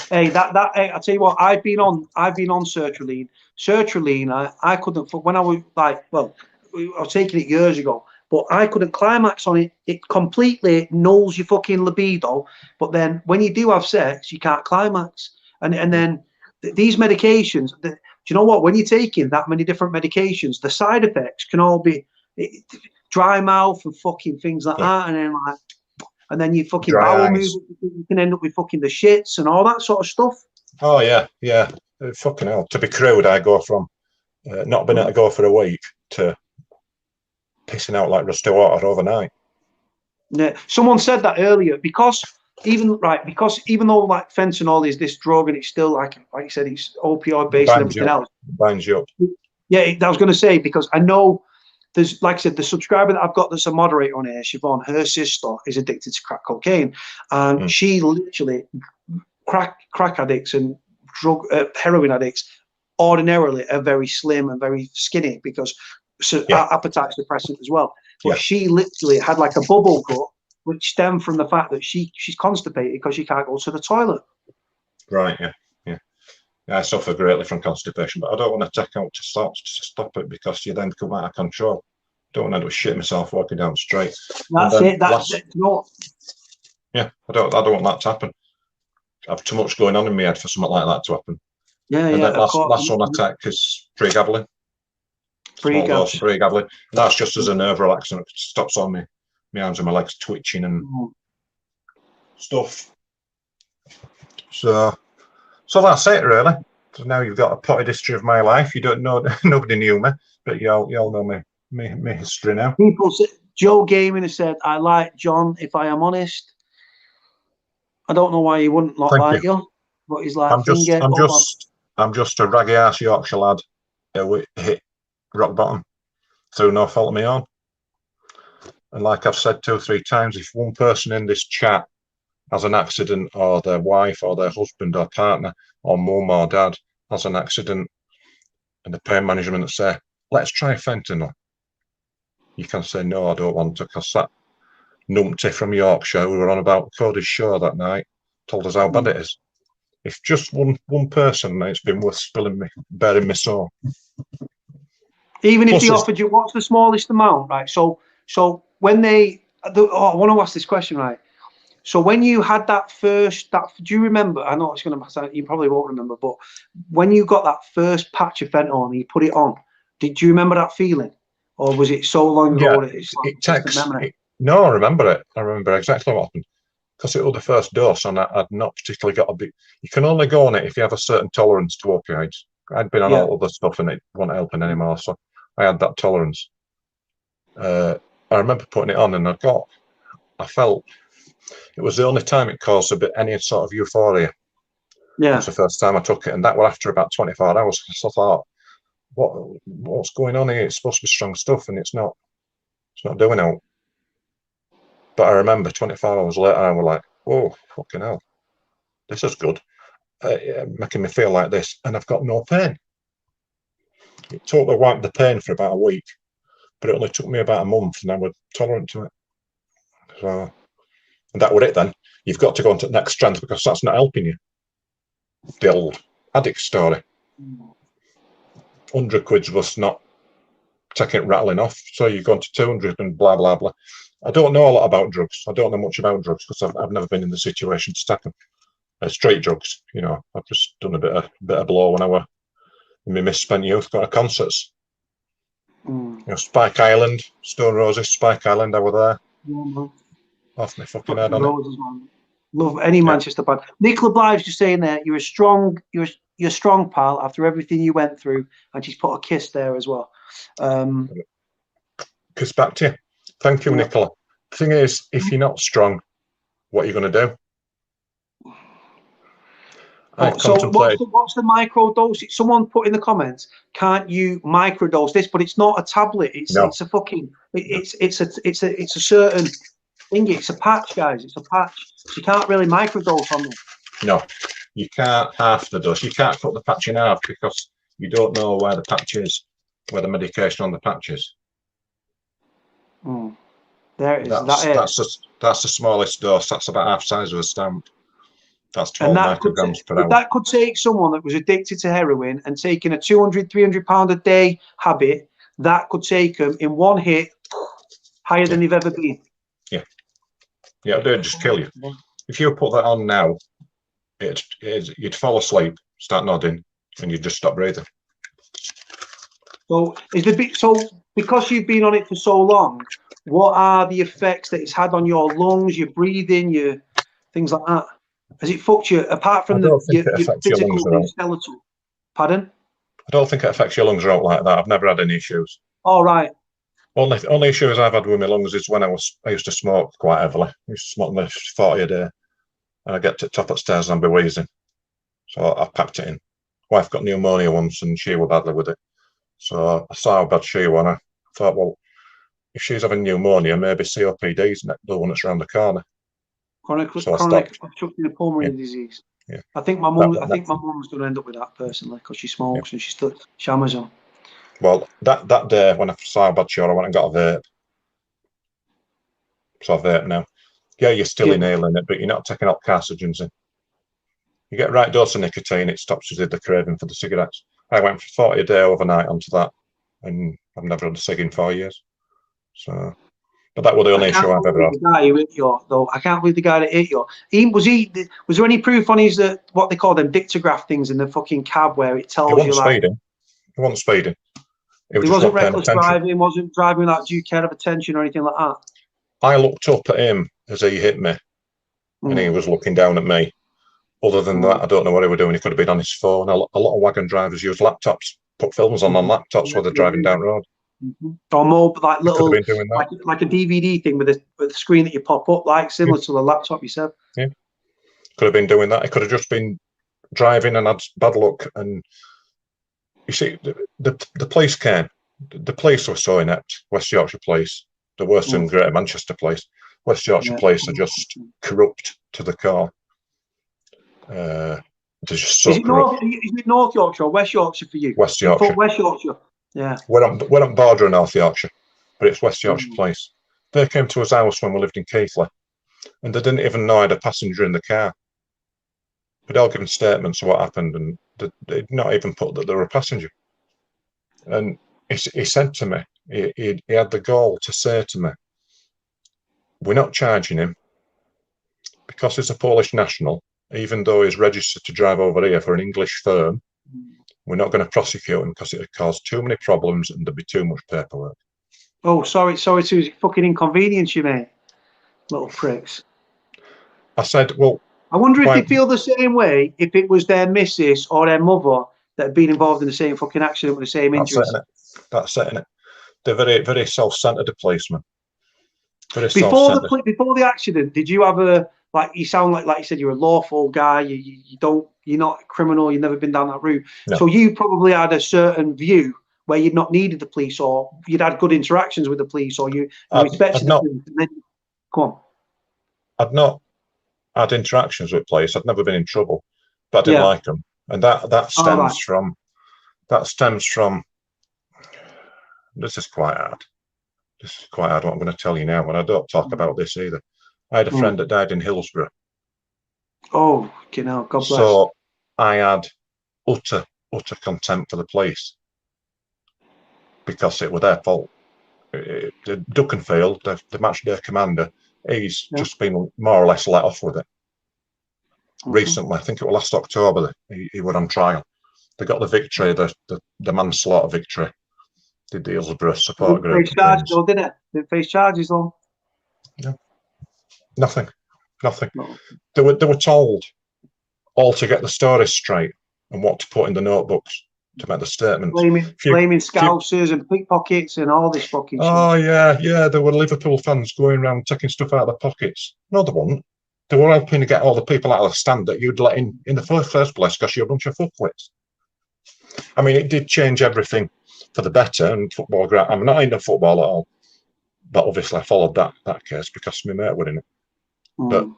Hey, hey, I tell you what, I've been on sertraline. Sertraline, I couldn't, when I was like, well, I was taking it years ago, but I couldn't climax on it. It completely nulls your fucking libido. But then when you do have sex, you can't climax. And then these medications, do you know what? When you're taking that many different medications, the side effects can all be dry mouth and fucking things like that. And then you fucking bowel movement, you can end up with fucking the shits and all that sort of stuff. Oh yeah. Fucking hell. To be crude, I go from not being able to go for a week to pissing out like rusty water overnight. Yeah, someone said that earlier because even though like fentanyl is this drug and it's still like you said, it's opioid based and everything else. Binds you up. Yeah, I was going to say because I know. There's, like I said, the subscriber that I've got that's a moderator on here, Siobhan, her sister is addicted to crack cocaine. And she literally, crack addicts and heroin addicts ordinarily are very slim and very skinny because appetite suppressant as well. But she literally had like a bubble gut, which stemmed from the fact that she's constipated because she can't go to the toilet. Right, yeah. I suffer greatly from constipation, but I don't want to take out to stop it because you then become out of control. I don't want to end up shitting myself walking down the street. That's it. No. Yeah, I don't want that to happen. I have too much going on in my head for something like that to happen. And last one I take is pregabalin. Small dose of pregabalin. That's just as a nerve relaxant. It stops on me. My arms and my legs twitching and stuff. So that's it, really. So now you've got a potted history of my life. You don't know, nobody knew me, but you all know my history now. People say, Joe Gaming has said, I like John, if I am honest. I don't know why he wouldn't like you, but he's like, I'm just a raggy ass Yorkshire lad who hit rock bottom through no fault of my own. And like I've said 2 or 3 times, if one person in this chat has an accident, or their wife or their husband or partner or mum or dad has an accident, and the pain management say, let's try fentanyl, you can say, no, I don't want to, because that numpty from Yorkshire who were on about Cody's show that night told us how bad it is. If just one person, it's been worth bearing my soul. Even if they offered you, what's the smallest amount, right? So when I want to ask this question, right? So when you had that first, do you remember? I know it's going to, you probably won't remember, but when you got that first patch of fentanyl and you put it on, did you remember that feeling, or was it so long ago that it's like distant memory? No, I remember it. I remember exactly what happened because it was the first dose, and I'd not particularly got a bit. You can only go on it if you have a certain tolerance to opioids. I'd been on all other stuff and it wasn't helping anymore, so I had that tolerance. I remember putting it on, and I felt. It was the only time it caused any sort of euphoria. Yeah. It was the first time I took it, and that was after about 24 hours. So I thought, what's going on here? It's supposed to be strong stuff, and it's not doing out. But I remember 24 hours later, I was like, whoa, fucking hell. This is good. Making me feel like this, and I've got no pain. It totally wiped the pain for about a week, but it only took me about a month, and I was tolerant to it. So And that were it then. You've got to go on to the next strength because that's not helping you. The old addict story. 100 quid's was not taking it rattling off. So you've gone to 200 and blah, blah, blah. I don't know a lot about drugs. I don't know much about drugs because I've never been in the situation to take them. Straight drugs, you know. I've just done a bit of blow when I were in my misspent youth, got to concerts. You know, Spike Island, Stone Roses, Spike Island, I were there. Off my fucking head on it. Love any Manchester band. Nicola Blythe's just saying there, you're a strong pal after everything you went through, and she's put a kiss there as well. Kiss back to you. Thank you, Nicola. The thing is, if you're not strong, what are you going to do? So what's the micro dose? Someone put in the comments, can't you microdose this? But it's not a tablet. It's a fucking it's a certain thing. It's a patch, guys. It's a patch. So you can't really microdose on them. No, you can't half the dose. You can't cut the patch in half because you don't know where the patch is, where the medication on the patch is. There it is. That's the smallest dose. That's about half size of a stamp. That's 12 micrograms per hour. That could take someone that was addicted to heroin and taking a 200, 300 pound a day habit. That could take them in one hit higher than they've ever been. Yeah, it'd just kill you. If you put that on now, you'd fall asleep, start nodding, and you'd just stop breathing. So because you've been on it for so long, what are the effects that it's had on your lungs, your breathing, your things like that? Has it fucked you apart from your physical and skeletal? Pardon? I don't think it affects your lungs out like that. I've never had any issues. All right. Only issues I've had with my lungs is when I used to smoke quite heavily. I used to smoke 40 a day, and I get to the top of the stairs and I'd be wheezing. So I packed it in. Wife got pneumonia once, and she was badly with it. So I saw how bad she was, and I thought, well, if she's having pneumonia, maybe COPD is the one that's around the corner. Chronic obstructive pulmonary disease. Yeah. I think my mum's going to end up with that personally because she smokes and she's still shammers on. Well, that day when I saw how bad she was, I went and got a vape. So I vape now. Yeah, you're still inhaling it, but you're not taking out carcinogens in. You get the right dose of nicotine, it stops you the craving for the cigarettes. I went for 40 a day overnight onto that, and I've never had a cig in 4 years. So, but that was the only issue I've ever had. The guy who hit you, though, I can't believe the guy that hit you. Was there any proof on his what they call them dictograph things in the fucking cab where it tells you like? He wasn't speeding. He wasn't reckless driving. Wasn't driving without due care of attention or anything like that. I looked up at him as he hit me, and he was looking down at me. Other than that, I don't know what he was doing. He could have been on his phone. A lot of wagon drivers use laptops, put films on laptops while they're driving down the road. Or more like little, been doing that. like a DVD thing with a screen that you pop up, like similar to the laptop you said. Yeah, could have been doing that. He could have just been driving and had bad luck. And you see, the police came. The police were so inept. West Yorkshire Police, the worse than Greater Manchester Police. West Yorkshire Police are just corrupt to the core. They're just so corrupt. Is it North Yorkshire or West Yorkshire for you? West Yorkshire. West Yorkshire. Yeah. We're on border of North Yorkshire, but it's West Yorkshire Police. They came to his house when we lived in Keighley, and they didn't even know I had a passenger in the car. They'd all given statements of what happened, and they'd not even put that they were a passenger. And he said to me, he had the gall to say to me, we're not charging him because he's a Polish national, even though he's registered to drive over here for an English firm. We're not going to prosecute him because it would cause too many problems and there'd be too much paperwork. Oh, sorry to fucking inconvenience you, mate. Little pricks. I said, well, I wonder if they feel the same way if it was their missus or their mother that had been involved in the same fucking accident with the same injuries. That's it. They're very, very self-centered, the policemen. Before the accident, did you have you sound like you said you're a lawful guy, you're not a criminal, you've never been down that route. No. So you probably had a certain view where you'd not needed the police, or you'd had good interactions with the police, or you respected the police. And then, come on. I'd not had interactions with police. I'd never been in trouble, but I didn't like them. And that stems from this is quite hard. This is quite hard what I'm going to tell you now, and I don't talk about this either. I had a friend that died in Hillsborough. Oh, you know, God bless. So I had utter contempt for the police because it was their fault. Duckenfield, the match day commander, he's just been more or less let off with it. Recently, I think it was last October, he was on trial. They got the victory, the manslaughter victory. Did the Hillsborough support group. Face charges, though, didn't it? Didn't face charges, though. Yeah. Nothing. No. They were told all to get the stories straight and what to put in the notebooks to make the statements. Blaming scousers and pickpockets and all this fucking shit. Oh, yeah. There were Liverpool fans going around taking stuff out of their pockets. No, they weren't. They were helping to get all the people out of the stand that you'd let in the first place because you're a bunch of fuckwits. I mean, it did change everything for the better. And football, I'm not into football at all. But obviously I followed that case because my mate was in it. But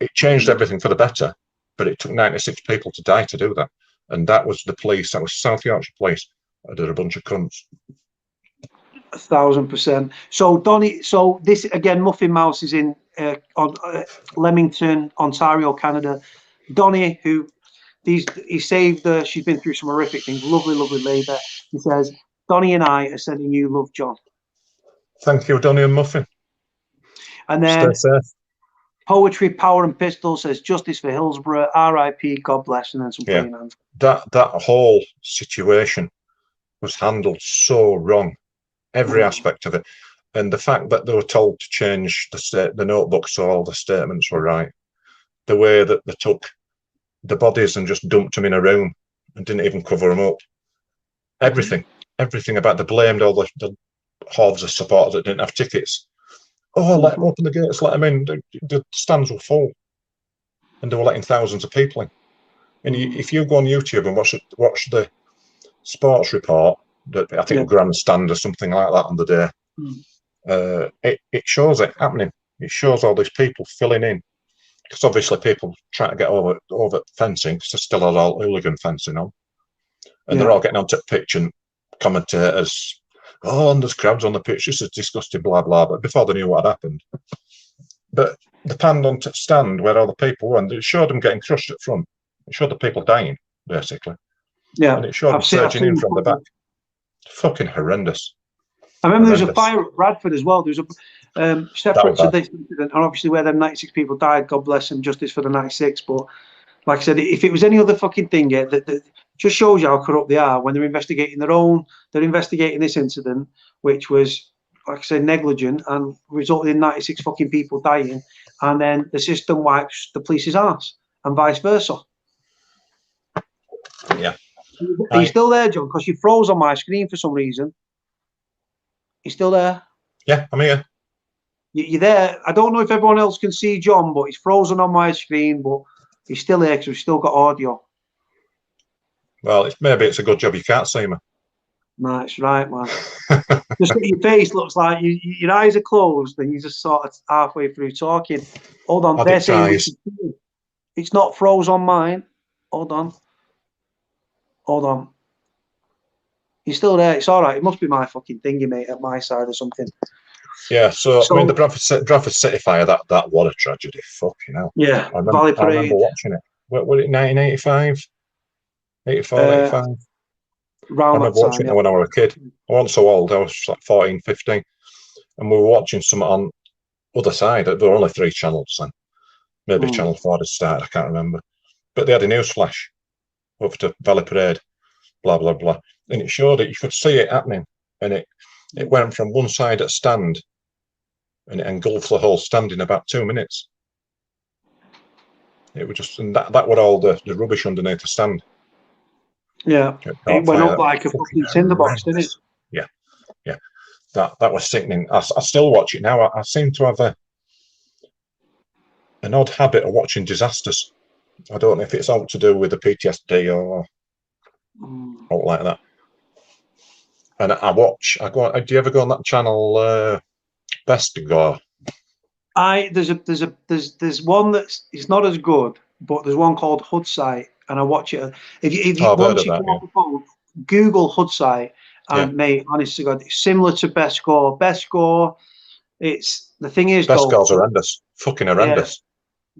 it changed everything for the better. But it took 96 people to die to do that. And that was the police. That was South Yorkshire Police. They're a bunch of cunts. 1,000%. So Donny, so this again, Muffin Mouse is in Leamington, Ontario, Canada. Donny, who he saved her. She's been through some horrific things. Lovely lady. He says, Donny and I are sending you love, John. Thank you, Donny and Muffin. And then stay safe. Poetry, Power and Pistol says justice for Hillsborough, R.I.P. God bless, and then some praying hands. That whole situation was handled so wrong, every aspect of it, and the fact that they were told to change the notebook so all the statements were right, the way that they took the bodies and just dumped them in a room and didn't even cover them up, everything about they blamed all the hordes of supporters that didn't have tickets. Oh, let them open the gates, let them in. The stands were full, and they were letting thousands of people in. And if you go on YouTube and watch the sports report, that I think grandstand or something like that on the day, it shows it happening. It shows all these people filling in, because obviously people trying to get over fencing, because there's still all hooligan fencing on, and they're all getting onto the pitch and commentators. Oh, and there's crowds on the pitch. This is disgusting, blah blah. But before they knew what had happened, but they panned onto the stand where all the people were, and it showed them getting crushed at front. It showed the people dying, basically. Yeah, and it showed them surging in from the back. Fucking horrendous. I remember there was a fire at Bradford as well. There was a separate to this incident, and obviously where them 96 people died. God bless them, justice for the 96. But like I said, if it was any other fucking thing, that just shows you how corrupt they are when they're investigating they're investigating this incident, which was, like I said, negligent and resulted in 96 fucking people dying, and then the system wipes the police's ass and vice versa. Yeah. Are you still there, John? Because you froze on my screen for some reason. You still there? Yeah, I'm here. You're there. I don't know if everyone else can see John, but he's frozen on my screen, but he's still here because we've still got audio. Well, maybe it's a good job you can't see me. No, it's right, man. Just your face looks like your eyes are closed and you're just sort of halfway through talking. Hold on, they're saying it's not froze on mine. Hold on. You're still there. It's all right. It must be my fucking thingy, mate, at my side or something. Yeah, so I mean, the Bradford City fire, that what a tragedy. Fucking hell. Yeah, I remember watching it. What was it, 1985? 84, 85? I remember watching it when I was a kid. I wasn't so old. I was like 14, 15. And we were watching some on other side. There were only 3 channels then. Maybe Channel 4 had started, I can't remember. But they had a news flash over to Valley Parade, blah, blah, blah. And it showed it. You could see it happening. And it went from one side at stand and it engulfed the whole stand in about 2 minutes. It was just, and that were all the rubbish underneath the stand. Yeah, it went up like a fucking tinderbox, didn't it? Yeah. That was sickening. I still watch it now. I seem to have an odd habit of watching disasters. I don't know if it's all to do with the PTSD or like that. And do you ever go on that channel, Best to Go? There's one that's it's not as good, but there's one called Hoodsite, and I watch it. If you once you go on the phone, Google Hoodsite, and mate, honest to God, it's similar to Best Score. Best Score, it's the thing is Best Score's horrendous. fucking horrendous.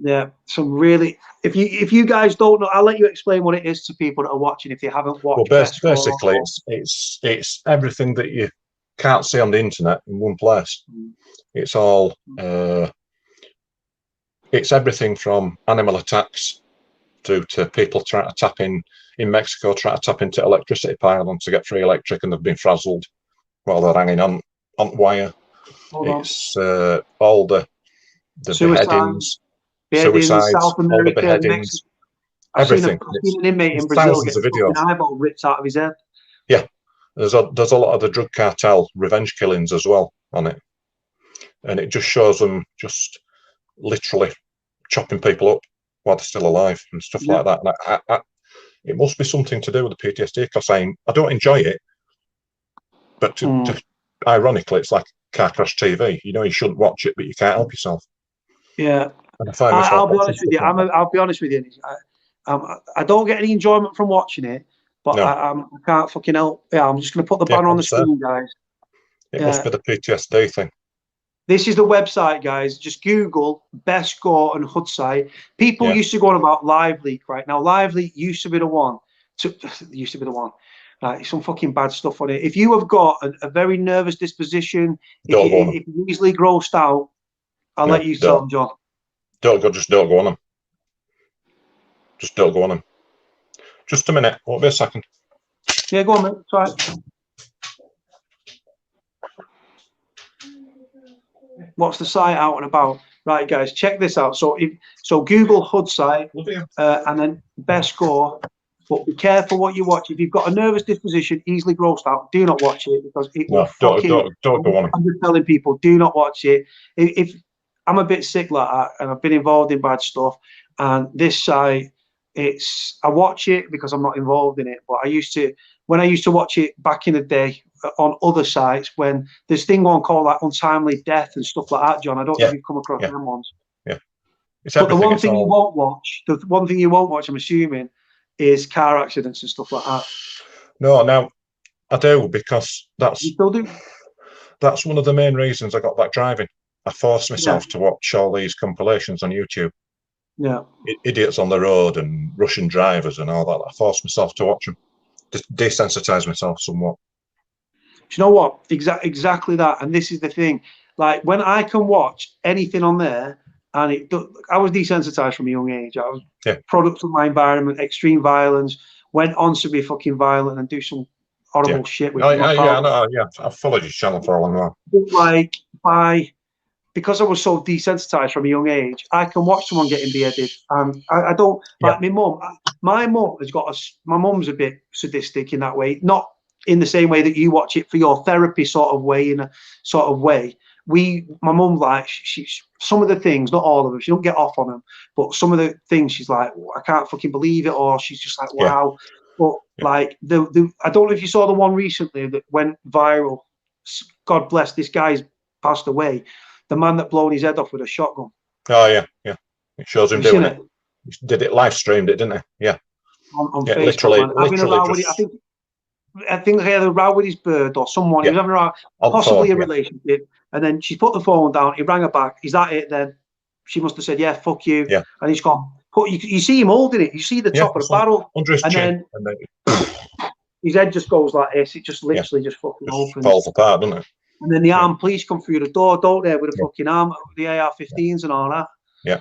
Yeah, some really. If you guys don't know, I'll let you explain what it is to people that are watching if they haven't watched. Well, basically, it's everything that you can't see on the internet in one place. It's all. It's everything from animal attacks to people trying to tap in Mexico, trying to tap into electricity pylons to get free electric, and they've been frazzled while they're hanging on wire. It's all the beheadings. Suicides, South America, all the beheadings, everything. I've seen an inmate in Brazil thousands get of videos. an eyeball ripped out of his head. Yeah, there's a lot of the drug cartel revenge killings as well on it, and it just shows them just literally chopping people up while they're still alive and stuff like that. And it must be something to do with the PTSD, because I don't enjoy it, but ironically, it's like car crash TV. You know, you shouldn't watch it, but you can't help yourself. Yeah. I'll be honest with you. I'll be honest with you. I don't get any enjoyment from watching it, but I can't fucking help. Yeah, I'm just going to put the banner on the screen, guys. It must be the PTSD thing. This is the website, guys. Just Google Best Gore and Hood site. People used to go on about Lively, right? Now, Lively used to be the one. Right, some fucking bad stuff on it. If you have got a very nervous disposition, if you're easily grossed out, I'll let you tell them, John. Just don't go on them. Just don't go on them. Just a minute. Won't be a second. Yeah, go on, mate. Try it. What's the site out and about? Right, guys, check this out. So Google Hood site and then Best Gore. But be careful what you watch. If you've got a nervous disposition, easily grossed out, do not watch it, because it will don't go on. I'm just telling people, do not watch it. If I'm a bit sick like that, and I've been involved in bad stuff, and this site, I watch it because I'm not involved in it. But when I used to watch it back in the day on other sites, when there's thing on called like untimely death and stuff like that, John. I don't know if you've come across them ones. Yeah. But the one thing you won't watch, I'm assuming, is car accidents and stuff like that. No, now I do, because you still do. That's one of the main reasons I got back driving. I forced myself to watch all these compilations on YouTube. Yeah. Idiots on the road and Russian drivers and all that. I forced myself to watch them. Just desensitize myself somewhat. Do you know what? Exactly that. And this is the thing. Like, when I can watch anything on there, and I was desensitized from a young age. I was product of my environment, extreme violence, went on to be fucking violent and do some horrible shit. I've followed your channel for a long while. Like, because I was so desensitized from a young age, I can watch someone getting beheaded, and I don't like my mum. My mum my mum's a bit sadistic in that way, not in the same way that you watch it for your therapy sort of way, in a sort of way. My mum, like, she's some of the things, not all of them, she don't get off on them, but some of the things she's like, I can't fucking believe it, or she's just like, wow. But like I don't know if you saw the one recently that went viral. God bless, this guy's passed away. The man that blown his head off with a shotgun. Oh yeah. It shows him doing it. He did it, live streamed it, didn't he? Yeah. On Facebook, literally. I think they had a row with his bird or someone. He was having a row, possibly a relationship. And then she put the phone down. He rang her back. Is that it then? She must have said, yeah, fuck you. Yeah. And he's gone. You see him holding it. You see the top of the barrel. Under his chin. And then his head just goes like this. It just literally just fucking opens. Falls apart, doesn't it? And then the armed police come through the door, don't they, with a fucking arm, the AR-15s and all that. Yeah.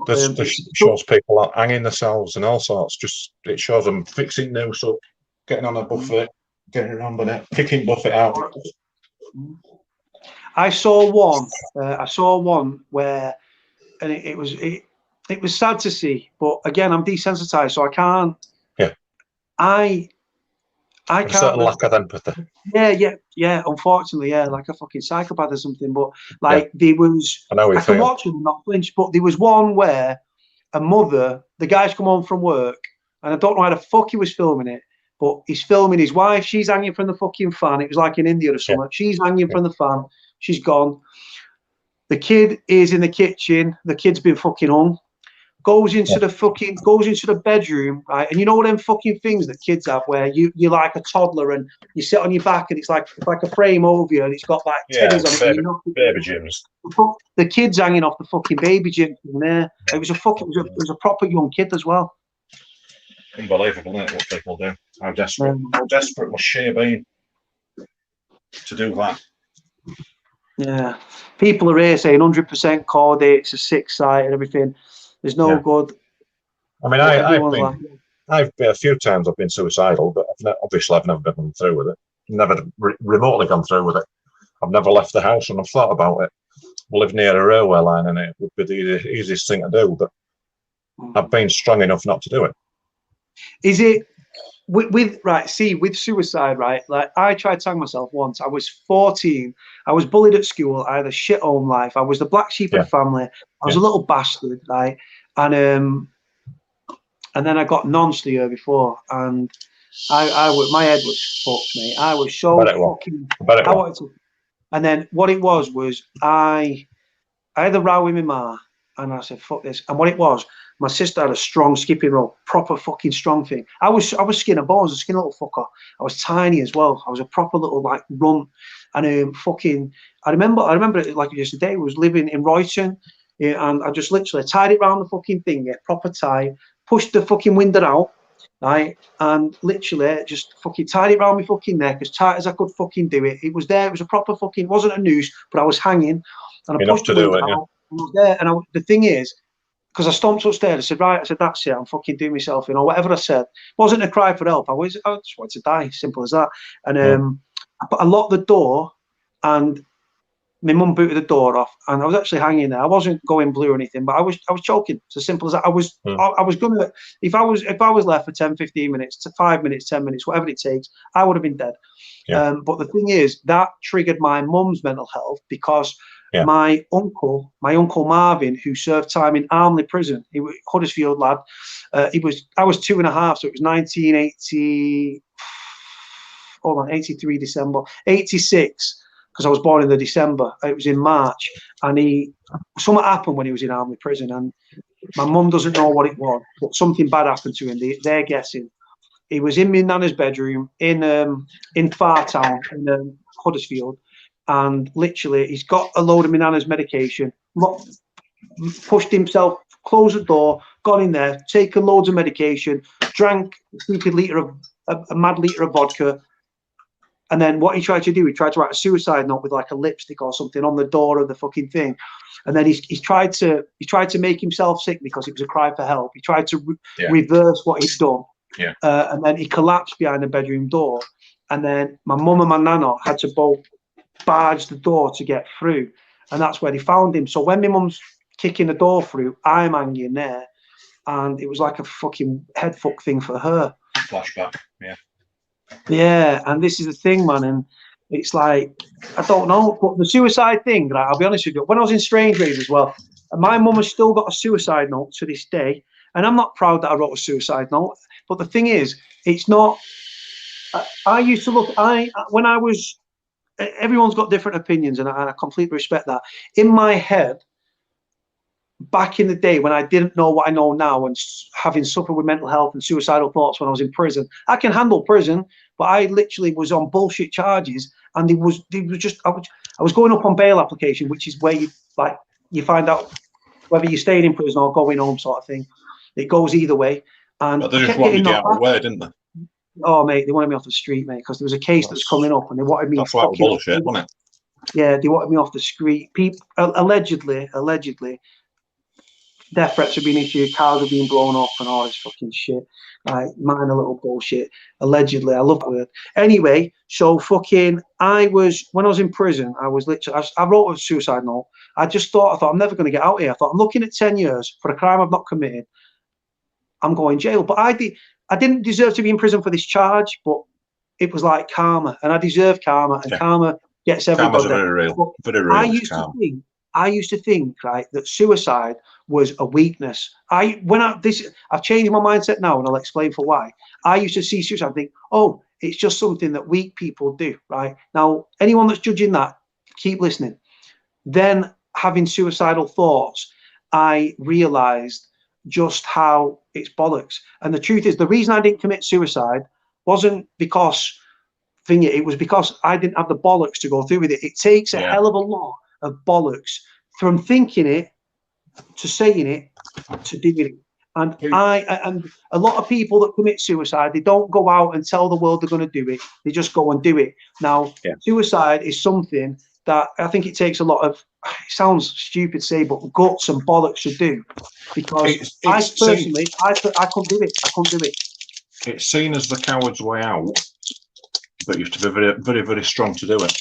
This shows people out hanging themselves and all sorts. It shows them fixing noose up, getting on a buffet, getting around on it, kicking buffet out. I saw one where, and it was sad to see, but again, I'm desensitized, so I can't. Yeah. I can't. A certain lack of empathy. Yeah. Unfortunately, like a fucking psychopath or something. But like there was, I can watch them and not flinch. But there was one where a mother, the guy's come home from work, and I don't know how the fuck he was filming it, but he's filming his wife. She's hanging from the fucking fan. It was like in India or something. Yeah. She's hanging from the fan. She's gone. The kid is in the kitchen. The kid's been fucking hung. goes into the bedroom, right? And you know them fucking things that kids have where you're like a toddler and you sit on your back and it's like a frame over you and it's got like teddies on it. Baby gyms. The kid's hanging off the fucking baby gym in there. It was a proper young kid as well. Unbelievable, isn't it, what people do? How desperate must she have been to do that? Yeah. People are here saying 100% Cody, it's a sick site and everything. There's no good. I mean, I've been a few times I've been suicidal, but obviously I've never been through with it. Never remotely gone through with it. I've never left the house and I've thought about it. I live near a railway line and it would be the easiest thing to do, but I've been strong enough not to do it. Is it with suicide, right? Like I tried to hang myself once. I was 14. I was bullied at school. I had a shit home life. I was the black sheep of the family. I was a little bastard, right? And then I got nonce the year before, and my head was fucked, mate. I was so fucking. And then what it was I had a row with my ma, and I said, "Fuck this." And what it was, my sister had a strong skipping rope, proper fucking strong thing. I was skinny bones, a skinny little fucker. I was tiny as well. I was a proper little like runt, and I remember it like yesterday. I was living in Royston, and I just literally tied it round the fucking thing, proper tie, pushed the fucking window out, right, and literally just fucking tied it round my fucking neck as tight as I could fucking do it. It was there. It was a proper fucking. It wasn't a noose, but I was hanging, and I pushed the window out. And I was there, and the thing is, because I stomped upstairs, I said, right, that's it, I'm fucking doing myself, whatever I said. It wasn't a cry for help. I just wanted to die, simple as that. And I locked the door, and my mum booted the door off, and I was actually hanging there. I wasn't going blue or anything, but I was choking. It's as simple as that. I was gonna, if I was left for 10, 15 minutes, to 5 minutes, 10 minutes, whatever it takes, I would have been dead. But the thing is, that triggered my mum's mental health because my uncle Marvin, who served time in Armley prison, he was Huddersfield lad. I was 2.5, so it was 1980. Hold on, 83 December, 86, because I was born in the December. It was in March, and something happened when he was in Armley prison, and my mum doesn't know what it was, but something bad happened to him. They're guessing. He was in my nana's bedroom in Fartown in Huddersfield, and literally he's got a load of my nana's medication, pushed himself, closed the door, got in there, taken loads of medication, drank a mad litre of vodka, and then what he tried to do, he tried to write a suicide note with like a lipstick or something on the door of the fucking thing, and then he tried to make himself sick because it was a cry for help. He tried to reverse what he'd done. And then he collapsed behind the bedroom door, and then my mum and my nana had to both barge the door to get through, and that's where they found him. So when my mum's kicking the door through, I'm hanging there, and it was like a fucking head fuck thing for her. Flashback, yeah. And this is the thing, man, and it's like, I don't know, but the suicide thing, right, I'll be honest with you, when I was in Strange Ways as well, my mum has still got a suicide note to this day, and I'm not proud that I wrote a suicide note. But the thing is, it's not. I used to look. When I was. Everyone's got different opinions, and I completely respect that. In my head, back in the day when I didn't know what I know now, and having suffered with mental health and suicidal thoughts when I was in prison, I can handle prison. But I literally was on bullshit charges, and it was just. I was going up on bail application, which is where you find out whether you're staying in prison or going home, sort of thing. It goes either way. And but they just wanted you out of the way, didn't they? Oh, mate, they wanted me off the street, mate, because there was a case that's coming up, and they wanted me. That's like bullshit, wasn't it? Yeah, they wanted me off the street. People allegedly, death threats have been issued, cars are being blown up, and all this fucking shit. Like minor little bullshit. Allegedly, I love that word. Anyway, so when I was in prison, I was literally. I wrote a suicide note. I thought I'm never going to get out here. I thought I'm looking at 10 years for a crime I've not committed. I'm going jail, but I didn't deserve to be in prison for this charge, but it was like karma, and I deserve karma, and karma gets everybody. Karma's very real. I used to think, right, that suicide was a weakness. I've changed my mindset now, and I'll explain for why. I used to see suicide and think, oh, it's just something that weak people do, right? Now, anyone that's judging that, keep listening. Then having suicidal thoughts, I realized just how it's bollocks. And the truth is, the reason I didn't commit suicide wasn't because it was because I didn't have the bollocks to go through with it. It takes a hell of a lot of bollocks from thinking it to saying it to doing it. And and a lot of people that commit suicide, they don't go out and tell the world they're going to do it. They just go and do it. Now, suicide is something that I think it takes a lot of, it sounds stupid to say, but guts and bollocks to do. Because I personally, I couldn't do it. I couldn't do it. It's seen as the coward's way out, but you have to be very, very, very strong to do it.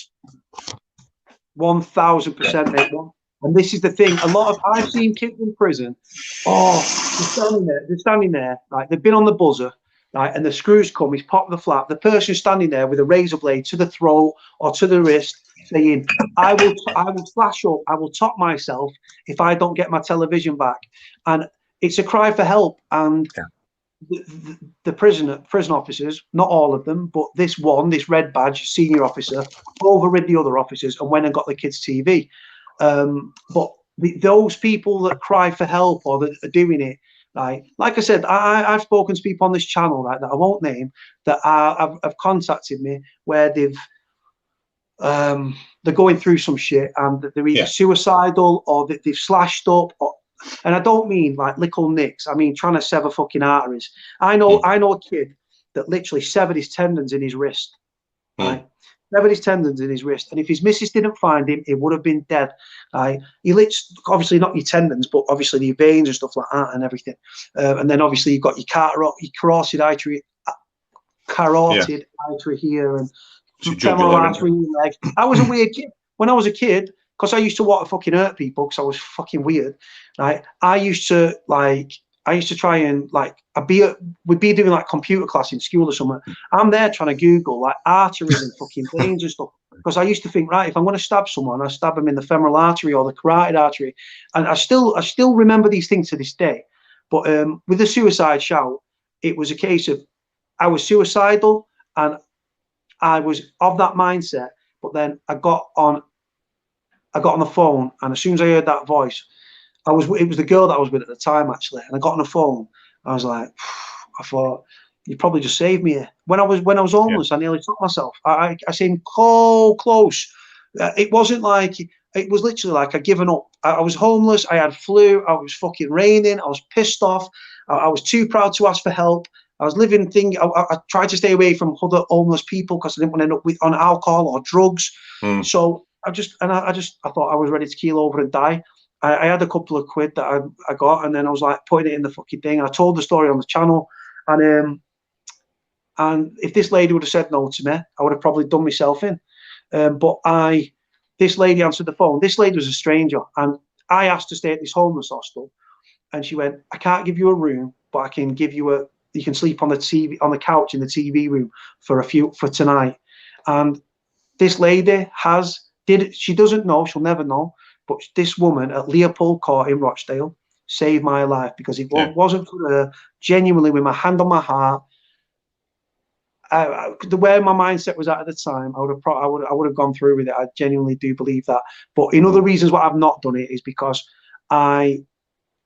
1000%, mate. And this is the thing. A lot of I've seen kids in prison. Oh, they're standing there, like they've been on the buzzer, right? And the screws come. He's popped the flap. The person standing there with a razor blade to the throat or to the wrist, saying, "I will flash up. I will top myself if I don't get my television back." And it's a cry for help. And the prison officers, not all of them, but this red badge senior officer, overrid the other officers and went and got the kids' TV. But those people that cry for help or that are doing it, like I said, I've spoken to people on this channel, right, that I won't name, that have contacted me where they're going through some shit and they're either suicidal or that they've slashed up. And I don't mean like little nicks. I mean trying to sever fucking arteries. I know a kid that literally severed his tendons in his wrist. Right. Severed his tendons in his wrist, and if his missus didn't find him, he would have been dead. He obviously not your tendons, but obviously your veins and stuff like that and everything. And then obviously you've got your carotid artery here and femoral artery in your legs. I was a weird kid when I was a kid because I used to want to fucking hurt people because I was fucking weird. Right? I used to try and we'd be doing like computer class in school or something. I'm there trying to Google like arteries and fucking veins and stuff because I used to think, right, if I'm going to stab someone, I stab them in the femoral artery or the carotid artery. And I still remember these things to this day. But with the suicide shout, it was a case of I was suicidal and I was of that mindset. But then I got on the phone, and as soon as I heard that voice, it was the girl that I was with at the time, actually. And I got on the phone. I was like, I thought, you probably just saved me here. When I was homeless, I nearly took myself. I seemed so close. It wasn't like, it was literally like I'd given up. I was homeless. I had flu. I was fucking raining. I was pissed off. I was too proud to ask for help. I was living I tried to stay away from other homeless people because I didn't want to end up on alcohol or drugs. So I thought I was ready to keel over and die. I had a couple of quid that I got, and then I was like putting it in the fucking thing. And I told the story on the channel, and if this lady would have said no to me, I would have probably done myself in. But this lady answered the phone. This lady was a stranger, and I asked to stay at this homeless hostel, and she went, "I can't give you a room, but I can give you you can sleep on the TV on the couch in the TV room for tonight." And this lady she doesn't know, she'll never know. But this woman at Leopold Court in Rochdale saved my life because it wasn't for her. Genuinely, with my hand on my heart, the way my mindset was at the time, I would have gone through with it. I genuinely do believe that. But in other reasons why I've not done it is because I'm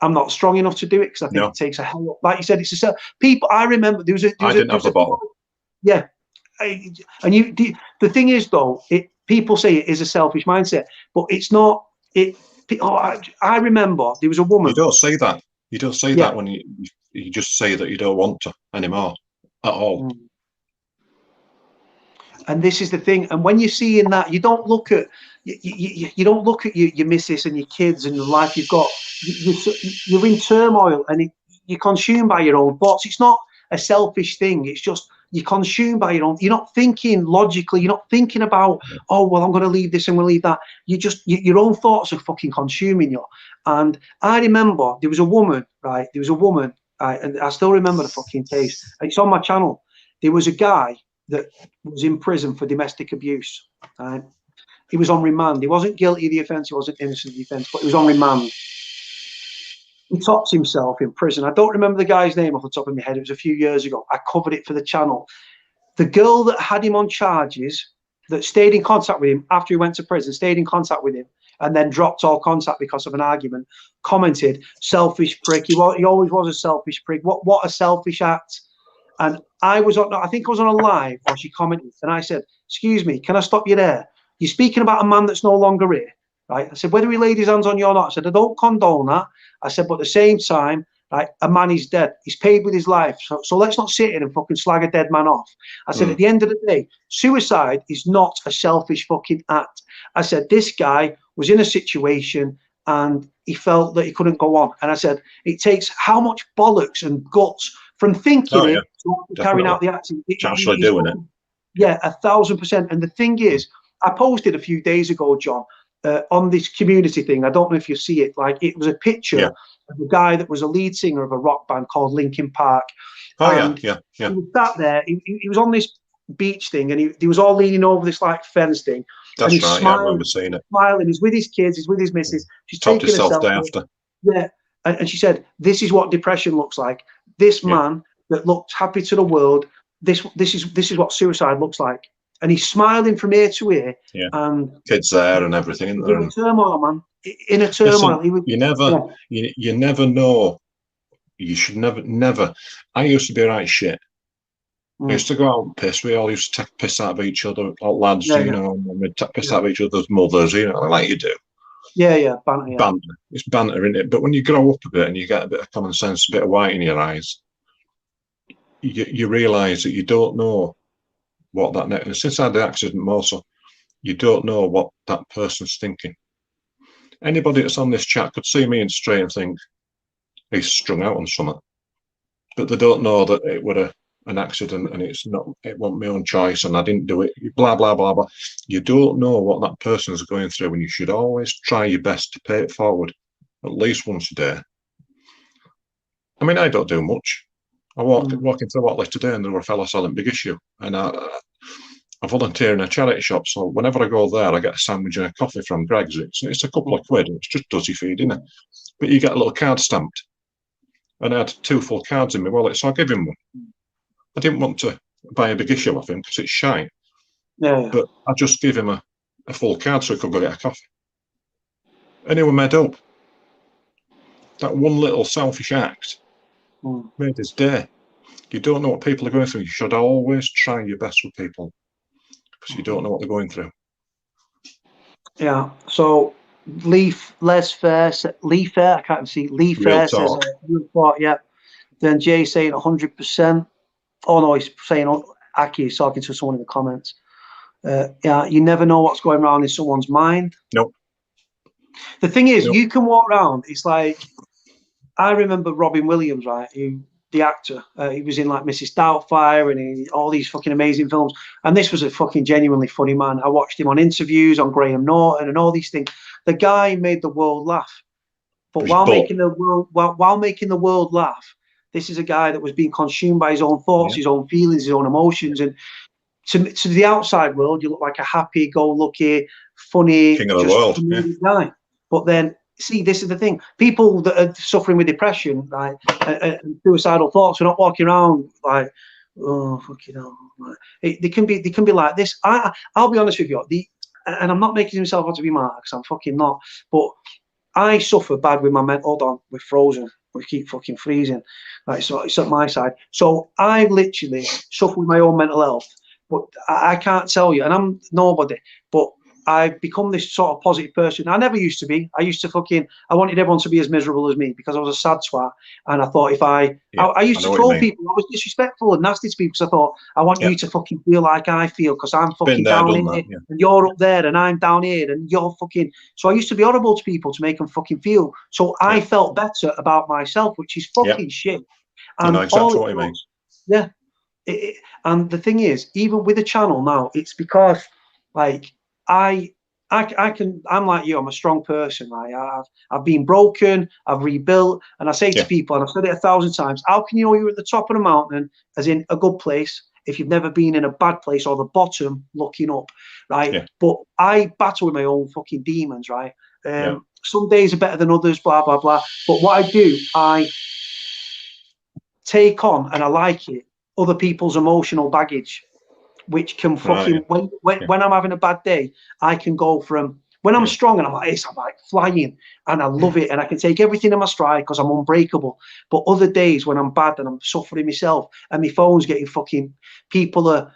not strong enough to do it because I think it takes a hell. Like you said, it's a people. I remember there was a. I didn't have the bottle. Yeah, the thing is though, people say it is a selfish mindset, but it's not. I remember there was a woman. You don't say that. You don't say that when you just say that you don't want to anymore at all. And this is the thing. And when you're seeing that, you don't look at you don't look at your missus and your kids and the life you've got. You're in turmoil and you're consumed by your own thoughts. It's not a selfish thing. It's just you're consumed by your own. You're not thinking logically. You're not thinking about, oh, well, I'm going to leave this and we'll leave that. Your own thoughts are fucking consuming you. And I remember there was a woman, right? There was a woman, and I still remember the fucking case. It's on my channel. There was a guy that was in prison for domestic abuse. Right? He was on remand. He wasn't guilty of the offence. He wasn't innocent of the offence, but he was on remand. He topped himself in prison. I don't remember the guy's name off the top of my head. It was a few years ago. I covered it for the channel. The girl that had him on charges, that stayed in contact with him after he went to prison, stayed in contact with him, and then dropped all contact because of an argument, commented, selfish prick. He always was a selfish prick. What a selfish act. And I think I was on a live, or she commented, and I said, excuse me, can I stop you there? You're speaking about a man that's no longer here, right? I said, whether he laid his hands on you or not, I said, I don't condone that. I said, but at the same time, right, a man is dead. He's paid with his life. So let's not sit here and fucking slag a dead man off. I said, at the end of the day, suicide is not a selfish fucking act. I said, this guy was in a situation and he felt that he couldn't go on. And I said, it takes how much bollocks and guts from thinking it to carrying out the action. Actually doing it. Yeah, 1,000%. And the thing is, I posted a few days ago, John, on this community thing. I don't know if you see it. Like, it was a picture of a guy that was a lead singer of a rock band called Linkin Park. Oh, yeah. He was sat there. He was on this beach thing, and he was all leaning over this like fence thing. That's and he's right. smiling, I remember seeing it. Smiling. He's with his kids. He's with his missus. She's Topped taking herself a selfie. day after. Yeah, and she said, "This is what depression looks like. This man that looked happy to the world. This is what suicide looks like." And he's smiling from ear to ear. Yeah. And kids there and everything. In a turmoil, man. In a turmoil. Listen, you never know. You should never. I used to be right shit. I used to go out and piss. We all used to take piss out of each other, lads, you know, and we'd take piss out of each other's mothers, you know, like you do. Yeah, banter. Banter. It's banter, isn't it? But when you grow up a bit and you get a bit of common sense, a bit of white in your eyes, you realise that you don't know what that next. And since I had the accident more so, you don't know what that person's thinking. Anybody that's on this chat could see me in straight and think he's strung out on something, but they don't know that it were an accident and it wasn't my own choice and I didn't do it. Blah blah blah blah. You don't know what that person's going through, and you should always try your best to pay it forward at least once a day. I mean, I don't do much. I walking through Watley today, and there were a fella selling Big Issue, and I volunteer in a charity shop. So whenever I go there, I get a sandwich and a coffee from Greg's. It's a couple of quid. It's just duzzy feed, isn't it? But you get a little card stamped, and I had 2 full cards in my wallet, so I gave him one. I didn't want to buy a Big Issue off him because it's shite. Yeah. But I just gave him a full card so he could go get a coffee. And he was made up. That one little selfish act made his day. You don't know what people are going through. You should always try your best with people because you don't know what they're going through. Yeah. So Lee Fair, I can't see. Lee Fair says, yeah. Then Jay saying 100%. Oh no, he's saying Aki is talking to someone in the comments. Yeah, you never know what's going around in someone's mind. Nope. The thing is, you can walk around. It's like, I remember Robin Williams, right? The actor. He was in like Mrs. Doubtfire and all these fucking amazing films. And this was a fucking genuinely funny man. I watched him on interviews on Graham Norton and all these things. The guy made the world laugh. But while making the world laugh, this is a guy that was being consumed by his own thoughts, his own feelings, his own emotions. And to the outside world, you look like a happy-go-lucky, funny, king of the world guy. But then, see, this is the thing. People that are suffering with depression, like, and suicidal thoughts, are not walking around like, oh, fucking hell. They can be like this. I'll be honest with you, and I'm not making myself out to be mad, because I'm fucking not. But I suffer bad with my mental. Hold on, we're frozen. We keep fucking freezing. Right, so it's at my side. So I literally suffer with my own mental health. But I can't tell you, and I'm nobody, but I've become this sort of positive person. I never used to be. I used to I wanted everyone to be as miserable as me because I was a sad twat. And I thought I used to troll people. I was disrespectful and nasty to people because I thought, I want you to fucking feel like I feel because I'm fucking down here and you're up there and I'm down here and you're fucking. So I used to be horrible to people to make them fucking feel. So I felt better about myself, which is fucking shit. And I know exactly what he means. Yeah. And the thing is, even with the channel now, it's because like I'm like you, I'm a strong person, right? I've been broken, I've rebuilt, and I say to people, and I've said it 1,000 times, how can you know you're at the top of the mountain, as in a good place, if you've never been in a bad place or the bottom looking up, right? Yeah. But I battle with my own fucking demons, right? Some days are better than others, blah, blah, blah. But what I do, I take on, and I like it, other people's emotional baggage, which can fucking, when I'm having a bad day, I can go from When I'm strong and I'm like this, I'm like flying and I love it and I can take everything in my stride because I'm unbreakable. But other days when I'm bad and I'm suffering myself and my phone's getting fucking, people are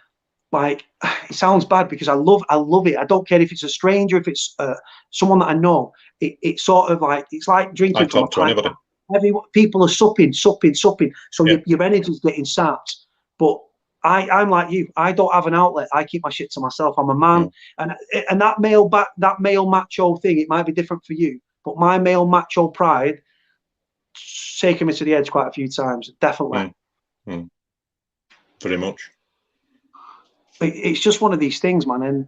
like, it sounds bad because I love it. I don't care if it's a stranger, if it's someone that I know. It's sort of like, it's like drinking from a pint. People are supping. So your energy's getting sapped. But I'm like you. I don't have an outlet. I keep my shit to myself. I'm a man, and that male macho thing. It might be different for you, but my male macho pride taken me to the edge quite a few times. Definitely. Very much. It's just one of these things, man, and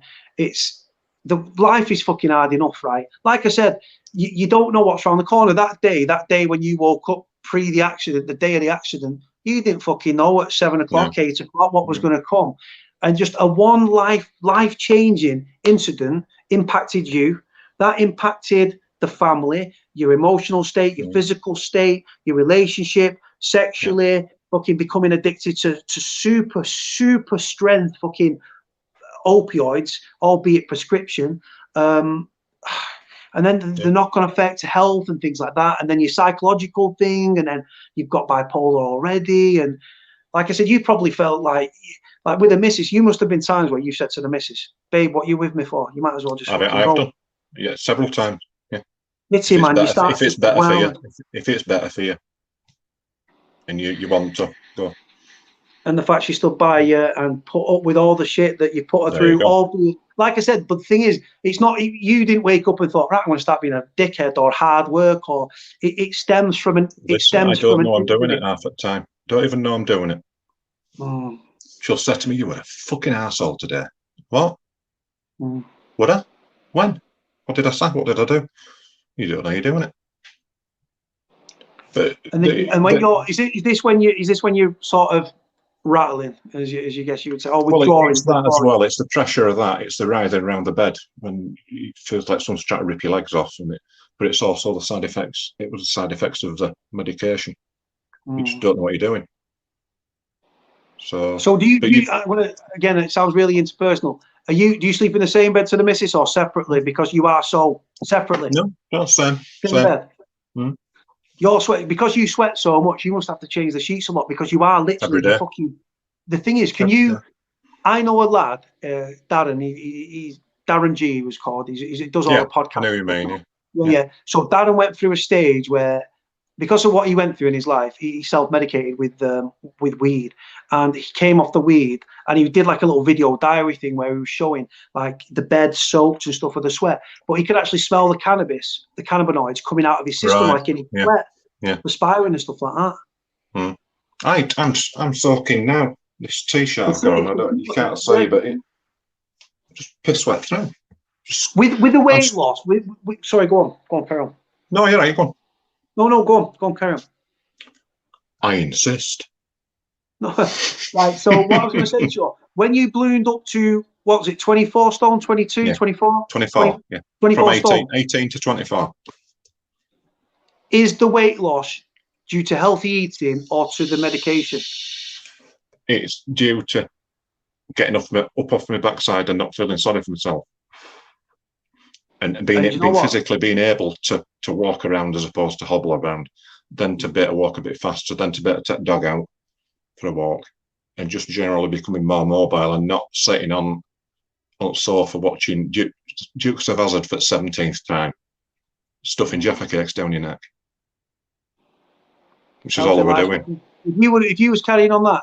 the life is fucking hard enough, right? Like I said, you don't know what's around the corner. That day when you woke up pre the accident, the day of the accident, you didn't fucking know at 7 o'clock, 8 o'clock what was going to come. And just a one life-changing incident impacted you. That impacted the family, your emotional state, your physical state, your relationship, sexually, fucking becoming addicted to super strength fucking opioids, albeit prescription. And then the knock-on effect to health and things like that, and then your psychological thing, and then you've got bipolar already. And like I said, you probably felt like with the missus, you must have been times where you said to the missus, "Babe, what are you with me for? You might as well just I've done, several times. Yeah, it's him, man. If it's better for you, if it's better for you, and you want to go. And the fact she stood by you and put up with all the shit that you put her through, like I said, but the thing is, it's not, you didn't wake up and thought, right, I'm going to start being a dickhead or hard work, or it stems from an, I don't know I'm doing it half the time. Don't even know I'm doing it. She'll say to me, "You were a fucking arsehole today." What? Would I? When? What did I say? What did I do? You don't know you're doing it. But is this when you're sort of rattling, as you guess you would say, or withdrawing? It's that as well. It's the pressure of that. It's the writhing around the bed when it feels like someone's trying to rip your legs off, but it's also the side effects. It was the side effects of the medication. You just don't know what you're doing. So do you again, it sounds really interpersonal. Do you sleep in the same bed to the missus or separately? Because you are so separately. No, same. Bed. You're sweating because you sweat so much. You must have to change the sheets a lot because you are literally fucking. The thing is, I know a lad, Darren. He's Darren G. He was called. He does all the podcasts. I know you mean. Yeah. So Darren went through a stage where, because of what he went through in his life, he self-medicated with weed, and he came off the weed, and he did like a little video diary thing where he was showing like the bed soaked and stuff with the sweat, but he could actually smell the cannabis, the cannabinoids coming out of his system, like in his sweat, respiring and stuff like that. I'm soaking now. This t-shirt I've got on, you can't see, but it just piss sweat through. With the weight loss. Sorry, go on, carry on. No, you're right. Go on. No, go on, carry on. I insist. Right, so what I was going to say to you, when you ballooned up to, what was it, 24 stone, 22, 24? 24, 24 from stone. 18 to 24. Is the weight loss due to healthy eating or to the medication? It's due to getting up off my backside and not feeling sorry for myself. And physically being able to walk around as opposed to hobble around, then to be able to walk a bit faster, then to be able to take the dog out for a walk, and just generally becoming more mobile and not sitting on the sofa watching Dukes of Hazzard for the 17th time, stuffing Jaffa cakes down your neck, which is all they were doing. If you was carrying on that,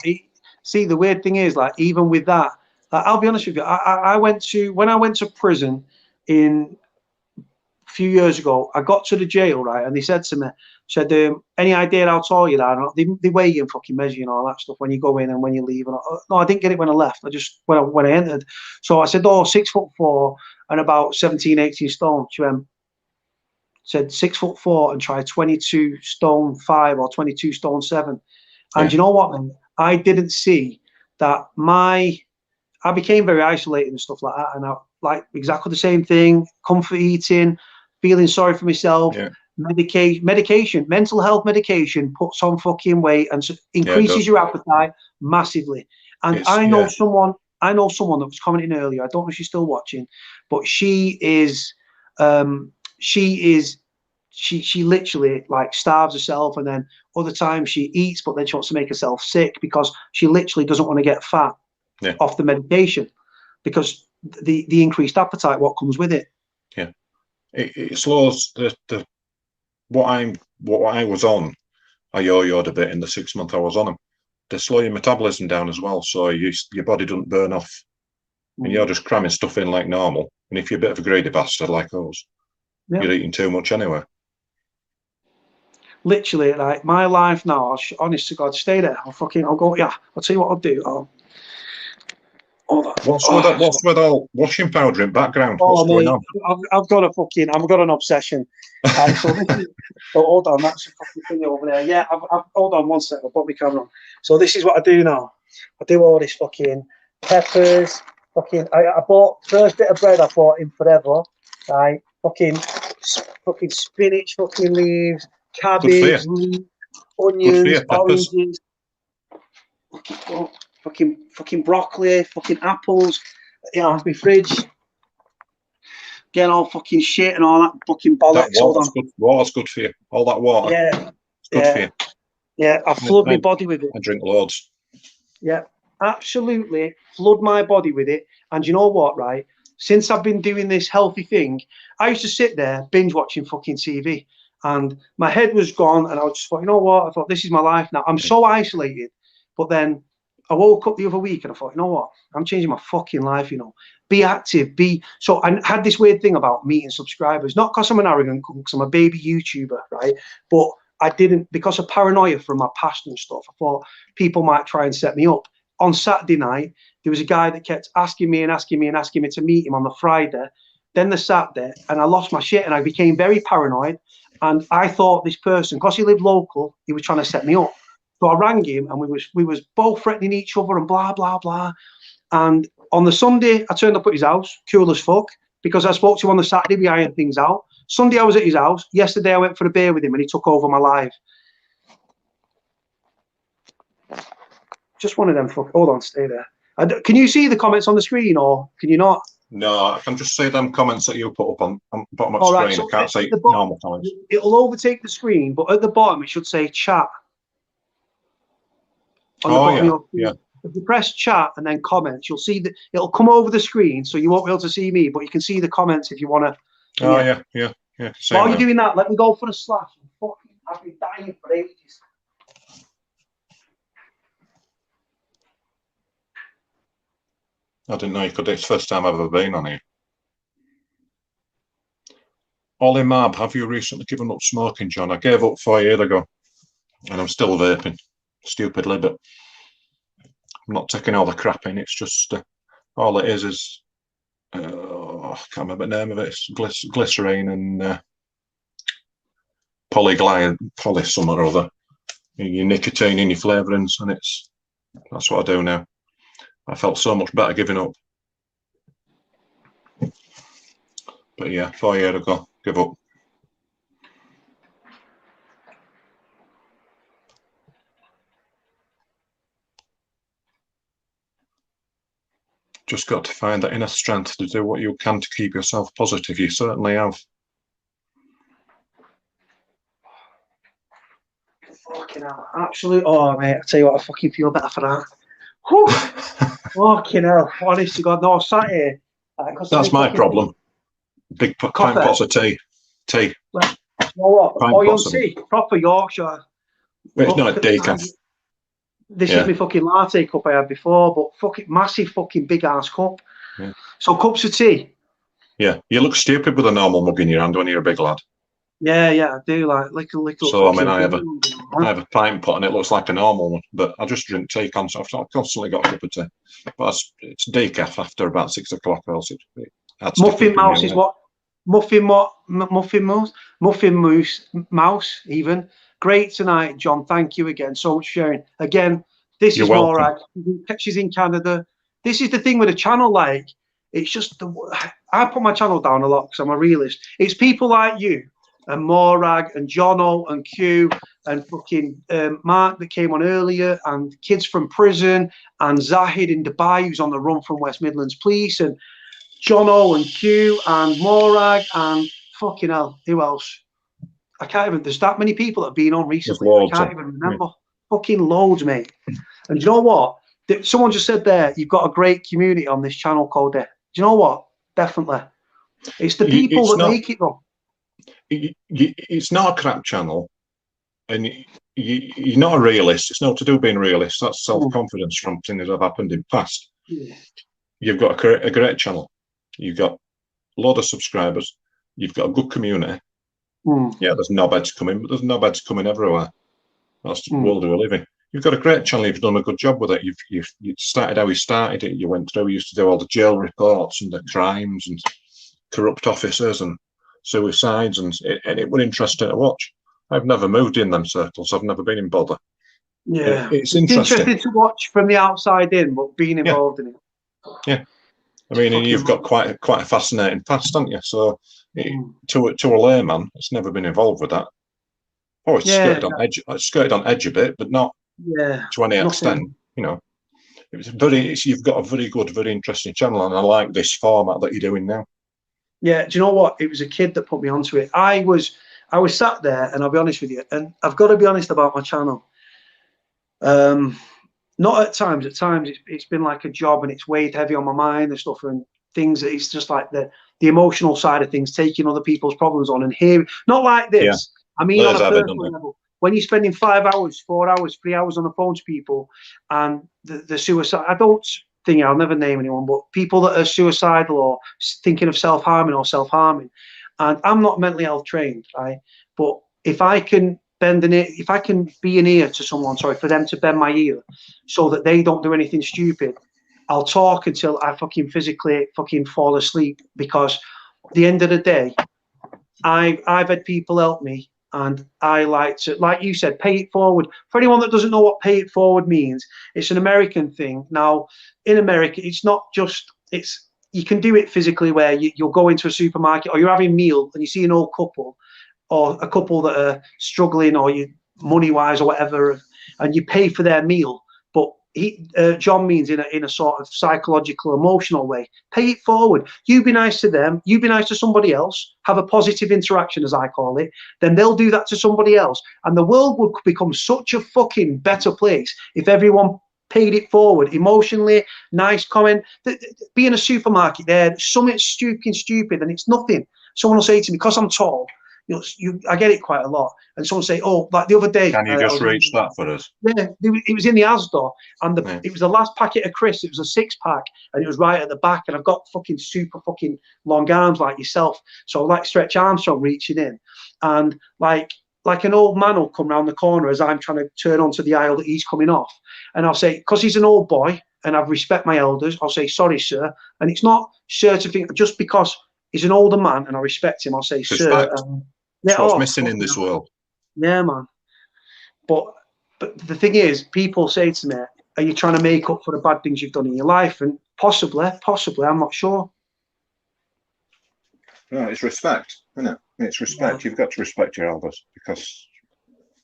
see, the weird thing is, like, even with that, like, I'll be honest with you, when I went to prison in a few years ago, I got to the jail, right, and they said to me, any idea how tall you are? They weigh you and fucking measure you and all that stuff when you go in and when you leave. And no, I didn't get it when I left. I just when I entered. So I said, 6'4" and about 17, 18 stone. She said 6'4" and try 22 stone 5 or 22 stone 7. And you know what, man? I didn't see that I became very isolated and stuff like that. And I like exactly the same thing, comfort eating, feeling sorry for myself. Medication, mental health medication puts on fucking weight and increases your appetite massively. And I know someone that was commenting earlier. I don't know if she's still watching, but she is She literally like starves herself, and then other times she eats, but then she wants to make herself sick because she literally doesn't want to get fat off the medication because the increased appetite, what comes with it. Yeah, it slows the what I was on. I yo-yoed a bit in the 6 months I was on them. They slow your metabolism down as well, so your body doesn't burn off, and you're just cramming stuff in like normal. And if you're a bit of a greedy bastard like us, you're eating too much anyway. Literally, like my life now, honest to God, stay there. I'll go. Yeah, I'll tell you what I'll do. What's with all washing powder in background? What's going on? I've got an obsession. So hold on, that's a fucking thing over there. Yeah, hold on one second. I'll put my camera on. So this is what I do now. I do all this fucking peppers. I bought first bit of bread I bought in forever. Right, fucking spinach, fucking leaves, cabbage, onions, oranges. Fucking broccoli, fucking apples, my fridge. Getting all fucking shit and all that fucking bollocks. Water's good for you. All that water. Yeah. It's good for you. Yeah, I flood my body with it. I drink loads. Yeah, absolutely. Flood my body with it. And you know what, right? Since I've been doing this healthy thing, I used to sit there binge watching fucking TV. And my head was gone. And I just thought, you know what? I thought, this is my life now. I'm so isolated. But then I woke up the other week and I thought, you know what? I'm changing my fucking life, Be active, So I had this weird thing about meeting subscribers, not because I'm an arrogant cunt, because I'm a baby YouTuber, right? But I didn't, because of paranoia from my past and stuff, I thought people might try and set me up. On Saturday night, there was a guy that kept asking me to meet him on the Friday, then the Saturday, and I lost my shit and I became very paranoid. And I thought this person, because he lived local, he was trying to set me up. So I rang him and we was both threatening each other and blah, blah, blah. And on the Sunday, I turned up at his house, cool as fuck, because I spoke to him on the Saturday, we ironed things out. Sunday, I was at his house. Yesterday, I went for a beer with him and he took over my life. Just one of them hold on, stay there. Can you see the comments on the screen or can you not? No, I can just see them comments that you put up on the bottom of the screen. So I can't see normal comments. It'll overtake the screen, but at the bottom, it should say chat. Yeah. If you press chat and then comments, you'll see that it'll come over the screen, so you won't be able to see me, but you can see the comments if you want to. Oh yeah. While you're doing that, let me go for a slash. I've been dying for ages. I didn't know you could. It's the first time I've ever been on here. Ollie Mabb, have you recently given up smoking, John? I gave up 4 years ago, and I'm still vaping. Stupidly, but I'm not taking all the crap in. It's just all it is I can't remember the name of it. It's glycerine and poly something or other. Your nicotine in your flavourings, and that's what I do now. I felt so much better giving up. But yeah, 4 years ago, give up. Just got to find that inner strength to do what you can to keep yourself positive. You certainly have. Fucking hell, absolutely. Oh, mate, I tell you what, I fucking feel better for that. Whew. Fucking hell, honest to God, no, I sat here. That's my problem. Big pots of tea. Well, you know what? Oh, you'll see, proper Yorkshire. It's not a decaf. This is my fucking latte cup I had before, but fucking massive fucking big ass cup. Yeah. So cups of tea. Yeah, you look stupid with a normal mug in your hand when you're a big lad. Yeah, I do like little. So I mean, I have a pint pot and it looks like a normal one, but I just drink tea constantly. I've constantly got a cup of tea, but it's decaf after about 6 o'clock. Else muffin mouse is what? Muffin mouse even. Great tonight, John. Thank you again. So much sharing. Again, this is Morag. She's in Canada. This is the thing with the channel. Like, it's just I put my channel down a lot because I'm a realist. It's people like you and Morag and Jono and Q and fucking Mark that came on earlier and kids from prison and Zahid in Dubai who's on the run from West Midlands Police and Jono and Q and Morag and fucking hell, who else? I can't even. There's that many people that have been on recently. I can't even remember. Fucking loads, mate. And do you know what? Someone just said there, you've got a great community on this channel, Cody. Do you know what? Definitely. It's the people that make it, though. It's not a crap channel, and you're not a realist. It's not to do being a realist. That's self-confidence from things that have happened in past. Yeah. You've got a great channel. You've got a lot of subscribers. You've got a good community. Yeah, there's knobheads coming, but there's knobheads coming everywhere. That's the world we live in. You've got a great channel. You've done a good job with it. You started how you started it. You went through. You used to do all the jail reports and the crimes and corrupt officers and suicides, and it was interesting to watch. I've never moved in them circles. I've never been in bother. Yeah, it's interesting to watch from the outside in, but being involved in it. Yeah, I mean, you've got quite a fascinating past, haven't you? So to a layman, it's never been involved with that. Oh, it's skirted on edge a bit, but not to any extent. You know, you've got a very good, very interesting channel, and I like this format that you're doing now. Yeah, do you know what? It was a kid that put me onto it. I was sat there, and I'll be honest with you, and I've got to be honest about my channel. Not at times. At times, it's been like a job, and it's weighed heavy on my mind and stuff, and things. It's just like the emotional side of things, taking other people's problems on and hearing. Not like this. Yeah. I mean, on a personal level, when you're spending 5 hours, 4 hours, 3 hours on the phone to people, and the suicide. I don't think I'll never name anyone, but people that are suicidal or thinking of self-harming or self-harming. And I'm not mentally health trained, right? But if I can bend an ear, if I can be an ear to someone, sorry, for them to bend my ear so that they don't do anything stupid, I'll talk until I physically fall asleep, because at the end of the day, I've had people help me, and I like to, like you said, pay it forward. For anyone that doesn't know what pay it forward means, it's an American thing. Now, in America, it's not just, you can do it physically, where you'll go into a supermarket or you're having a meal and you see an old couple or a couple that are struggling, or you money-wise or whatever, and you pay for their meal. But John means in a sort of psychological, emotional way. Pay it forward. You be nice to them. You be nice to somebody else. Have a positive interaction, as I call it. Then they'll do that to somebody else, and the world would become such a fucking better place if everyone paid it forward emotionally. Nice comment. Be in a supermarket there, something stupid, and it's nothing. Someone will say to me, because I'm tall. I get it quite a lot, and someone say, "Oh, like the other day." Can you just reach that for us? Yeah, it was in the Asda, and it was the last packet of crisps. It was a 6-pack, and it was right at the back. And I've got super long arms like yourself, so I like Stretch Armstrong reaching in, and like an old man will come round the corner as I'm trying to turn onto the aisle that he's coming off, and I'll say, because he's an old boy and I respect my elders, I'll say, "Sorry, sir," and it's not sir to think just because he's an older man and I respect him, I'll say, "Sir." That's what's missing in this world. Yeah, man. But the thing is, people say to me, "Are you trying to make up for the bad things you've done in your life?" And possibly, I'm not sure. No, it's respect, isn't it? It's respect. Yeah. You've got to respect your elders, because,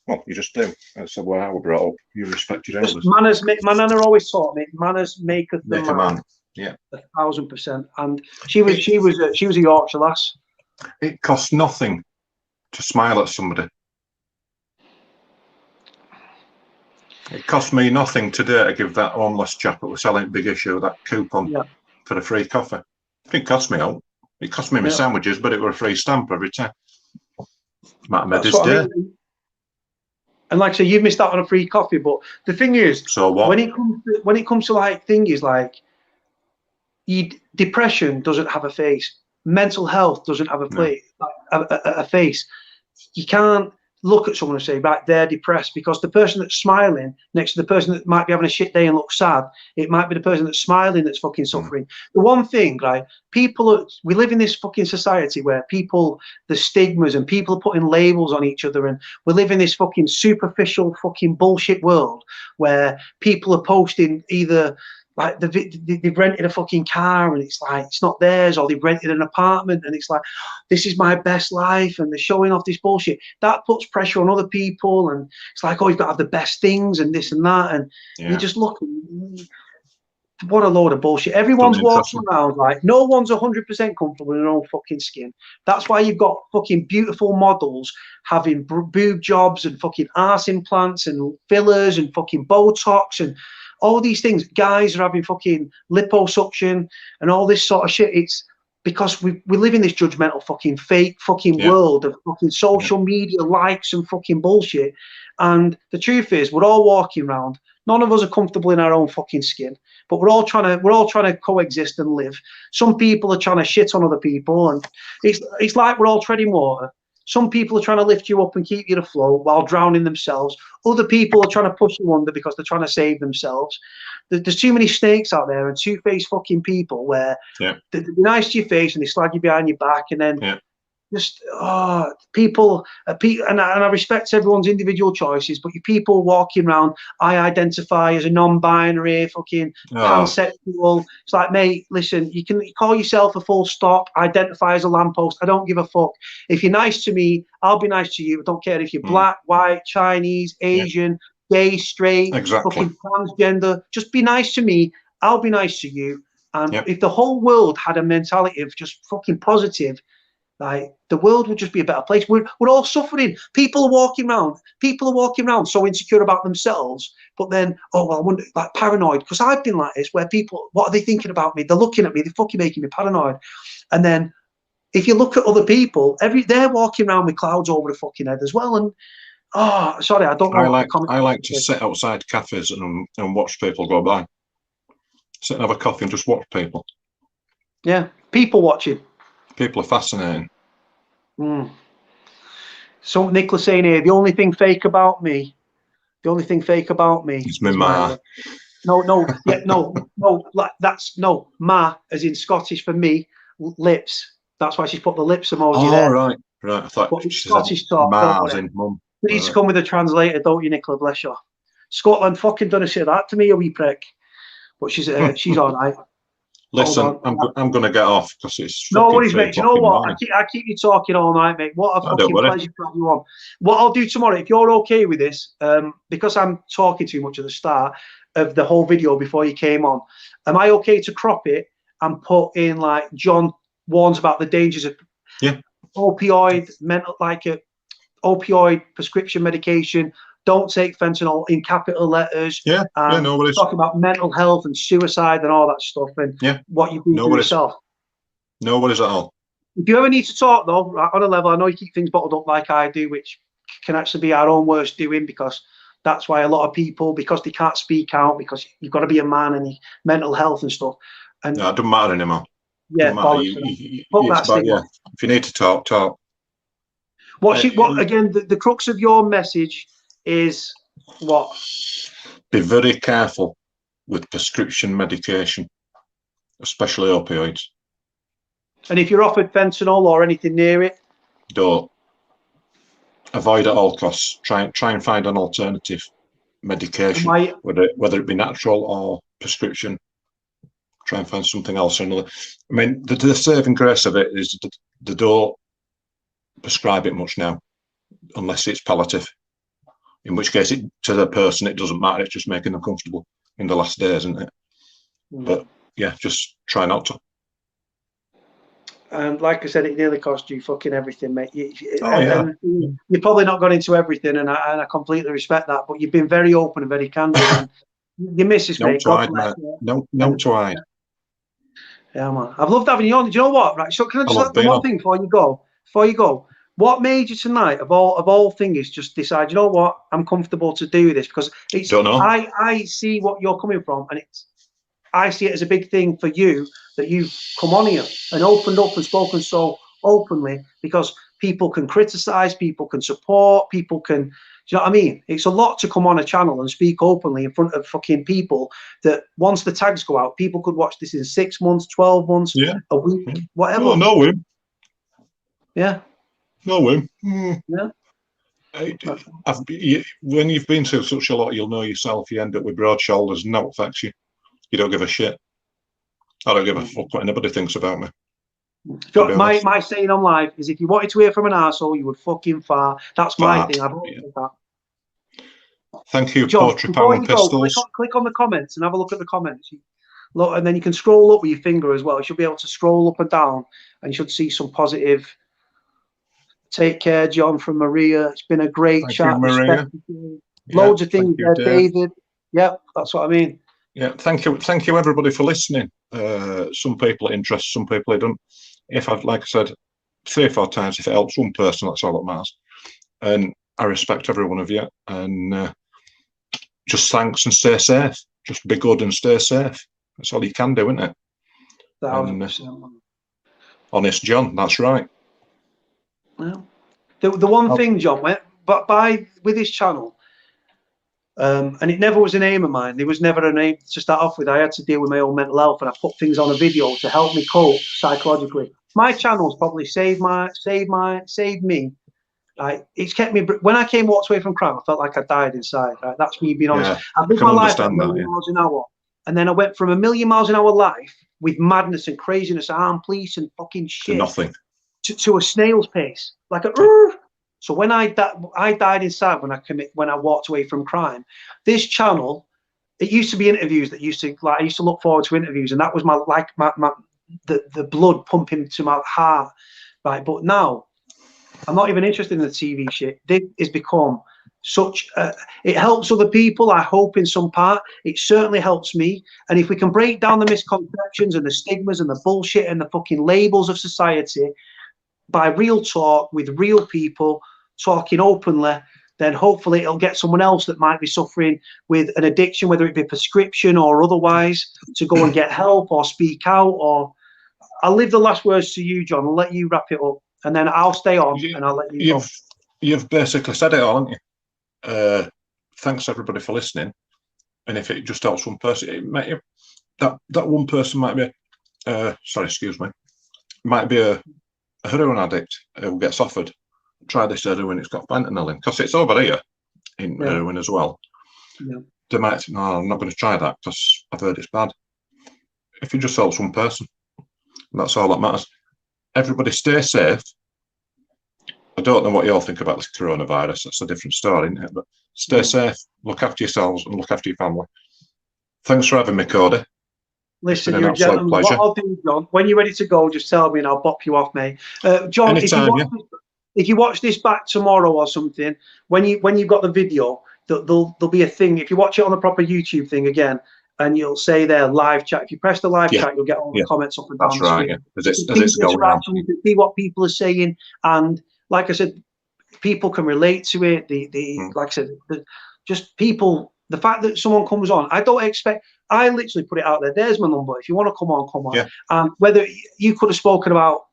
well, you just do. That's the way I was brought up. You respect your elders. Manners, my nana always taught me, manners maketh the man. Yeah, 1,000%. And she was a Yorkshire lass. It costs nothing to smile at somebody. It cost me nothing today to give that homeless chap that was selling Big Issue that coupon for a free coffee. It didn't cost me out. It cost me my sandwiches, but it was a free stamp every time. Might have made this day. I mean. And like I say, you've missed out on a free coffee, but the thing is, so what? When it comes to like things like, depression doesn't have a face. Mental health doesn't have a face. You can't look at someone and say, right, they're depressed, because the person that's smiling next to the person that might be having a shit day and looks sad, it might be the person that's smiling that's fucking suffering. The one thing, right, we live in this fucking society where the stigmas, and people are putting labels on each other, and we live in this fucking superficial fucking bullshit world where people are posting either like they've rented a fucking car and it's like it's not theirs, or they've rented an apartment and it's like, this is my best life, and they're showing off this bullshit. That puts pressure on other people, and it's like, oh, you've got to have the best things and this and that, and you just look. what a load of bullshit. Everyone's Don't interest walking them. around like no one's 100% comfortable in their own fucking skin. That's why you've got fucking beautiful models having boob jobs and fucking arse implants and fillers and fucking Botox and all these things. Guys are having fucking liposuction and all this sort of shit. It's because we live in this judgmental fucking fake fucking world of fucking social media likes and fucking bullshit. And the truth is, we're all walking around. None of us are comfortable in our own fucking skin, but we're all trying to coexist and live. Some people are trying to shit on other people, and it's like we're all treading water. Some people are trying to lift you up and keep you afloat while drowning themselves. Other people are trying to push you under because they're trying to save themselves. There's too many snakes out there and two-faced fucking people where they're nice to your face and they slag you behind your back, and then just people and I respect everyone's individual choices, but you people walking around, I identify as a non-binary, fucking pansexual. It's like, mate, listen, you can call yourself a full stop, identify as a lamppost. I don't give a fuck. If you're nice to me, I'll be nice to you. I don't care if you're black, white, Chinese, Asian, gay, straight, fucking transgender. Just be nice to me. I'll be nice to you. And if the whole world had a mentality of just fucking positive, like, the world would just be a better place. We're all suffering. People are walking around so insecure about themselves, but then, I wonder, like, paranoid, because I've been like this, where people, what are they thinking about me? They're looking at me, they're fucking making me paranoid. And then if you look at other people, they're walking around with clouds over the fucking head as well. And sorry, I don't know. I like to sit outside cafes and watch people go by. Sit and have a coffee and just watch people. Yeah, people watching. People are fascinating. So Nicholas saying here, the only thing fake about me It's my ma. No, ma, as in Scottish for me, lips. That's why she's put the lips emoji there. Right. I thought she said ma as in mum. You need to come with a translator, don't you, Nicola? Bless you. Scotland fucking done a shit of that to me, a wee prick. But she's all right. Listen, I'm going to get off because it's no worries, mate. You know what? Morning. I keep you talking all night, mate. What a fucking pleasure to have you on. What I'll do tomorrow, if you're okay with this, because I'm talking too much at the start of the whole video before you came on, am I okay to crop it and put in, like, John warns about the dangers of opioid prescription medication? Don't take fentanyl in capital letters. No worries. Talking about mental health and suicide and all that stuff, and what you do to yourself. No worries at all. If you ever need to talk, though, on a level, I know you keep things bottled up like I do, which can actually be our own worst doing, because that's why a lot of people, because they can't speak out, because you've got to be a man and mental health and stuff. And no, it doesn't matter anymore. Yeah, if you need to talk. What again? The crux of your message is what? Be very careful with prescription medication, especially opioids. And if you're offered fentanyl or anything near it, don't. Avoid at all costs. Try and find an alternative medication, whether it be natural or prescription. Try and find something else or another. I mean, the saving grace of it is they don't prescribe it much now, unless it's palliative. In which case, to the person, it doesn't matter. It's just making them comfortable in the last days, isn't it? But yeah, just try not to. And like I said, it nearly cost you fucking everything, mate. And you've probably not gone into everything, and I completely respect that. But you've been very open and very candid. And your missus, mate. No, try. Yeah, man. I've loved having you on. Do you know what? Right. So can I just add one thing before you go? What made you tonight, of all things, just decide, you know what, I'm comfortable to do this? Because it's, I see what you're coming from, and I see it as a big thing for you that you've come on here and opened up and spoken so openly, because people can criticize, people can support, people can, do you know what I mean? It's a lot to come on a channel and speak openly in front of fucking people that once the tags go out, people could watch this in 6 months, 12 months, a week, whatever. Oh, no, him. Yeah. No, him. Yeah. When you've been through such a lot, you'll know yourself. You end up with broad shoulders, and that affects you. You don't give a shit. I don't give a fuck what anybody thinks about me. So my saying on live is, if you wanted to hear from an arsehole, you would fucking fart. That's my thing. I've always said that. Thank you, John, Poetry Power and Pistols. Click on the comments and have a look at the comments. Look, and then you can scroll up with your finger as well. You should be able to scroll up and down, and you should see some positive. Take care, John, from Maria. It's been a great Thank chat. you, Maria. Loads of things there, Dave. David. Yep, that's what I mean. Yeah, thank you everybody for listening. Some people it interests, some people it don't. If I've, like I said 3 or 4 times, if it helps one person, that's all that matters. And I respect every one of you. And just thanks and stay safe. Just be good and stay safe. That's all you can do, isn't it? 1,000%. Honest John, that's right. Yeah. The one thing, John, with this channel, and it never was an aim of mine. There was never an aim to start off with. I had to deal with my own mental health, and I put things on a video to help me cope psychologically. My channel's probably saved me. Right, it's kept me. When I walked away from crime, I felt like I died inside. Right, that's me being honest. Yeah, I lived my life at 1,000,000 miles an hour, and then I went from 1,000,000 miles an hour life with madness and craziness, armed police and fucking shit, to nothing, to a snail's pace, like a. So when I died inside when I walked away from crime. This channel, it used to be interviews that I used to look forward to interviews, and that was the blood pumping to my heart, right? But now I'm not even interested in the TV shit. This has become such it helps other people, I hope, in some part. It certainly helps me. And if we can break down the misconceptions and the stigmas and the bullshit and the fucking labels of society by real talk with real people talking openly, then hopefully it'll get someone else that might be suffering with an addiction, whether it be prescription or otherwise, to go and get help or speak out. Or I'll leave the last words to you, John. I'll let you wrap it up, and then I'll stay on and I'll let you go. You've basically said it all, haven't you? Thanks everybody for listening. And if it just helps one person, that one person might be might be a heroin addict who gets offered, try this heroin, it's got fentanyl in, because it's over here in heroin as well. Yeah. They might think, no, I'm not going to try that because I've heard it's bad. If it just helps one person, that's all that matters. Everybody stay safe. I don't know what you all think about this coronavirus. That's a different story, isn't it? But stay safe, look after yourselves and look after your family. Thanks for having me, Cody. Listen, you're a gentleman. What I'll do, John, when you're ready to go, just tell me and I'll bop you off, mate. John, if you watch this back tomorrow or something, when you've got the video, there'll be a thing. If you watch it on the proper YouTube thing again, and you'll say there live chat. If you press the live chat, you'll get all the comments up and down the screen. As it's going on. You can see what people are saying, and like I said, people can relate to it. Like I said, just people. The fact that someone comes on, I don't expect. I literally put it out there. There's my number. If you want to come on, come on. Yeah. Whether you could have spoken about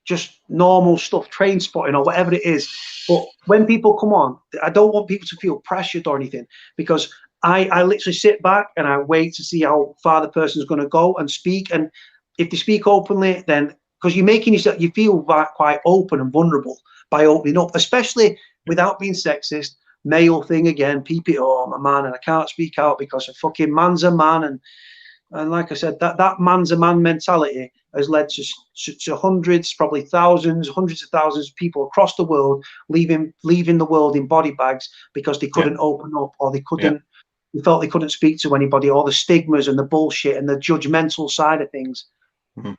just normal stuff, train spotting or whatever it is, but when people come on, I don't want people to feel pressured or anything, because I literally sit back and I wait to see how far the person's going to go and speak. And if they speak openly, then because you're making yourself, you feel quite open and vulnerable by opening up, especially without being sexist. Male thing again, people, I'm a man and I can't speak out because a fucking man's a man. And like I said, that man's a man mentality has led to hundreds, probably thousands, hundreds of thousands of people across the world leaving the world in body bags because they couldn't open up, or they couldn't, they felt they couldn't speak to anybody, or the stigmas and the bullshit and the judgmental side of things. Mm-hmm.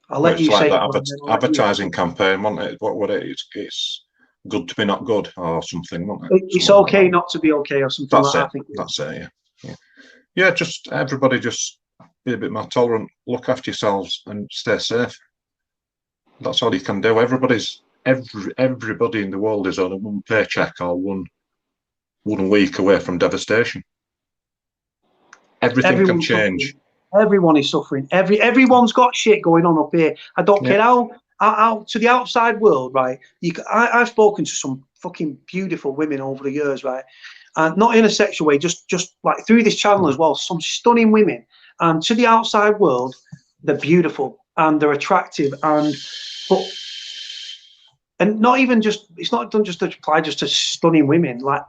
I'll let you say that advertising campaign, wasn't it? What it is, it's good to be not good or something, wasn't it? It's okay not to be okay or something like that. I think that's it. Yeah. Just everybody, just be a bit more tolerant. Look after yourselves and stay safe. That's all you can do. Everybody in the world is on a one paycheck or one week away from devastation. Everything can change. Suffering. Everyone is suffering. Everyone's got shit going on up here. I don't care how to the outside world, right? I've spoken to some fucking beautiful women over the years, right? And not in a sexual way, just like through this channel as well. Some stunning women, and to the outside world, they're beautiful and they're attractive, and not even just, it's not done just to apply just to stunning women, like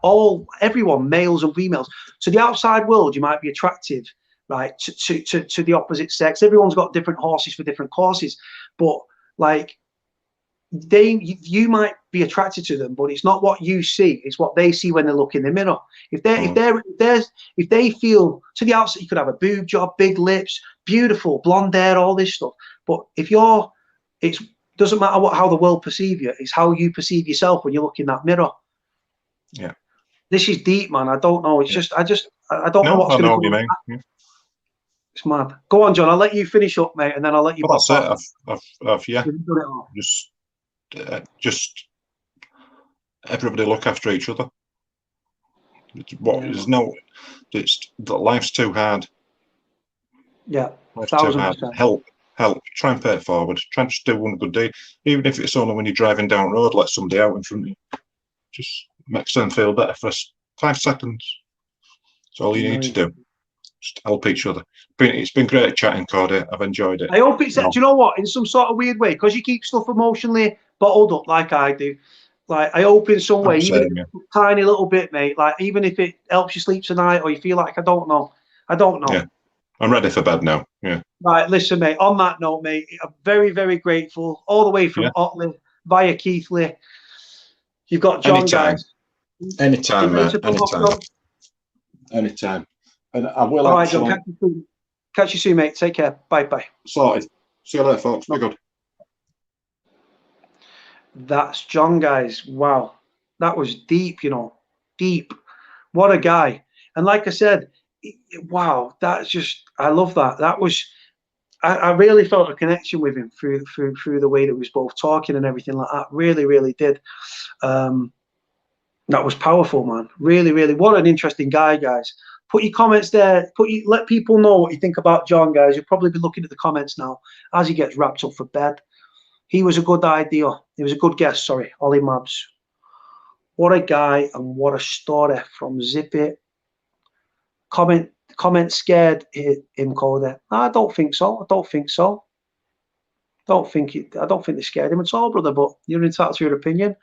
everyone, males and females. To the outside world, you might be attractive, right? To the opposite sex. Everyone's got different horses for different courses, but like you might be attracted to them, but it's not what you see, it's what they see when they look in the mirror. If they feel to the outside, you could have a boob job, big lips, beautiful blonde hair, all this stuff, but if you're, it doesn't matter how the world perceive you, it's how you perceive yourself when you look in that mirror. Yeah, this is deep, man. I don't know, it's just I don't know no, what's I going know to what come. you mean. Yeah. It's mad. Go on, John, I'll let you finish up, mate, and then I'll let you Well, pop that's back. it. Yeah, We've done it all. just everybody look after each other. There's no, it's life's too hard. Yeah, Life's too hard. 1000%. Help. Try and pay it forward. Try and just do one good deed, even if it's only when you're driving down the road, let somebody out in front of you. Just makes them feel better for 5 seconds. That's all you need to do. Just help each other. It's been great chatting, Cody. I've enjoyed it. I hope it's, do you know what, in some sort of weird way, because you keep stuff emotionally bottled up like I do, like I hope in some way, even if it's a tiny little bit, mate, like even if it helps you sleep tonight or you feel like I don't know. Yeah, I'm ready for bed now. Yeah. Right, listen, mate, on that note, mate, I'm very, very grateful, all the way from Otley via Keithley. You've got John, guys. Anytime, mate. Anytime. And I will all right, John, catch you soon, mate. Take care. Bye. Sorted. See you later, folks. Be good. That's John, guys. Wow. That was deep, you know. Deep. What a guy. And like I said, wow, that's just, I love that. That was, I really felt a connection with him through the way that we was both talking and everything like that. Really, really did. That was powerful, man. Really, really. What an interesting guy, guys. Put your comments there. Let people know what you think about John, guys. You'll probably be looking at the comments now as he gets wrapped up for bed. He was a good idea. He was a good guest, sorry. Ollie Mabbs. What a guy and what a story from Zip It. Comment scared him, Cody. I don't think so. I don't think they scared him at all, brother, but you're entitled to your opinion.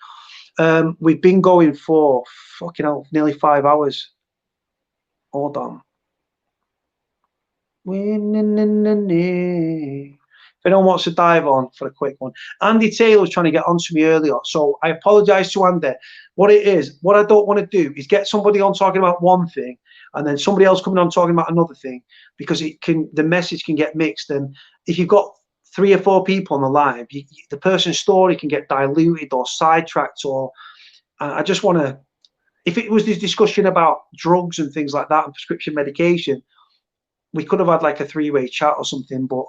We've been going for fucking hell, nearly 5 hours. Hold on. If anyone wants to dive on for a quick one, Andy Taylor was trying to get onto me earlier, so I apologize to Andy. What I don't want to do is get somebody on talking about one thing and then somebody else coming on talking about another thing, because the message can get mixed. And if you've got 3 or 4 people on the live, the person's story can get diluted or sidetracked. Or I just want to, if it was this discussion about drugs and things like that and prescription medication, we could have had like a 3-way chat or something. But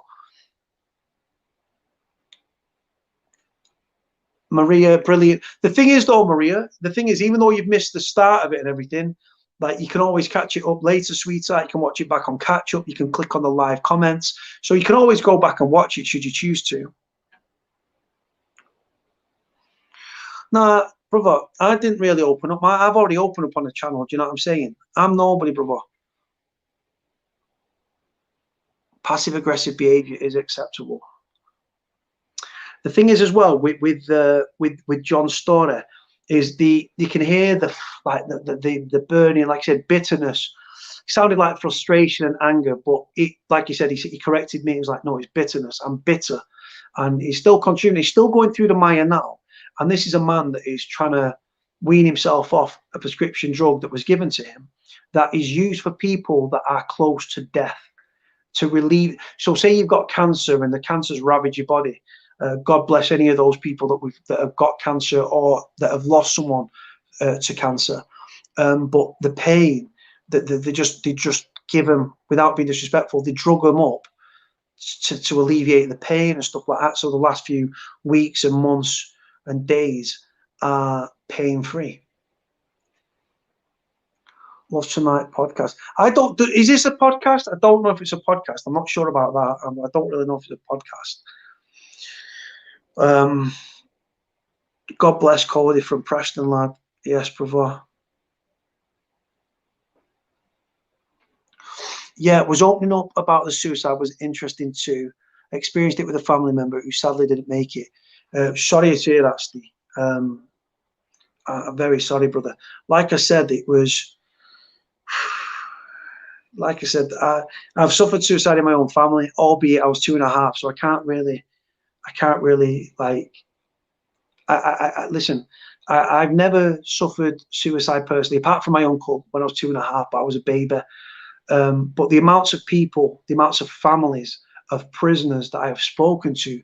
Maria, brilliant. The thing is though, Maria, even though you've missed the start of it and everything, like, you can always catch it up later, sweetheart. You can watch it back on catch up. You can click on the live comments, so you can always go back and watch it should you choose to. Nah, brother, I didn't really open up. I've already opened up on the channel. Do you know what I'm saying? I'm nobody, brother. Passive aggressive behavior is acceptable. The thing is as well with John's story is you can hear the burning, like I said, bitterness. It sounded like frustration and anger, but like you said, he corrected me. He was like, no, it's bitterness. I'm bitter. And he's still consuming. He's still going through the mire now. And this is a man that is trying to wean himself off a prescription drug that was given to him that is used for people that are close to death, to relieve. So say you've got cancer and the cancer's ravaged your body. God bless any of those people that have got cancer or that have lost someone to cancer. But the pain that they just give them, without being disrespectful, they drug them up to alleviate the pain and stuff like that. So the last few weeks and months and days are pain-free. What's Tonight podcast? Is this a podcast? I don't know if it's a podcast. I'm not sure about that. I don't really know if it's a podcast. God bless Cody from Preston, lad. Yes, brother. Yeah, it was opening up about the suicide was interesting too. I experienced it with a family member who sadly didn't make it. Sorry to hear that, Steve. I'm very sorry, brother. Like I said, it was. Like I said, I've suffered suicide in my own family, albeit I was 2.5, so I can't really like Listen, I've never suffered suicide personally, apart from my uncle when I was 2.5, but I was a baby. But the amounts of people, the amounts of families of prisoners that I have spoken to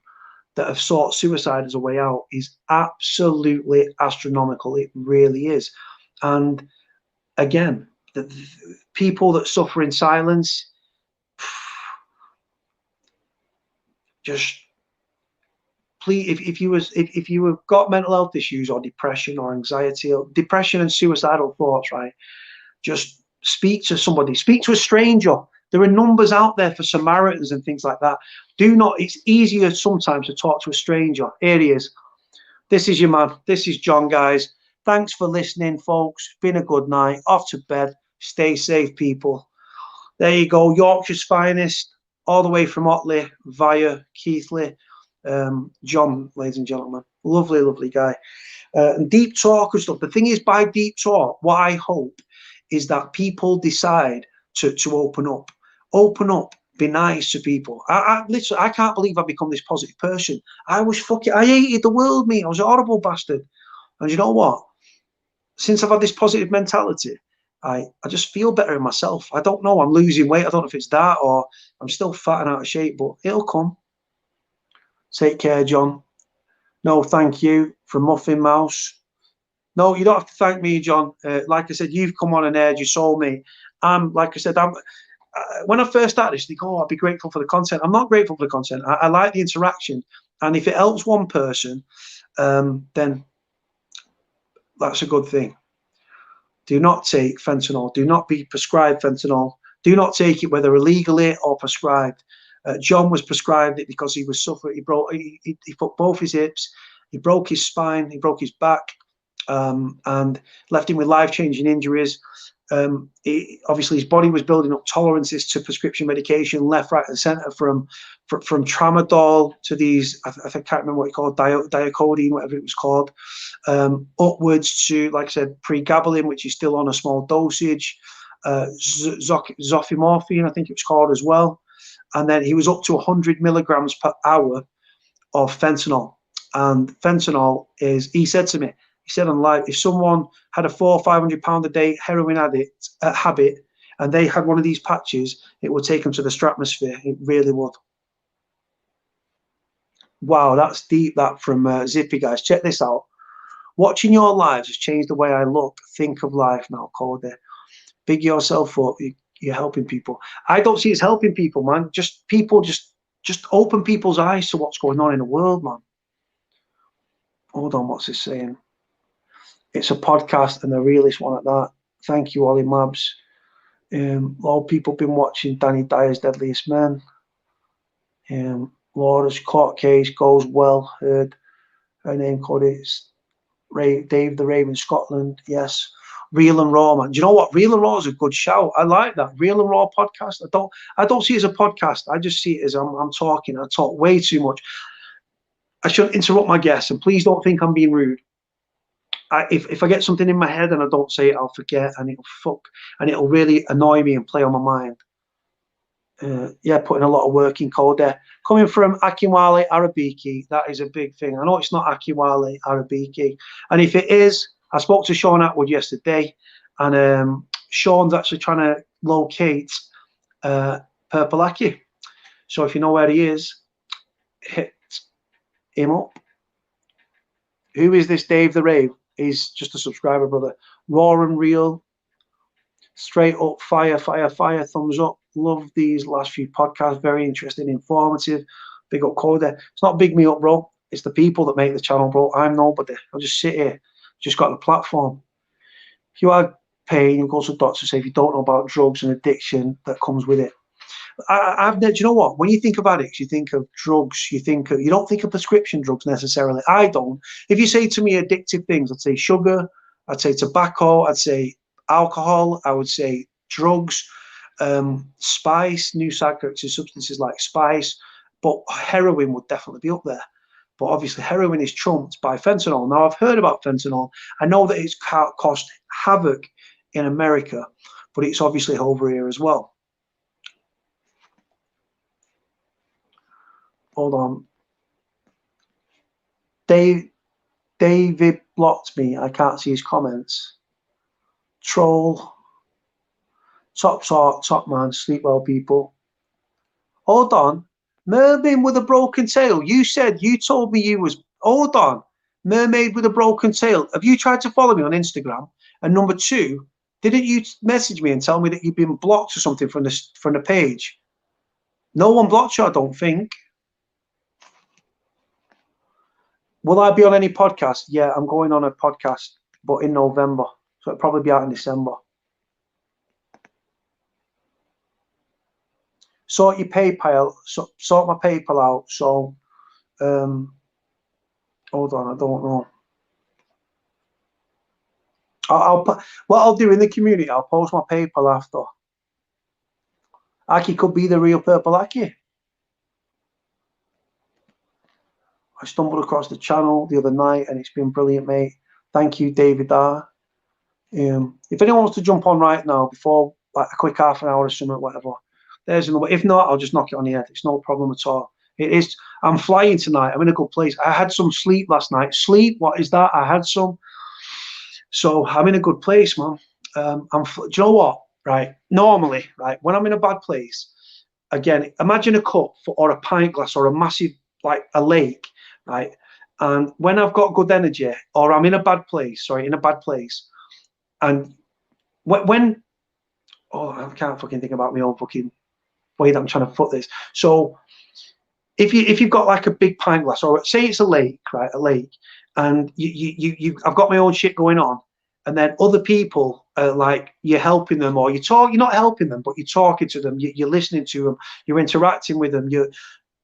that have sought suicide as a way out is absolutely astronomical. It really is. And again, the people that suffer in silence, just please, if you have got mental health issues or depression or anxiety or depression and suicidal thoughts, right, just speak to somebody, speak to a stranger. There are numbers out there for Samaritans and things like that. Do not, it's easier sometimes to talk to a stranger. Here he is. This is your man. This is John, guys. Thanks for listening, folks. Been a good night. Off to bed. Stay safe, people. There you go. Yorkshire's finest, all the way from Otley via Keighley. John, ladies and gentlemen. Lovely, lovely guy. And deep talk and stuff. The thing is, by deep talk, what I hope is that people decide to open up. Open up. Be nice to people. Literally, I can't believe I've become this positive person. I hated the world, me. I was a horrible bastard. And you know what? Since I've had this positive mentality, I just feel better in myself. I don't know. I'm losing weight. I don't know if it's that or I'm still fat and out of shape, but it'll come. Take care, John. No, thank you from Muffin Mouse. No, you don't have to thank me, John. Like I said, you've come on and aired your soul, mate. Like I said, when I first started this, I think, oh, I'd be grateful for the content. I'm not grateful for the content. I like the interaction. And if it helps one person, then that's a good thing. Do not take fentanyl. Do not be prescribed fentanyl. Do not take it whether illegally or prescribed. John was prescribed it because he was suffering. He put both his hips. He broke his spine. He broke his back. And left him with life-changing injuries. Obviously, his body was building up tolerances to prescription medication, left, right, and centre, from tramadol to these, I can't remember what you called, diacodine, whatever it was called, upwards to, like I said, pregabalin, which is still on a small dosage, zofimorphine, I think it was called as well. And then he was up to 100 milligrams per hour of fentanyl. And fentanyl is, he said to me, he said on live, if someone had a £400 or £500 a day heroin habit and they had one of these patches, it would take them to the stratosphere. It really would. Wow, that's deep, that from Zippy, guys. Check this out. Watching your lives has changed the way I look, think of life now, Cody. Big yourself up. You're helping people. I don't see it as helping people, man. Just people, just open people's eyes to what's going on in the world, man. Hold on, what's this saying? It's a podcast and the realest one at that. Thank you, Ollie Mabbs. All people been watching Danny Dyer's Deadliest Men. Laura's court case goes well. Heard her name, Cody. It's Dave the Raven, Scotland. Yes. Real and Raw, man. Do you know what? Real and Raw is a good shout. I like that. Real and Raw podcast. I don't see it as a podcast. I just see it as I'm talking. I talk way too much. I shouldn't interrupt my guests, and please don't think I'm being rude. If I get something in my head and I don't say it, I'll forget, and it'll really annoy me and play on my mind. Yeah, putting a lot of work in, Code there. Coming from Akinwale Arabiki, that is a big thing. I know it's not Akinwale Arabiki, and if it is, I spoke to Sean Atwood yesterday, and Sean's actually trying to locate Purple Aki. So if you know where he is, hit him up. Who is this Dave the Rave? He's just a subscriber, brother. Raw and real, straight up, fire, thumbs up. Love these last few podcasts, very interesting, informative. Big up Cody. It's not big me up, bro. It's the people that make the channel, bro. I'm nobody. I'll just sit here, just got the platform. If you have pain, you go to the doctor, say if you don't know about drugs and addiction that comes with it. Do you know what? When you think of addicts, you think of drugs. You don't think of prescription drugs necessarily. I don't. If you say to me addictive things, I'd say sugar, I'd say tobacco, I'd say alcohol, I would say drugs, spice, new psychoactive substances like spice, but heroin would definitely be up there. But obviously, heroin is trumped by fentanyl. Now, I've heard about fentanyl. I know that it's caused havoc in America, but it's obviously over here as well. Hold on. Dave David blocked me. I can't see his comments. Troll. Top talk, top man. Sleep well, people. Hold on. Mermaid with a broken tail. You told me you was. Hold on. Mermaid with a broken tail. Have you tried to follow me on Instagram? And number two, didn't you message me and tell me that you've been blocked or something from the page? No one blocked you, I don't think. Will I be on any podcast? Yeah, I'm going on a podcast, but in November. So it'll probably be out in December. Sort your PayPal, sort my PayPal out. So, hold on, I don't know. What I'll do in the community, I'll post my PayPal after. Aki could be the real Purple Aki. I stumbled across the channel the other night and it's been brilliant, mate. Thank you, David R. If anyone wants to jump on right now before like a quick half an hour or something, whatever, there's another. If not, I'll just knock it on the head. It's no problem at all. It is. I'm flying tonight. I'm in a good place. I had some sleep last night. Sleep? What is that? I had some. So I'm in a good place, man. Do you know what? Right. Normally, right, when I'm in a bad place, again, imagine a cup or a pint glass or a massive, like a lake, right? And when I've got good energy or I'm in a bad place, and when oh, I can't fucking think about my own fucking way that I'm trying to put this. So if you've got like a big pint glass, or say it's a lake, right? A lake, and I've got my own shit going on, and then other people are like, you're helping them, or you're not helping them, but you're talking to them, you're listening to them, you're interacting with them,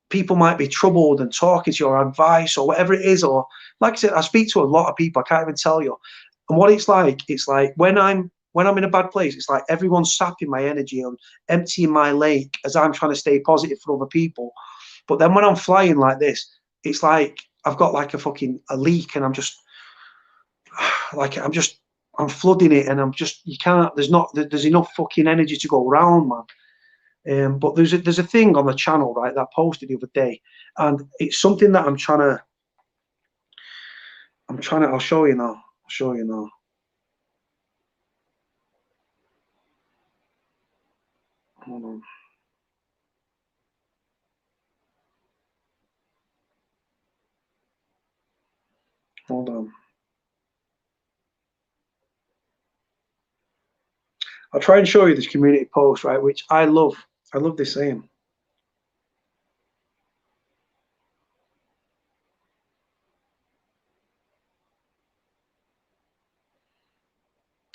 people might be troubled and talking to your advice or whatever it is, or like I said, I speak to a lot of people, I can't even tell you. And what it's like when I'm in a bad place, it's like everyone's sapping my energy and emptying my lake as I'm trying to stay positive for other people. But then when I'm flying like this, it's like I've got like a leak, and I'm just like I'm flooding it, and there's enough fucking energy to go around, man. But there's a thing on the channel, right, that I posted the other day, and it's something that I'll show you now. Hold on. Hold on. I'll try and show you this community post, right, which I love. I love this saying.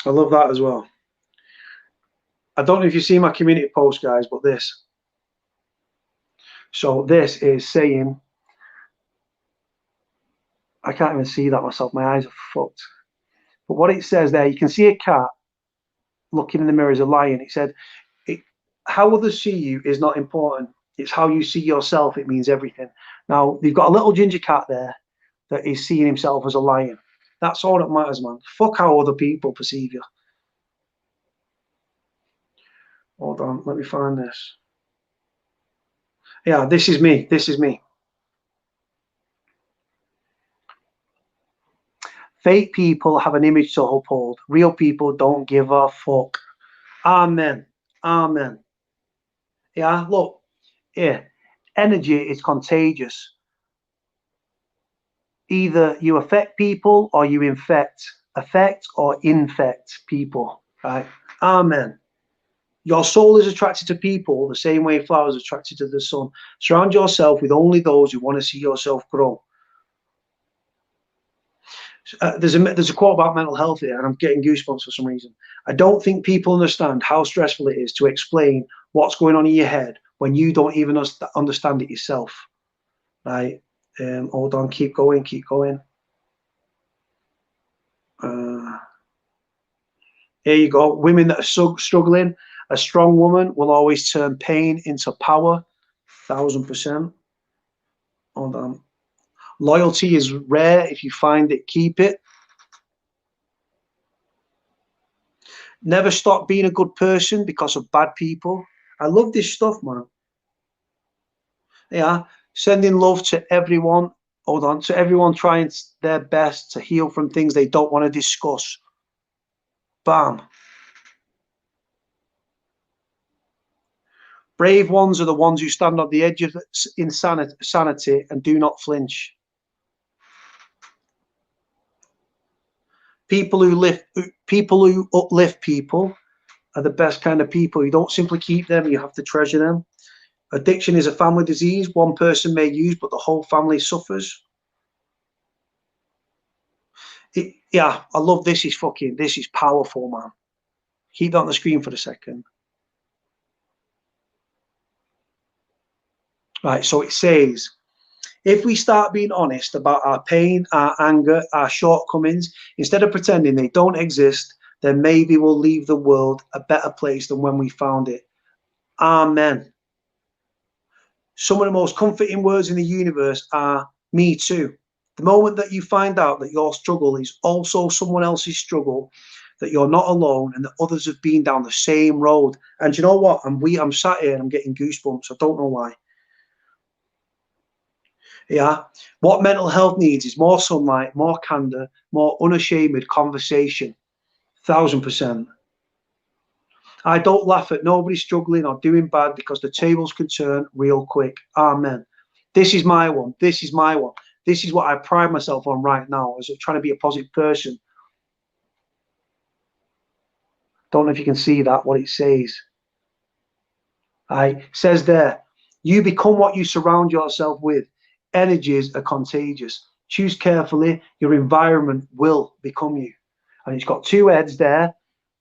I love that as well. I don't know if you see my community post, guys, but this. So this is saying, I can't even see that myself. My eyes are fucked. But what it says there, you can see a cat looking in the mirror as a lion. It said, how others see you is not important. It's how you see yourself. It means everything. Now, you've got a little ginger cat there that is seeing himself as a lion. That's all that matters, man. Fuck how other people perceive you. Hold on, let me find this. Yeah, this is me. This is me. Fake people have an image to uphold. Real people don't give a fuck. Amen. Amen. Yeah, look. Yeah. Energy is contagious. Either you affect people or you affect or infect people. Right? Amen. Your soul is attracted to people the same way flowers are attracted to the sun. Surround yourself with only those who want to see yourself grow. There's a quote about mental health here, and I'm getting goosebumps for some reason. I don't think people understand how stressful it is to explain what's going on in your head when you don't even understand it yourself. Right? Hold on, keep going. Here you go. Women that are struggling, a strong woman will always turn pain into power. 1000%. Hold on. Loyalty is rare. If you find it, keep it. Never stop being a good person because of bad people. I love this stuff, man. Yeah. Sending love to everyone hold on, to everyone trying their best to heal from things they don't want to discuss. Bam. Brave ones are the ones who stand on the edge of insanity and do not flinch. People who uplift people are the best kind of people. You don't simply keep them, you have to treasure them. Addiction is a family disease. One person may use, but the whole family suffers. Yeah, I love this. This is powerful, man. Keep that on the screen for a second. Right, so it says, if we start being honest about our pain, our anger, our shortcomings, instead of pretending they don't exist, then maybe we'll leave the world a better place than when we found it. Amen. Some of the most comforting words in the universe are me too. The moment that you find out that your struggle is also someone else's struggle, that you're not alone and that others have been down the same road. And you know what? I'm sat here and I'm getting goosebumps. I don't know why. Yeah. What mental health needs is more sunlight, more candor, more unashamed conversation. 1000%. I don't laugh at nobody struggling or doing bad because the tables can turn real quick. Amen. This is my one. This is my one. This is what I pride myself on right now, as trying to be a positive person. Don't know if you can see that, what it says. It says there, you become what you surround yourself with. Energies are contagious. Choose carefully, your environment will become you. And it's got two heads there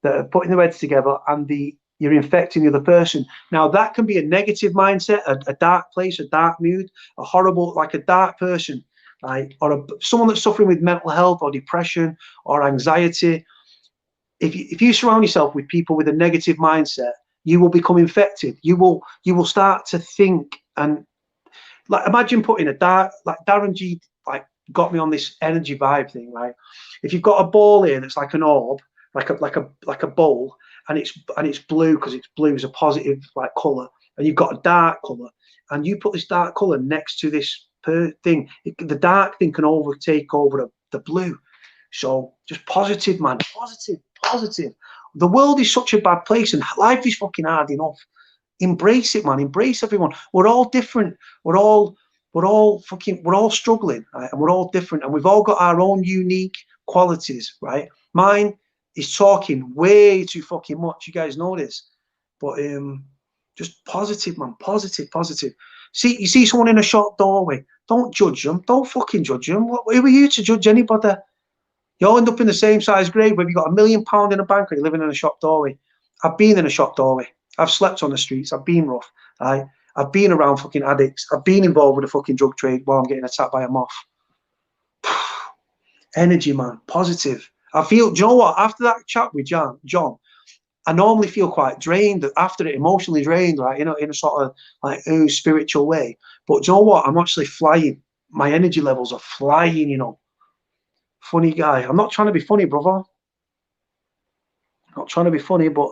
that are putting their heads together, and you're infecting the other person. Now that can be a negative mindset, a dark place, a dark mood, a horrible, like a dark person, right? Or someone that's suffering with mental health or depression or anxiety. If you surround yourself with people with a negative mindset, you will become infected. You will start to think, and like imagine putting a dark, like Darren G like got me on this energy vibe thing, right? If you've got a ball here that's like an orb, like a bowl, and it's blue because it's blue is a positive like color, and you've got a dark color, and you put this dark color next to this thing, the dark thing can overtake over the blue. So just positive, man, positive. The world is such a bad place, and life is fucking hard enough. Embrace it, man. Embrace everyone. We're all different. We're all struggling, right? And we're all different, and we've all got our own unique qualities, right? Mine is talking way too fucking much. You guys know this, but just positive, man. Positive. See, you see someone in a shop doorway, don't judge them. Don't fucking judge them. Who are you to judge anybody? You'll end up in the same size grave whether you've got £1 million in a bank or you're living in a shop doorway. I've been in a shop doorway. I've slept on the streets. I've been rough. Right? I've been around fucking addicts. I've been involved with the fucking drug trade while I'm getting attacked by a moth. Energy, man. Positive. I feel, do you know what? After that chat with John, I normally feel quite drained after it, emotionally drained, right? You know, in a sort of like spiritual way. But do you know what? I'm actually flying. My energy levels are flying, you know. Funny guy. I'm not trying to be funny, brother. Not trying to be funny, but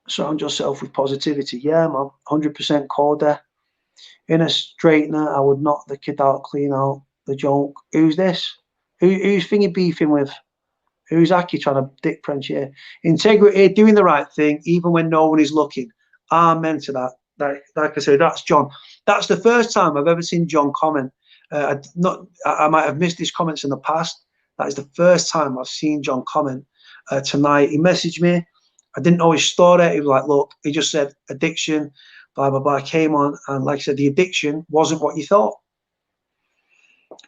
surround yourself with positivity. Yeah, man. 100% core there. In a straightener, I would knock the kid out, clean out the junk. Who's this? Who's thingy beefing with? Who's Aki trying to dick French here? Integrity, doing the right thing, even when no one is looking. Amen to that. Like I said, that's John. That's the first time I've ever seen John comment. I might have missed his comments in the past. That is the first time I've seen John comment tonight. He messaged me. I didn't know his story. He was like, look, he just said addiction, blah, blah, blah. I came on, and like I said, the addiction wasn't what you thought.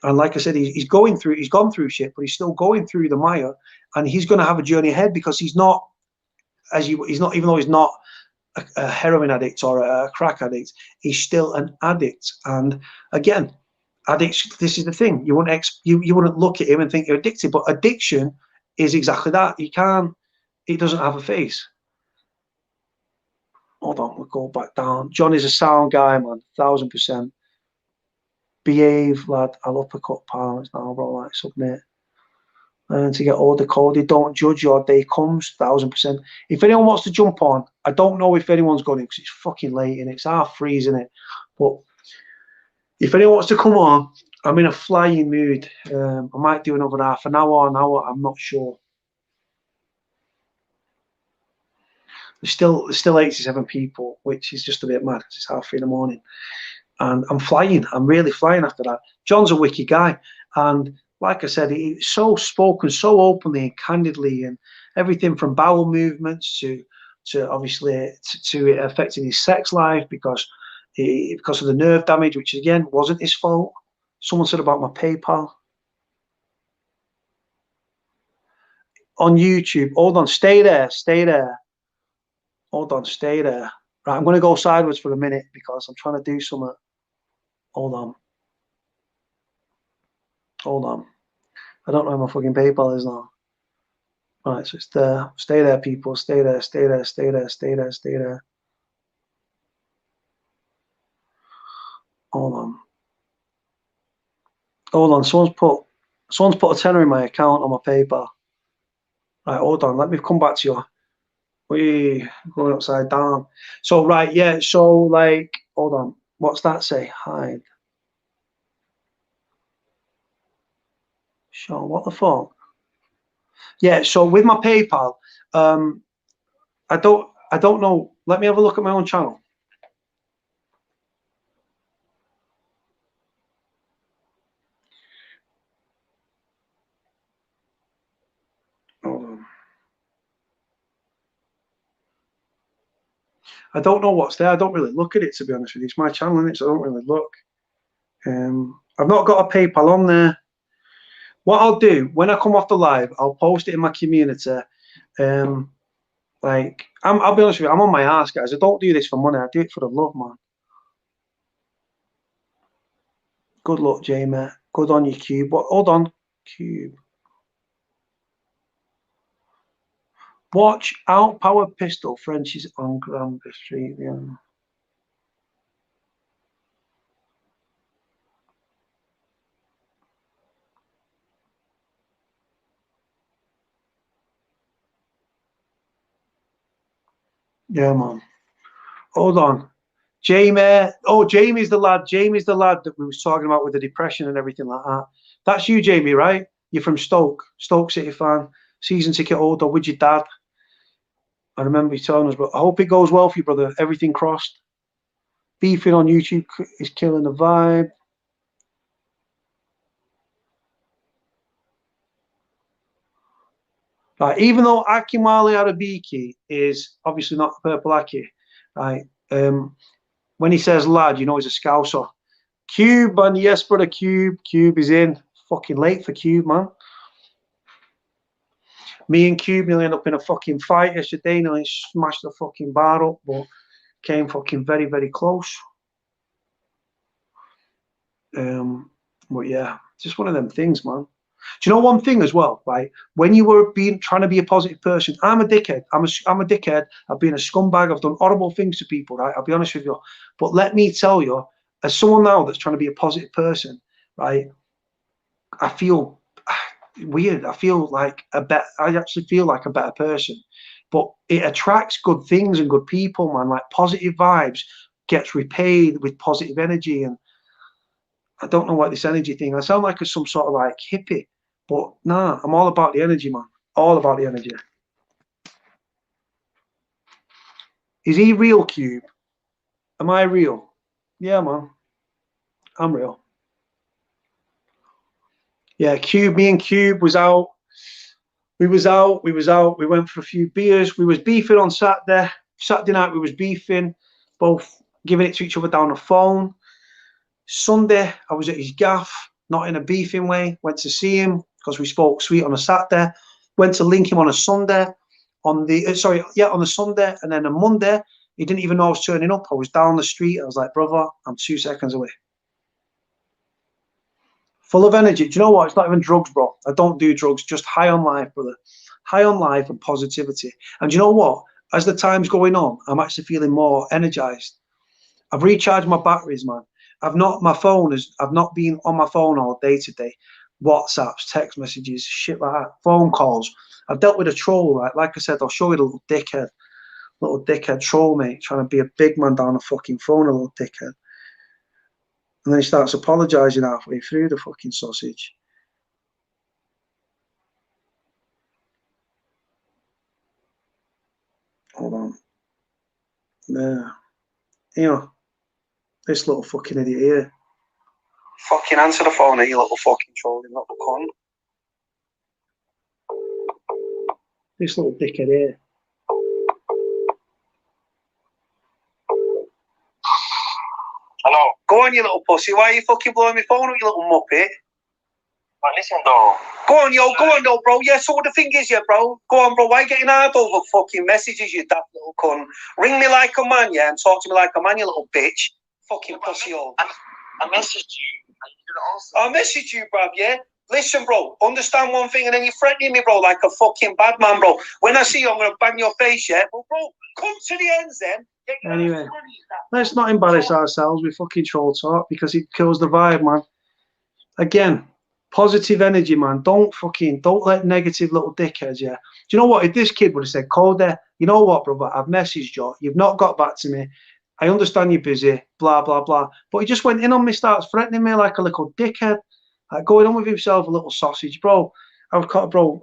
And like I said, he's gone through shit, but he's still going through the mire, and he's going to have a journey ahead because he's not, even though he's not a heroin addict or a crack addict, he's still an addict. And again, addicts, this is the thing, you wouldn't look at him and think you're addicted, but addiction is exactly that. It doesn't have a face. Hold on, we'll go back down. John is a sound guy, man, 1000%. Behave, lad. I'll uppercut parents now, bro. Like, submit. And to get older, Cody, don't judge, your day comes. 1000%. If anyone wants to jump on, I don't know if anyone's going in because it's fucking late and it's 3:30, isn't it? But If anyone wants to come on, I'm in a flying mood. I might do another half an hour, I'm not sure. There's still 87 people, which is just a bit mad. It's 3:30 in the morning. And I'm flying. I'm really flying after that. John's a wicked guy. And like I said, he's so spoken so openly and candidly, and everything from bowel movements to obviously to it affecting his sex life because of the nerve damage, which again wasn't his fault. Someone said about my PayPal. On YouTube. Hold on, stay there. Hold on, stay there. Right, I'm going to go sideways for a minute because I'm trying to do something. Hold on. I don't know where my fucking PayPal is now. Right, so it's there. Stay there, people. Stay there. Hold on. Someone's put a tenner in my account on my PayPal. Right, hold on. Let me come back to you. We going upside down. So right, yeah. So like, hold on. What's that say? Hide. Sure. What the fuck? Yeah. So with my PayPal, I don't know. Let me have a look at my own channel. Hold on. I don't know what's there. I don't really look at it, to be honest with you. It's my channel, isn't it? So I don't really look. I've not got a PayPal on there. What I'll do when I come off the live, I'll post it in my community. Like I'll be honest with you, I'm on my ass, guys. I don't do this for money. I do it for the love, man. Good luck, Jamie. Good on you, Cube. What? Hold on, Cube. Watch out, power pistol. Frenchie's on Grand Street. Yeah. Yeah, man. Hold on. Jamie. Oh, Jamie's the lad. Jamie's the lad that we was talking about with the depression and everything like that. That's you, Jamie, right? You're from Stoke City fan, season ticket holder with your dad. I remember you telling us, but I hope it goes well for you, brother. Everything crossed. Beefing on YouTube is killing the vibe. Right, even though Akinwale Arabiki is obviously not a purple Aki, right? When he says lad, you know he's a scouser. Cube, and yes, brother, Cube is in. Fucking late for Cube, man. Me and Cube nearly end up in a fucking fight yesterday. Nearly smashed the fucking bar up, but came fucking very, very close. But yeah, just one of them things, man. Do you know one thing as well, right? When you were trying to be a positive person, I'm a dickhead. I'm a dickhead. I've been a scumbag. I've done horrible things to people, right? I'll be honest with you. But let me tell you, as someone now that's trying to be a positive person, right? I feel weird. I feel like I actually feel like a better person. But it attracts good things and good people, man. Like positive vibes gets repaid with positive energy. And I don't know what this energy thing. I sound like some sort of like hippie, but nah, I'm all about the energy, man. All about the energy. Is he real, Cube? Am I real? Yeah, man. I'm real. Yeah, Cube. Me and Cube was out. We went for a few beers. We was beefing on Saturday. Saturday night we was beefing, both giving it to each other down the phone. Sunday, I was at his gaff, not in a beefing way. Went to see him because we spoke sweet on a Saturday. Went to link him on a Sunday, on the Sunday, and then on Monday, he didn't even know I was turning up. I was down the street. I was like, brother, I'm 2 seconds away. Full of energy. Do you know what? It's not even drugs, bro. I don't do drugs. Just high on life, brother. High on life and positivity. And do you know what? As the time's going on, I'm actually feeling more energized. I've recharged my batteries, man. I've not been on my phone all day today. WhatsApps, text messages, shit like that, phone calls. I've dealt with a troll, right? Like I said, I'll show you the little dickhead troll, mate, trying to be a big man down the fucking phone, a little dickhead. And then he starts apologising halfway through the fucking sausage. Hold on. There. You know, this little fucking idiot here. Fucking answer the phone, you little fucking trolling little cunt. This little dickhead here. Hello. Go on, you little pussy. Why are you fucking blowing my phone up, you little muppet? But listen, though. Go on, yo. Go on, though, bro. Yeah, so the thing is, yeah, bro. Go on, bro. Why are you getting hard over fucking messages, you daft little cunt? Ring me like a man, yeah, and talk to me like a man, you little bitch. Fucking pussy hole. I messaged you, and you didn't answer. I messaged you, bruv, yeah? Listen, bro, understand one thing, and then you're threatening me, bro, like a fucking bad man, bro. When I see you, I'm going to bang your face, yeah? Well, bro, come to the ends, then. Anyway, let's not embarrass ourselves with fucking troll talk, because it kills the vibe, man. Again, positive energy, man. Don't let negative little dickheads, yeah? Do you know what? If this kid would have said, Cody, you know what, brother, I've messaged you, you've not got back to me, I understand you're busy, blah, blah, blah. But he just went in on me, starts threatening me like a little dickhead, like going on with himself, a little sausage, bro. I've got, bro,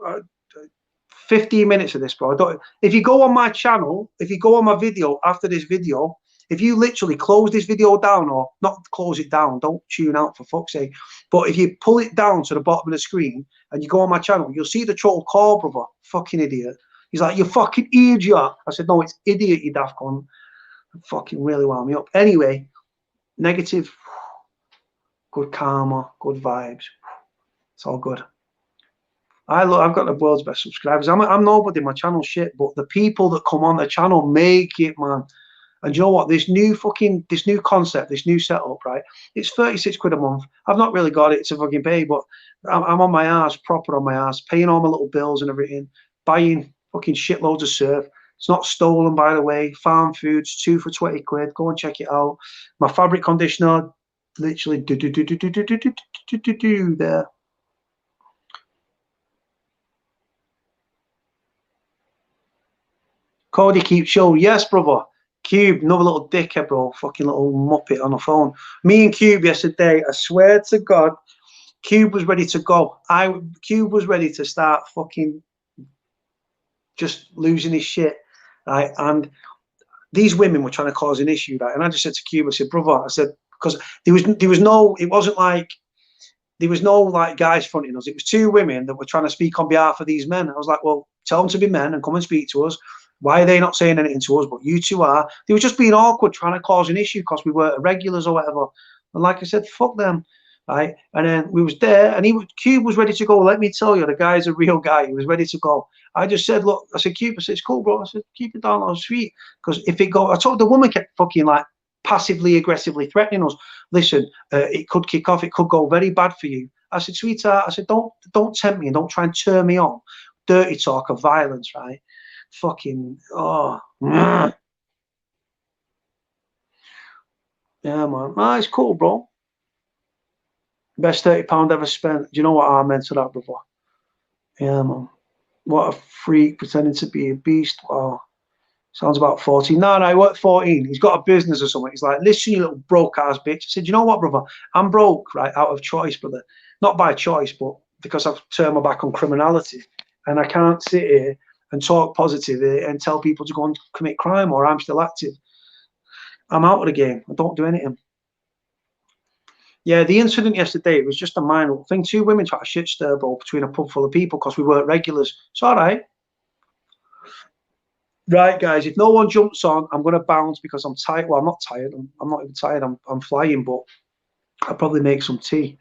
15 minutes of this, bro. If you go on my channel, if you go on my video after this video, if you literally close this video down, or not close it down, don't tune out for fuck's sake, but if you pull it down to the bottom of the screen and you go on my channel, you'll see the troll call, brother. Fucking idiot. He's like, you fucking idiot. I said, no, it's idiot, you daft cunt. Fucking really wound me up. Anyway, negative, good karma, good vibes. It's all good. I've got the world's best subscribers. I'm nobody. My channel shit, but the people that come on the channel make it, man. And you know what? This new concept, this new setup, right? It's 36 quid a month. I've not really got it to fucking pay, but I'm on my ass, proper on my ass, paying all my little bills and everything, buying fucking shitloads of surf. It's not stolen, by the way. Farm Foods, 2 for 20 quid. Go and check it out. My fabric conditioner, literally there. Cody keeps show. Yes, brother. Cube, another little dickhead, bro. Fucking little muppet on the phone. Me and Cube yesterday, I swear to God, Cube was ready to go. Cube was ready to start fucking just losing his shit. Right? And these women were trying to cause an issue, right? And I just said to Cube, I said, brother, I said, because there was no, it wasn't like, there was no like guys fronting us. It was 2 women that were trying to speak on behalf of these men. I was like, well, tell them to be men and come and speak to us. Why are they not saying anything to us, but you two are? They were just being awkward, trying to cause an issue because we weren't regulars or whatever. And like I said, fuck them, right? And then we was there, and Cube was ready to go. Let me tell you, the guy's a real guy. He was ready to go. I just said, look, I said, Cube, I said, it's cool, bro. I said, keep it down on the street. Because if it go, I told the woman kept fucking like passively, aggressively threatening us. Listen, it could kick off. It could go very bad for you. I said, sweetheart, I said, don't tempt me and don't try and turn me on. Dirty talk of violence, right? Fucking, oh. Yeah, man. Nah, it's cool, bro. Best £30 ever spent. Do you know what I meant to that, brother? Yeah, man. What a freak, pretending to be a beast. Wow. Sounds about 14. No, I work 14. He's got a business or something. He's like, listen, you little broke ass bitch. I said, you know what, brother? I'm broke, right, out of choice, brother. Not by choice, but because I've turned my back on criminality. And I can't sit here and talk positively and tell people to go and commit crime, or I'm still active. I'm out of the game. I don't do anything. Yeah, the incident yesterday, it was just a minor thing. 2 women tried to shit stir, bro, between a pub full of people because we weren't regulars. It's all right. Right, guys, if no one jumps on, I'm going to bounce because I'm tired. Well, I'm not tired. I'm not even tired. I'm flying, but I'll probably make some tea.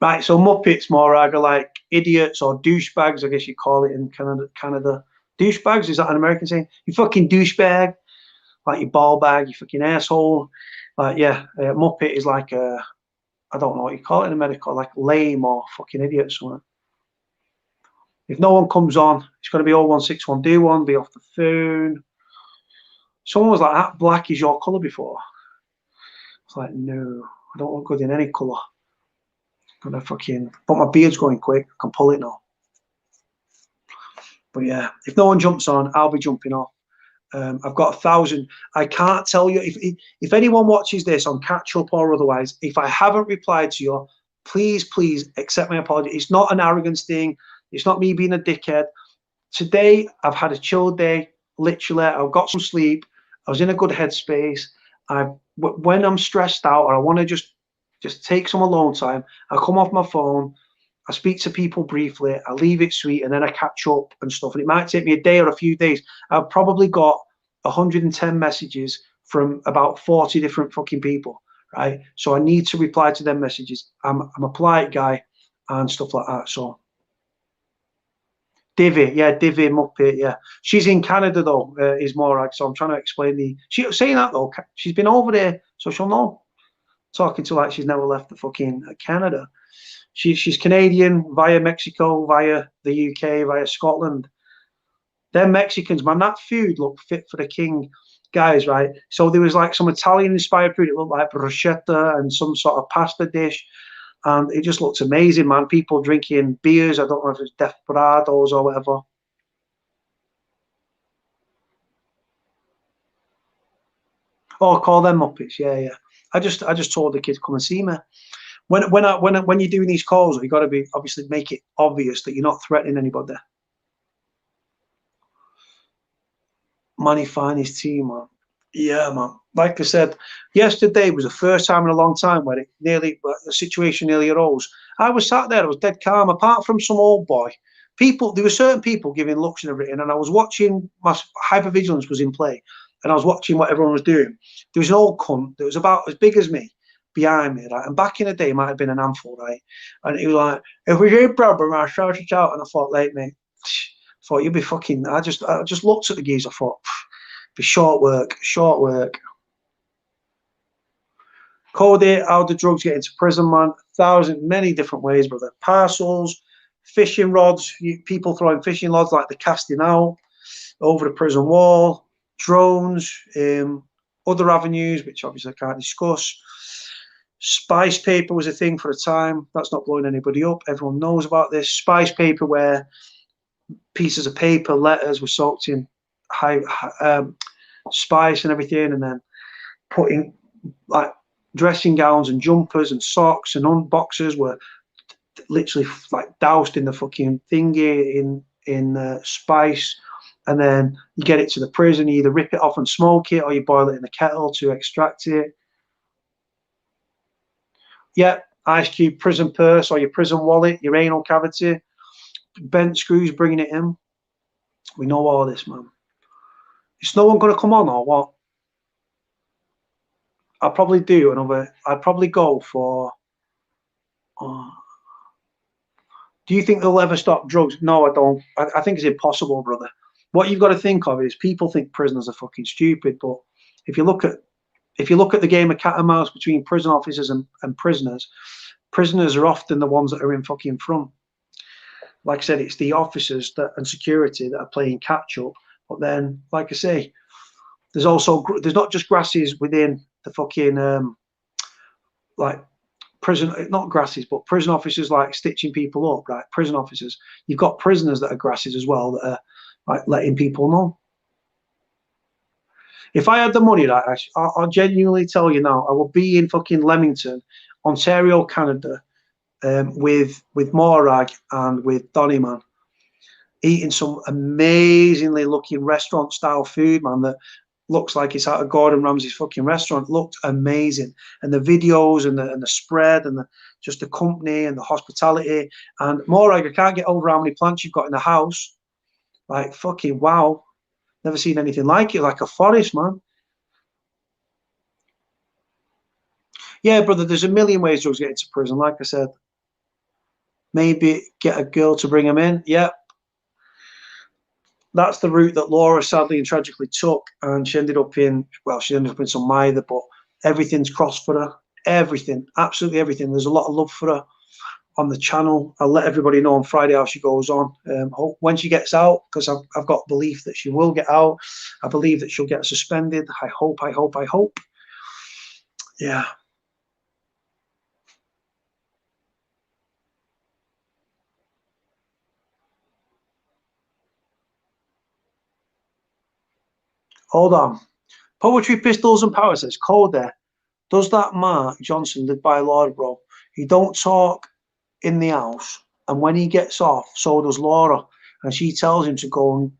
Right, so Muppets more either like idiots or douchebags, I guess you call it in Canada. Douchebags, is that an American saying? You fucking douchebag, like you ball bag, you fucking asshole. Like, yeah, Muppet is like I don't know what you call it in America, like lame or fucking idiot or something. If no one comes on, it's going to be 0161 do one, be off the phone. Someone was like, that black is your colour before. It's like, no, I don't look good in any colour. I'm gonna fucking, but my beard's going quick. I can pull it now. But yeah, if no one jumps on, I'll be jumping off. I've got 1,000. I can't tell you if anyone watches this on catch up or otherwise. If I haven't replied to you, please accept my apology. It's not an arrogance thing. It's not me being a dickhead. Today I've had a chill day. Literally, I've got some sleep. I was in a good headspace. When I'm stressed out or I want to just take some alone time, I come off my phone. I speak to people briefly, I leave it sweet, and then I catch up and stuff. And it might take me a day or a few days. I've probably got 110 messages from about 40 different fucking people, right? So I need to reply to them messages. I'm a polite guy and stuff like that. So Divvy Muppet, yeah. She's in Canada though, is more like. So I'm trying to explain saying that though. She's been over there, so she'll know. Talking to like she's never left the fucking Canada. She's Canadian via Mexico, via the UK, via Scotland. They're Mexicans, man. That food looked fit for the king, guys, right? So there was like some Italian-inspired food. It looked like bruschetta and some sort of pasta dish. And it just looks amazing, man. People drinking beers. I don't know if it's Desperados or whatever. Oh, call them Muppets. Yeah. I just told the kids come and see me. When you're doing these calls, you got to be obviously make it obvious that you're not threatening anybody. Money find his team, man. Yeah, man. Like I said, yesterday was the first time in a long time where the situation nearly arose. I was sat there, I was dead calm, apart from some old boy. There were certain people giving looks and everything, and I was watching, my hypervigilance was in play, and I was watching what everyone was doing. There was an old cunt that was about as big as me behind me, right? And back in the day, it might have been an handful, right? And he was like, if we do a problem, I'll shout it out. And I thought, like, mate, thought you'd be fucking. I just looked at the geezer. I thought, be short work. Cody, how the drugs get into prison, man? Many different ways, brother. Parcels, fishing rods, people throwing fishing rods like they're casting out over the prison wall, drones, other avenues which obviously I can't discuss. Spice paper was a thing for a time. That's not blowing anybody up. Everyone knows about this. Spice paper, where pieces of paper, letters were soaked in spice and everything, and then putting like dressing gowns and jumpers and socks and boxers were literally like doused in the fucking thingy in spice, and then you get it to the prison. You either rip it off and smoke it, or you boil it in the kettle to extract it. Yeah, ice cube, prison purse, or your prison wallet, your anal cavity, bent screws, bringing it in. We know all this, man. Is no one going to come on or what? I'll probably do another. I'd probably go for. Do you think they'll ever stop drugs? No, I don't. I think it's impossible, brother. What you've got to think of is people think prisoners are fucking stupid, but if you look at the game of cat and mouse between prison officers and prisoners, prisoners are often the ones that are in fucking front. Like I said, it's the officers and security that are playing catch up. But then, like I say, there's not just grasses within the fucking like prison, not grasses, but prison officers like stitching people up, right? Prison officers. You've got prisoners that are grasses as well, that are like letting people know. If I had the money, right, I'll genuinely tell you now, I will be in fucking Leamington, Ontario, Canada, with Morag and with Donny, man, eating some amazingly looking restaurant style food, man, that looks like it's out of Gordon Ramsay's fucking restaurant. Looked amazing, and the videos and the spread and just the company and the hospitality. And Morag, I can't get over how many plants you've got in the house. Like fucking wow, never seen anything like it. Like a forest, man. Yeah, brother, there's a million ways drugs get into prison. Like I said, maybe get a girl to bring them in. Yeah, that's the route that Laura sadly and tragically took, and she ended up in some mither, but everything's crossed for her. Everything, absolutely everything. There's a lot of love for her on the channel. I'll let everybody know on Friday how she goes on. When she gets out, because I've got belief that she will get out. I believe that she'll get suspended. I hope. Yeah. Hold on. Poetry, Pistols and Power says, code there. Does that Mark Johnson live by Laura, bro? He don't talk in the house, and when he gets off, so does Laura, and she tells him to go and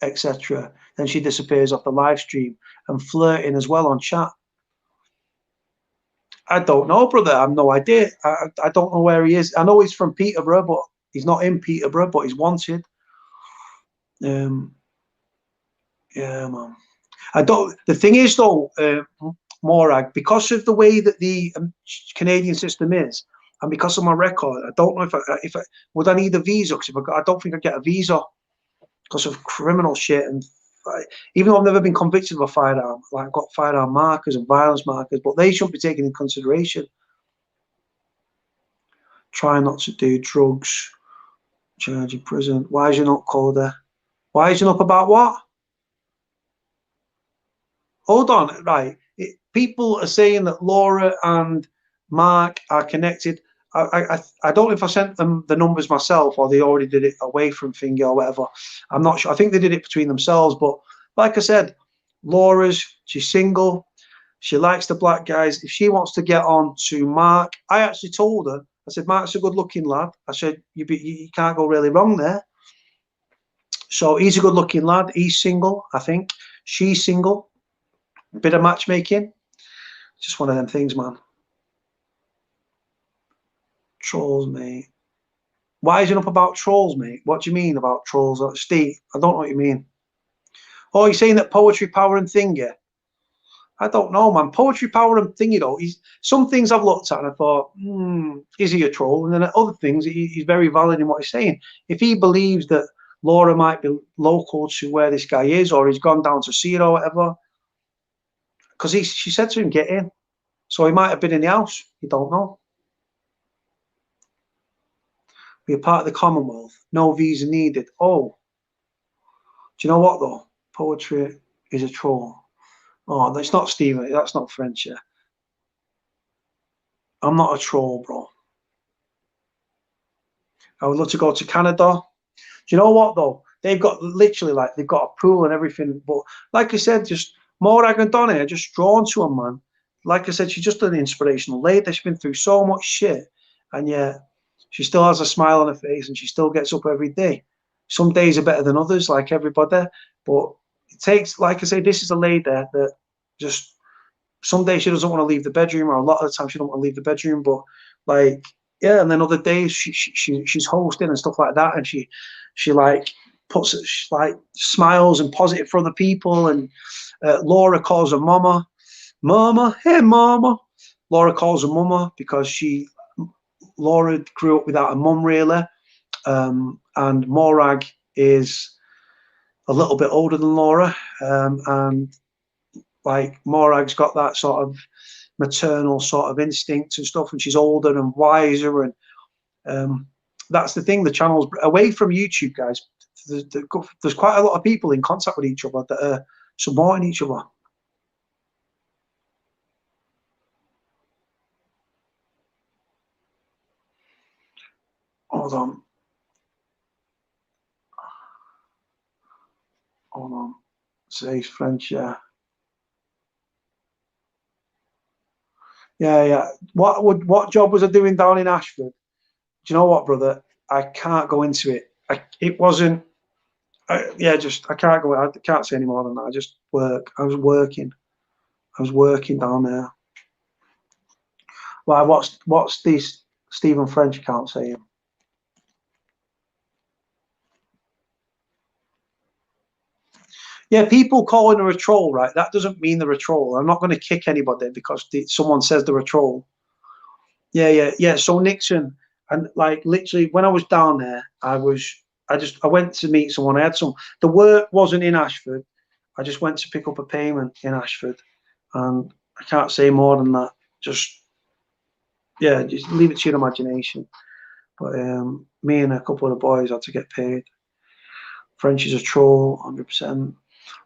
etc. Then she disappears off the live stream and flirting as well on chat. I don't know, brother. I have no idea. I don't know where he is. I know he's from Peterborough, but he's not in Peterborough, but he's wanted. Yeah, man. I don't. The thing is, though, Morag, because of the way that the Canadian system is, and because of my record, I don't know if I would I need a visa, because I don't think I get a visa because of criminal shit. And even though I've never been convicted of a firearm, like I've got firearm markers and violence markers, but they shouldn't be taken in consideration. Try not to do drugs. Charge in prison. Why is you not called there? Why is you up about what? Hold on, right. People are saying that Laura and Mark are connected. I don't know if I sent them the numbers myself or they already did it away from Finger or whatever. I'm not sure. I think they did it between themselves. But like I said, she's single. She likes the black guys. If she wants to get on to Mark, I actually told her, I said, Mark's a good looking lad. I said, you can't go really wrong there. So he's a good looking lad. He's single, I think. She's single. Bit of matchmaking. Just one of them things, man. Trolls, mate. Why is it up about trolls, mate? What do you mean about trolls? Steve, I don't know what you mean. Oh, you're saying that poetry, power, and thingy? I don't know, man. Poetry, power, and thingy, though. Some things I've looked at and I thought, is he a troll? And then at other things, he's very valid in what he's saying. If he believes that Laura might be local to where this guy is, or he's gone down to see her or whatever, because she said to him, get in. So he might have been in the house. You don't know. Be a part of the Commonwealth. No visa needed. Oh. Do you know what, though? Poetry is a troll. Oh, that's not Stephen. That's not French, yeah. I'm not a troll, bro. I would love to go to Canada. Do you know what, though? They've got literally, like, they've got a pool and everything. But like I said, just Morag and Donna are just drawn to him, man. Like I said, she's just an inspirational lady. She's been through so much shit. And yet, she still has a smile on her face and she still gets up every day. Some days are better than others, like everybody. But it takes, like I say, this is a lady that just, some days she doesn't want to leave the bedroom, or a lot of the time she don't want to leave the bedroom. But like, yeah, and then other days she's hosting and stuff like that, and she like puts it, she like smiles and positive for other people. And Laura calls her mama, hey mama. Laura calls her mama because Laura grew up without a mum, really, and Morag is a little bit older than Laura, and like Morag's got that sort of maternal sort of instinct and stuff, and she's older and wiser, and that's the thing. The channel's away from YouTube, guys. There's quite a lot of people in contact with each other that are supporting each other. Hold on. Hold on. Says French, yeah. Yeah. What job was I doing down in Ashford? Do you know what, brother? I can't go into it. It wasn't. I can't go. I can't say any more than that. I just work. I was working down there. Why? What's this? Stephen French can't say him. Yeah, people calling her a troll, right? That doesn't mean they're a troll. I'm not going to kick anybody because someone says they're a troll. Yeah. So Nixon, and like literally when I was down there, I went to meet someone. The work wasn't in Ashford. I just went to pick up a payment in Ashford, and I can't say more than that. Just leave it to your imagination. But me and a couple of the boys had to get paid. French is a troll, 100%.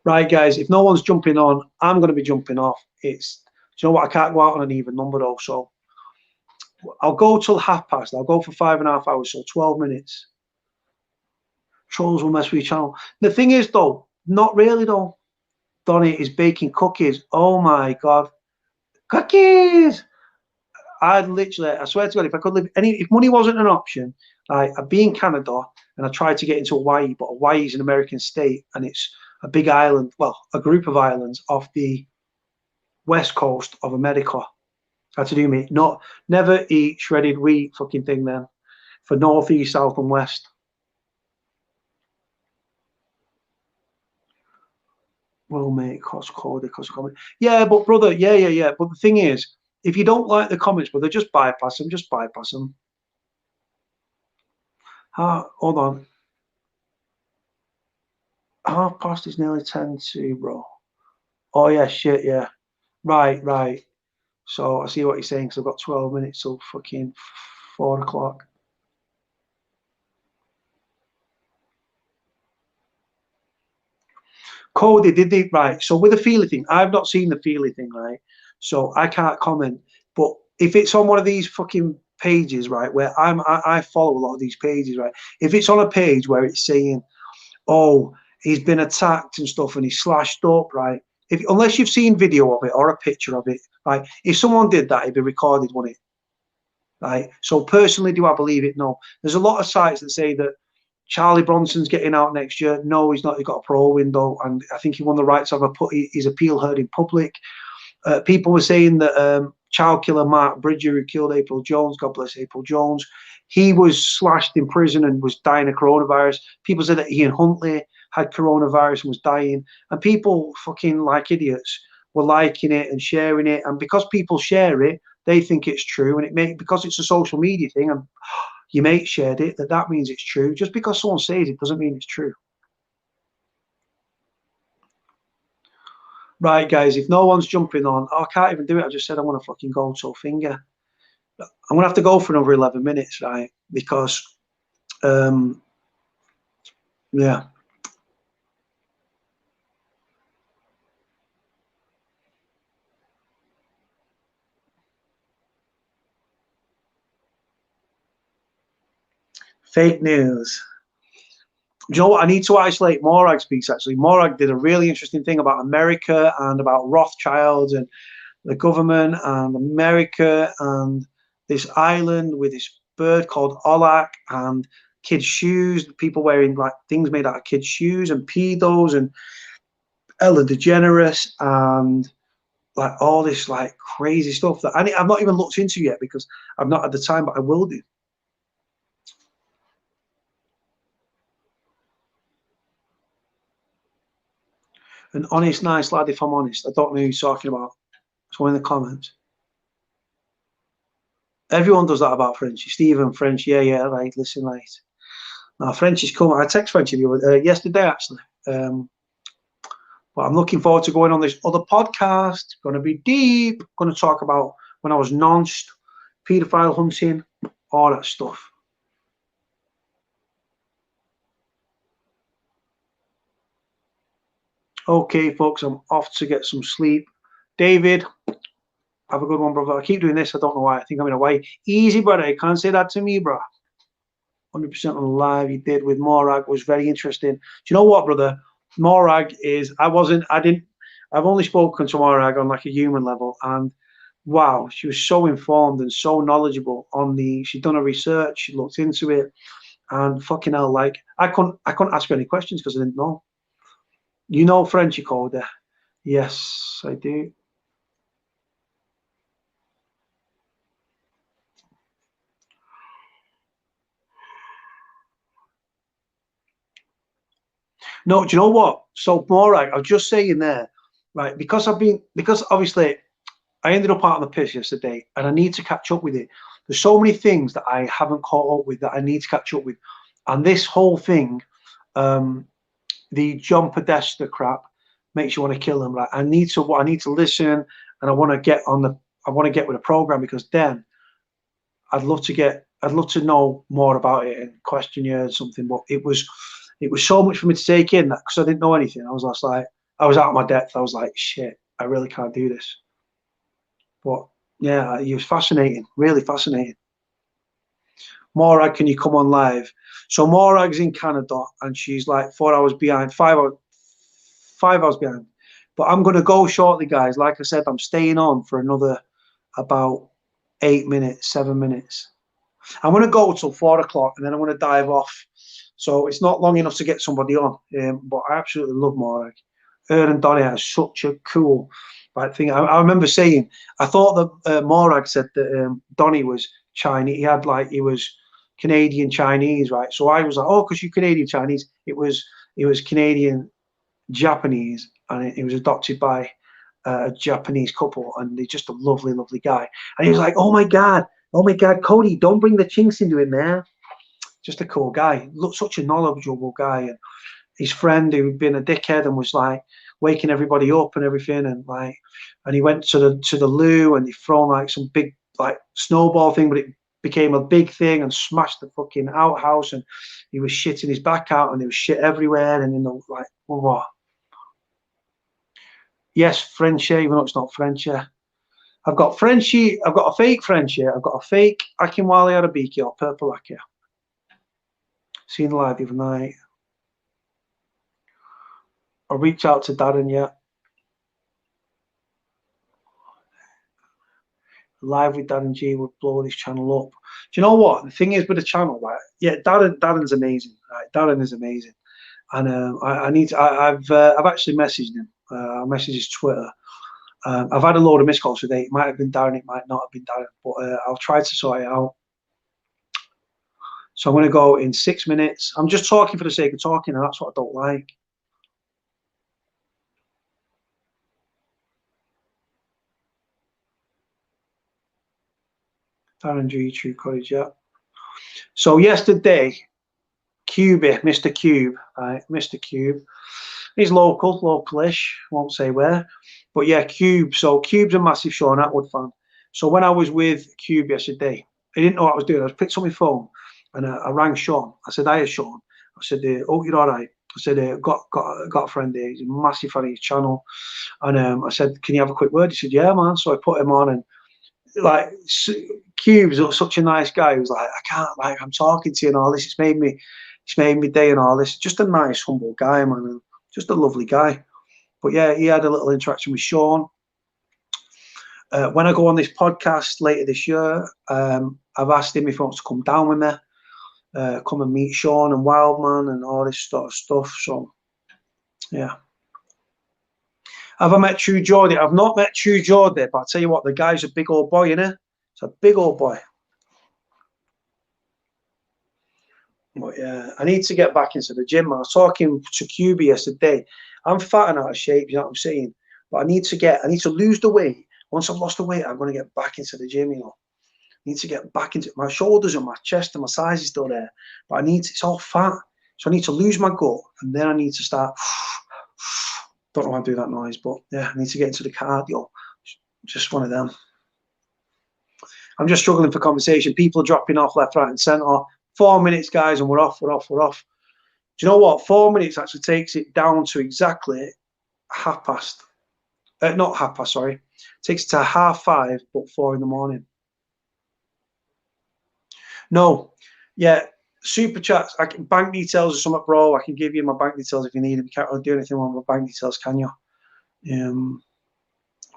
Right, guys, if no one's jumping on, I'm going to be jumping off. Do you know what? I can't go out on an even number, though. So I'll go till past. I'll go for 5.5 hours, so 12 minutes. Trolls will mess with your channel. The thing is, though, not really, though. Donny is baking cookies. Oh my God. Cookies! I'd literally, I swear to God, if I could live if money wasn't an option, I'd be in Canada and I tried to get into Hawaii, but Hawaii is an American state and it's a big island, well, a group of islands off the west coast of America. Had to do me, never eat shredded wheat fucking thing then for north, east, south, and west. Well, mate, Cody, comment. Yeah, but brother, yeah. But the thing is, if you don't like the comments, brother, just bypass them. Just bypass them. Hold on. 1:30 is nearly 10 to, bro. Oh yeah, shit, yeah. Right. So I see what you're saying. So I've got 12 minutes till fucking 4 o'clock. Cody, did they right? So with the Feely thing, I've not seen the Feely thing, right? So I can't comment. But if it's on one of these fucking pages, right, where I follow a lot of these pages, right? If it's on a page where it's saying, oh, he's been attacked and stuff and he's slashed up, right? Unless you've seen video of it or a picture of it, right? If someone did that, it'd be recorded, wouldn't it? Right. So personally, do I believe it? No. There's a lot of sites that say that Charlie Bronson's getting out next year. No, he's not. He's got a parole window, and I think he won the right to have his appeal heard in public. People were saying that child killer Mark Bridger, who killed April Jones, God bless April Jones, he was slashed in prison and was dying of coronavirus. People said that Ian Huntley had coronavirus and was dying, and people fucking like idiots were liking it and sharing it, and because people share it, they think it's true, and because it's a social media thing, and your mate shared it, that means it's true. Just because someone says it doesn't mean it's true. Right, guys, if no one's jumping on, I can't even do it. I just said I want to fucking go to finger. I'm going to have to go for another 11 minutes, right? Because, yeah. Fake news. Do you know what? I need to isolate Morag's piece, actually. Morag did a really interesting thing about America and about Rothschilds and the government and America and this island with this bird called Olak and kids' shoes, people wearing like things made out of kids' shoes and pedos and Ella DeGeneres and like all this like crazy stuff that I've not even looked into yet because I've not had the time, but I will do. An honest, nice lad, if I'm honest. I don't know who he's talking about. It's one in the comments. Everyone does that about Frenchie. Stephen, French, yeah, right. Listen, right. Now, Frenchie's coming. I text Frenchie yesterday, actually. But I'm looking forward to going on this other podcast. Going to be deep. Going to talk about when I was nonced, paedophile hunting, all that stuff. Okay, folks, I'm off to get some sleep. David, have a good one, brother. I keep doing this. I don't know why. I think I'm in Hawaii. Easy, brother. You can't say that to me, bro. 100% on the live you did with Morag was very interesting. Do you know what, brother? Morag is, I've only spoken to Morag on like a human level, and wow, she was so informed and so knowledgeable she'd done her research, she looked into it, and fucking hell, like I couldn't ask her any questions because I didn't know. You know Frenchie Cody? Yes, I do. No, do you know what? So Morag, I was just saying there, right? Because obviously I ended up out on the piss yesterday, and I need to catch up with it. There's so many things that I haven't caught up with that I need to catch up with, and this whole thing, the John Podesta crap, makes you want to kill him. Right? I need to listen, and I want to get with a program because then I'd love to know more about it and question you or something. But it was so much for me to take in that because I didn't know anything. I was just like, I was out of my depth. I was like, shit, I really can't do this. But yeah, it was fascinating, really fascinating. Morag, can you come on live? So Morag's in Canada and she's like 4 hours behind, 5 hours behind. But I'm going to go shortly, guys. Like I said, I'm staying on for another about 8 minutes, 7 minutes. I'm going to go till 4 o'clock, and then I'm going to dive off. So it's not long enough to get somebody on. But I absolutely love Morag. Her and Donny are such a cool thing. I remember saying, I thought that Morag said that Donny was Chinese. He was Canadian Chinese, right? So I was like, oh, because you're Canadian Chinese. It was Canadian Japanese, and he was adopted by a Japanese couple, and he's just a lovely, lovely guy. And he was like, oh my god, Cody, don't bring the chinks into it, man. Just a cool guy. Looked such a knowledgeable guy. And his friend who'd been a dickhead and was like waking everybody up and everything, and he went to the loo, and he thrown like some big like snowball thing, but it became a big thing and smashed the fucking outhouse, and he was shitting his back out, and there was shit everywhere, and like, what? Yes, Frenchie, even though it's not Frenchie. I've got Frenchie, I've got a fake Frenchie, I've got a fake Akinwale Arabiki or Purple Lachey. Seen live the other night. I'll reach out to Darren yet. Live with Darren G would blow this channel up. Do you know what? The thing is with the channel, right? Yeah, Darren's amazing. Right? Darren is amazing. And I've actually messaged him. I messaged his Twitter. I've had a load of missed calls today. It might have been Darren, it might not have been Darren, but I'll try to sort it out. So I'm going to go in 6 minutes. I'm just talking for the sake of talking, and that's what I don't like. Darren G, True Courage, yeah. So yesterday, Cubey, Mr. Cube, right, Mr. Cube. He's localish, won't say where. But yeah, Cube. So Cube's a massive Sean Atwood fan. So when I was with Cube yesterday, he didn't know what I was doing. I picked up my phone and I rang Sean. I said, hiya, Sean. I said, oh, you're all right. I said, got a friend there. He's a massive fan of his channel. And I said, can you have a quick word? He said, yeah, man. So I put him on, and like Cube's such a nice guy. He was like, I can't, like, I'm talking to you and all this. It's made me day and all this. Just a nice, humble guy, man. Just a lovely guy. But yeah, he had a little interaction with Sean. When I go on this podcast later this year, I've asked him if he wants to come down with me, come and meet Sean and Wildman and all this sort of stuff. So yeah. Have I met True Geordie? I've not met True Geordie, but I'll tell you what, the guy's a big old boy, innit? It's a big old boy. But yeah, I need to get back into the gym. I was talking to QB yesterday. I'm fat and out of shape, you know what I'm saying? But I need to lose the weight. Once I've lost the weight, I'm going to get back into the gym, you know. I need to get back into my shoulders and my chest and my size is still there. But it's all fat. So I need to lose my gut, and then I need to start. Don't know how to do that noise, but yeah, I need to get into the cardio. Just one of them. I'm just struggling for conversation. People are dropping off left, right, and centre. 4 minutes, guys, and we're off. Do you know what? 4 minutes actually takes it down to exactly half past. Not half past, sorry. Takes it to 5:30, but 4 in the morning. No, yeah, super chats. Bank details or something, bro. I can give you my bank details if you need them. You can't really do anything with my bank details, can you?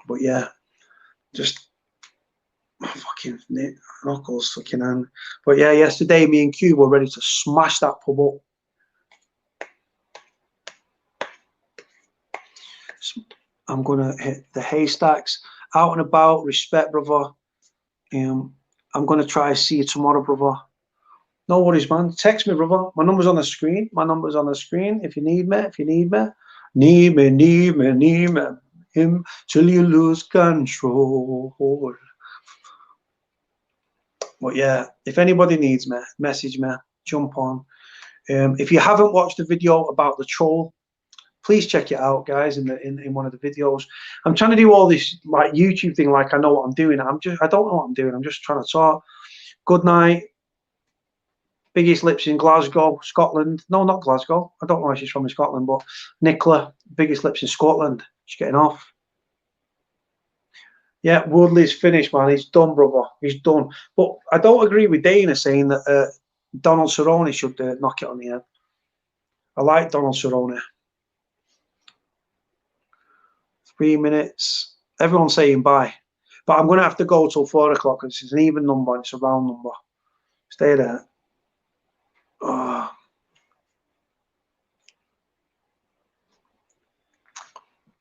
But yeah, just fucking knuckles, fucking hand. But yeah, yesterday me and Q were ready to smash that pub up. I'm gonna hit the haystacks, out and about. Respect, brother. I'm gonna try to see you tomorrow, brother. No worries, man. Text me, brother. My number's on the screen. If you need me, need me. Him till you lose control. But yeah, if anybody needs me, message me, jump on. If you haven't watched the video about the troll, please check it out, guys. In one of the videos, I'm trying to do all this like YouTube thing, like I know what I'm doing. I don't know what I'm doing. I'm just trying to talk. Good night. Biggest lips in Glasgow, Scotland. No, not Glasgow. I don't know where she's from in Scotland, but Nicola, biggest lips in Scotland. She's getting off. Yeah, Woodley's finished, man. He's done, brother. He's done. But I don't agree with Dana saying that Donald Cerrone should knock it on the head. I like Donald Cerrone. 3 minutes. Everyone's saying bye. But I'm going to have to go till 4 o'clock because it's an even number and it's a round number. Stay there. Oh.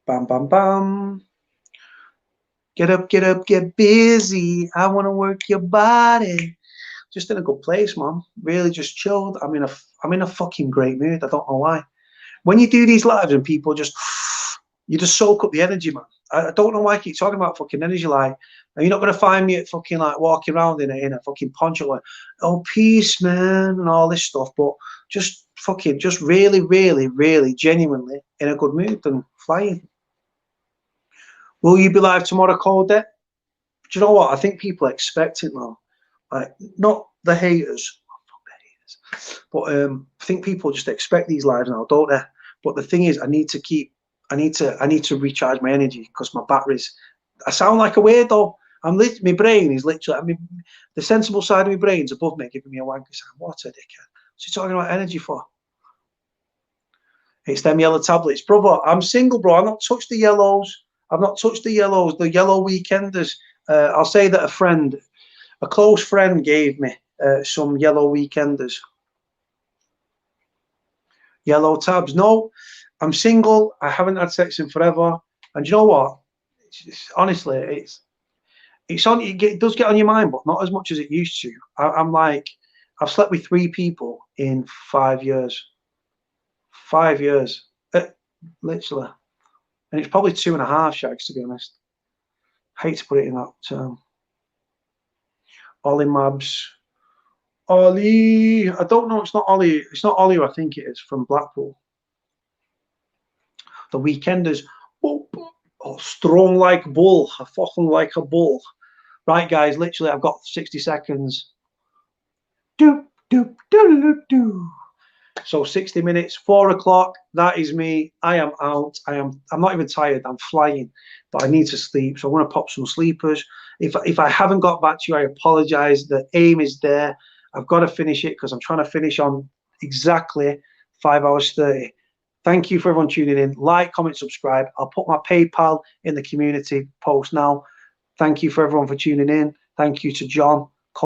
Bam, bam, bam. Get up, get busy. I want to work your body. Just in a good place, man. Really just chilled. I'm in a fucking great mood. I don't know why. When you do these lives and people you just soak up the energy, man. I don't know why I keep talking about fucking energy. Like, you're not going to find me at fucking like walking around in a fucking poncho like, oh, peace, man, and all this stuff. But just fucking, just really, really, really genuinely in a good mood and flying. Will you be live tomorrow, Cody? Do you know what? I think people expect it now. Like, not the haters, but I think people just expect these lives now, don't they? But the thing is, I need to recharge my energy because my batteries. I sound like a weirdo. My brain is literally. The sensible side of my brain's above me, giving me a wanker sound. What a dickhead! What's he talking about energy for? It's them yellow tablets, brother. I'm single, bro. I've not touched the yellows. I've not touched the yellows. The yellow weekenders. I'll say that a close friend, gave me some yellow weekenders. Yellow tabs. No, I'm single. I haven't had sex in forever. And you know what? Honestly, it's on. It does get on your mind, but not as much as it used to. I'm like, I've slept with 3 people in 5 years. 5 years, literally, and it's probably 2.5 shags, to be honest. I hate to put it in that term. Ollie Mabbs. Ollie, I don't know. It's not Ollie. It's not Ollie who I think it is, from Blackpool. The Weekenders. Oh, strong like bull. I fucking like a bull. Right, guys. Literally, I've got 60 seconds. Doop doop doo doo doo. So 60 minutes, 4 o'clock. That is me. I am out. I'm not even tired. I'm flying, but I need to sleep. So I want to pop some sleepers. If I haven't got back to you, I apologize. The aim is there. I've got to finish it because I'm trying to finish on exactly 5 hours 30. Thank you for everyone tuning in. Like, comment, subscribe. I'll put my PayPal in the community post now. Thank you for everyone for tuning in. Thank you to John.